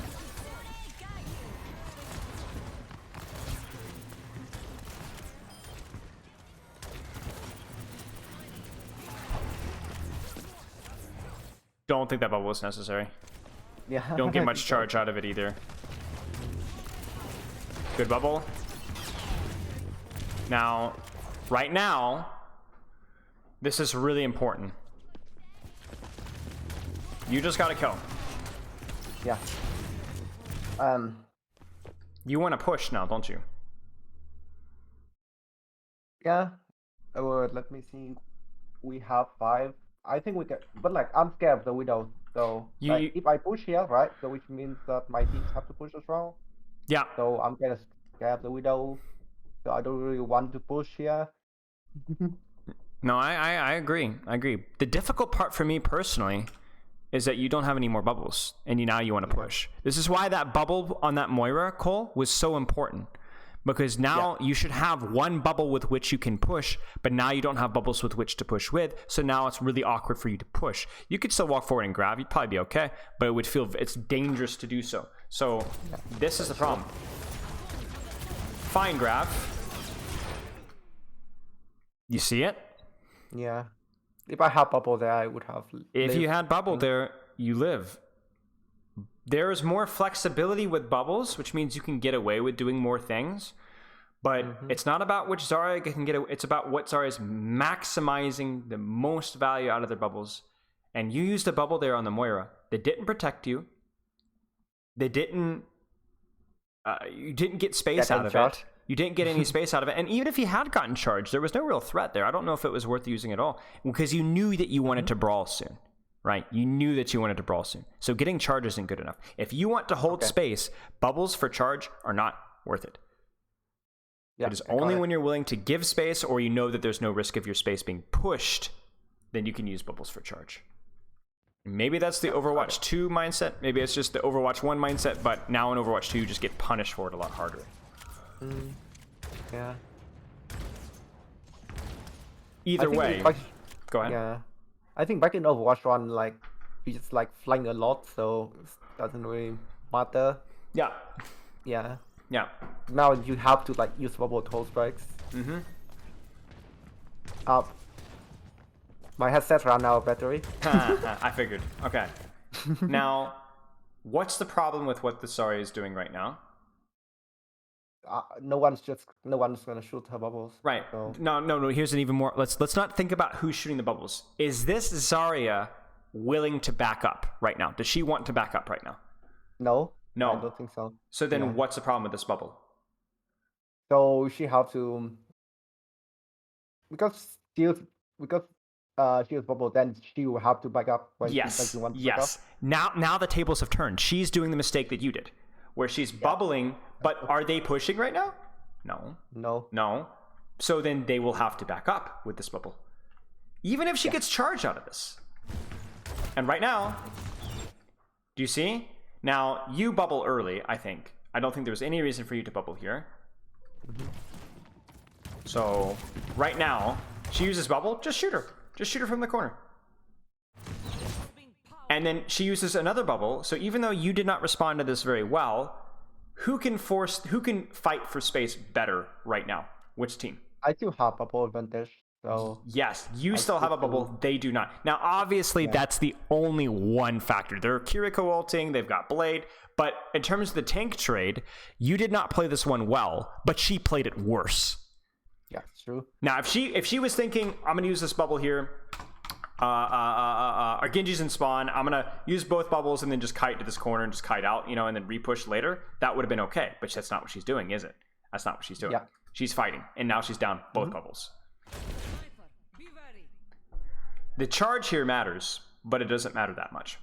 Don't think that bubble was necessary. Yeah. Don't get much charge out of it either. Good bubble. Now, right now, this is really important. You just gotta kill. Yeah. You want to push now, don't you? Yeah. Let me see. We have 5. I think we can, but like I'm scared of the Widow. So like, if I push here, right? So which means that my teams have to push as well. Yeah. So I'm kind of scared of the Widow. So I don't really want to push here. No, I agree. I agree. The difficult part for me personally is that you don't have any more bubbles, and now you want to push. This is why that bubble on that Moira, Cole, was so important. Because now you should have one bubble with which you can push, but now you don't have bubbles with which to push with, so now it's really awkward for you to push. You could still walk forward and grab, you'd probably be okay, but it would feel, it's dangerous to do so. So this is the problem. Fine grab. You see it? Yeah. If I had bubble there, I would have If you had bubble there, you live. There's more flexibility with bubbles, which means you can get away with doing more things. But it's not about which Zarya can get away. It's about what Zarya is maximizing the most value out of their bubbles. And you used a bubble there on the Moira. They didn't protect you. They didn't... you didn't get space out of it. You didn't get any space out of it. And even if you had gotten charged, there was no real threat there. I don't know if it was worth using at all. Because you knew that you wanted to brawl soon. Right? You knew that you wanted to brawl soon. So getting charge isn't good enough. If you want to hold space, bubbles for charge are not worth it. It is only when you're willing to give space or you know that there's no risk of your space being pushed, then you can use bubbles for charge. Maybe that's the Overwatch 2 mindset. Maybe it's just the Overwatch 1 mindset, but now in Overwatch 2, you just get punished for it a lot harder. Yeah. Either way. Go ahead. Yeah. I think back in Overwatch 1, like, we just like flying a lot, so it doesn't really matter. Yeah. Yeah. Yeah. Now you have to like use bubble to hold strikes. My headset ran out of battery. I figured. Okay. Now, what's the problem with what the Zarya is doing right now? No one's gonna shoot her bubbles. Right. So. No. Here's an even more. Let's not think about who's shooting the bubbles. Is this Zarya willing to back up right now? Does she want to back up right now? No. No. I don't think so. So then, what's the problem with this bubble? So she have to because she was bubble. Then she will have to back up when she wants to back up. Now the tables have turned. She's doing the mistake that you did, where she's bubbling. But are they pushing right now? No. So then they will have to back up with this bubble. Even if she gets charged out of this. And right now, do you see? Now, you bubble early, I think. I don't think there's any reason for you to bubble here. So, right now, she uses bubble, just shoot her. Just shoot her from the corner. And then she uses another bubble, so even though you did not respond to this very well, who can fight for space better right now? Which team? I do have bubble advantage, so... Yes, you still have a bubble, they do not. Now, obviously, that's the only one factor. They're Kiriko ulting, they've got Blade, but in terms of the tank trade, you did not play this one well, but she played it worse. Yeah, true. Now, if she was thinking, I'm going to use this bubble here, our Genji's in spawn, I'm going to use both bubbles and then just kite to this corner and just kite out, and then repush later, that would have been okay. But that's not what she's doing, is it? That's not what she's doing. Yeah. She's fighting, and now she's down both bubbles. The charge here matters, but it doesn't matter that much.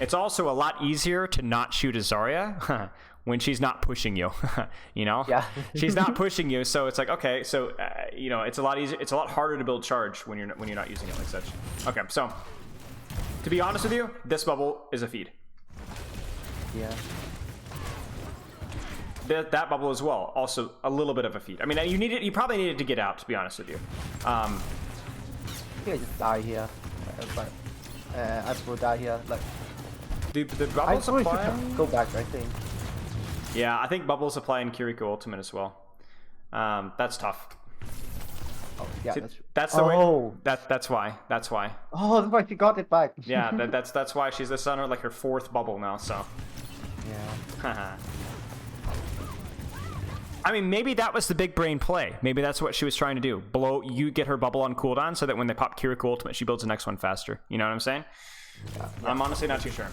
It's also a lot easier to not shoot a Zarya when she's not pushing you, Yeah. She's not pushing you, so it's like, okay, so it's a lot easier. It's a lot harder to build charge when you're not using it like such. Okay, so to be honest with you, this bubble is a feed. Yeah. That bubble as well, also a little bit of a feed. I mean, you probably needed to get out, to be honest with you. I think I just die here. I will die here. Like the bubble supply. Go back, I think. Yeah, I think bubble supply and Kiriko ultimate as well. That's tough. Oh, yeah, See, that's the way. That's why. Oh, that's why she got it back. Yeah, that's why she's this on her like her 4th bubble now. So. Yeah. I mean, maybe that was the big brain play. Maybe that's what she was trying to do. You get her bubble on cooldown so that when they pop Kiriko ultimate, she builds the next one faster. You know what I'm saying? Yeah. I'm honestly not too sure.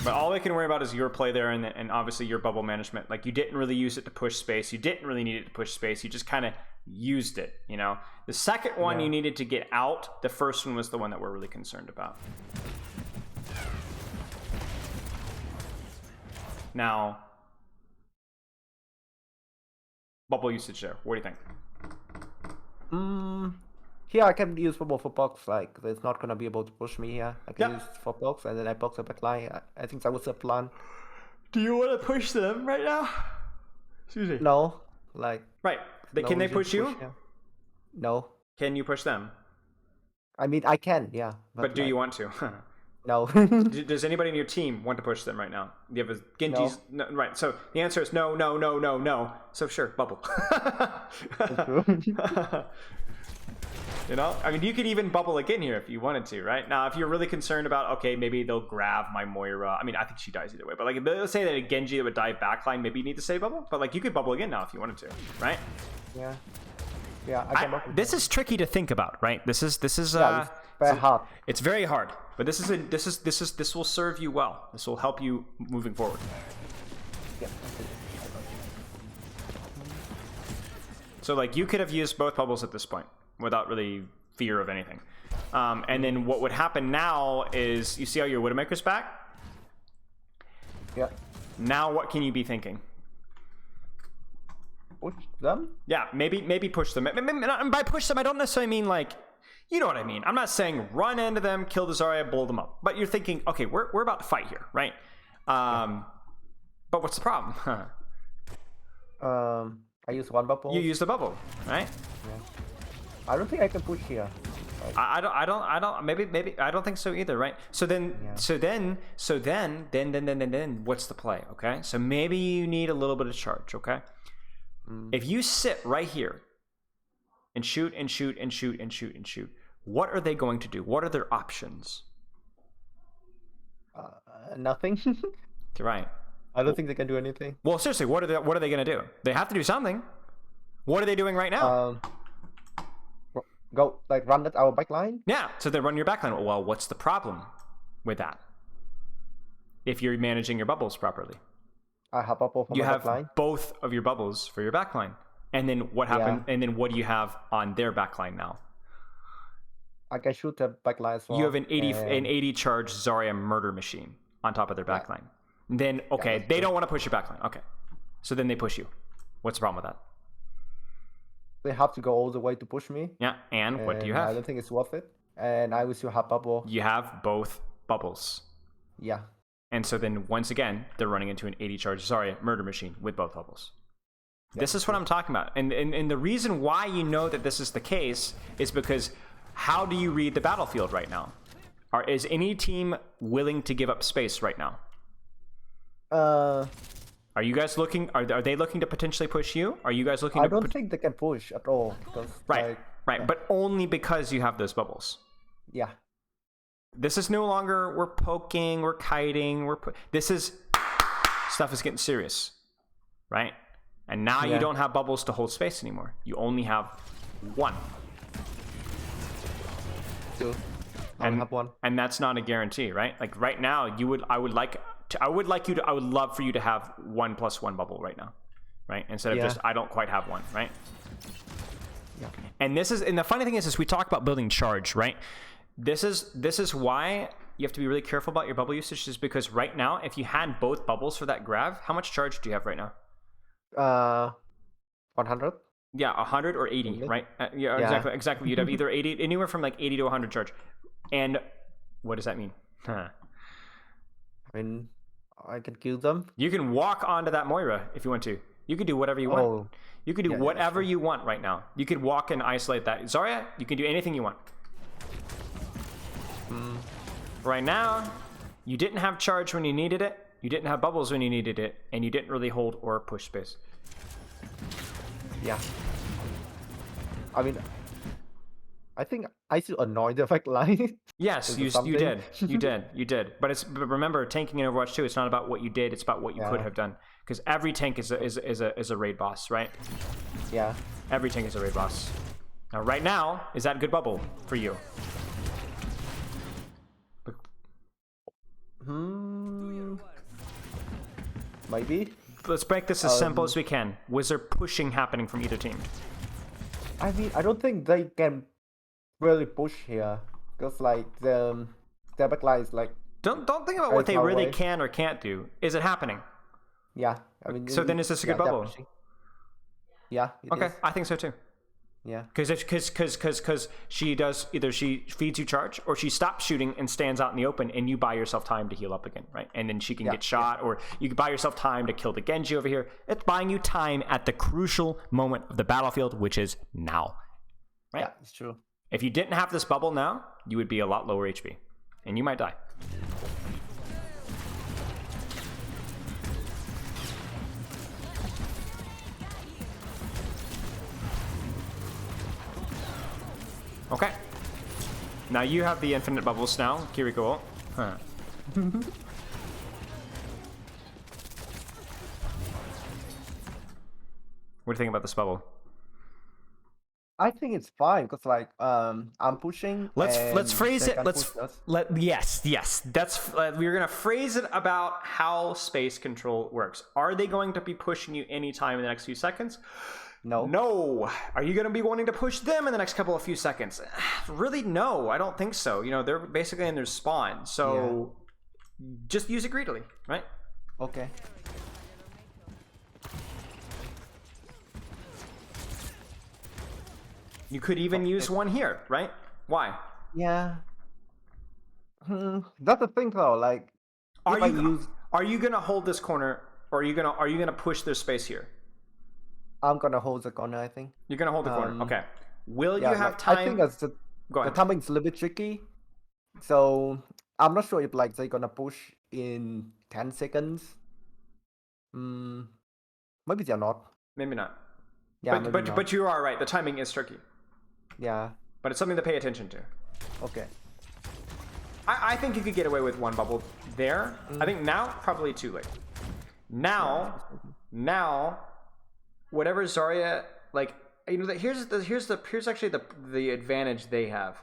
But all I can worry about is your play there and obviously your bubble management. Like, you didn't really use it to push space. You didn't really need it to push space. You just kind of used it, The second one you needed to get out. The first one was the one that we're really concerned about. Now... bubble usage there. What do you think? Here I can use bubble for box. Like, it's not gonna be able to push me here. I can use for box and then I box the back line. I think that was the plan. Do you want to push them right now? Excuse me. No, like. Right. Can they push you? No. Can you push them? I mean, I can, yeah. But do you want to? No. Does anybody in your team want to push them right now? Do you have a Genji's? No, right. So the answer is no. So sure, bubble. I mean, you could even bubble again here if you wanted to, right? Now, if you're really concerned about, okay, maybe they'll grab my Moira. I mean, I think she dies either way. But like, let's say that a Genji that would dive backline, maybe you need to say bubble. But like, you could bubble again now if you wanted to, right? Yeah. Yeah, I can bubble. This is tricky to think about, right? This is yeah, it's very hard. It's very hard, but this will serve you well. This will help you moving forward. Yeah. So like, you could have used both bubbles at this point without really fear of anything. And then what would happen now is, you see how your Widowmaker's back? Yeah. Now what can you be thinking? Push them? Yeah, maybe push them. And by push them, I don't necessarily mean like, you know what I mean. I'm not saying run into them, kill the Zarya, blow them up. But you're thinking, okay, we're about to fight here, right? But what's the problem? I use one bubble. You use the bubble, right? Yeah. I don't think I can push here. Like, I don't. Maybe I don't think so either, right? So then, then, what's the play? Okay, so maybe you need a little bit of charge. Okay, if you sit right here and shoot, what are they going to do? What are their options? Nothing. Right. I don't think they can do anything. Well, seriously, what are they going to do? They have to do something. What are they doing right now? Go run at our backline. Yeah, so they run your backline. Well, what's the problem with that? If you're managing your bubbles properly, I have bubble for you my have backline. Both of your bubbles for your backline, and then what happened? And then what do you have on their backline now? I can shoot the backline as well. You have an 80 charge Zarya murder machine on top of their backline. Then okay, that's they true. don't want to push your backline. Okay, so then they push you. What's the problem with that? They have to go all the way to push me. Yeah, and what do you I have? don't think it's worth it. And I will still have bubble. You have both bubbles. Yeah. And so then once again, they're running into an 80 charge Zarya murder machine with both bubbles. Yeah, this is what I'm talking about. And the reason why you know that this is the case is because how do you read the battlefield right now? Is any team willing to give up space right now? Are you guys looking? Are they looking to potentially push you? Are you guys looking? I don't think they can push at all. Because, right, but only because you have those bubbles. Yeah. This is no longer we're poking, we're kiting, this is stuff is getting serious, right? And now you don't have bubbles to hold space anymore. You only have one. Two. I have one. And that's not a guarantee, right? Like right now, I would love for you to have 1+1 bubble right now, right? Instead of just I don't quite have one, right? Yeah. And the funny thing is we talk about building charge, right? This is why you have to be really careful about your bubble usage, is because right now, if you had both bubbles for that grab, how much charge do you have right now? 100. Yeah, 100 or 80, Okay. right? Exactly. You'd have either 80, anywhere from like 80 to 100 charge. And what does that mean? I mean, I can kill them. You can walk onto that Moira if you want to. You can do whatever you want. Oh. You can do whatever you want right now. You could walk and isolate that. Zarya, you can do anything you want. Right now, you didn't have charge when you needed it. You didn't have bubbles when you needed it. And you didn't really hold or push space. Yeah. I mean, I think I still annoy the fact line. Yes, you did. But remember, tanking in Overwatch 2, it's not about what you did, it's about what you could have done. Because every tank is a raid boss, right? Yeah. Every tank is a raid boss. Now, right now, is that a good bubble for you? Maybe. Let's make this as simple as we can. Was there pushing happening from either team? I mean, I don't think they can really push here, because like their backline is like. Don't think about what they really can or can't do. Is it happening? Yeah, I mean. So then is this a good bubble? Yeah. Okay, I think so too. Yeah. Because she does, either she feeds you charge or she stops shooting and stands out in the open, and you buy yourself time to heal up again, right? And then she can get shot, or you can buy yourself time to kill the Genji over here. It's buying you time at the crucial moment of the battlefield, which is now, right? Yeah, it's true. If you didn't have this bubble now, you would be a lot lower HP, and you might die. Okay. Now you have the infinite bubbles now, Kiriko. Huh. What do you think about this bubble? I think it's fine because like I'm pushing. Let's phrase it. Yes. That's we're gonna phrase it about how space control works. Are they going to be pushing you anytime in the next few seconds? No. Are you going to be wanting to push them in the next couple of few seconds? Really, no. I don't think so. You know, they're basically in their spawn. So just use it greedily, right? Okay. You could even use one here, right? Why? Yeah. That's the thing though. Like, are you going to hold this corner, or are you going to push their space here? I'm gonna hold the corner, I think. You're gonna hold the corner. Okay. Will you have time? I think that's the timing's a little bit tricky. So I'm not sure if like they're gonna push in 10 seconds. Maybe they're not. Maybe not. Yeah, but you are right. The timing is tricky. Yeah. But it's something to pay attention to. Okay. I think you could get away with one bubble there. I think now probably too late. Now. Whatever Zarya, like, you know, here's actually the advantage they have.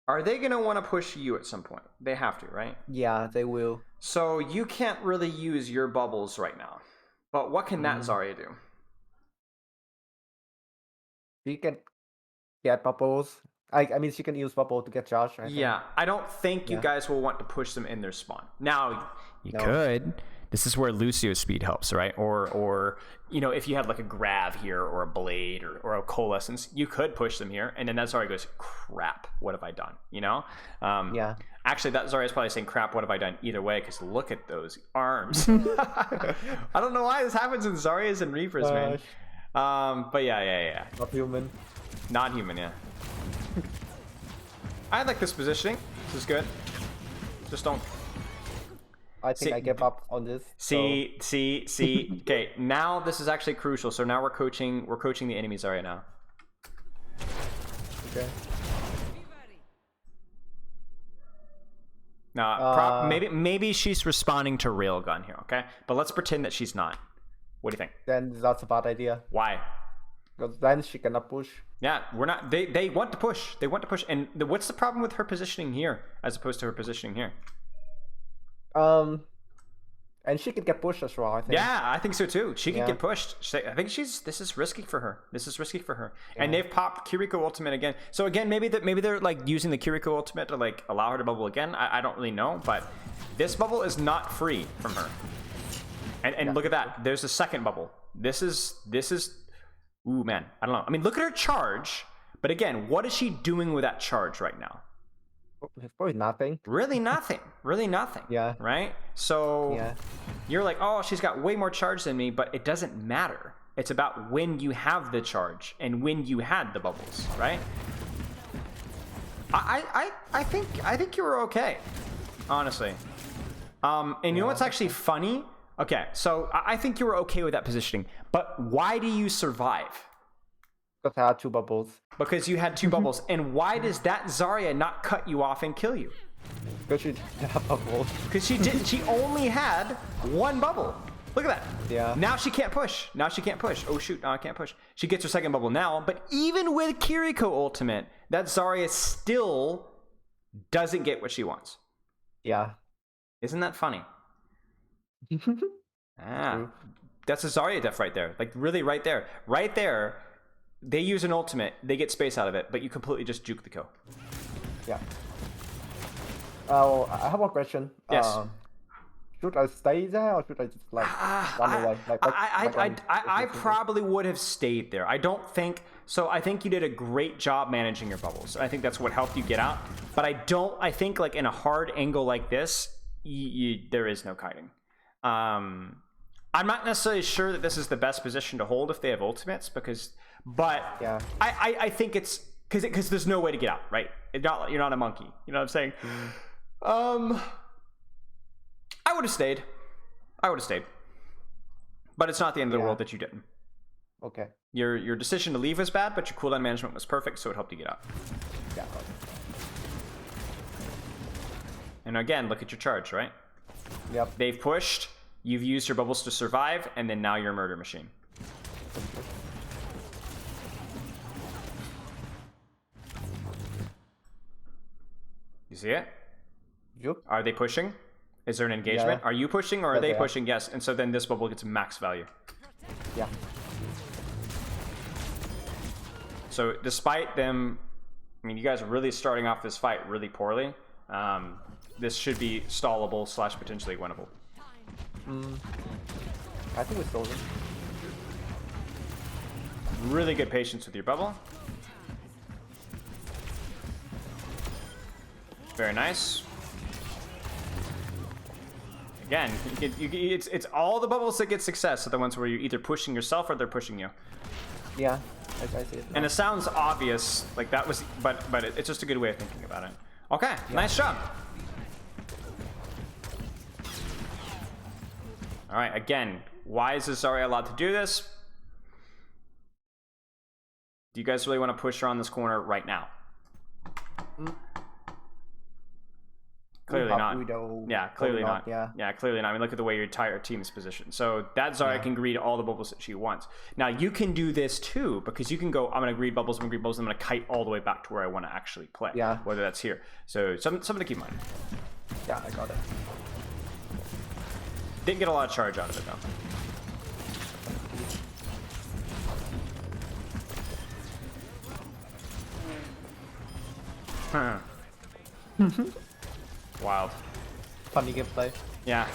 Are they gonna want to push you at some point? They have to, right? Yeah, they will. So you can't really use your bubbles right now. But what can that Zarya do? You can get bubbles I mean, she can use bubble to get charged. I think. Yeah, I don't think you guys will want to push them in their spawn. Now, you could. This is where Lucio's speed helps, right? Or you know, if you had like a grab here or a blade or a coalescence, you could push them here, and then that Zarya goes, crap, what have I done? You know? Yeah. Actually, that Zarya's probably saying, crap, what have I done? Either way, because look at those arms. I don't know why this happens in Zaryas and Reapers, man. But yeah. Not human. Not human, yeah. I like this positioning. This is good. Just don't. I think I give up on this. See. Okay, now this is actually crucial. So now we're coaching the enemy Zarya now. Okay. Now, maybe she's responding to railgun here, okay? But let's pretend that she's not. What do you think? Then that's a bad idea. Why? Because then she cannot push. Yeah, we're not. They want to push. They want to push. And what's the problem with her positioning here as opposed to her positioning here? And she could get pushed as well, I think. Yeah, I think so too. She can get pushed. I think this is risky for her. Yeah. And they've popped Kiriko ultimate again. So again, maybe they're like using the Kiriko ultimate to like allow her to bubble again. I don't really know, but this bubble is not free from her. And look at that. There's a second bubble. This is ooh man, I don't know. I mean, look at her charge. But again, what is she doing with that charge right now? It's probably nothing. Really nothing. Yeah. Right? So you're like, oh, she's got way more charge than me, but it doesn't matter. It's about when you have the charge and when you had the bubbles, right? I think you were okay, honestly. And you know what's actually funny? Okay, so I think you were okay with that positioning, but why do you survive? Because I had 2 bubbles. Because you had 2 bubbles. And why does that Zarya not cut you off and kill you? Because she didn't have bubbles. Because she didn't. She only had 1 bubble. Look at that. Yeah. Now she can't push. Oh shoot, now I can't push. She gets her second bubble now, but even with Kiriko ultimate, that Zarya still doesn't get what she wants. Yeah. Isn't that funny? That's a Zarya def right there. Like really right there. Right there. They use an ultimate, they get space out of it, but you completely just juke the kill. Yeah. Oh, I have one question. Yes. Should I stay there or should I just like run away? I probably would have stayed there. I don't think so. I think you did a great job managing your bubbles. I think that's what helped you get out. But I think like in a hard angle like this, there is no kiting. I'm not necessarily sure that this is the best position to hold if they have ultimates but I think it's because there's no way to get out, right? You're not a monkey. You know what I'm saying? I would have stayed. But it's not the end of the world that you didn't. Okay. Your decision to leave was bad, but your cooldown management was perfect, so it helped you get out. Yeah. And again, look at your charge, right? Yep. They've pushed, you've used your bubbles to survive, and then now you're a murder machine. You see it? Yep. Are they pushing? Is there an engagement? Yeah. Are you pushing or are they pushing? Yes. And so then this bubble gets max value. Yeah. So despite them, I mean, you guys are really starting off this fight really poorly. This should be stallable / potentially winnable. I think it's stolen. Really good patience with your bubble. Very nice. Again, it's all the bubbles that get success are the ones where you're either pushing yourself or they're pushing you. Yeah, I see it. And it sounds obvious, like that was, but it's just a good way of thinking about it. Okay, nice job. All right, again, why is Zarya allowed to do this? Do you guys really want to push her on this corner right now? Clearly not. Yeah, clearly not. Yeah, clearly not. I mean, look at the way your entire team is positioned. So that Zarya can greed all the bubbles that she wants. Now, you can do this too, because you can go, I'm going to greed bubbles, I'm going to kite all the way back to where I want to actually play. Yeah. Whether that's here. So something to keep in mind. Yeah, I got it. Didn't get a lot of charge out of it, though. Wild. Funny gameplay. Yeah.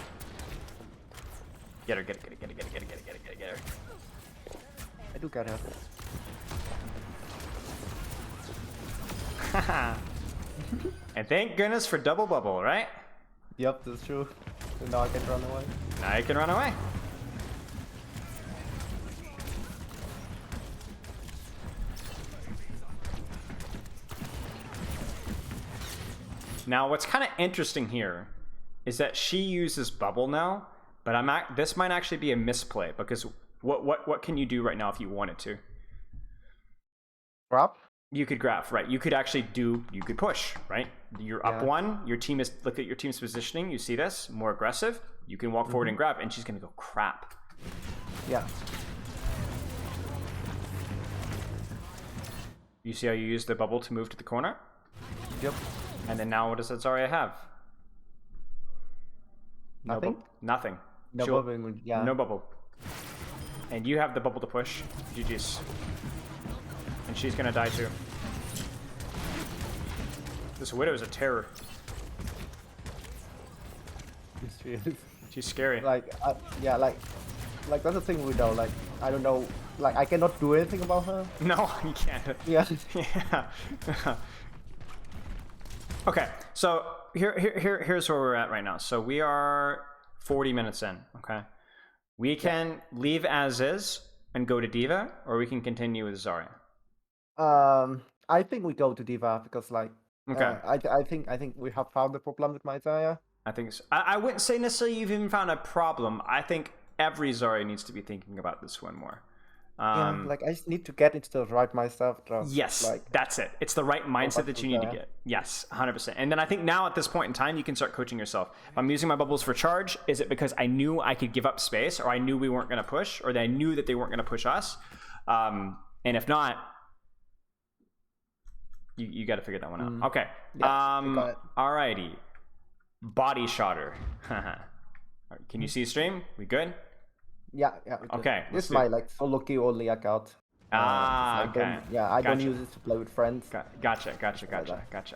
Get her, get her, get her, get her, get her, get her, get her, get her, get her. I do get her. And thank goodness for double bubble, right? Yep, that's true. So now I can run away. Now you can run away. Now, what's kind of interesting here is that she uses bubble now, but this might actually be a misplay because what can you do right now if you wanted to? Grab? You could grab, right? You could actually you could push, right? You're up one. Your team look at your team's positioning. You see this more aggressive. You can walk forward and grab, and she's gonna go crap. Yeah. You see how you use the bubble to move to the corner? Yep. And then now what does that Zarya have? Nothing? Nothing. No bubble, yeah. No bubble. And you have the bubble to push. GG's. And she's gonna die too. This Widow is a terror. She's scary. Like, yeah, like that's the thing with Widow. Like, I don't know. Like, I cannot do anything about her. No, you can't. Yeah. Yeah. Okay, so here's where we're at right now. So we are 40 minutes in, okay? We can leave as is and go to D.Va, or we can continue with Zarya. I think we go to D.Va because, like, okay. I think we have found the problem with my Zarya. I think so. I wouldn't say necessarily you've even found a problem. I think every Zarya needs to be thinking about this one more. Yeah, like I just need to get into the right myself. Yes, like, that's it. It's the right mindset that you need to get. Yes, 100%. And then I think now at this point in time, you can start coaching yourself. If I'm using my bubbles for charge, is it because I knew I could give up space, or I knew we weren't going to push, or that I knew that they weren't going to push us? And if not, you got to figure that one out. Okay. Yeah, alrighty. Body shotter. Can you see stream? We good? Yeah. Okay. This is my like solo queue only account. Okay. I don't use it to play with friends. Gotcha.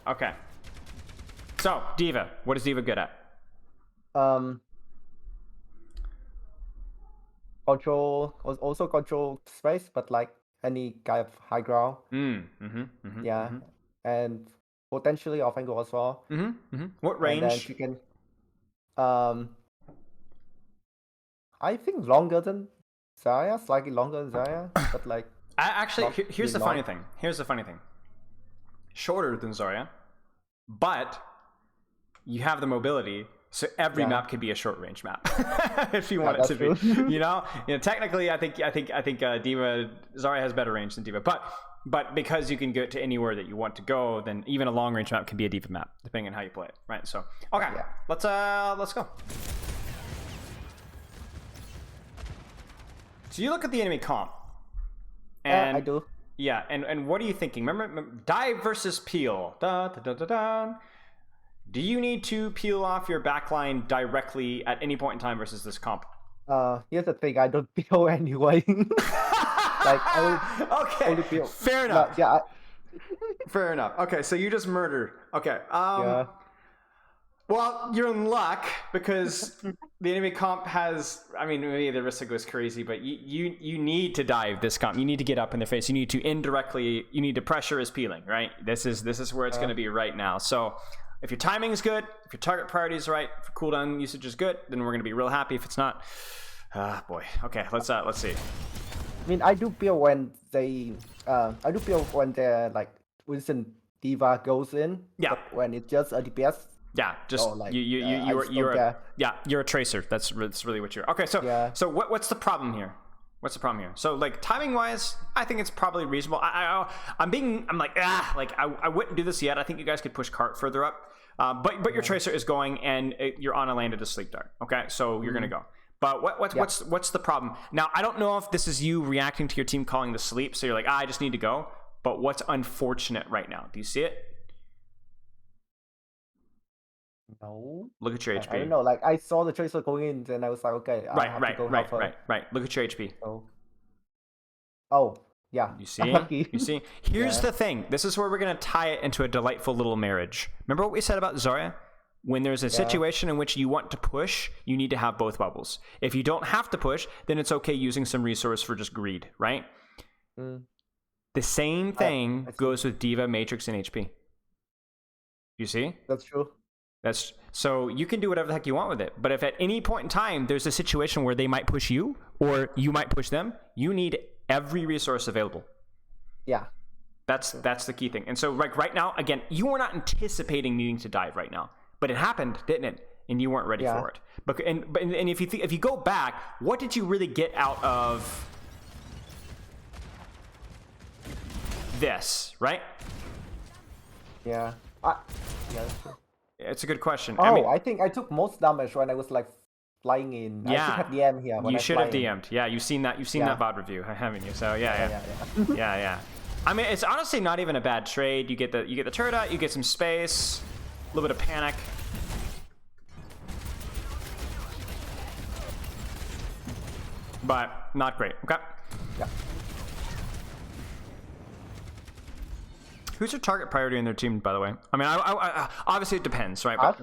Okay. So D.Va, what is D.Va good at? Also control space, but like any kind of high ground. Yeah, and potentially off angle as well. What range? And then she can, I think longer than Zarya, slightly longer than Zarya, but like. Here's the funny thing. Shorter than Zarya, but you have the mobility, so every map could be a short range map if you want it to be. You know, technically, I think D.Va Zarya has better range than D.Va, but because you can get to anywhere that you want to go, then even a long range map can be a D.Va map, depending on how you play it, right? So okay, let's go. So you look at the enemy comp. And I do. Yeah, and what are you thinking? Remember dive versus peel. Do you need to peel off your backline directly at any point in time versus this comp? Here's the thing, I don't peel anyway. Like, only peel. Fair enough. Yeah. Fair enough. Okay, so you just murder. Okay. Well, you're in luck because the enemy comp has. I mean, maybe the risk goes crazy, but you need to dive this comp. You need to get up in their face. You need to indirectly. You need to pressure his peeling. Right. This is where it's going to be right now. So, if your timing is good, if your target priority is right, if your cooldown usage is good, then we're going to be real happy. If it's not, boy. Okay, let's see. I mean, I do feel when they. I do feel when they're like Winston D.Va goes in. Yeah. But when it's just a DPS. Yeah, just you're a tracer. That's really what you're. Okay, so what's the problem here? So like timing wise, I think it's probably reasonable. I wouldn't do this yet. I think you guys could push cart further up. But your tracer is going and you're on a landed to sleep dart. Okay, so you're gonna go. But what's the problem? Now I don't know if this is you reacting to your team calling the sleep, so you're like, I just need to go. But what's unfortunate right now? Do you see it? No. Look at your HP. I don't know. Like I saw the tracer going in, and I was like, okay. Right. Look at your HP. Oh, Yeah. You see? Lucky. You see? Here's Yeah. the thing. This is where we're going to tie it into a delightful little marriage. Remember what we said about Zarya? When there's a situation in which you want to push, you need to have both bubbles. If you don't have to push, then it's okay using some resource for just greed, right? The same thing goes with D.Va, Matrix, and HP. You see? That's true. So you can do whatever the heck you want with it. But if at any point in time there's a situation where they might push you or you might push them, you need every resource available. Yeah. That's the key thing. And so like right now, again, you were not anticipating needing to dive right now. But it happened, didn't it? And you weren't ready for it. But if you go back, what did you really get out of this, right? Yeah. Yeah, that's true. It's a good question. I think I took most damage when I was like flying in. Yeah. I should have DM here. You should have DM'd. Yeah, you've seen that VOD review, haven't you? So yeah. I mean, it's honestly not even a bad trade. You get the turret out, you get some space, a little bit of panic. But not great. Okay. Yeah. Who's your target priority in their team, by the way? I mean, I obviously it depends, right? But,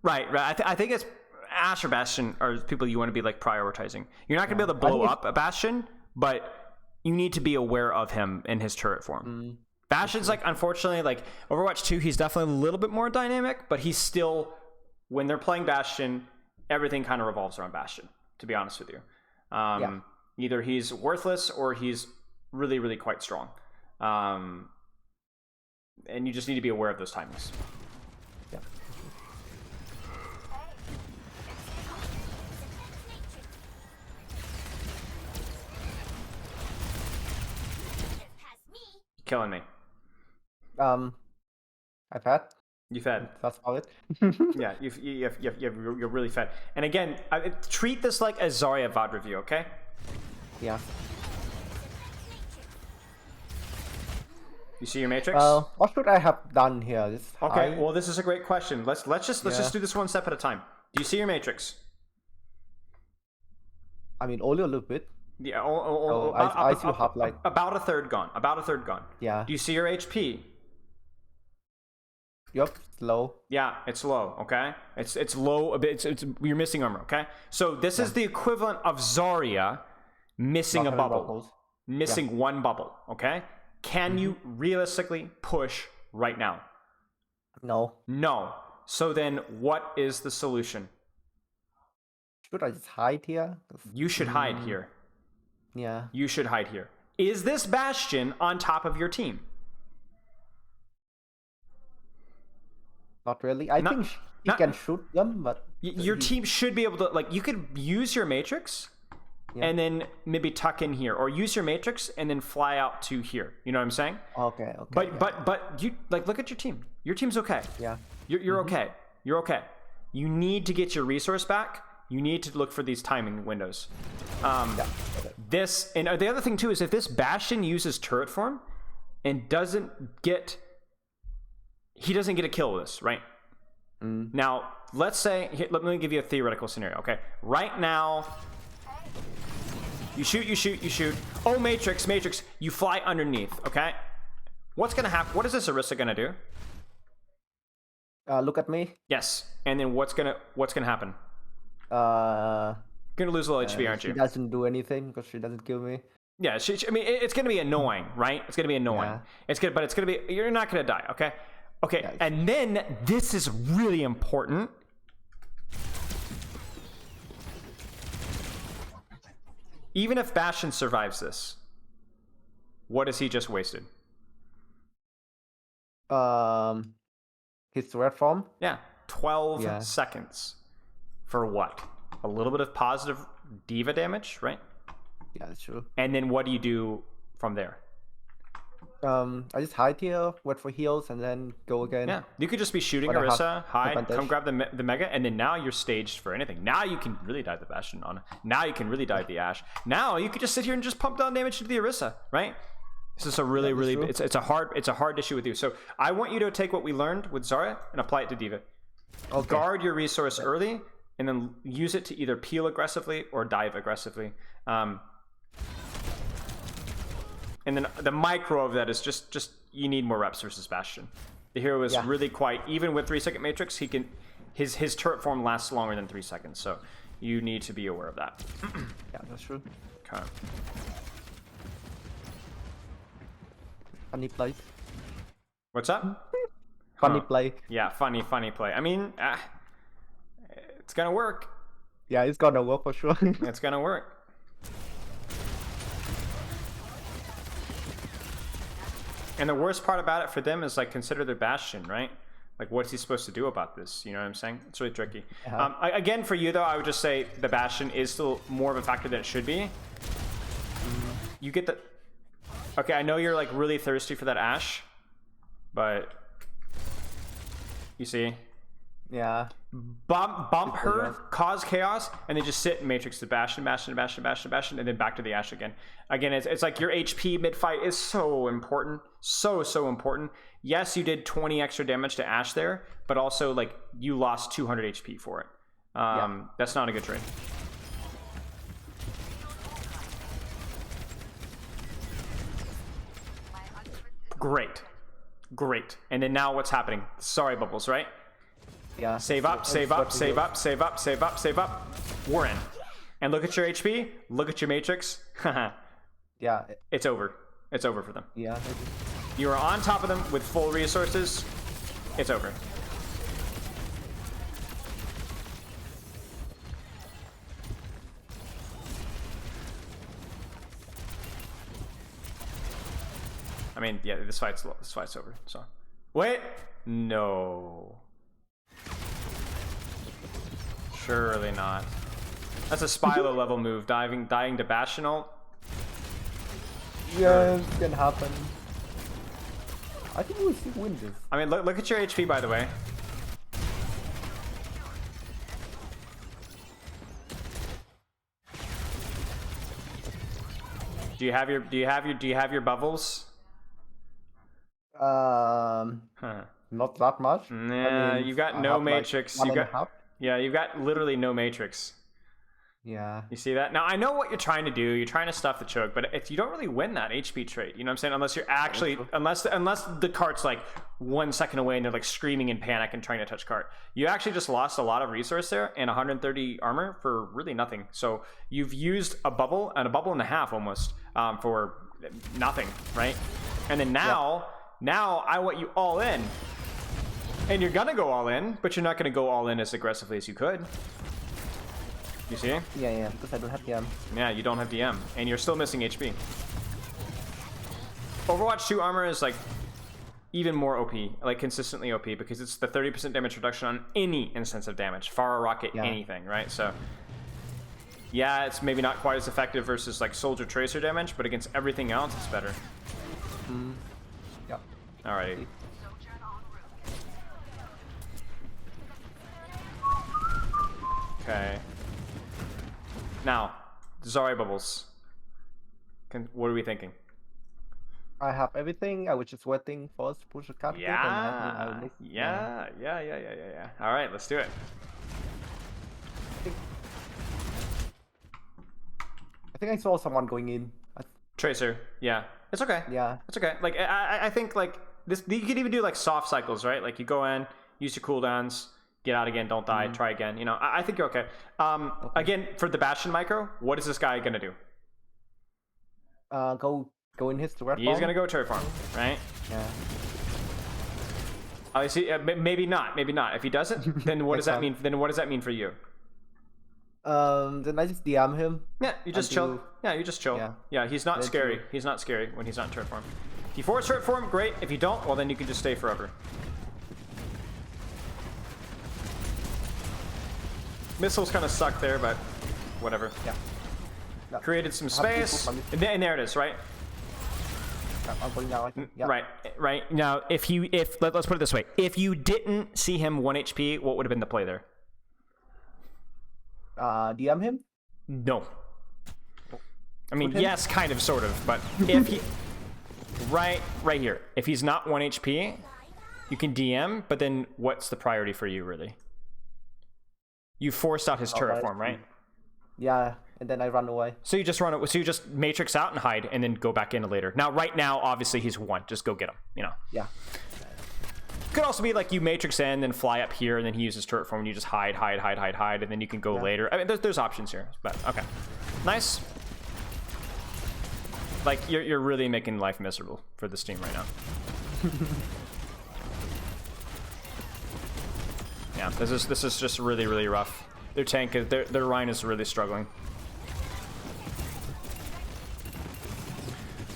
right. I think it's Ashe or Bastion are people you want to be like prioritizing. You're not going to be able to blow up a Bastion, but you need to be aware of him in his turret form. Bastion's like, unfortunately, like Overwatch 2, he's definitely a little bit more dynamic, but he's still, when they're playing Bastion, everything kind of revolves around Bastion, to be honest with you. Either he's worthless or he's really, really quite strong. And you just need to be aware of those timings. Yeah. Killing me. I've had. You fed. That's solid. Yeah, you're really fed. And again, treat this like a Zarya VOD review, okay? Yeah. You see your matrix? What should I have done here? Okay, well this is a great question. Let's just do this one step at a time. Do you see your matrix? I mean, only a little bit. Yeah, I still have like about a third gone. Yeah. Do you see your HP? Yep, low. Yeah, it's low. Okay, it's low a bit. You're missing armor. Okay, so this is the equivalent of Zarya missing a bubble, missing one bubble. Okay, can you realistically push right now? No. So then, what is the solution? Should I just hide here? You should hide here. Yeah. You should hide here. Is this Bastion on top of your team? Not really. I think he can shoot them, but your team should be able to, like, you could use your matrix and then maybe tuck in here, or use your matrix and then fly out to here. You know what I'm saying? Okay. But you, like, look at your team. Your team's okay. Yeah. You're okay. You're okay. You need to get your resource back. You need to look for these timing windows. This, and the other thing too is if this Bastion uses turret form and doesn't get a kill with this, right? Now, let's say, let me give you a theoretical scenario, okay? Right now, you shoot. Oh, Matrix, you fly underneath, okay? What's gonna happen? What is this Orisa gonna do? Look at me. Yes, and then what's gonna happen? You're gonna lose a little HP, aren't you? She doesn't do anything because she doesn't kill me. Yeah, I mean, it's gonna be annoying, right? It's gonna be annoying. Yeah. But it's gonna be. You're not gonna die, okay? Okay, yes. And then this is really important. Even if Bastion survives this, what has he just wasted? His red form? Yeah, 12 seconds. For what? A little bit of positive D.Va damage, right? Yeah, that's true. And then what do you do from there? I just hide here, wait for heals, and then go again. Yeah, you could just be shooting Orisa, hide, come grab the Mega, and then now you're staged for anything. Now you can really dive the Bastion on. Now you can really dive the Ashe. Now you could just sit here and just pump down damage to the Orisa, right? This is a really, it's a hard issue with you. So I want you to take what we learned with Zarya and apply it to D.Va. Okay. Guard your resource early, and then use it to either peel aggressively or dive aggressively. And then the micro of that is just you need more reps versus Bastion. The hero is really quite, even with 3-second matrix, he can his turret form lasts longer than 3 seconds, so you need to be aware of that. Yeah, that's true. Okay. Funny play. What's up? Funny play. Yeah, funny play. I mean, it's gonna work. Yeah, it's gonna work for sure. It's gonna work. And the worst part about it for them is, like, consider their Bastion, right? Like, what's he supposed to do about this? You know what I'm saying? It's really tricky. Again, for you, though, I would just say the Bastion is still more of a factor than it should be. You get the... Okay, I know you're, like, really thirsty for that Ashe, but... You see? Yeah. Bump her, cause chaos, and then just sit and matrix to Bastion, and then back to the Ashe again. Again, it's like your HP mid-fight is so important. So important. Yes, you did 20 extra damage to Ashe there, but also, like, you lost 200 HP for it. That's not a good trade. Great. And then now what's happening? Sorry, Bubbles, right? Yeah. Save up. We're in. And look at your HP. Look at your matrix. Yeah. It's over. It's over for them. Yeah. You are on top of them with full resources. It's over. I mean, yeah, this fight's over. So, wait, no. Surely not. That's a Spilo level move. Dying to Bastion ult. Yeah, it can happen. I think we still win this. I mean, look at your HP, by the way. Do you have your bubbles? Not that much. Nah, I mean, you got no matrix. Like you've got literally no matrix. Yeah. You see that? Now, I know what you're trying to do. You're trying to stuff the choke, but if you don't really win that HP trade, you know what I'm saying? Unless you're actually, unless the cart's like 1 second away and they're like screaming in panic and trying to touch cart, you actually just lost a lot of resource there and 130 armor for really nothing. So you've used a bubble and a half almost for nothing, right? And then now I want you all in. And you're gonna go all in, but you're not gonna go all in as aggressively as you could. You see? Yeah, because I don't have DM. Yeah, you don't have DM, and you're still missing HP. Overwatch 2 armor is like even more OP, like consistently OP, because it's the 30% damage reduction on any instance of damage, Pharah, Rocket, anything, right? So, yeah, it's maybe not quite as effective versus like Soldier Tracer damage, but against everything else, it's better. Yeah. Alrighty. Okay. Now, Zarya Bubbles. What are we thinking? I have everything. I was just waiting for us to push a card. Yeah. All right, let's do it. I think I saw someone going in. Tracer. Yeah. It's okay. Yeah. It's okay. Like I think like this. You could even do like soft cycles, right? Like you go in, use your cooldowns. Get out again, don't die, try again. You know, I think you're okay. Again, for the Bastion micro, what is this guy gonna do? Go in his turret farm. He's gonna go turret farm, right? Yeah. I see. Maybe not. If he doesn't, then what does that mean? Then what does that mean for you? Then I just DM him. Yeah, you just chill. Yeah, you just chill. Yeah, he's not scary. He's not scary when he's not in turret form. If you force turret form, great. If you don't, well then you can just stay forever. Missiles kind of suck there, but whatever. Yeah. No. Created some space, and there it is, right? I'm putting that like, yeah. Right. Now, let's put it this way: if you didn't see him 1 HP, what would have been the play there? DM him? No. I mean, yes, kind of, sort of, but if he, right here, if he's not 1 HP, you can DM, but then what's the priority for you, really? You forced out his turret form, right? Yeah. and then I run away. So you just run it. So you just matrix out and hide, and then go back in later. Now, right now, obviously he's 1. Just go get him. You know. Yeah. Could also be like you matrix in, then fly up here, and then he uses turret form, and you just hide, and then you can go later. I mean, there's options here, but okay, nice. Like you're really making life miserable for this team right now. Yeah, this is just really rough. Their tank is their Rhine is really struggling.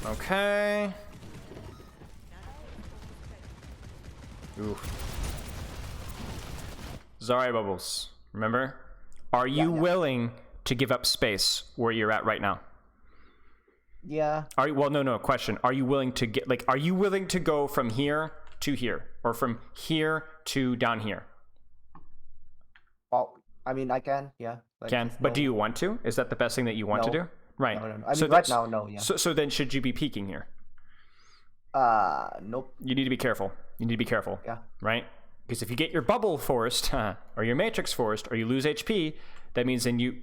Okay. Ooh. Zarya bubbles. Remember? Are you willing to give up space where you're at right now? Yeah. Are you, well, no. Question. Are you willing to get like? Are you willing to go from here to here, or from here to down here? Well, I mean, I can. Yeah. Like, can. But do you want to? Is that the best thing that you want to do? Right. No. I mean, right now, no. Yeah. So then, should you be peeking here? Nope. You need to be careful. You need to be careful. Yeah. Right? Because if you get your bubble forced, or your matrix forced, or you lose HP, that means then you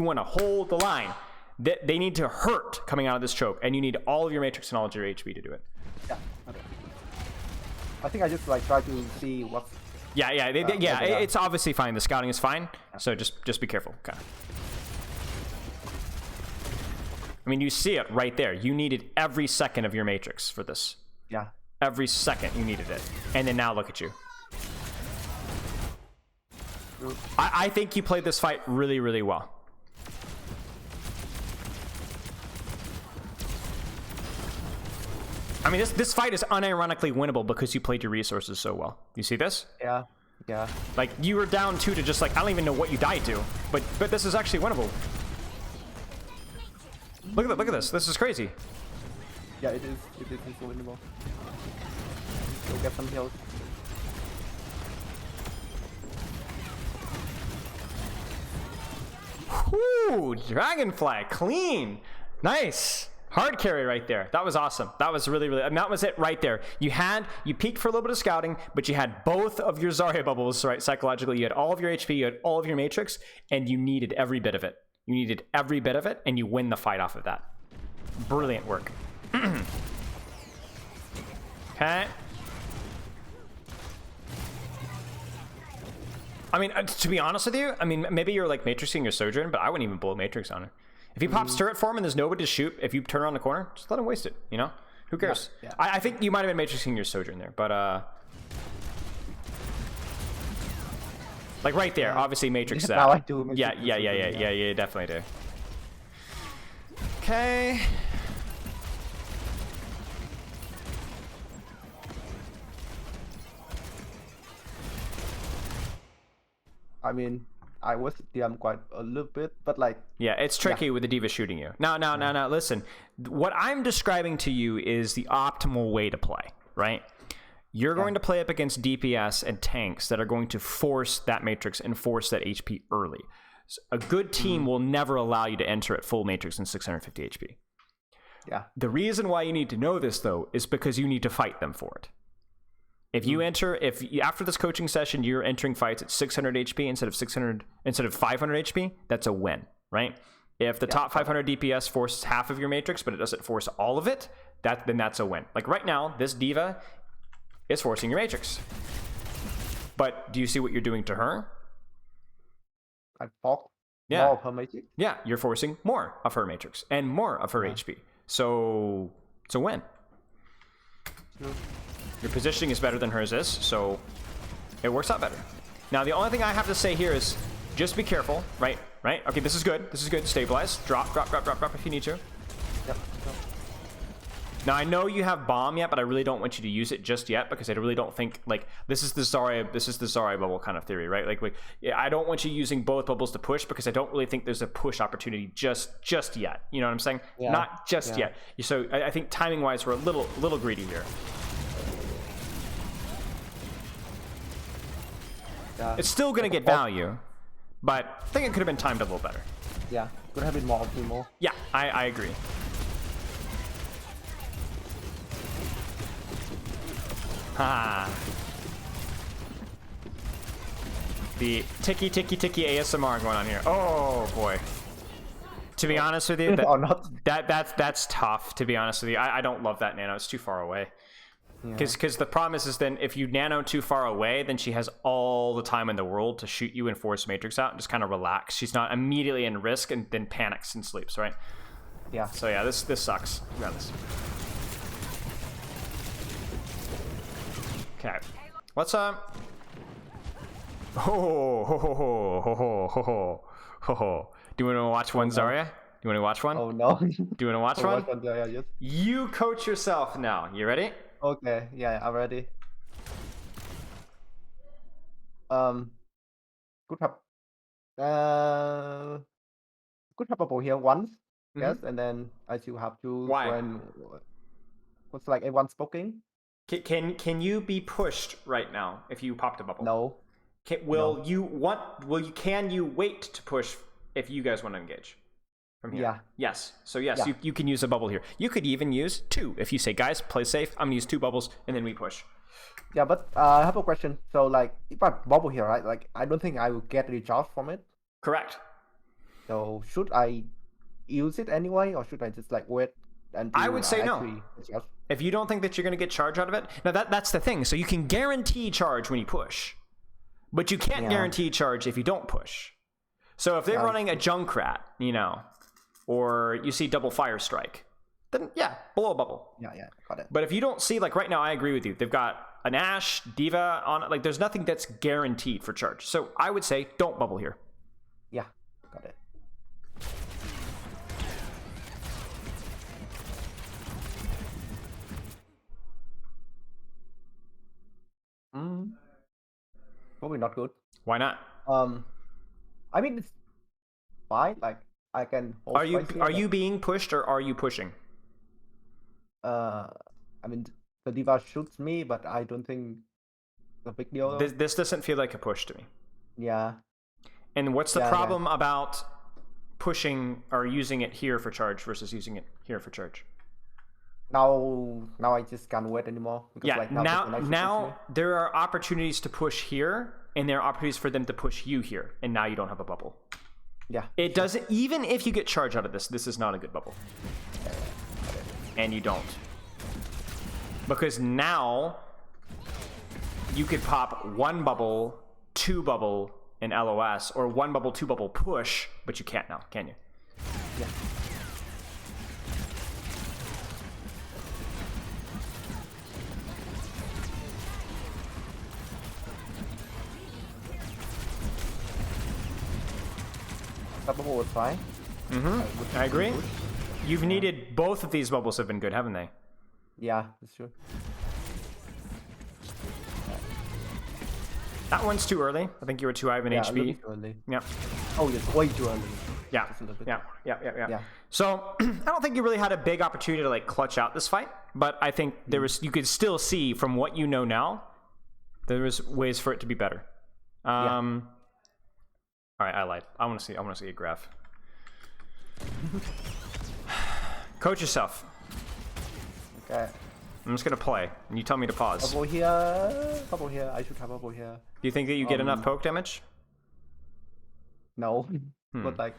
want to hold the line. They need to hurt coming out of this choke, and you need all of your matrix and all of your HP to do it. Yeah. Okay. I think I just like try to see what's. Yeah. It's obviously fine. The scouting is fine. Yeah. So just be careful. Okay. I mean, you see it right there. You needed every second of your matrix for this. Yeah. Every second you needed it. And then now look at you. I think you played this fight really well. I mean, this fight is unironically winnable because you played your resources so well. You see this? Yeah. Like, you were down 2 to just like, I don't even know what you died to. But this is actually winnable. Look at this. This is crazy. Yeah, it is. It is winnable. Go get some heals. Whoo! Dragonfly, clean, nice. Hard carry right there. That was awesome. That was really, and that was it right there. You peaked for a little bit of scouting, but you had both of your Zarya bubbles, right? Psychologically, you had all of your HP, you had all of your matrix, and you needed every bit of it. You needed every bit of it, and you win the fight off of that. Brilliant work. Okay. I mean, to be honest with you, I mean, maybe you're like matrixing your Sojourn, but I wouldn't even blow matrix on her. If he pops turret form and there's nobody to shoot, if you turn around the corner, just let him waste it, you know? Who cares? Yeah. I think you might have been matrixing your Sojourn there, but like right there, obviously matrix that. Now I do. Yeah, definitely do. Okay. I mean, I was DM quite a little bit, but like... Yeah, it's tricky with the D.Va shooting you. Now, listen. What I'm describing to you is the optimal way to play, right? You're going to play up against DPS and tanks that are going to force that matrix and force that HP early. So a good team will never allow you to enter at full matrix and 650 HP. Yeah. The reason why you need to know this, though, is because you need to fight them for it. If you after this coaching session, you're entering fights at 600 HP instead of 500 HP, that's a win, right? If the top 500 DPS forces half of your matrix, but it doesn't force all of it, then that's a win. Like right now, this D.Va is forcing your matrix. But do you see what you're doing to her? I fought more of her matrix. Yeah, you're forcing more of her matrix and more of her HP. So it's a win. Your positioning is better than hers is, so it works out better. Now, the only thing I have to say here is just be careful, right? Okay, this is good. This is good. Stabilize. Drop if you need to. Yep. Now, I know you have bomb yet, but I really don't want you to use it just yet because I really don't think, like, this is the Zarya bubble kind of theory, right? Like I don't want you using both bubbles to push because I don't really think there's a push opportunity just yet. You know what I'm saying? Yeah. Not just yet. So I think timing-wise, we're a little greedy here. It's still going to get value, but I think it could have been timed a little better. Yeah, could have been more optimal. Yeah, I agree. the ticky ASMR going on here. Oh boy. To be honest with you, that's tough. To be honest with you, I don't love that nano. It's too far away. Because the problem is then if you nano too far away, then she has all the time in the world to shoot you and force Matrix out and just kind of relax. She's not immediately in risk and then panics and sleeps, right? Yeah. So yeah, this sucks. Regardless. Okay. Let's Do you want to watch one, Zarya? Do you want to watch one? Oh no. Do you want to watch one? Zarya, yes. You coach yourself now. You ready? Okay, yeah, I'm ready. Could have bubble here once, yes, and then I still have to. Why? When what's like everyone's poking. Can you be pushed right now if you popped a bubble? No. Can you wait to push if you guys want to engage from here? Yeah. Yes. So yes, you can use a bubble here. You could even use 2 if you say, guys, play safe. I'm gonna use 2 bubbles and then we push. Yeah, but I have a question. So like, if I bubble here, right? Like, I don't think I will get any charge from it. Correct. So should I use it anyway, or should I just like wait until I would say no. If you don't think that you're going to get charge out of it, now that's the thing. So you can guarantee charge when you push, but you can't guarantee charge if you don't push. So if they're running a Junkrat, or you see double fire strike, then blow a bubble. Yeah, got it. But if you don't see, like right now, I agree with you. They've got an Ashe, D.Va on it. Like there's nothing that's guaranteed for charge. So I would say don't bubble here. Yeah, got it. Probably not good. Why not? I mean, it's fine. Like I can. Are you being pushed or are you pushing? I mean, the D.Va shoots me, but I don't think it's a big deal. This doesn't feel like a push to me. Yeah. And what's the problem about pushing or using it here for charge versus using it here for charge? Now I just can't wait anymore. Because like now there are opportunities to push here, and there are opportunities for them to push you here, and now you don't have a bubble. Yeah. It doesn't. Even if you get charge out of this, this is not a good bubble. And you don't, because now you could pop 1 bubble, 2 bubble in LOS, or 1 bubble, 2 bubble push, but you can't now, can you? Yeah. That bubble was fine. I agree. You've needed both of these bubbles have been good, haven't they? Yeah, that's true. That one's too early. I think you were too high of an HP. A little too early. Yeah. Oh, it's way too early. Yeah. So I don't think you really had a big opportunity to like clutch out this fight, but I think you could still see from what you know now, there was ways for it to be better. All right, I lied. I want to see a graph. Coach yourself. Okay. I'm just gonna play, and you tell me to pause. Bubble here. Bubble here. I should have bubble here. Do you think that you get enough poke damage? No, but like.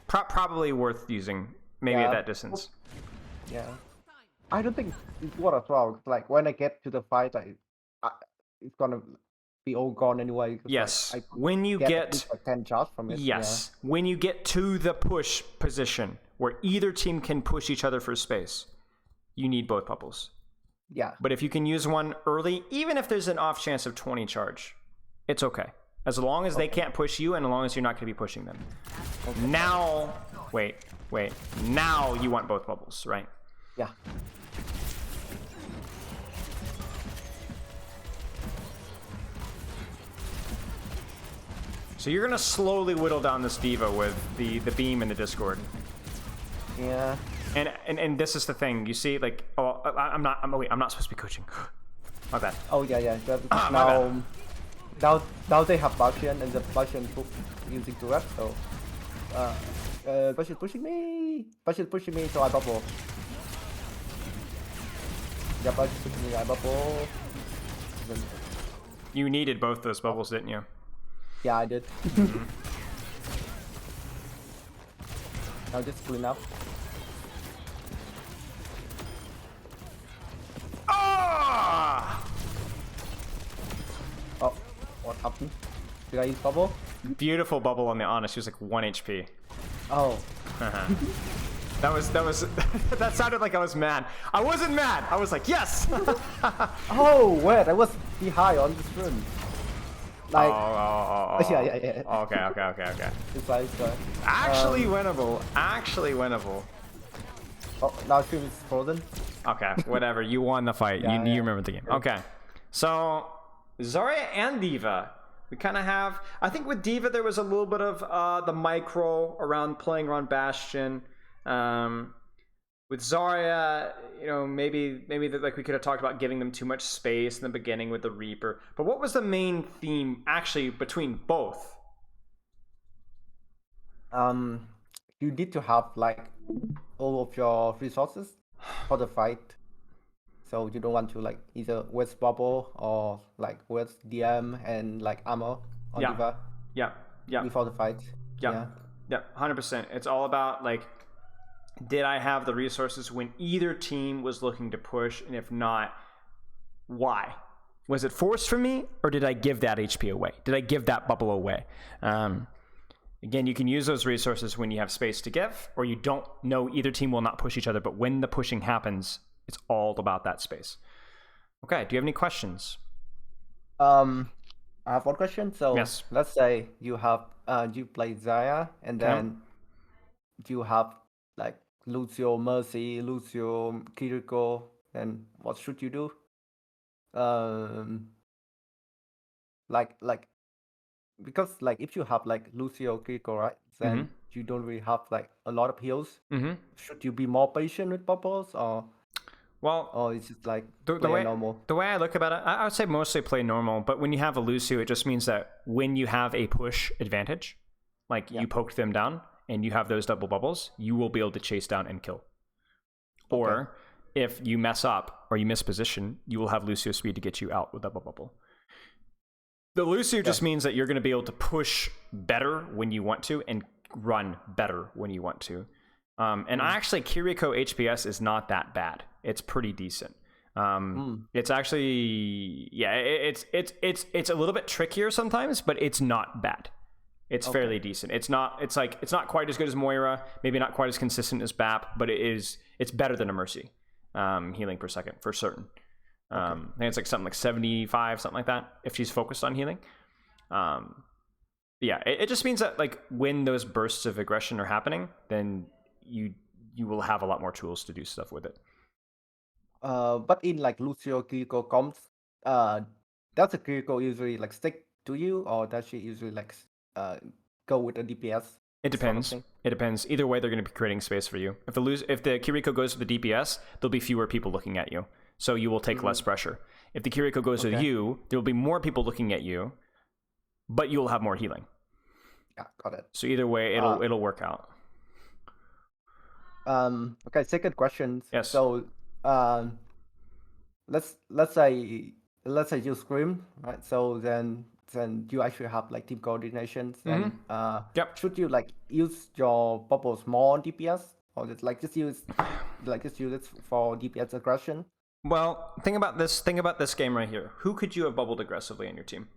Probably worth using, maybe at that distance. Yeah. I don't think it's worth as well. Like when I get to the fight, it's gonna be all gone anyway. Yes. Like, when you get like 10 charge from it. Yes. Yeah. When you get to the push position where either team can push each other for space, you need both bubbles. Yeah. But if you can use one early, even if there's an off chance of 20 charge, it's okay. As long as they can't push you and as long as you're not going to be pushing them. Okay. Now, wait. Now you want both bubbles, right? Yeah. So you're going to slowly whittle down this D.Va with the beam and the Discord. Yeah. And this is the thing. You see, like, I'm not supposed to be coaching. My bad. Oh yeah. Now they have Bastion and the Bastion using turret, so Bastion's pushing me, so I bubble. Yeah, Bastion's pushing me, I bubble. You needed both those bubbles, didn't you? Yeah, I did. Now just clean up. Ah! Oh, what happened? Did I use bubble? Beautiful bubble on the Ana. She was like 1 HP. Oh. That was that sounded like I was mad. I wasn't mad. I was like, yes. Oh wait, I was behind on this run. Like. Yeah. Okay. It's like actually winnable. Actually winnable. Oh, now stream is frozen. Okay, whatever. You won the fight. You remember the game. Okay. So Zarya and D.Va. We kind of have. I think with D.Va there was a little bit of the micro around playing around Bastion. With Zarya, you know, maybe like we could have talked about giving them too much space in the beginning with the Reaper. But what was the main theme actually between both? You need to have like all of your resources for the fight. So you don't want to like either waste bubble or like waste DM and like ammo on D.Va. Yeah. Before the fight. Yeah. 100%. It's all about like, did I have the resources when either team was looking to push, and if not, why? Was it forced for me, or did I give that HP away? Did I give that bubble away? Again, you can use those resources when you have space to give, or you don't know either team will not push each other, but when the pushing happens, it's all about that space. Okay, do you have any questions? I have one question. So yes. Let's say you have you play Zarya, and then you have like Lucio, Mercy, Lucio, Kiriko, then what should you do? Like because like if you have like Lucio, Kiriko, right, then you don't really have like a lot of heals. Should you be more patient with bubbles, or it's just like the way normal? The way I look about it, I would say mostly play normal, but when you have a Lucio, it just means that when you have a push advantage, like you poked them down and you have those double bubbles, you will be able to chase down and kill. Or if you mess up or you miss position, you will have Lucio speed to get you out with double bubble. The Lucio just means that you're going to be able to push better when you want to and run better when you want to. And actually, Kiriko HPS is not that bad. It's pretty decent. It's actually, it's a little bit trickier sometimes, but it's not bad. It's fairly decent. It's not quite as good as Moira, maybe not quite as consistent as BAP, but it's better than a Mercy healing per second for certain. I think it's like something like 75, something like that, if she's focused on healing. It just means that like when those bursts of aggression are happening, then you will have a lot more tools to do stuff with it. But in like Lucio Kiriko comps, does the Kiriko usually like stick to you, or does she usually like go with a DPS? It depends. It depends. Either way, they're going to be creating space for you. If the Kiriko goes with the DPS, there'll be fewer people looking at you, so you will take less pressure. If the Kiriko goes with you, there will be more people looking at you, but you'll have more healing. Yeah, got it. So either way, it'll work out. Okay, second question. Yes. So let's say you scream, right? So then you actually have like team coordinations, and should you like use your bubbles more on DPS, or just use it for DPS aggression? Well, think about this game right here. Who could you have bubbled aggressively in your team?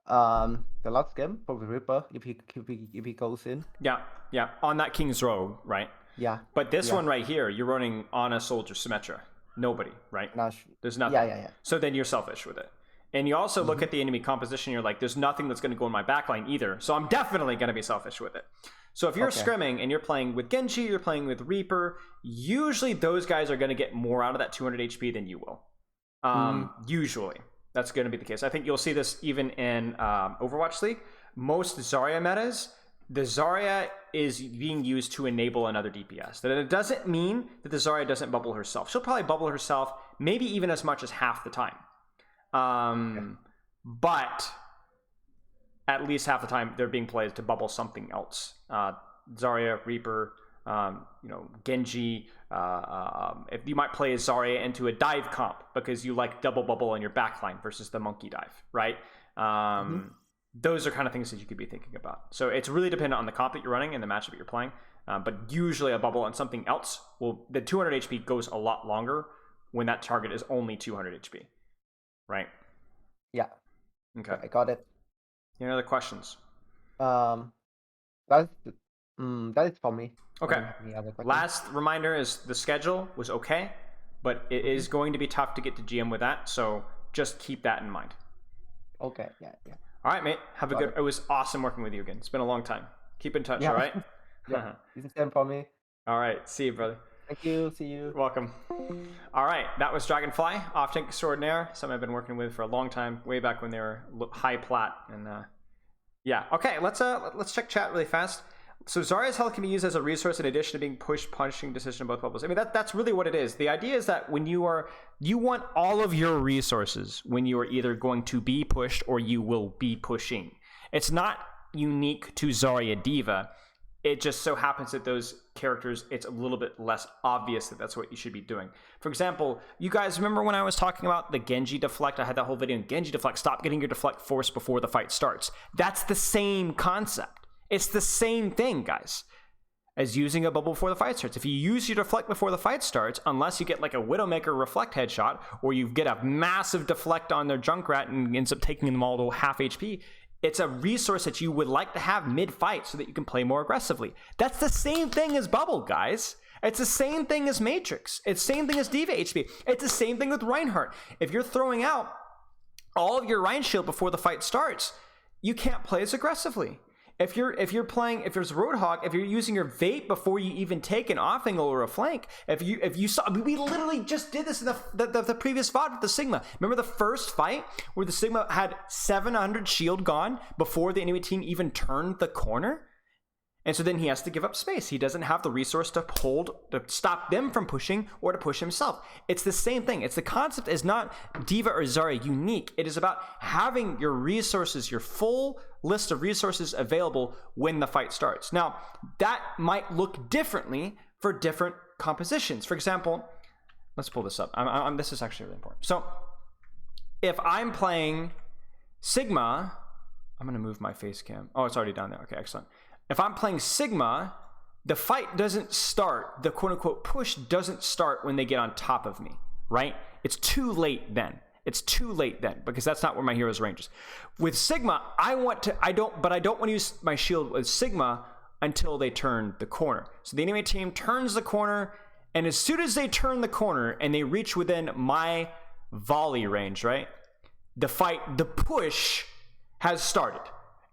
The last game, probably Reaper, if he goes in. Yeah, on that King's Row, right? Yeah. But this one right here, you're running on a Soldier Symmetra. Nobody, right? There's nothing. Yeah. So then you're selfish with it. And you also look at the enemy composition, you're like, there's nothing that's going to go in my backline either. So I'm definitely going to be selfish with it. So if you're scrimming and you're playing with Genji, you're playing with Reaper, usually those guys are going to get more out of that 200 HP than you will. Usually. That's going to be the case. I think you'll see this even in Overwatch League. Most Zarya metas, the Zarya is being used to enable another DPS. That it doesn't mean that the Zarya doesn't bubble herself. She'll probably bubble herself maybe even as much as half the time. But at least half the time they're being played to bubble something else. Zarya, Reaper, Genji. If you might play Zarya into a dive comp because you like double bubble on your backline versus the monkey dive, right? those are kind of things that you could be thinking about. So it's really dependent on the comp that you're running and the matchup that you're playing. But usually a bubble on something else the 200 HP goes a lot longer when that target is only 200 HP, right? Yeah. Okay. I got it. Any other questions? That is for me. Okay. Last reminder is the schedule was okay, but it is going to be tough to get to GM with that, so just keep that in mind. Okay. Yeah. All right, mate. Have a good. It was awesome working with you again. It's been a long time. Keep in touch. All right. Yeah. It's the same for me. All right. See you, brother. Thank you. See you. Welcome. All right. That was Dragonfly, off-tank extraordinaire. Someone I've been working with for a long time, way back when they were high plat. And yeah. Okay. Let's check chat really fast. So Zarya's health can be used as a resource in addition to being pushed, punishing decision in both bubbles. I mean, that's really what it is. The idea is that when you want all of your resources when you are either going to be pushed or you will be pushing. It's not unique to Zarya D.Va. It just so happens that those characters, it's a little bit less obvious that that's what you should be doing. For example, you guys remember when I was talking about the Genji deflect? I had that whole video on Genji deflect. Stop getting your deflect force before the fight starts. That's the same concept. It's the same thing, guys, as using a bubble before the fight starts. If you use your deflect before the fight starts, unless you get like a Widowmaker reflect headshot, or you get a massive deflect on their Junkrat and ends up taking them all to half HP, it's a resource that you would like to have mid-fight so that you can play more aggressively. That's the same thing as bubble, guys. It's the same thing as Matrix. It's the same thing as DVA HP. It's the same thing with Reinhardt. If you're throwing out all of your Rein shield before the fight starts, you can't play as aggressively. If there's Roadhog, if you're using your Vape before you even take an off angle or a flank, if you saw, we literally just did this in the previous VOD with the Sigma. Remember the first fight where the Sigma had 700 shield gone before the enemy team even turned the corner? And so then he has to give up space. He doesn't have the resource to stop them from pushing or to push himself. It's the same thing. It's the concept is not D.Va or Zarya unique. It is about having your resources, your full list of resources available when the fight starts. Now, that might look differently for different compositions. For example, let's pull this up. This is actually really important. So if I'm playing Sigma, I'm going to move my face cam. Oh, it's already down there. Okay, excellent. If I'm playing Sigma, the fight doesn't start, the quote-unquote push doesn't start when they get on top of me, right? It's too late then. It's too late then because that's not where my hero's range is. With Sigma, I don't want to use my shield with Sigma until they turn the corner. So the enemy team turns the corner, and as soon as they turn the corner and they reach within my volley range, right? The push has started.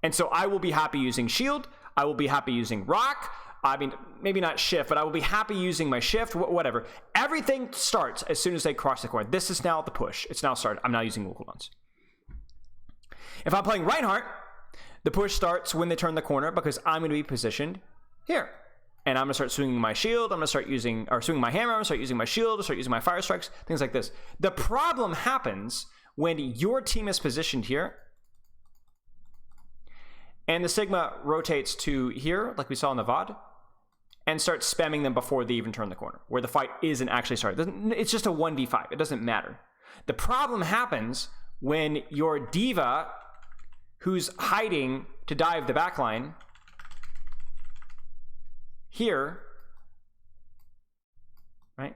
And so I will be happy using shield. I will be happy using rock. I mean, maybe not shift, but I will be happy using my shift, whatever. Everything starts as soon as they cross the corner. This is now the push. It's now started. I'm now using cooldowns. If I'm playing Reinhardt, the push starts when they turn the corner because I'm going to be positioned here. And I'm going to start swinging my shield. I'm going to start swinging my hammer. I'm going to start using my shield. I'm going to start using my fire strikes, things like this. The problem happens when your team is positioned here and the Sigma rotates to here, like we saw in the VOD, and starts spamming them before they even turn the corner, where the fight isn't actually started. It's just a 1v5. It doesn't matter. The problem happens when your D.Va, who's hiding to dive the backline, here, right,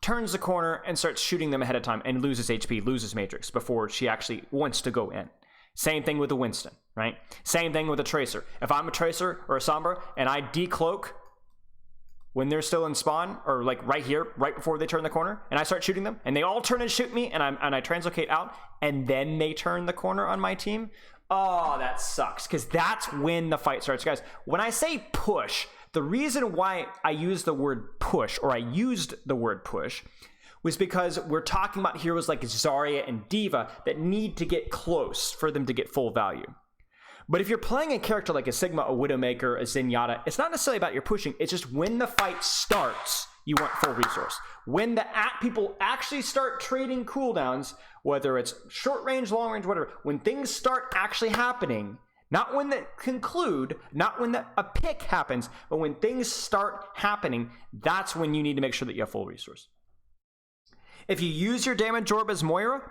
turns the corner and starts shooting them ahead of time and loses HP, loses Matrix before she actually wants to go in. Same thing with the Winston, right? Same thing with a Tracer. If I'm a Tracer or a Sombra and I decloak when they're still in spawn, or like right here, right before they turn the corner, and I start shooting them, and they all turn and shoot me, and I translocate out, and then they turn the corner on my team, oh, that sucks, because that's when the fight starts. Guys, when I say push, the reason why I use the word push, or I used the word push, was because we're talking about heroes like Zarya and D.Va that need to get close for them to get full value. But if you're playing a character like a Sigma, a Widowmaker, a Zenyatta, it's not necessarily about your pushing. It's just when the fight starts, you want full resource. When the people actually start trading cooldowns, whether it's short range, long range, whatever, when things start actually happening, not when they conclude, not when a pick happens, but when things start happening, that's when you need to make sure that you have full resource. If you use your damage orb as Moira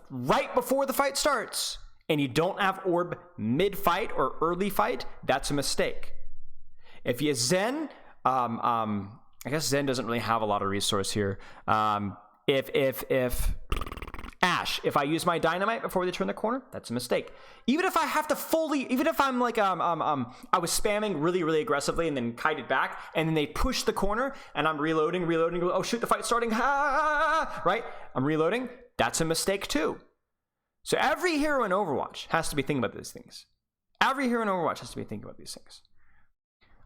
right before the fight starts, and you don't have orb mid-fight or early fight, that's a mistake. If you Zen, I guess Zen doesn't really have a lot of resource here. If Ash, if I use my dynamite before they turn the corner, that's a mistake. Even if I have to even if I'm like, I was spamming really aggressively and then kited back, and then they push the corner, and I'm reloading, oh shoot, the fight's starting, right? I'm reloading, that's a mistake too. So every hero in Overwatch has to be thinking about these things. Every hero in Overwatch has to be thinking about these things.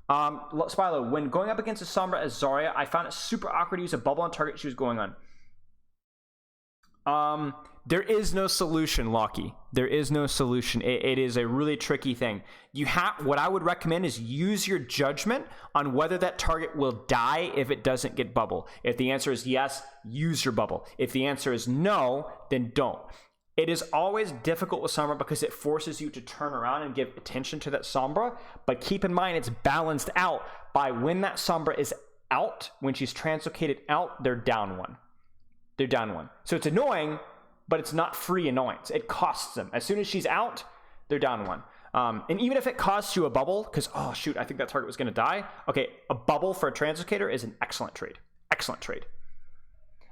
Spilo, when going up against a Sombra as Zarya, I found it super awkward to use a bubble on target she was going on. There is no solution, Lockie. There is no solution. It is a really tricky thing. What I would recommend is use your judgment on whether that target will die if it doesn't get bubble. If the answer is yes, use your bubble. If the answer is no, then don't. It is always difficult with Sombra because it forces you to turn around and give attention to that Sombra, but keep in mind it's balanced out by when that Sombra is out, when she's translocated out, they're down one. They're down one. So it's annoying, but it's not free annoyance. It costs them. As soon as she's out, they're down one. And even if it costs you a bubble, because, oh shoot, I think that target was going to die. Okay, a bubble for a translocator is an excellent trade. Excellent trade.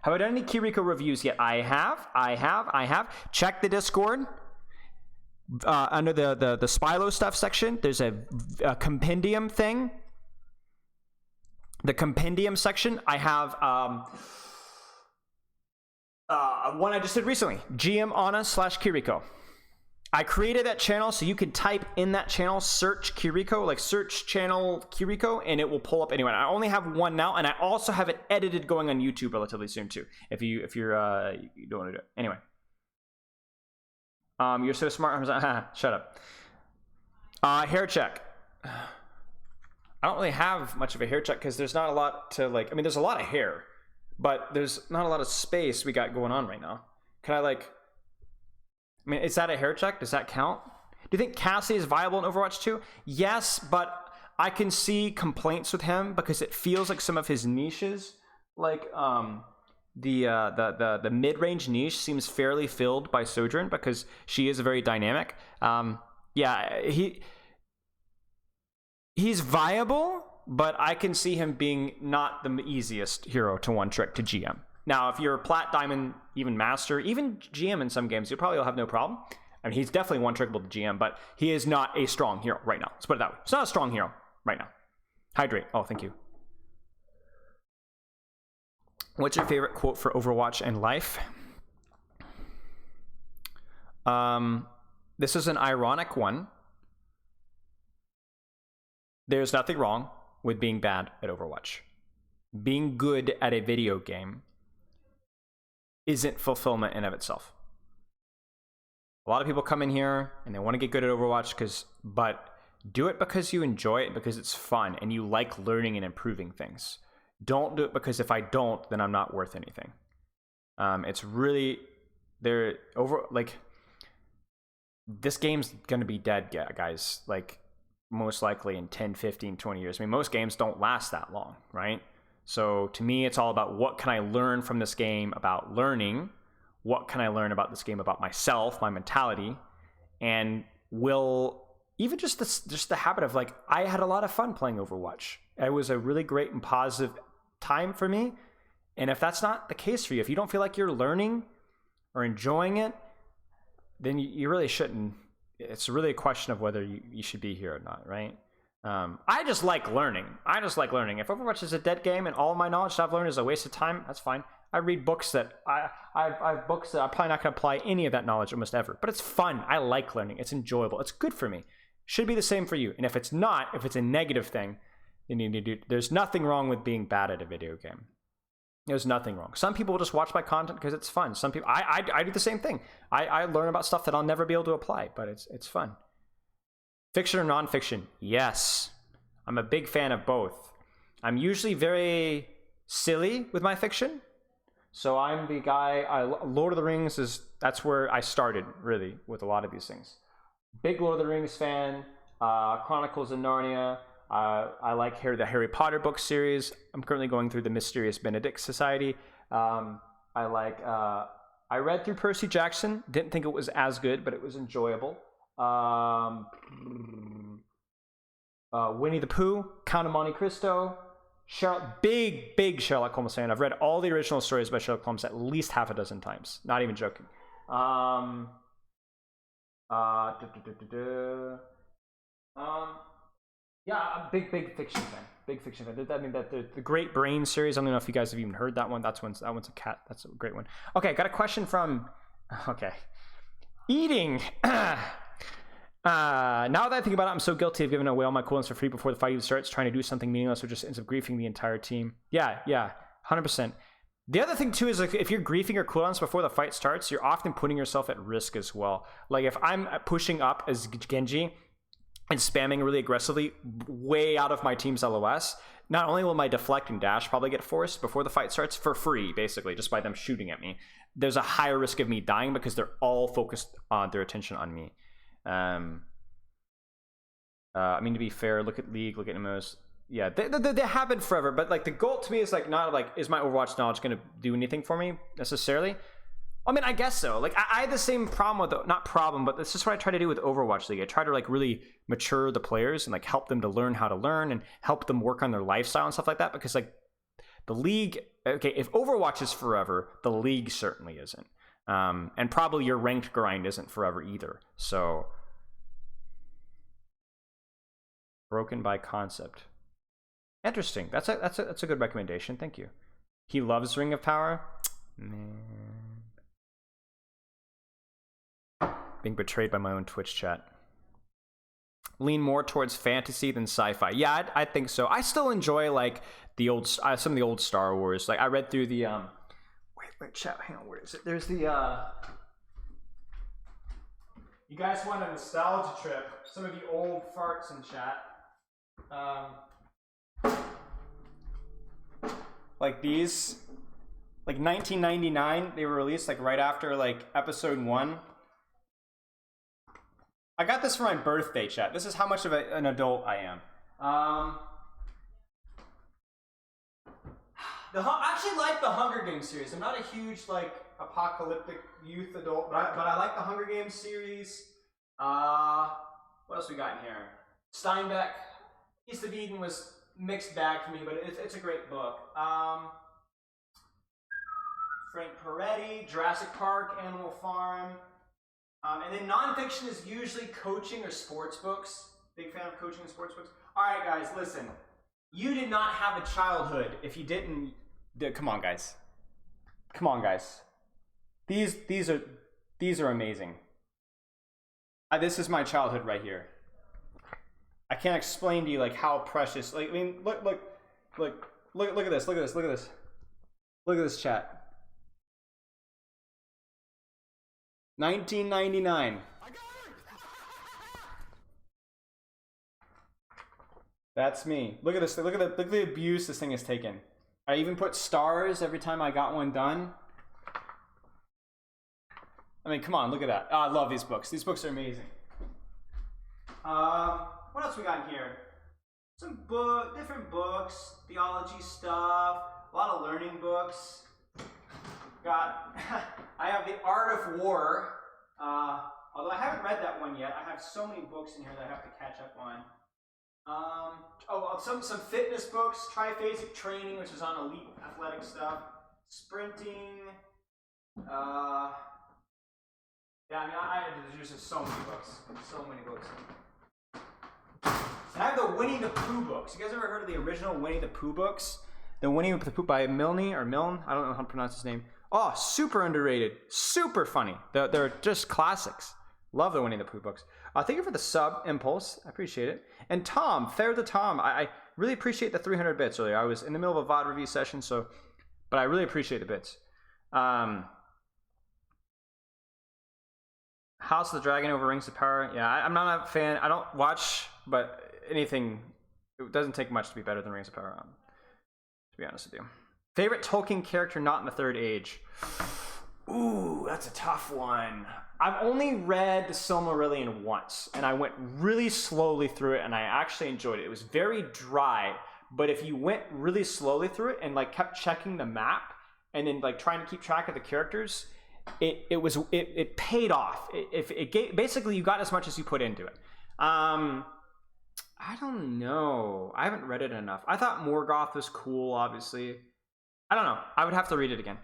Have I done any Kiriko reviews yet? I have. Check the Discord. Under the Spilo stuff section, there's a compendium thing. The compendium section, I have one I just did recently, GM Ana /Kiriko. I created that channel so you can type in that channel, search Kiriko, like search channel Kiriko, and it will pull up anyway. I only have one now, and I also have it edited going on YouTube relatively soon too. If you don't want to do it anyway. You're so smart. Shut up. Hair check. I don't really have much of a hair check because there's not a lot to like. I mean, there's a lot of hair, but there's not a lot of space we got going on right now. Can I like? I mean, is that a hair check? Does that count? Do you think Cassie is viable in Overwatch 2? Yes, but I can see complaints with him because it feels like some of his niches, like the mid-range niche seems fairly filled by Sojourn because she is very dynamic. Yeah, he's viable, but I can see him being not the easiest hero to one trick to GM. Now, if you're Plat, Diamond, even Master, even GM in some games, you probably will have no problem. I mean, he's definitely one-trickable to GM, but he is not a strong hero right now. Let's put it that way. He's not a strong hero right now. Hydrate. Oh, thank you. What's your favorite quote for Overwatch and life? This is an ironic one. There's nothing wrong with being bad at Overwatch. Being good at a video game isn't fulfillment in of itself. A lot of people come in here and they want to get good at Overwatch but do it because you enjoy it, because it's fun and you like learning and improving things. Don't do it because if I don't, then I'm not worth anything. It's really this game's gonna be dead, guys. Like most likely in 10, 15, 20 years. I mean, most games don't last that long, right? So to me, it's all about what can I learn from this game about learning? What can I learn about this game about myself, my mentality? And even just the habit of like, I had a lot of fun playing Overwatch. It was a really great and positive time for me. And if that's not the case for you, if you don't feel like you're learning or enjoying it, then you really shouldn't. It's really a question of whether you should be here or not, right? I just like learning. If Overwatch is a dead game and all my knowledge that I've learned is a waste of time, that's fine. I read books that I have books that I'm probably not going to apply any of that knowledge almost ever. But it's fun. I like learning. It's enjoyable. It's good for me. Should be the same for you. And if it's not, if it's a negative thing, then you need to do. There's nothing wrong with being bad at a video game. There's nothing wrong. Some people will just watch my content because it's fun. Some people, I do the same thing. I learn about stuff that I'll never be able to apply, but it's fun. Fiction or nonfiction? Yes. I'm a big fan of both. I'm usually very silly with my fiction. So I'm the guy, Lord of the Rings that's where I started, really, with a lot of these things. Big Lord of the Rings fan, Chronicles of Narnia. I like the Harry Potter book series. I'm currently going through the Mysterious Benedict Society. I like I read through Percy Jackson. Didn't think it was as good, but it was enjoyable. Winnie the Pooh, Count of Monte Cristo, big Sherlock Holmes fan. I've read all the original stories by Sherlock Holmes at least half a dozen times. Not even joking. Yeah, I'm a big fiction fan. Big fiction fan. I mean, the Great Brain series. I don't know if you guys have even heard that one. That one's a cat. That's a great one. Okay, got a question from. Okay, eating. Now that I think about it, I'm so guilty of giving away all my cooldowns for free before the fight even starts, trying to do something meaningless or just ends up griefing the entire team. Yeah, 100%. The other thing too is like if you're griefing your cooldowns before the fight starts, you're often putting yourself at risk as well. Like if I'm pushing up as Genji and spamming really aggressively way out of my team's LOS, not only will my deflect and dash probably get forced before the fight starts for free, basically, just by them shooting at me, there's a higher risk of me dying because they're all focused on their attention on me. I mean, to be fair, look at League, look at MMOs. Yeah, they happen forever, but like the goal to me is like not like, is my Overwatch knowledge going to do anything for me necessarily? I mean, I guess so. Like I had the same problem with, not problem, but this is what I try to do with Overwatch League. I try to like really mature the players and like help them to learn how to learn and help them work on their lifestyle and stuff like that. Because like the League, okay, if Overwatch is forever, the League certainly isn't. And probably your ranked grind isn't forever either. So broken by concept. Interesting. That's a good recommendation. Thank you. He loves Ring of Power. Man. Being betrayed by my own Twitch chat. Lean more towards fantasy than sci-fi. Yeah, I think so. I still enjoy like the old some of the old Star Wars. Like I read through the wait, chat. Hang on, where is it? There's the you guys want a nostalgia trip? Some of you old farts in chat. Like these, like 1999, they were released like right after like episode 1. I got this for my birthday, chat. This is how much of an adult I am. I actually like the Hunger Games series. I'm not a huge like apocalyptic youth adult, but I like the Hunger Games series. What else we got in here? Steinbeck. East of Eden was mixed bag for me, but it's a great book. Frank Peretti, Jurassic Park, Animal Farm. And then nonfiction is usually coaching or sports books. Big fan of coaching and sports books. All right, guys, listen. You did not have a childhood if you didn't. Come on, guys. Come on, guys. These are amazing. This is my childhood right here. I can't explain to you like how precious. Like I mean, look at this. Look at this chat. 1999. That's me. Look at this. Look at the abuse this thing has taken. I even put stars every time I got one done. I mean, come on, look at that. Oh, I love these books. These books are amazing. What else we got in here? Some different books, theology stuff, a lot of learning books. I have The Art of War, although I haven't read that one yet. I have so many books in here that I have to catch up on. Some fitness books, Triphasic Training, which is on elite athletic stuff, sprinting. Yeah, I mean, there's just so many books. And I have the Winnie the Pooh books. You guys ever heard of the original Winnie the Pooh books? The Winnie the Pooh by Milne, I don't know how to pronounce his name. Oh, super underrated, super funny. They're just classics. Love the Winnie the Pooh books. Thank you for the sub, Impulse. I appreciate it. And Tom, Fair to Tom, I really appreciate the 300 bits earlier. I was in the middle of a VOD review session, but I really appreciate the bits. House of the Dragon over Rings of Power. Yeah, I'm not a fan. I don't watch, but anything, it doesn't take much to be better than Rings of Power, to be honest with you. Favorite Tolkien character not in the Third Age? Ooh, that's a tough one. I've only read the Silmarillion once, and I went really slowly through it, and I actually enjoyed it. It was very dry, but if you went really slowly through it and like kept checking the map and then like trying to keep track of the characters, it paid off. Basically you got as much as you put into it. I don't know. I haven't read it enough. I thought Morgoth was cool, obviously. I don't know. I would have to read it again.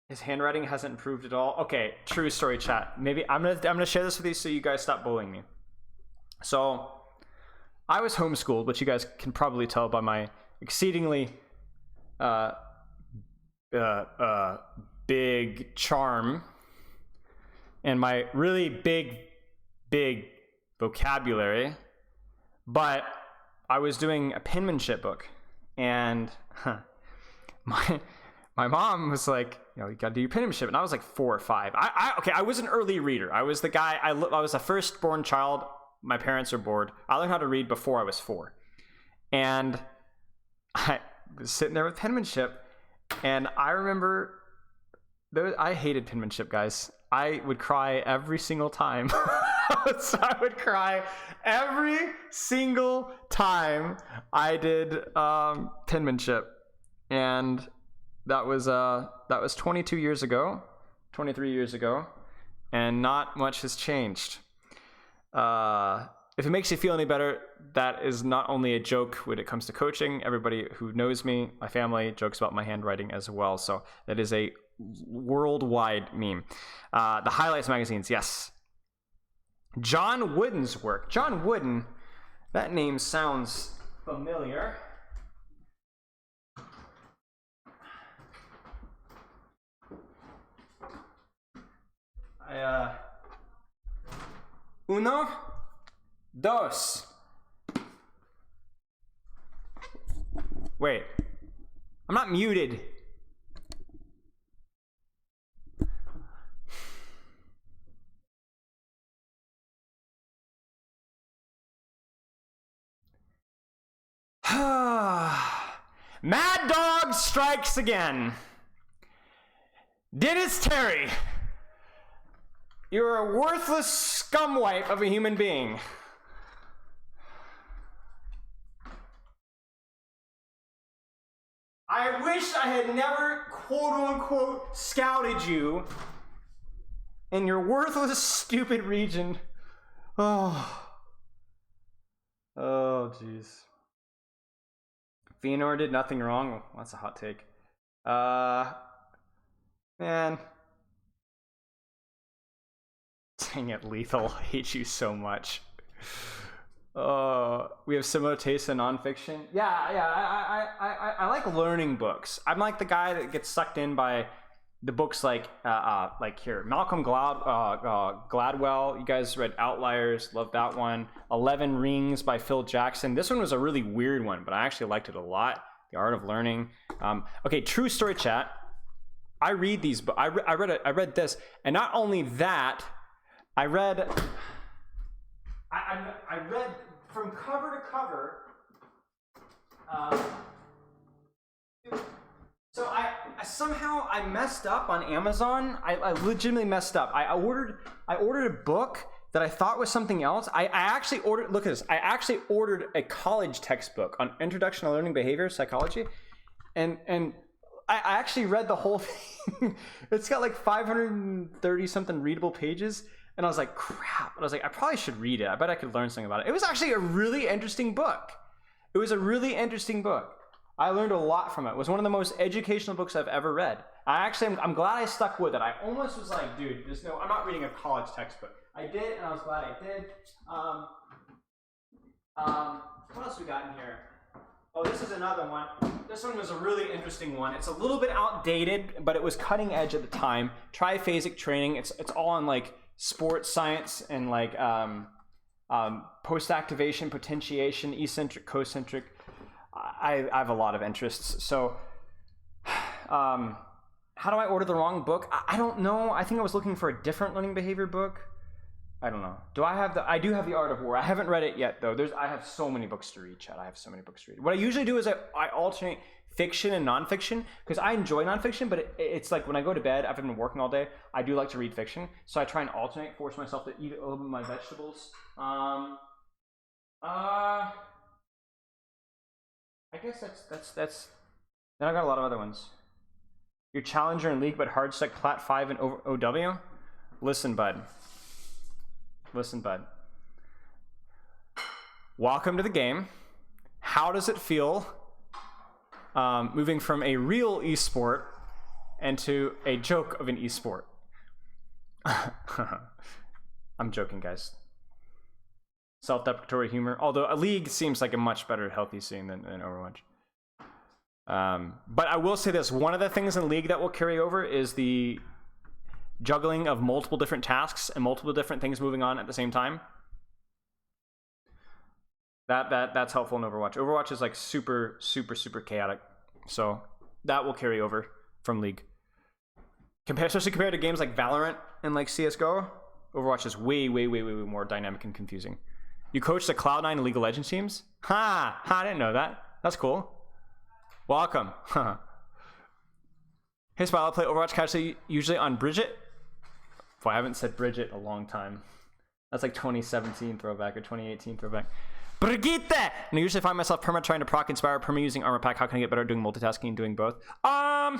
His handwriting hasn't improved at all. Okay, true story, chat. Maybe I'm gonna share this with you so you guys stop bullying me. So I was homeschooled, which you guys can probably tell by my exceedingly big charm and my really big vocabulary. But I was doing a penmanship book, and my mom was like, you know, you gotta do your penmanship, and I was like 4 or 5. I was an early reader. I was the guy. I was a firstborn child. My parents were bored. I learned how to read before I was 4, and I was sitting there with penmanship, and I remember I hated penmanship, guys. I would cry every single time. So I would cry every single time I did penmanship, and that was 22 years ago, 23 years ago, and not much has changed. If it makes you feel any better, that is not only a joke when it comes to coaching. Everybody who knows me, my family, jokes about my handwriting as well. So that is a worldwide meme. The highlights magazines, yes. John Wooden's work. John Wooden, that name sounds familiar. Uno, dos. Wait, I'm not muted. Mad Dog strikes again. Dennis Terry, you're a worthless scumwipe of a human being. I wish I had never quote-unquote scouted you in your worthless, stupid region. Oh, jeez. Fëanor did nothing wrong. Well, that's a hot take. Man. Dang it, Lethal. I hate you so much. We have similar tastes in nonfiction. Yeah. I like learning books. I'm like the guy that gets sucked in by the books like here, Malcolm Gladwell. You guys read Outliers, loved that one. 11 Rings by Phil Jackson. This one was a really weird one, but I actually liked it a lot. The Art of Learning. Okay, true story, chat. I read these, but I read this, and not only that, I read from cover to cover. So I somehow messed up on Amazon. I legitimately messed up. I ordered a book that I thought was something else. I actually ordered. Look at this. I actually ordered a college textbook on Introduction to Learning Behavior Psychology, and I actually read the whole thing. It's got like 530 something readable pages. And I was like, crap. I was like, I probably should read it. I bet I could learn something about it. It was actually a really interesting book. It was a really interesting book. I learned a lot from it. It was one of the most educational books I've ever read. I'm glad I stuck with it. I almost was like, dude, I'm not reading a college textbook. I did, and I was glad I did. What else we got in here? Oh, this is another one. This one was a really interesting one. It's a little bit outdated, but it was cutting edge at the time. Triphasic training. It's all on like sports science and like post-activation, potentiation, eccentric, concentric. I have a lot of interests. So how do I order the wrong book? I don't know. I think I was looking for a different learning behavior book. I don't know. I do have The Art of War. I haven't read it yet though. I have so many books to read, Chad. I have so many books to read. What I usually do is I alternate fiction and nonfiction because I enjoy nonfiction, but it's like when I go to bed after I've been working all day, I do like to read fiction. So I try and alternate, force myself to eat a little bit of my vegetables. I guess that's. Then I got a lot of other ones. You're challenger in league, but hard stack plat 5 in OW. Listen, bud. Welcome to the game. How does it feel moving from a real esport into a joke of an esport? I'm joking, guys. Self-deprecatory humor. Although a league seems like a much better healthy scene than Overwatch. But I will say this. One of the things in League that will carry over is the juggling of multiple different tasks and multiple different things moving on at the same time. That's helpful in Overwatch. Overwatch is like super chaotic. So that will carry over from League. Especially compared to games like Valorant and like CSGO, Overwatch is way more dynamic and confusing. You coach the Cloud9 and League of Legends teams? Ha! I didn't know that. That's cool. Welcome. Hey, Spilo, I play Overwatch casually, usually on Bridget. Boy, I haven't said Bridget in a long time. That's like 2017 throwback or 2018 throwback. Brigitte! And I usually find myself perma trying to proc Inspire, perma using Armor Pack. How can I get better at doing multitasking and doing both? I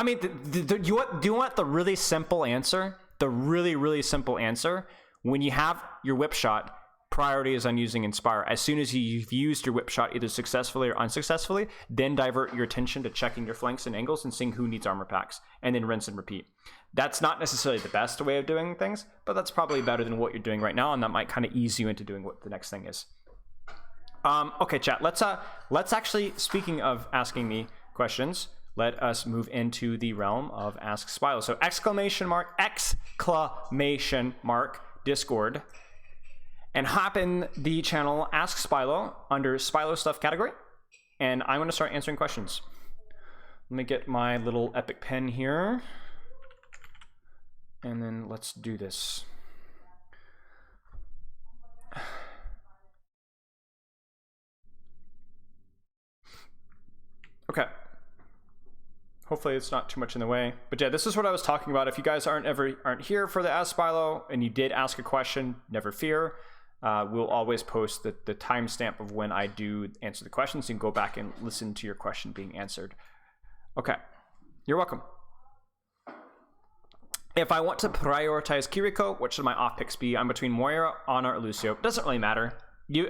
mean, do you want the really simple answer? The really simple answer? When you have your whip shot, priority is on using Inspire. As soon as you've used your whip shot either successfully or unsuccessfully, then divert your attention to checking your flanks and angles and seeing who needs armor packs, and then rinse and repeat. That's not necessarily the best way of doing things, but that's probably better than what you're doing right now, and that might kind of ease you into doing what the next thing is. Okay, chat. Let's actually, speaking of asking me questions, let us move into the realm of Ask Spilo. So exclamation mark Discord, and hop in the channel Ask Spilo under Spilo Stuff category, and I'm going to start answering questions. Let me get my little epic pen here, and then let's do this. Okay. Hopefully it's not too much in the way. But yeah, this is what I was talking about. If you guys aren't here for the Ask Spilo and you did ask a question, never fear. We'll always post the timestamp of when I do answer the questions. So you can go back and listen to your question being answered. Okay, you're welcome. If I want to prioritize Kiriko, what should my off picks be? I'm between Moira, Ana, or Lucio. It doesn't really matter.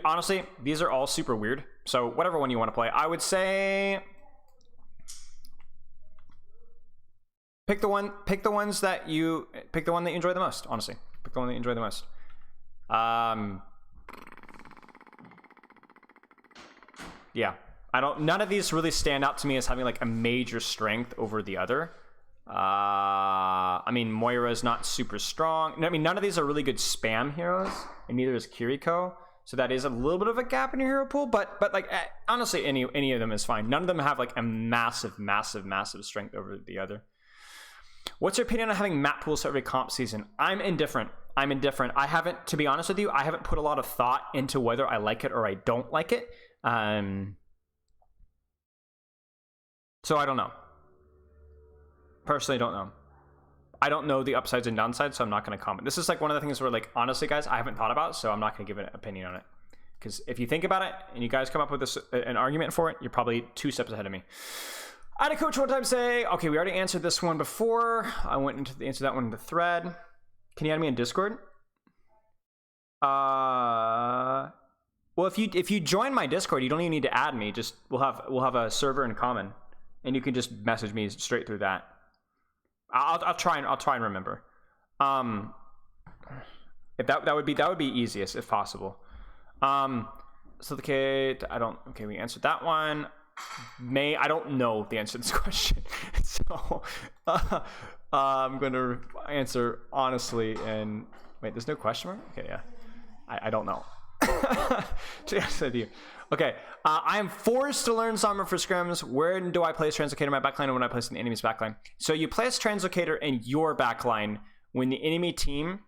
Honestly, these are all super weird. So whatever one you want to play, I would say pick the one that you enjoy the most. Honestly, pick the one that you enjoy the most. Yeah, none of these really stand out to me as having like a major strength over the other. I mean, Moira is not super strong. I mean, none of these are really good spam heroes, and neither is Kiriko. So that is a little bit of a gap in your hero pool, but like honestly, any of them is fine. None of them have like a massive strength over the other. What's your opinion on having map pools for every comp season? I'm indifferent. I haven't, to be honest with you, I haven't put a lot of thought into whether I like it or I don't like it. So I don't know. Personally, don't know. I don't know the upsides and downsides, so I'm not going to comment. This is like one of the things where, like, honestly, guys, I haven't thought about, so I'm not going to give an opinion on it. Because if you think about it and you guys come up with an argument for it, you're probably 2 steps ahead of me. I had a coach one time say, okay, we already answered this one before. I went into answer that one in the thread. Can you add me in Discord? Well, if you join my Discord, you don't even need to add me. Just we'll have a server in common, and you can just message me straight through that. I'll try and remember. If that would be easiest if possible. So okay, we answered that one. I don't know the answer to this question, so I'm going to answer honestly. And wait, there's no question mark? Okay, yeah, I don't know. To be honest with you. Okay, I am forced to learn Summer for scrims. Where do I place Translocator in my backline, and when I place in the enemy's backline? So you place Translocator in your backline when the enemy team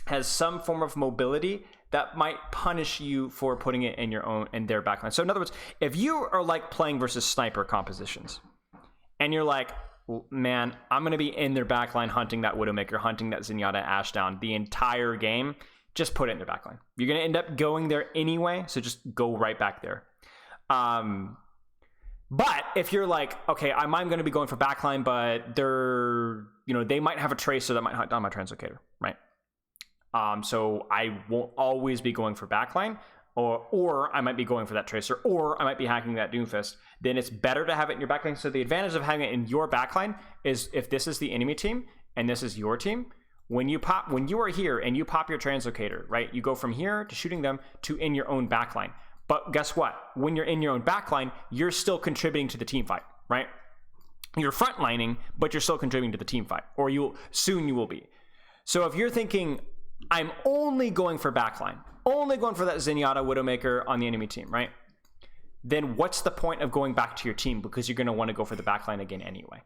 has some form of mobility that might punish you for putting it in their backline. So in other words, if you are like playing versus sniper compositions, and you're like, man, I'm going to be in their backline hunting that Widowmaker, hunting that Zenyatta Ashdown the entire game, just put it in their backline. You're going to end up going there anyway, so just go right back there. But if you're like, okay, I'm going to be going for backline, but they might have a tracer that might hunt down my translocator, right? So I won't always be going for backline, or I might be going for that tracer, or I might be hacking that Doomfist. Then it's better to have it in your backline. So the advantage of having it in your backline is if this is the enemy team and this is your team, when you are here and you pop your translocator, right? You go from here to shooting them to in your own backline. But guess what? When you're in your own backline, you're still contributing to the team fight, right? You're frontlining, but you're still contributing to the team fight, or you will be. So if you're thinking, I'm only going for backline, only going for that Zenyatta Widowmaker on the enemy team, right? Then what's the point of going back to your team? Because you're going to want to go for the backline again anyway.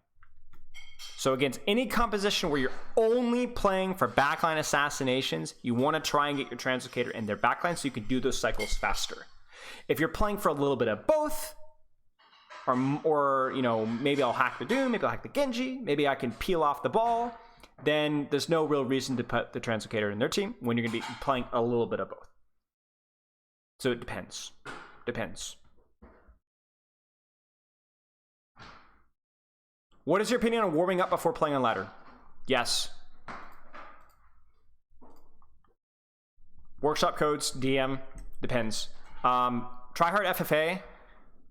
So against any composition where you're only playing for backline assassinations, you want to try and get your translocator in their backline so you can do those cycles faster. If you're playing for a little bit of both, or maybe I'll hack the Doom, maybe I'll hack the Genji, maybe I can peel off the ball, then there's no real reason to put the translocator in their team when you're going to be playing a little bit of both. So it depends. What is your opinion on warming up before playing on ladder? Yes. Workshop codes, DM, depends. Tryhard FFA,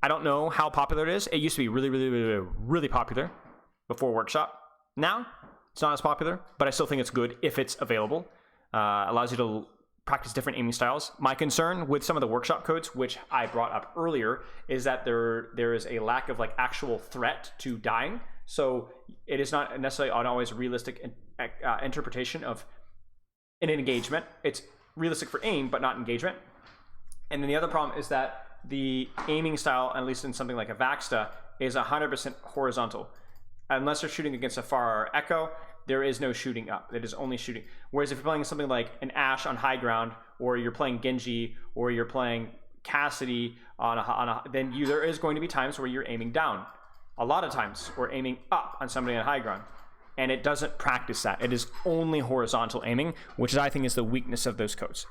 I don't know how popular it is. It used to be really, really, really, really popular before Workshop. Now, it's not as popular, but I still think it's good if it's available. Allows you to practice different aiming styles. My concern with some of the Workshop codes, which I brought up earlier, is that there is a lack of actual threat to dying. So it is not necessarily always a realistic interpretation of an engagement. It's realistic for aim, but not engagement. And then the other problem is that the aiming style, at least in something like a Vaxta, is 100% horizontal. Unless you're shooting against a far Echo, there is no shooting up. It is only shooting. Whereas if you're playing something like an Ashe on high ground, or you're playing Genji, or you're playing Cassidy then there is going to be times where you're aiming down. A lot of times we're aiming up on somebody on high ground. And it doesn't practice that. It is only horizontal aiming, which I think is the weakness of those codes.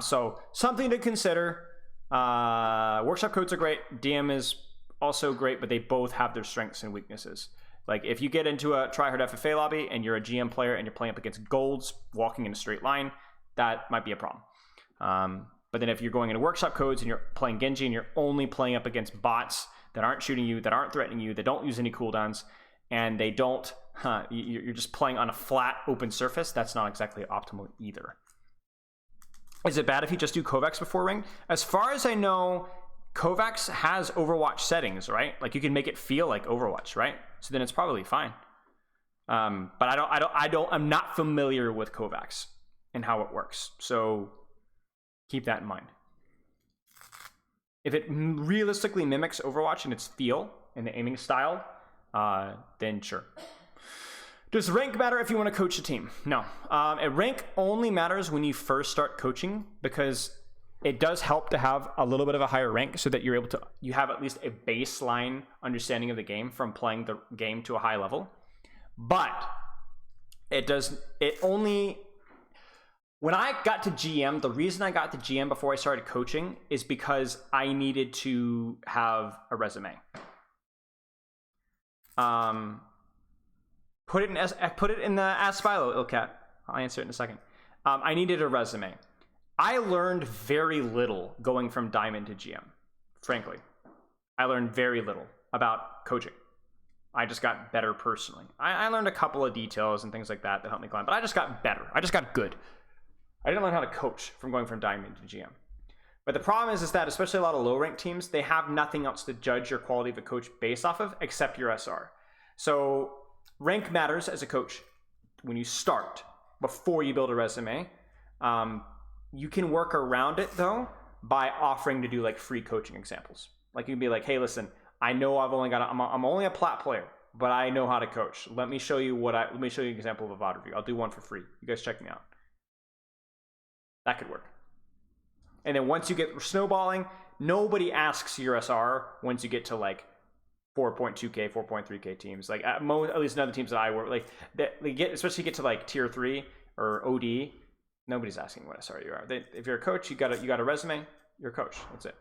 So something to consider. Workshop codes are great. DM is also great, but they both have their strengths and weaknesses. Like if you get into a tryhard FFA lobby and you're a GM player and you're playing up against golds walking in a straight line, that might be a problem. But then if you're going into workshop codes and you're playing Genji and you're only playing up against bots that aren't shooting you, that aren't threatening you, that don't use any cooldowns, and they don't, you're just playing on a flat open surface, that's not exactly optimal either. Is it bad if you just do Kovacs before ring? As far as I know, Kovacs has Overwatch settings, right? Like you can make it feel like Overwatch, right? So then it's probably fine. But I'm not familiar with Kovacs and how it works. So keep that in mind. If it realistically mimics Overwatch in its feel and the aiming style, then sure. Does rank matter if you want to coach a team? No. Rank only matters when you first start coaching, because it does help to have a little bit of a higher rank so that you have at least a baseline understanding of the game from playing the game to a high level. But when I got to GM, the reason I got to GM before I started coaching is because I needed to have a resume. Put it in the Ask Spilo, Ilcat. I'll answer it in a second. I needed a resume. I learned very little going from Diamond to GM, frankly. I learned very little about coaching. I just got better personally. I learned a couple of details and things like that helped me climb, but I just got better. I just got good. I didn't learn how to coach from going from Diamond to GM. But the problem is that especially a lot of low-ranked teams, they have nothing else to judge your quality of a coach based off of except your SR. So rank matters as a coach when you start, before you build a resume. You can work around it though by offering to do like free coaching examples. Like you can be like, hey, listen, I know I'm only a plat player, but I know how to coach. Let me show you an example of a VOD review. I'll do one for free. You guys check me out. That could work. And then once you get snowballing, nobody asks your SR once you get to like 4.2K, 4.3K teams. Like at least none of the teams that I work, like especially get to like tier 3 or OD, Nobody's asking what SR you are. If you're a coach, you got a resume. You're a coach. That's it.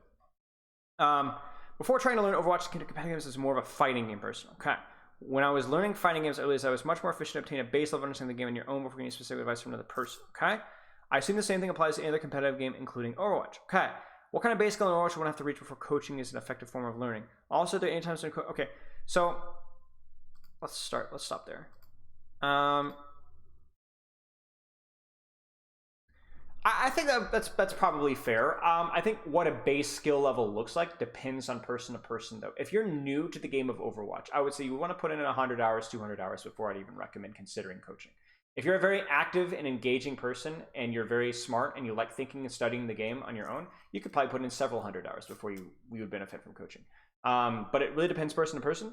Before trying to learn Overwatch, competitive games is more of a fighting game person. Okay. When I was learning fighting games, I realized I was much more efficient to obtain a base level understanding of the game on your own before getting specific advice from another person. Okay. I assume the same thing applies to any other competitive game, including Overwatch. Okay. What kind of base skill in Overwatch would one have to reach before coaching is an effective form of learning? Also, there are any times when okay. So let's stop there. I think that's probably fair. I think what a base skill level looks like depends on person to person, though. If you're new to the game of Overwatch, I would say you want to put in 100 hours, 200 hours before I'd even recommend considering coaching. If you're a very active and engaging person and you're very smart and you like thinking and studying the game on your own, you could probably put in several hundred hours before you would benefit from coaching. But it really depends person to person.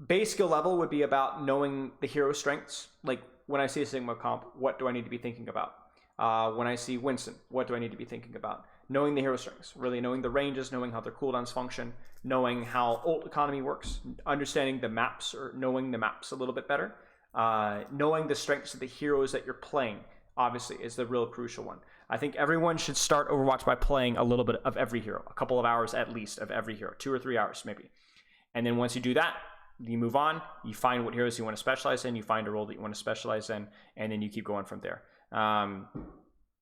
Base skill level would be about knowing the hero strengths. Like when I see a Sigma comp, what do I need to be thinking about? When I see Winston, what do I need to be thinking about? Knowing the hero strengths, really knowing the ranges, knowing how their cooldowns function, knowing how ult economy works, understanding the maps or knowing the maps a little bit better, knowing the strengths of the heroes that you're playing, obviously, is the real crucial one. I think everyone should start Overwatch by playing a little bit of every hero, a couple of hours at least of every hero, 2 or 3 hours maybe. And then once you do that, you move on, you find what heroes you want to specialize in, you find a role that you want to specialize in, and then you keep going from there.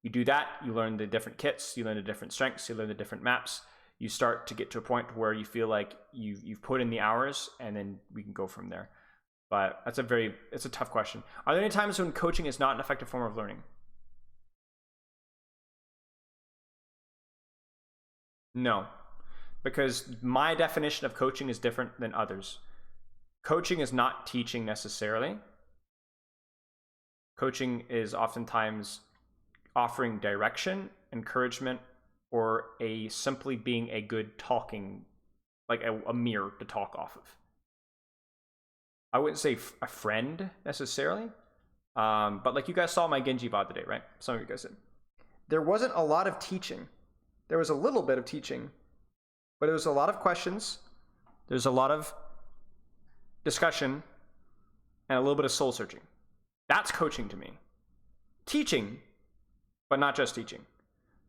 You do that, you learn the different kits, you learn the different strengths, you learn the different maps. You start to get to a point where you feel like you've put in the hours, and then we can go from there. But it's a tough question. Are there any times when coaching is not an effective form of learning? No, because my definition of coaching is different than others. Coaching is not teaching necessarily. Coaching is oftentimes offering direction, encouragement, or simply being a good talking, like a mirror to talk off of. I wouldn't say a friend necessarily, but like you guys saw my Genji VOD today, right? Some of you guys did. There wasn't a lot of teaching. There was a little bit of teaching, but it was a lot of questions. There's a lot of discussion and a little bit of soul searching. That's coaching to me. Teaching, but not just teaching.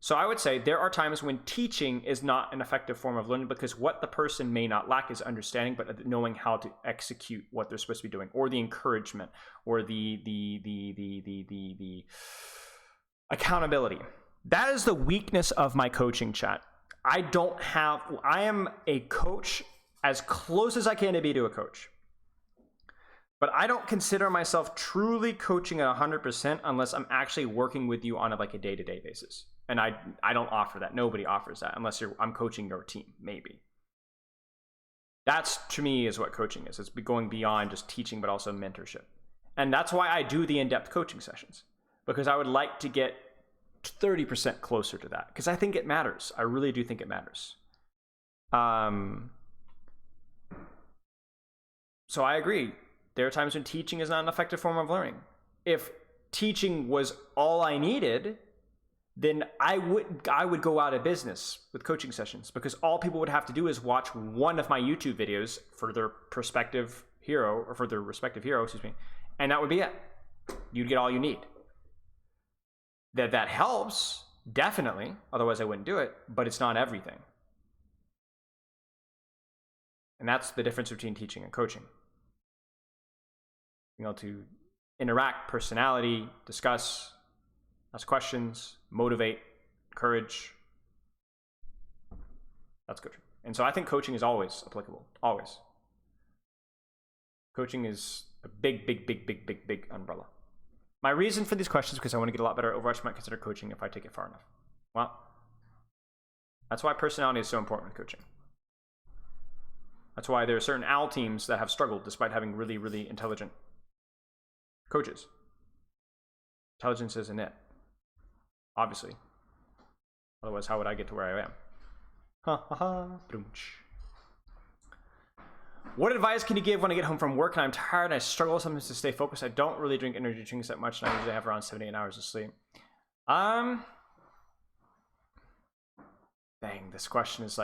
So I would say there are times when teaching is not an effective form of learning because what the person may not lack is understanding, but knowing how to execute what they're supposed to be doing, or the encouragement, or the accountability. That is the weakness of my coaching, chat. I am a coach as close as I can to be to a coach. But I don't consider myself truly coaching at 100% unless I'm actually working with you on a day-to-day basis. And I don't offer that. Nobody offers that unless I'm coaching your team, maybe. That's, to me, is what coaching is. It's going beyond just teaching, but also mentorship. And that's why I do the in-depth coaching sessions, because I would like to get 30% closer to that, because I think it matters. I really do think it matters. So I agree. There are times when teaching is not an effective form of learning. If teaching was all I needed, then I would go out of business with coaching sessions, because all people would have to do is watch one of my YouTube videos for their prospective hero, or for their respective hero, and that would be it. You'd get all you need. That helps, definitely, otherwise I wouldn't do it, but it's not everything. And that's the difference between teaching and coaching. Being able to interact, personality, discuss, ask questions, motivate, encourage. That's coaching. And so I think coaching is always applicable. Always. Coaching is a big umbrella. My reason for these questions is because I want to get a lot better at Overwatch. I might consider coaching if I take it far enough. Well, that's why personality is so important with coaching. That's why there are certain AL teams that have struggled despite having really intelligent coaches. Intelligence isn't it. Obviously. Otherwise, how would I get to where I am? Ha ha ha. What advice can you give when I get home from work and I'm tired and I struggle sometimes to stay focused? I don't really drink energy drinks that much, and I usually have around 7-8 hours of sleep. Dang, this question is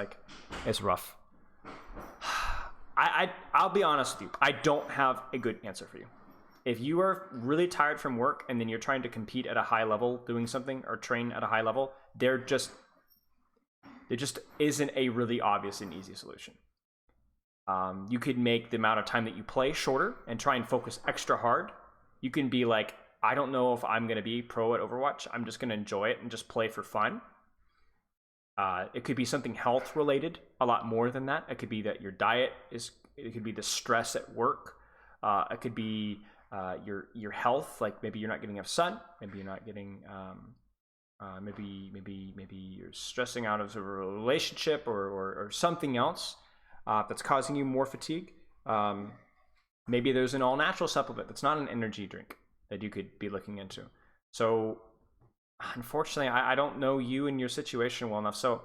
it's rough. I'll be honest with you. I don't have a good answer for you. if you are really tired from work and then you're trying to compete at a high level doing something or train at a high level, there just isn't a really obvious and easy solution. You could make the amount of time that you play shorter and try and focus extra hard. You can be like, I don't know if I'm going to be pro at Overwatch. I'm just going to enjoy it and just play for fun. It could be something health related, a lot more than that. It could be that your diet it could be the stress at work. It could be your health, like maybe you're not getting enough sun, maybe you're not getting maybe you're stressing out of a relationship or something else that's causing you more fatigue. Maybe there's an all-natural supplement that's not an energy drink that you could be looking into. So unfortunately, I don't know you and your situation well enough. So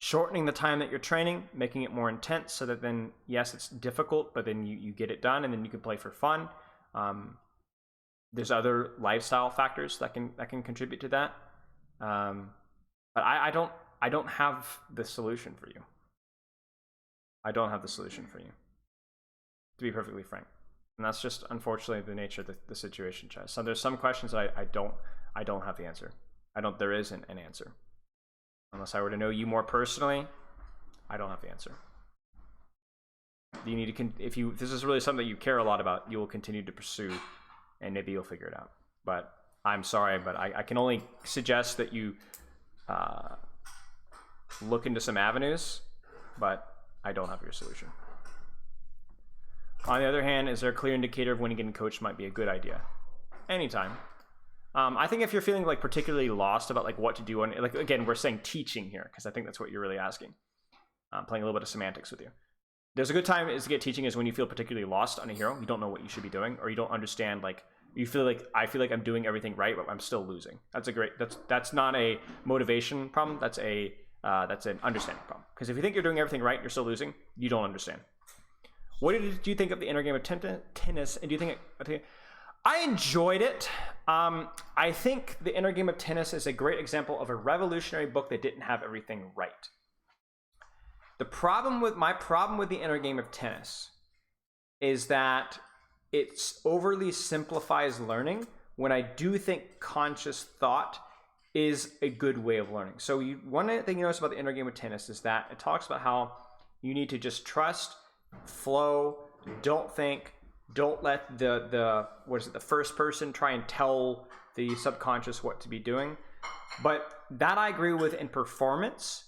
shortening the time that you're training, making it more intense so that then, yes, it's difficult, but then you get it done and then you can play for fun. There's other lifestyle factors that can contribute to that. But I don't have the solution for you. I don't have the solution for you, to be perfectly frank. And that's just unfortunately the nature of the situation, Chaz. So there's some questions that I don't have the answer. There isn't an answer. Unless I were to know you more personally, I don't have the answer. You need to if this is really something that you care a lot about, you will continue to pursue, and maybe you'll figure it out. But I'm sorry, but I can only suggest that you look into some avenues, but I don't have your solution. On the other hand, is there a clear indicator of when getting coached might be a good idea? Anytime. I think if you're feeling like particularly lost about like what to do, like again, we're saying teaching here because I think that's what you're really asking. I'm playing a little bit of semantics with you. There's a good time to get teaching is when you feel particularly lost on a hero. You don't know what you should be doing, or you don't understand. Like you feel like I feel like I'm doing everything right, but I'm still losing. That's not a motivation problem. That's an understanding problem. Because if you think you're doing everything right, and you're still losing. You don't understand. What did you think of the inner game of tennis? And do you think I enjoyed it? I think the inner game of tennis is a great example of a revolutionary book that didn't have everything right. My problem with the inner game of tennis is that it overly simplifies learning when I do think conscious thought is a good way of learning. So one thing you notice about the inner game of tennis is that it talks about how you need to just trust, flow, don't think, don't let the first person try and tell the subconscious what to be doing. But that I agree with in performance.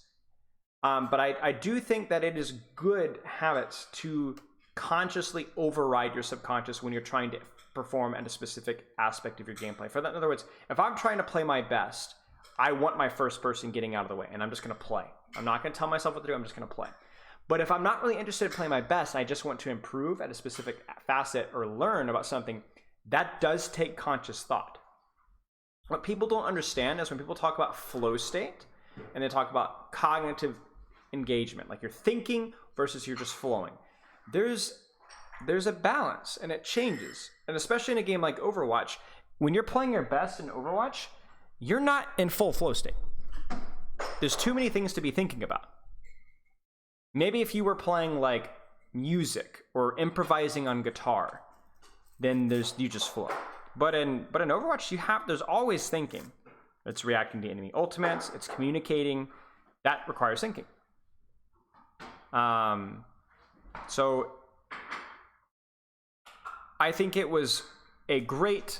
But I do think that it is good habits to consciously override your subconscious when you're trying to perform at a specific aspect of your gameplay. For that, in other words, if I'm trying to play my best, I want my first person getting out of the way, and I'm just going to play. I'm not going to tell myself what to do. I'm just going to play. But if I'm not really interested in playing my best, and I just want to improve at a specific facet or learn about something, that does take conscious thought. What people don't understand is when people talk about flow state, and they talk about cognitive engagement, like you're thinking versus you're just flowing. There's a balance, and it changes. And especially in a game like Overwatch, when you're playing your best in Overwatch, you're not in full flow state. There's too many things to be thinking about. Maybe if you were playing like music or improvising on guitar, then you just flow. But in Overwatch, there's always thinking. It's reacting to enemy ultimates. It's communicating. That requires thinking. So I think it was a great.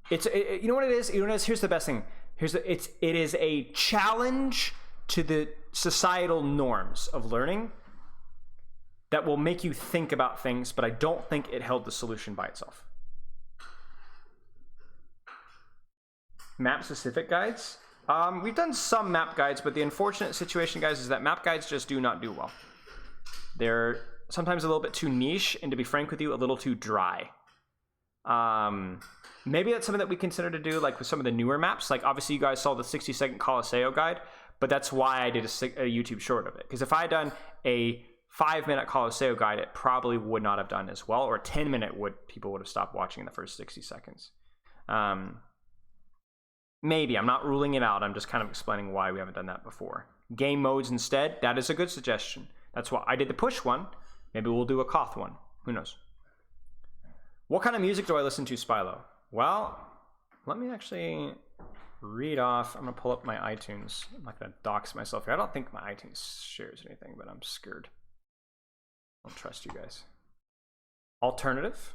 You know what it is. You know what it is? Here's the best thing. It is a challenge to the societal norms of learning that will make you think about things, but I don't think it held the solution by itself. Map specific guides. We've done some map guides, but the unfortunate situation, guys, is that map guides just do not do well. They're sometimes a little bit too niche, and to be frank with you, a little too dry. Maybe that's something that we consider to do, like with some of the newer maps. Like obviously you guys saw the 60-second Colosseo guide, but that's why I did a YouTube short of it. Because if I had done a 5-minute Colosseo guide, it probably would not have done as well, or a 10-minute people would have stopped watching in the first 60 seconds. Maybe, I'm not ruling it out. I'm just kind of explaining why we haven't done that before. Game modes instead, that is a good suggestion. That's why I did the push one. Maybe we'll do a Koth one. Who knows? What kind of music do I listen to, Spilo? Well, let me actually read off. I'm gonna pull up my iTunes. I'm not gonna dox myself here. I don't think my iTunes shares anything, but I'm scared. I don't trust you guys. Alternative,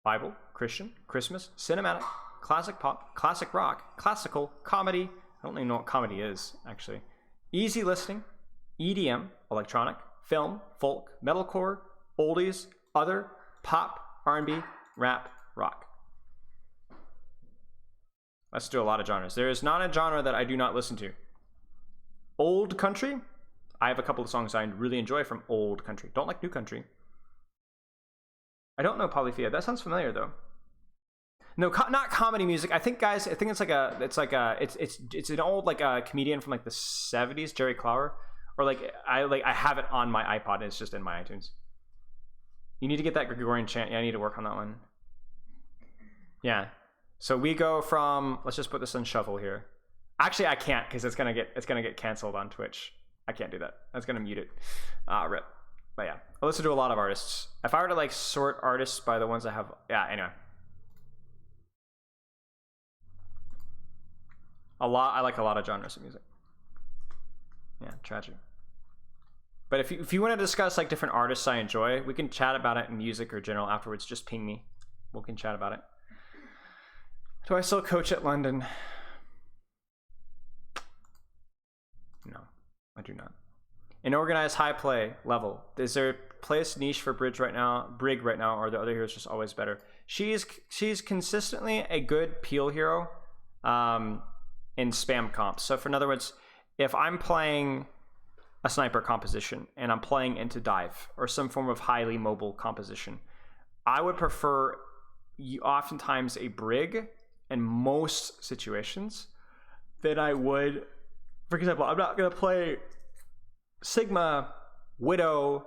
Bible, Christian, Christmas, cinematic, classic pop, classic rock, classical, comedy. I don't even know what comedy is, actually. Easy listening, EDM, electronic, film, folk, metalcore, oldies, other, pop, R&B, rap, rock. Let's do a lot of genres. There is not a genre that I do not listen to. Old country. I have a couple of songs I really enjoy from old country. Don't like new country. I don't know Polyphia. That sounds familiar though. No, not comedy music. I think, guys, I think it's an old like comedian from like the 70s, Jerry Clower, or I have it on my iPod and it's just in my iTunes. You need to get that Gregorian chant. Yeah, I need to work on that one. Yeah. So we go from, let's just put this on shuffle here. Actually, I can't because it's gonna get canceled on Twitch. I can't do that. That's gonna mute it. Rip. But yeah, I listen to a lot of artists. If I were to like sort artists by the ones I have, yeah, anyway. I like a lot of genres of music. Yeah, tragic. But if you want to discuss like different artists I enjoy, we can chat about it in music or general afterwards. Just ping me. We can chat about it. Do I still coach at London? No, I do not. An organized high play level. Is there a place niche for Brig right now, or are the other heroes just always better? She's consistently a good peel hero in spam comps. So in other words, if I'm playing a sniper composition and I'm playing into dive or some form of highly mobile composition, I would prefer oftentimes a Brig in most situations than I would, for example, I'm not going to play Sigma, Widow,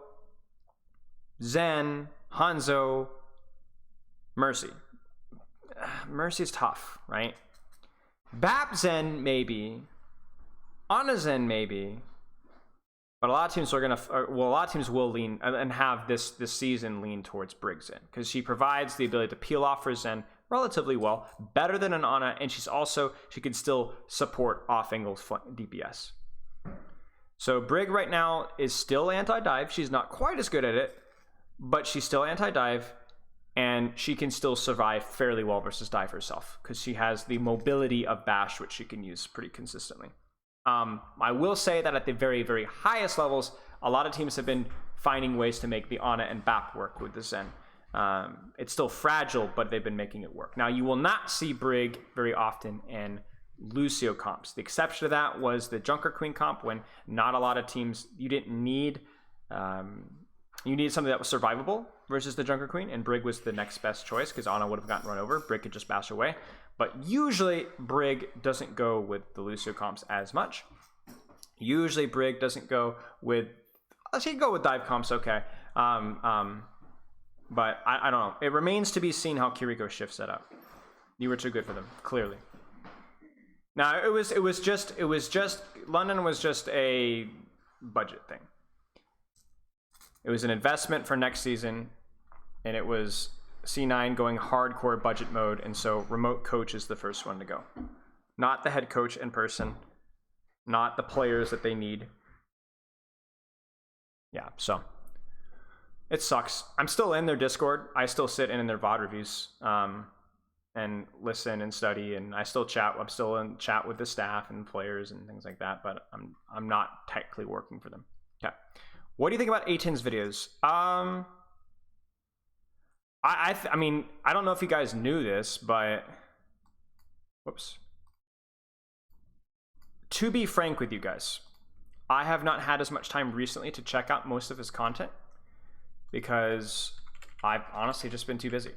Zen, Hanzo, Mercy. Mercy's tough, right? Bap Zen maybe, Ana Zen maybe, but a lot of teams are a lot of teams will lean and have this season lean towards Brig Zen because she provides the ability to peel off for Zen relatively well, better than an Ana, and she can still support off angle DPS. So Brig right now is still anti-dive. She's not quite as good at it, but she's still anti-dive, and she can still survive fairly well versus dive herself because she has the mobility of Bash, which she can use pretty consistently. I will say that at the very, very highest levels, a lot of teams have been finding ways to make the Ana and Bap work with the Zen. It's still fragile, but they've been making it work. Now, you will not see Brig very often in Lucio comps. The exception to that was the Junker Queen comp, when not a lot of teams, you needed something that was survivable versus the Junker Queen, and Brig was the next best choice because Ana would have gotten run over. Brig could just bash away. But usually Brig doesn't go with the Lucio comps as much. Usually Brig doesn't go with, she can go with dive comps, okay. But I don't know. It remains to be seen how Kiriko shifts that up. You were too good for them, clearly. Now it was just London was just a budget thing. It was an investment for next season, and it was C9 going hardcore budget mode, and so remote coach is the first one to go. Not the head coach in person, not the players that they need. Yeah, so it sucks. I'm still in their Discord. I still sit in their VOD reviews and listen and study, and I still chat. I'm still in chat with the staff and players and things like that, but I'm not technically working for them. Okay. What do you think about A10's videos? I mean, I don't know if you guys knew this, but whoops. To be frank with you guys, I have not had as much time recently to check out most of his content because I've honestly just been too busy.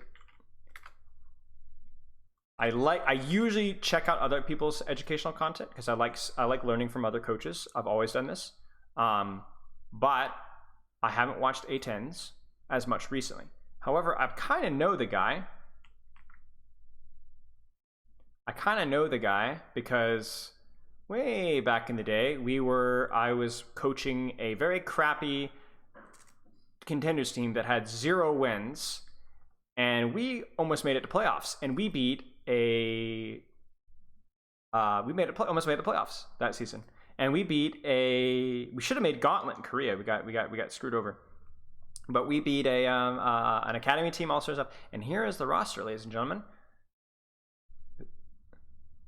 I usually check out other people's educational content because I like learning from other coaches. I've always done this. But I haven't watched A10's as much recently. However, I kind of know the guy. Because way back in the day, I was coaching a very crappy contenders team that had 0 wins, and we almost made it to playoffs, and we beat a almost made the playoffs that season, and we should have made Gauntlet in Korea. We got screwed over, but we beat an academy team, all sorts of stuff. And here is the roster, ladies and gentlemen.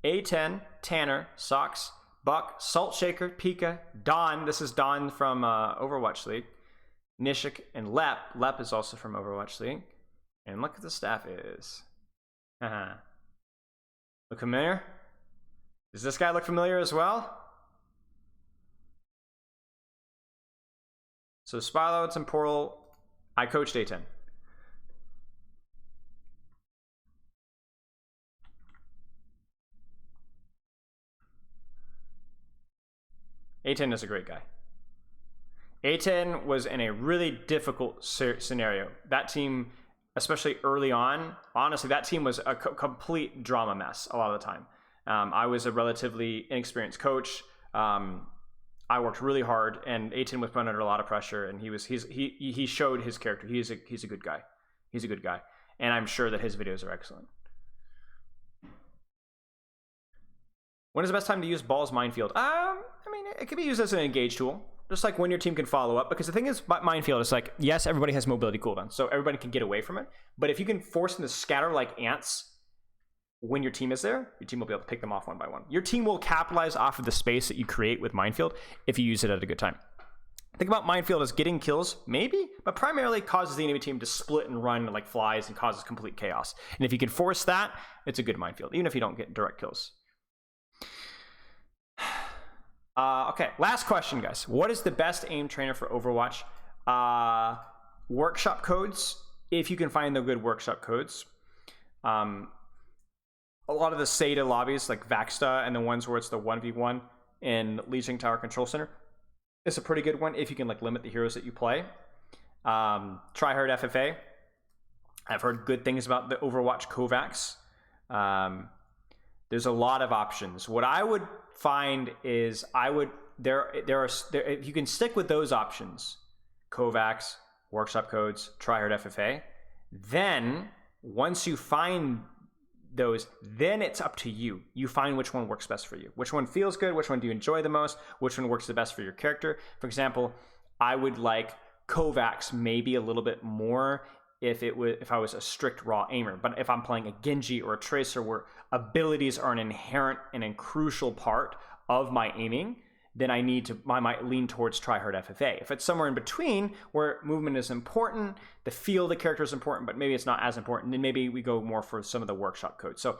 A10, Tanner, Sox, Buck, Salt Shaker, Pika, Don. This is Don from Overwatch League. Nishik and Lep. Lep is also from Overwatch League. And look at the staff is. Look familiar? Does this guy look familiar as well? So Spilo, Temporal. I coached A10. A10 is a great guy. A10 was in a really difficult scenario. That team, especially early on, honestly, that team was a complete drama mess a lot of the time. I was a relatively inexperienced coach. I worked really hard, and A10 was put under a lot of pressure, and he showed his character. He's a good guy. He's a good guy, and I'm sure that his videos are excellent. When is the best time to use Ball's Minefield? I mean, it can be used as an engage tool, just like when your team can follow up. Because the thing is, Minefield is like, yes, everybody has mobility cooldown, so everybody can get away from it. But if you can force them to scatter like ants when your team is there, your team will be able to pick them off one by one. Your team will capitalize off of the space that you create with Minefield if you use it at a good time. Think about Minefield as getting kills, maybe, but primarily causes the enemy team to split and run like flies and causes complete chaos. And if you can force that, it's a good Minefield, even if you don't get direct kills. Okay, last question, guys. What is the best aim trainer for Overwatch? Workshop codes, if you can find the good workshop codes. A lot of the SATA lobbies, like Vaxta, and the ones where it's the 1v1 in Legion Tower Control Center, is a pretty good one if you can like limit the heroes that you play. Tryhard FFA. I've heard good things about the Overwatch Kovacs. There's a lot of options. What I would find is if you can stick with those options, Kovacs, workshop codes, Tryhard FFA, then once you find those, then it's up to you. You find which one works best for you. Which one feels good, which one do you enjoy the most, which one works the best for your character. For example, I would like Kovacs maybe a little bit more if I was a strict raw aimer. But if I'm playing a Genji or a Tracer where abilities are an inherent and a crucial part of my aiming, then I might lean towards Tryhard FFA. If it's somewhere in between where movement is important, the feel of the character is important, but maybe it's not as important, then maybe we go more for some of the workshop codes. So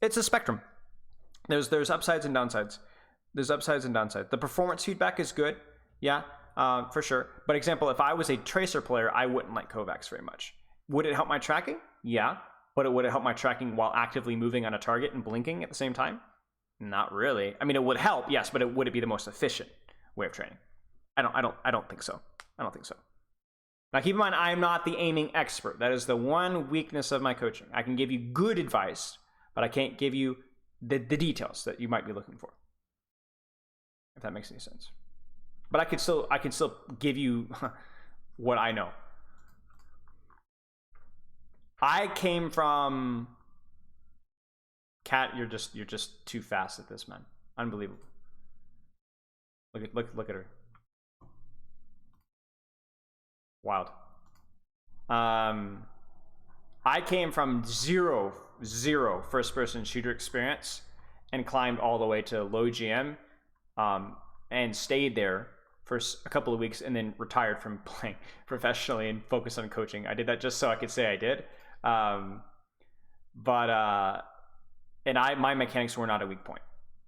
it's a spectrum. There's upsides and downsides. There's upsides and downsides. The performance feedback is good, yeah, for sure. But example, if I was a Tracer player, I wouldn't like Kovacs very much. Would it help my tracking? Yeah. But would it help my tracking while actively moving on a target and blinking at the same time? Not really. I mean, it would help, yes, but would it be the most efficient way of training? I don't think so. I don't think so. Now, keep in mind, I'm not the aiming expert. That is the one weakness of my coaching. I can give you good advice, but I can't give you the details that you might be looking for. If that makes any sense. But I can still give you what I know. I came from Cat. You're just too fast at this, man. Unbelievable. Look at her. Wild. I came from zero first-person shooter experience and climbed all the way to low GM, and stayed there for a couple of weeks and then retired from playing professionally and focused on coaching. I did that just so I could say I did. My mechanics were not a weak point.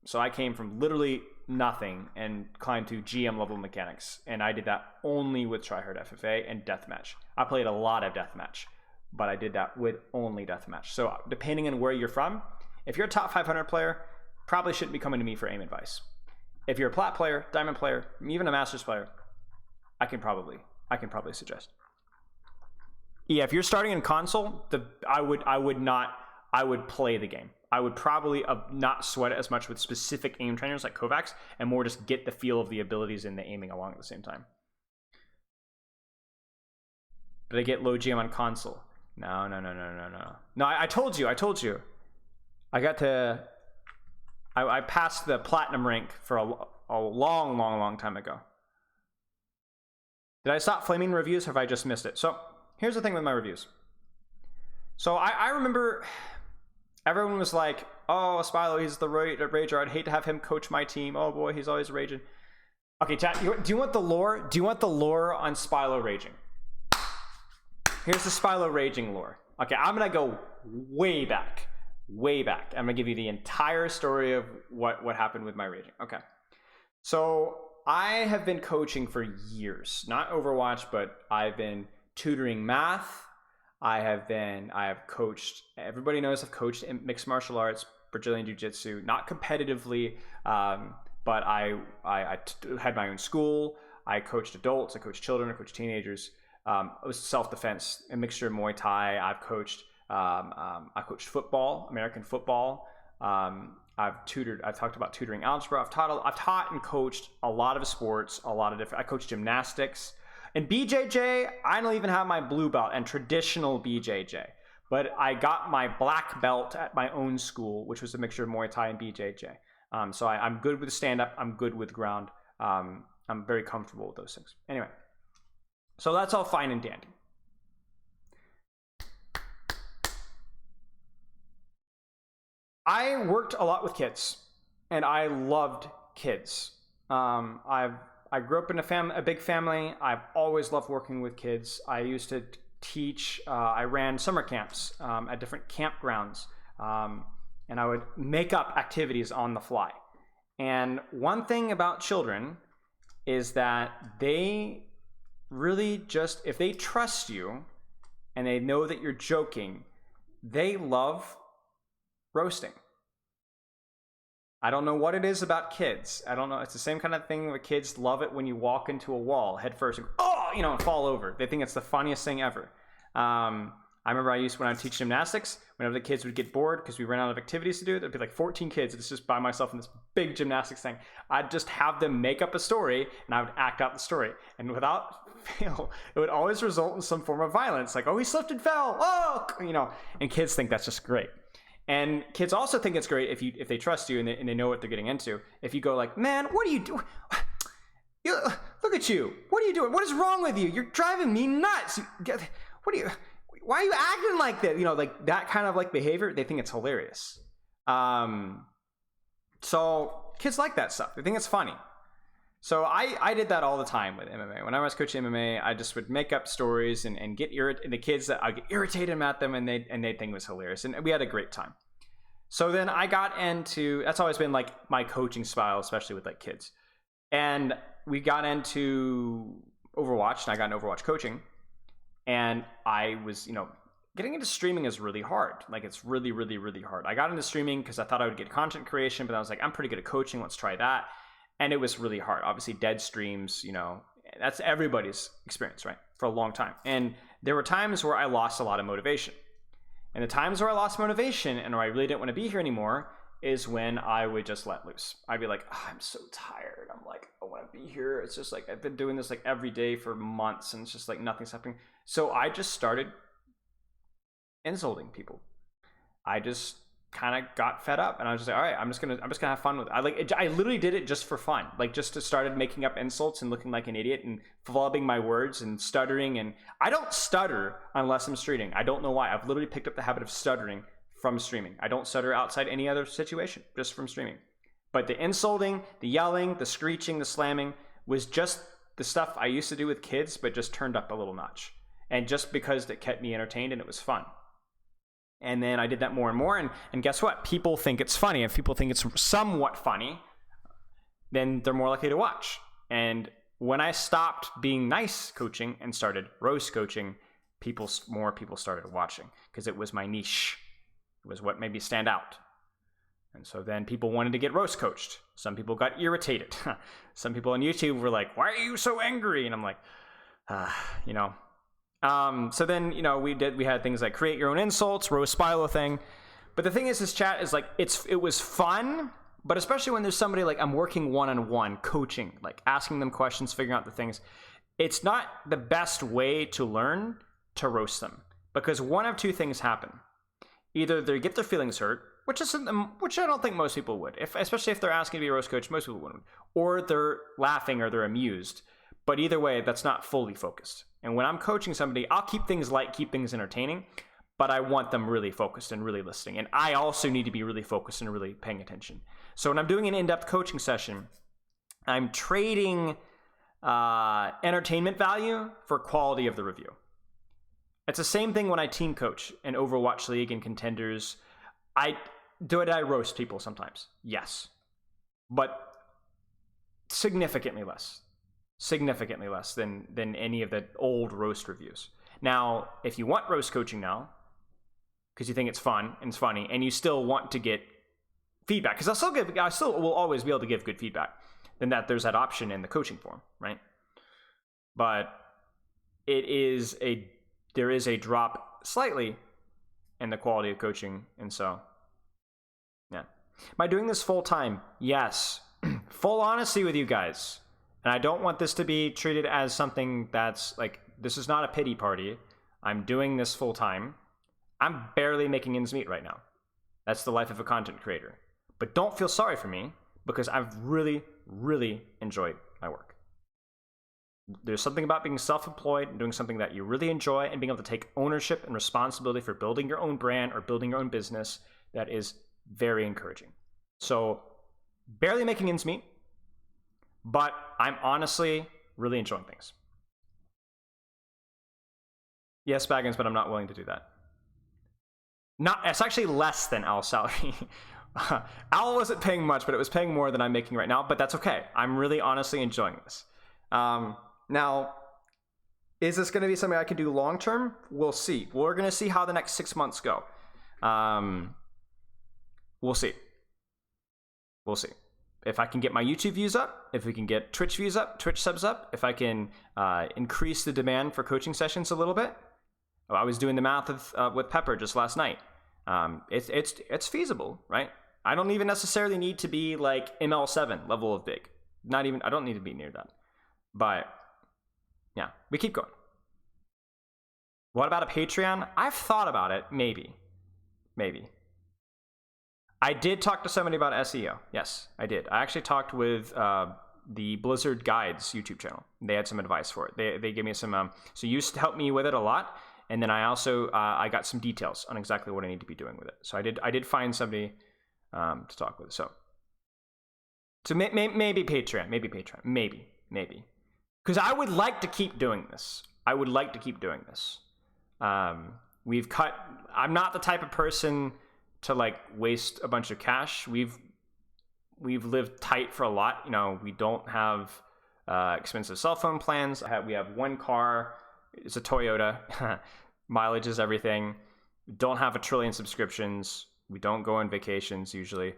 So I came from literally nothing and climbed to GM level mechanics. And I did that only with Tryhard FFA and Deathmatch. I played a lot of Deathmatch, but I did that with only Deathmatch. So depending on where you're from, if you're a top 500 player, probably shouldn't be coming to me for aim advice. If you're a plat player, diamond player, even a masters player, I can probably suggest. Yeah, if you're starting in console, I would play the game. I would probably not sweat it as much with specific aim trainers like Kovacs, and more just get the feel of the abilities and the aiming along at the same time. But I get low GM on console. No. No, I told you. I got to. I passed the platinum rank for a long time ago. Did I stop flaming reviews, or have I just missed it? So here's the thing with my reviews. So I remember everyone was like, "Oh, Spilo, he's the rager. I'd hate to have him coach my team. Oh boy, he's always raging." Okay, chat. Do you want the lore? Do you want the lore on Spilo raging? Here's the Spilo raging lore. Okay, I'm gonna go way back. I'm gonna give you the entire story of what happened with my raging. Okay, so I have been coaching for years, not Overwatch, but I've been tutoring math. I have coached. Everybody knows I've coached in mixed martial arts, Brazilian Jiu-Jitsu, not competitively, but I had my own school. I coached adults. I coached children. I coached teenagers. It was self-defense, a mixture of Muay Thai. I've coached football, American football. I've talked about tutoring algebra. I've taught and coached a lot of sports, I coached gymnastics. And BJJ, I don't even have my blue belt and traditional BJJ. But I got my black belt at my own school, which was a mixture of Muay Thai and BJJ. So I'm good with stand-up. I'm good with ground. I'm very comfortable with those things. Anyway, so that's all fine and dandy. I worked a lot with kids, and I loved kids. I grew up in a big family. I've always loved working with kids. I used to teach. I ran summer camps at different campgrounds, and I would make up activities on the fly. And one thing about children is that they really just, if they trust you and they know that you're joking, they love roasting. I don't know what it is about kids. I don't know. It's the same kind of thing where kids love it when you walk into a wall head first and, and fall over. They think it's the funniest thing ever. I remember when I would teach gymnastics, whenever the kids would get bored because we ran out of activities to do, there'd be like 14 kids. It's just by myself in this big gymnastics thing. I'd just have them make up a story and I would act out the story. And without fail, it would always result in some form of violence. Like, oh, he slipped and fell. Oh, and kids think that's just great. And kids also think it's great if they trust you and they know what they're getting into. If you go like, man, what are you doing? Look at you. What are you doing? What is wrong with you? You're driving me nuts. Why are you acting like that? Like that kind of like behavior, they think it's hilarious. So kids like that stuff. They think it's funny. So I did that all the time with MMA. When I was coaching MMA, I just would make up stories and get irritated. The kids that I get irritated at them, and they think it was hilarious, and we had a great time. So then I got into, that's always been like my coaching style, especially with like kids. And we got into Overwatch, and I got into Overwatch coaching, and I was, getting into streaming is really hard. Like it's really, really, really hard. I got into streaming because I thought I would get content creation, but I was like, I'm pretty good at coaching. Let's try that. And it was really hard. Obviously, dead streams, that's everybody's experience, right? For a long time. And there were times where I lost a lot of motivation. And the times where I lost motivation and where I really didn't want to be here anymore is when I would just let loose. I'd be like, I'm so tired. I'm like, I want to be here. It's just like, I've been doing this like every day for months and it's just like nothing's happening. So I just started insulting people. I just kind of got fed up and I was just like, all right, I'm just gonna have fun with it. I literally did it just for fun, like just to started making up insults and looking like an idiot and flubbing my words and stuttering. And I don't stutter unless I'm streaming. I don't know why. I've literally picked up the habit of stuttering from streaming. I don't stutter outside any other situation, just from streaming. But the insulting, the yelling, the screeching, the slamming was just the stuff I used to do with kids, but just turned up a little notch. And just because it kept me entertained and it was fun. And then I did that more and more, and guess what? People think it's funny. If people think it's somewhat funny, then they're more likely to watch. And when I stopped being nice coaching and started roast coaching, more people started watching because it was my niche. It was what made me stand out. And so then people wanted to get roast coached. Some people got irritated. Some people on YouTube were like, "Why are you so angry?" And I'm like, so then, we had things like create your own insults, roast Spilo thing. But the thing is, this chat is like, it was fun, but especially when there's somebody like I'm working one-on-one coaching, like asking them questions, figuring out the things. It's not the best way to learn to roast them. because one of two things happen. Either they get their feelings hurt, which I don't think most people would, especially if they're asking to be a roast coach, most people wouldn't, or they're laughing or they're amused. But either way, that's not fully focused. And when I'm coaching somebody, I'll keep things light, keep things entertaining, but I want them really focused and really listening. And I also need to be really focused and really paying attention. So when I'm doing an in-depth coaching session, I'm trading entertainment value for quality of the review. It's the same thing when I team coach in Overwatch League and Contenders. I roast people sometimes? Yes. But significantly less than any of the old roast reviews. Now, if you want roast coaching now, because you think it's fun and it's funny, and you still want to get feedback, because I still will always be able to give good feedback, then there's that option in the coaching form, right? But there is a drop slightly in the quality of coaching, and so, yeah. Am I doing this full time? Yes. Full honesty with you guys. And I don't want this to be treated as something that's like, this is not a pity party. I'm doing this full time. I'm barely making ends meet right now. That's the life of a content creator. But don't feel sorry for me, because I've really, really enjoyed my work. There's something about being self-employed and doing something that you really enjoy and being able to take ownership and responsibility for building your own brand or building your own business that is very encouraging. So, barely making ends meet, but I'm honestly really enjoying things. Yes, Baggins, but I'm not willing to do that. It's actually less than Al's salary. Al wasn't paying much, but it was paying more than I'm making right now, but that's okay. I'm really honestly enjoying this. Now, is this going to be something I can do long term? We'll see. We're going to see how the next 6 months go. We'll see. We'll see. If I can get my YouTube views up, if we can get Twitch views up, Twitch subs up, if I can increase the demand for coaching sessions a little bit. I was doing the math with Pepper just last night. It's feasible, right? I don't even necessarily need to be like ML7 level of big. I don't need to be near that. But yeah, we keep going. What about a Patreon? I've thought about it. Maybe. I did talk to somebody about SEO. Yes, I did. I actually talked with the Blizzard Guides YouTube channel. They had some advice for it. They gave me some. So you helped me with it a lot, and then I also I got some details on exactly what I need to be doing with it. So I did find somebody to talk with. So maybe Patreon. Maybe. Because I would like to keep doing this. I'm not the type of person to like waste a bunch of cash. We've lived tight for a lot. We don't have expensive cell phone plans. We have one car. It's a Toyota. Mileage is everything. We don't have a trillion subscriptions. We don't go on vacations usually.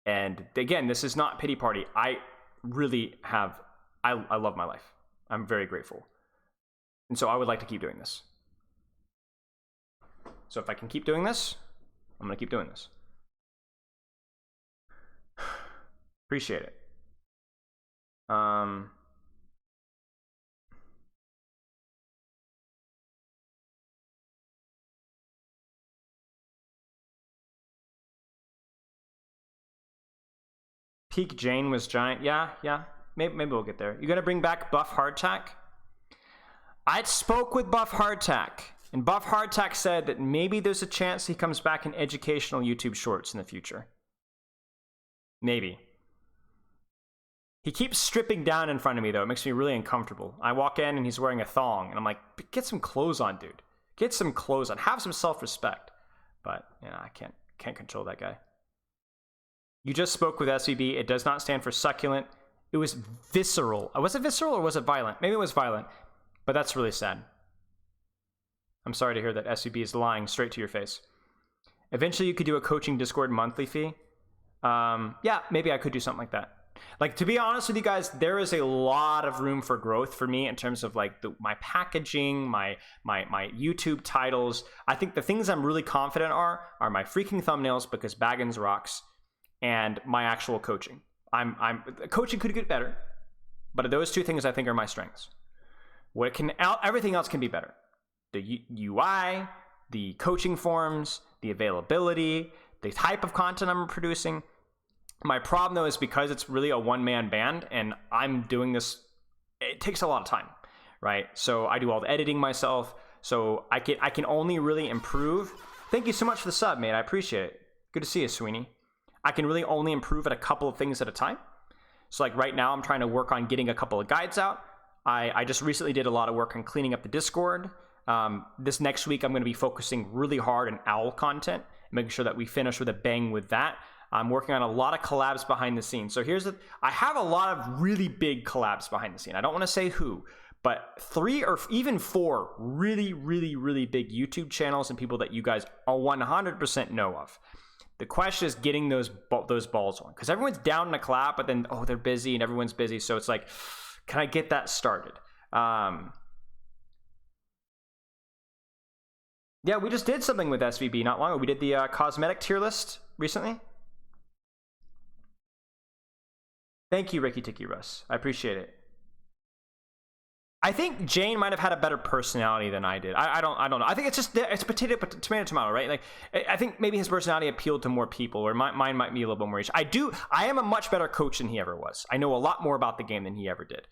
And again, this is not pity party. I love my life. I'm very grateful. And so I would like to keep doing this. So if I can keep doing this, I'm going to keep doing this. Appreciate it. Peak Jane was giant. Yeah. Maybe we'll get there. You gonna bring back Buff Hardtack? I spoke with Buff Hardtack, and Buff Hardtack said that maybe there's a chance he comes back in educational YouTube shorts in the future. Maybe. He keeps stripping down in front of me, though. It makes me really uncomfortable. I walk in, and he's wearing a thong, and I'm like, get some clothes on, dude. Get some clothes on. Have some self-respect. But, I can't control that guy. You just spoke with SVB. It does not stand for succulent. It was visceral. Was it visceral or was it violent? Maybe it was violent, but that's really sad. I'm sorry to hear that SVB is lying straight to your face. Eventually, you could do a coaching Discord monthly fee. Yeah, maybe I could do something like that. Like, to be honest with you guys, there is a lot of room for growth for me in terms of like my packaging, my YouTube titles. I think the things I'm really confident are my freaking thumbnails, because Baggins rocks, and my actual coaching. Coaching could get better, but those two things I think are my strengths. Everything else can be better. The UI, the coaching forums, the availability, the type of content I'm producing. My problem though is because it's really a one-man band and I'm doing this, it takes a lot of time, right? So I do all the editing myself. So I can only really improve. Thank you so much for the sub, mate. I appreciate it. Good to see you, Sweeney. I can really only improve at a couple of things at a time. So like right now I'm trying to work on getting a couple of guides out. I just recently did a lot of work on cleaning up the Discord. This next week I'm going to be focusing really hard on OWL content, making sure that we finish with a bang with that. I'm working on a lot of collabs behind the scenes. So I have a lot of really big collabs behind the scene. I don't want to say who, but 3 or even 4 really, really, really big YouTube channels and people that you guys 100% know of. The question is getting those balls on, because everyone's down in a collab, but then, they're busy and everyone's busy. So it's like, can I get that started? Yeah, we just did something with SVB not long ago. We did the cosmetic tier list recently. Thank you, Ricky Tiki Russ. I appreciate it. I think Jane might have had a better personality than I did. I don't know. I think it's tomato, right? Like, I think maybe his personality appealed to more people, or mine might be a little bit more reach. I am a much better coach than he ever was. I know a lot more about the game than he ever did.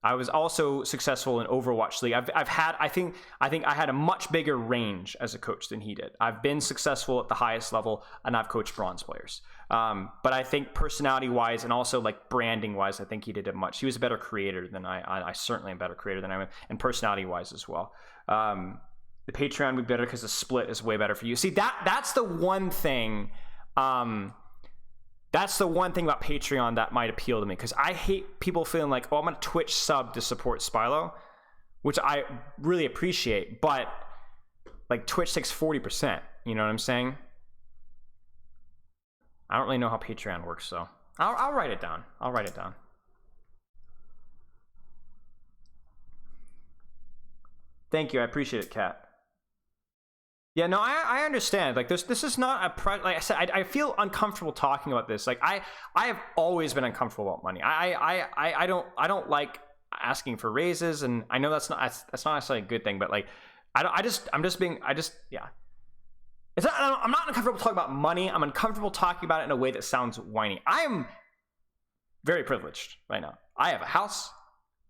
I was also successful in Overwatch League. I think I had a much bigger range as a coach than he did. I've been successful at the highest level, and I've coached bronze players. But I think personality-wise and also like branding-wise, I think he did it much. He was a better creator than I certainly am a better creator than I am, and personality-wise as well. The Patreon would be better because the split is way better for you. See, that's the one thing. That's the one thing about Patreon that might appeal to me, because I hate people feeling like, I'm going to Twitch sub to support Spilo, which I really appreciate, but like Twitch takes 40%. You know what I'm saying? I don't really know how Patreon works, so I'll write it down. I'll write it down. Thank you. I appreciate it, Kat. Yeah, no, I understand. Like, this is not like I said, I feel uncomfortable talking about this. Like, I have always been uncomfortable about money. I don't like asking for raises, and I know that's not necessarily a good thing, but like, I'm not uncomfortable talking about money. I'm uncomfortable talking about it in a way that sounds whiny. I am very privileged right now. I have a house.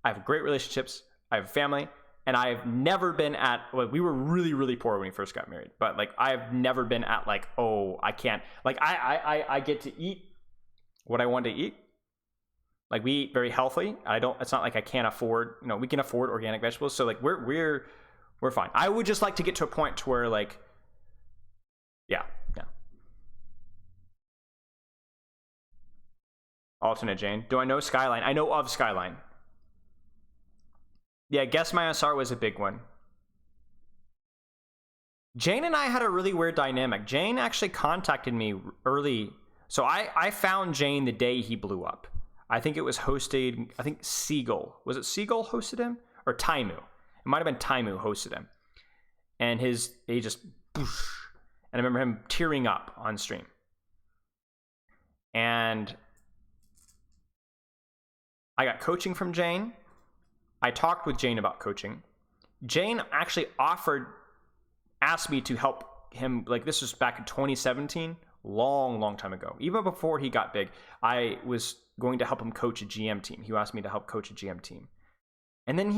I have great relationships. I have a family. And I've never been at, we were really, really poor when we first got married. But like, I've never been at like, I can't, like, I get to eat what I want to eat. Like, we eat very healthy. It's not like I can't afford, we can afford organic vegetables. So like, we're fine. I would just like to get to a point to where like, yeah. Alternate Jane. Do I know Skyline? I know of Skyline. Yeah, Guess My SR was a big one. Jane and I had a really weird dynamic. Jane actually contacted me early. So I found Jane the day he blew up. I think it was hosted, Seagull. Was it Seagull hosted him? Or Taimu. It might have been Taimu hosted him. And he just, boosh. And I remember him tearing up on stream. And I got coaching from Jane. I talked with Jane about coaching. Jane actually asked me to help him. Like, this was back in 2017, long time ago. Even before he got big, I was going to help him coach a GM team. He asked me to help coach a GM team. And then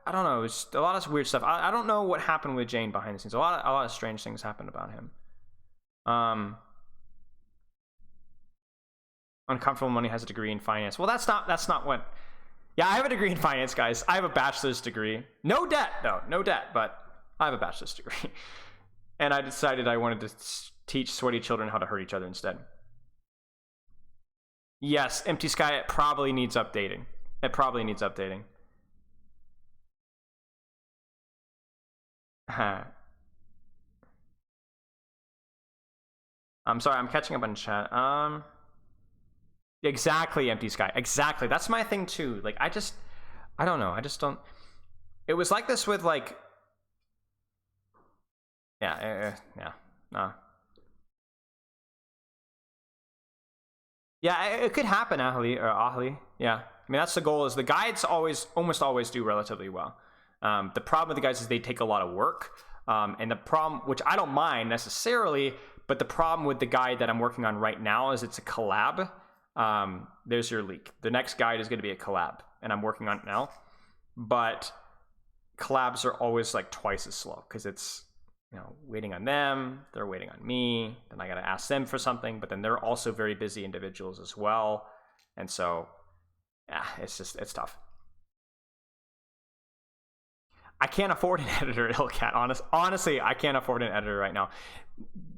I don't know, it was a lot of weird stuff. I don't know what happened with Jane behind the scenes. A lot of strange things happened about him. Uncomfortable money, has a degree in finance. Well, that's not what. Yeah, I have a degree in finance, guys. I have a bachelor's degree. No debt, though. No debt, but I have a bachelor's degree. And I decided I wanted to teach sweaty children how to hurt each other instead. Yes, Empty Sky, it probably needs updating. I'm sorry, I'm catching up on chat. Exactly, Empty Sky. Exactly. That's my thing too. Like, I don't know. I just don't. It was like this with like. Yeah. No. Yeah, it could happen, Ahli. Yeah. I mean, that's the goal. Is the guides almost always do relatively well. The problem with the guides is they take a lot of work. And the problem, which I don't mind necessarily, but the problem with the guide that I'm working on right now is it's a collab. There's your leak. The next guide is going to be a collab, and I'm working on it now. But collabs are always like twice as slow because it's, you know, waiting on them, they're waiting on me, then I got to ask them for something, but then they're also very busy individuals as well. And so, yeah, it's tough. I can't afford an editor, Hillcat. Honestly, I can't afford an editor right now.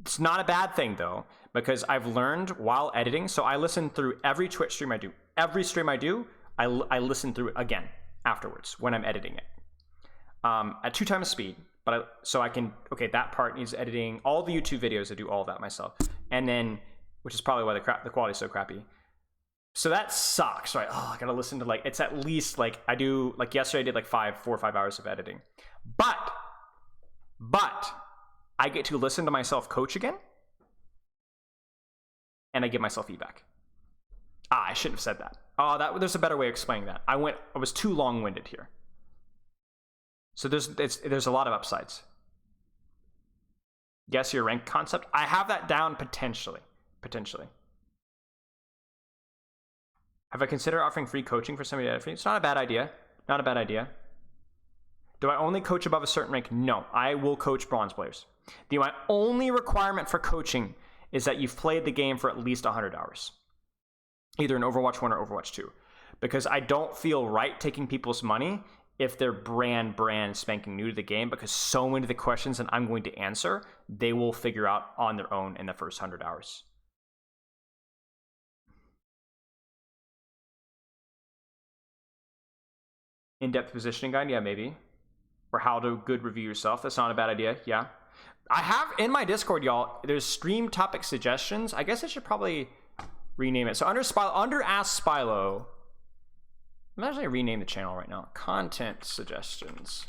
It's not a bad thing, though, because I've learned while editing. So I listen through every Twitch stream I do. Every stream I do, I listen through it again afterwards when I'm editing it. At 2 times speed. So I can, okay, that part needs editing. All the YouTube videos, I do all of that myself. And then, which is probably why the quality is so crappy. So that sucks, right? Oh, I gotta listen to like, it's at least like, I do, like yesterday I did like 4 or 5 hours of editing. But I get to listen to myself coach again. And I give myself feedback. I shouldn't have said that. There's a better way of explaining that. I was too long-winded here. So there's a lot of upsides. Guess your rank concept. I have that down potentially. Have I considered offering free coaching for somebody to edit for you? It's not a bad idea. Not a bad idea. Do I only coach above a certain rank? No, I will coach bronze players. My only requirement for coaching is that you've played the game for at least 100 hours. Either in Overwatch 1 or Overwatch 2. Because I don't feel right taking people's money if they're brand spanking new to the game, because so many of the questions that I'm going to answer, they will figure out on their own in the first 100 hours. In-depth positioning guide? Yeah, maybe. Or how to good review yourself. That's not a bad idea. Yeah. I have in my Discord, y'all, there's stream topic suggestions. I guess I should probably rename it. So under Ask Spilo, I'm actually rename the channel right now. Content suggestions.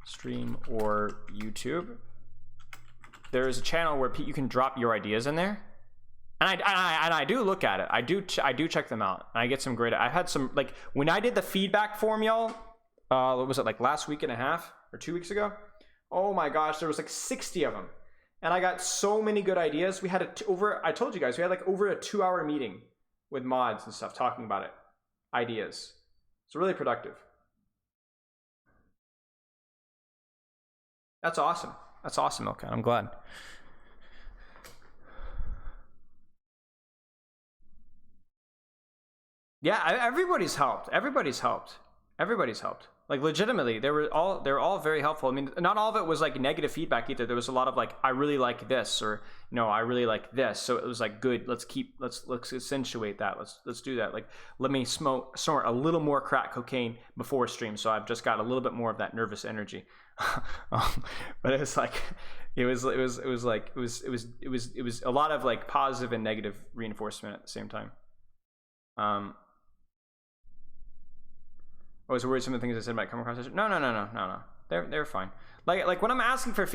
Stream or YouTube. There is a channel where you can drop your ideas in there. And I do look at it. I do check them out. And I get some great. I've had some, like when I did the feedback form, y'all. What was it, like last week and a half or 2 weeks ago? Oh my gosh, there was like 60 of them, and I got so many good ideas. We had I told you guys we had like over a 2-hour meeting with mods and stuff talking about it, ideas. It's really productive. That's awesome. That's awesome, Milka. I'm glad. Yeah, everybody's helped. Everybody's helped. Like legitimately, they're all very helpful. I mean, not all of it was like negative feedback either. There was a lot of like, I really like this, or no, I really like this. So it was like, good. Let's accentuate that. Let's do that. Like, let me snort a little more crack cocaine before stream. So I've just got a little bit more of that nervous energy. But it was like, it was a lot of like positive and negative reinforcement at the same time. I was worried some of the things I said might come across as no. They're fine. Like when I'm asking for feedback.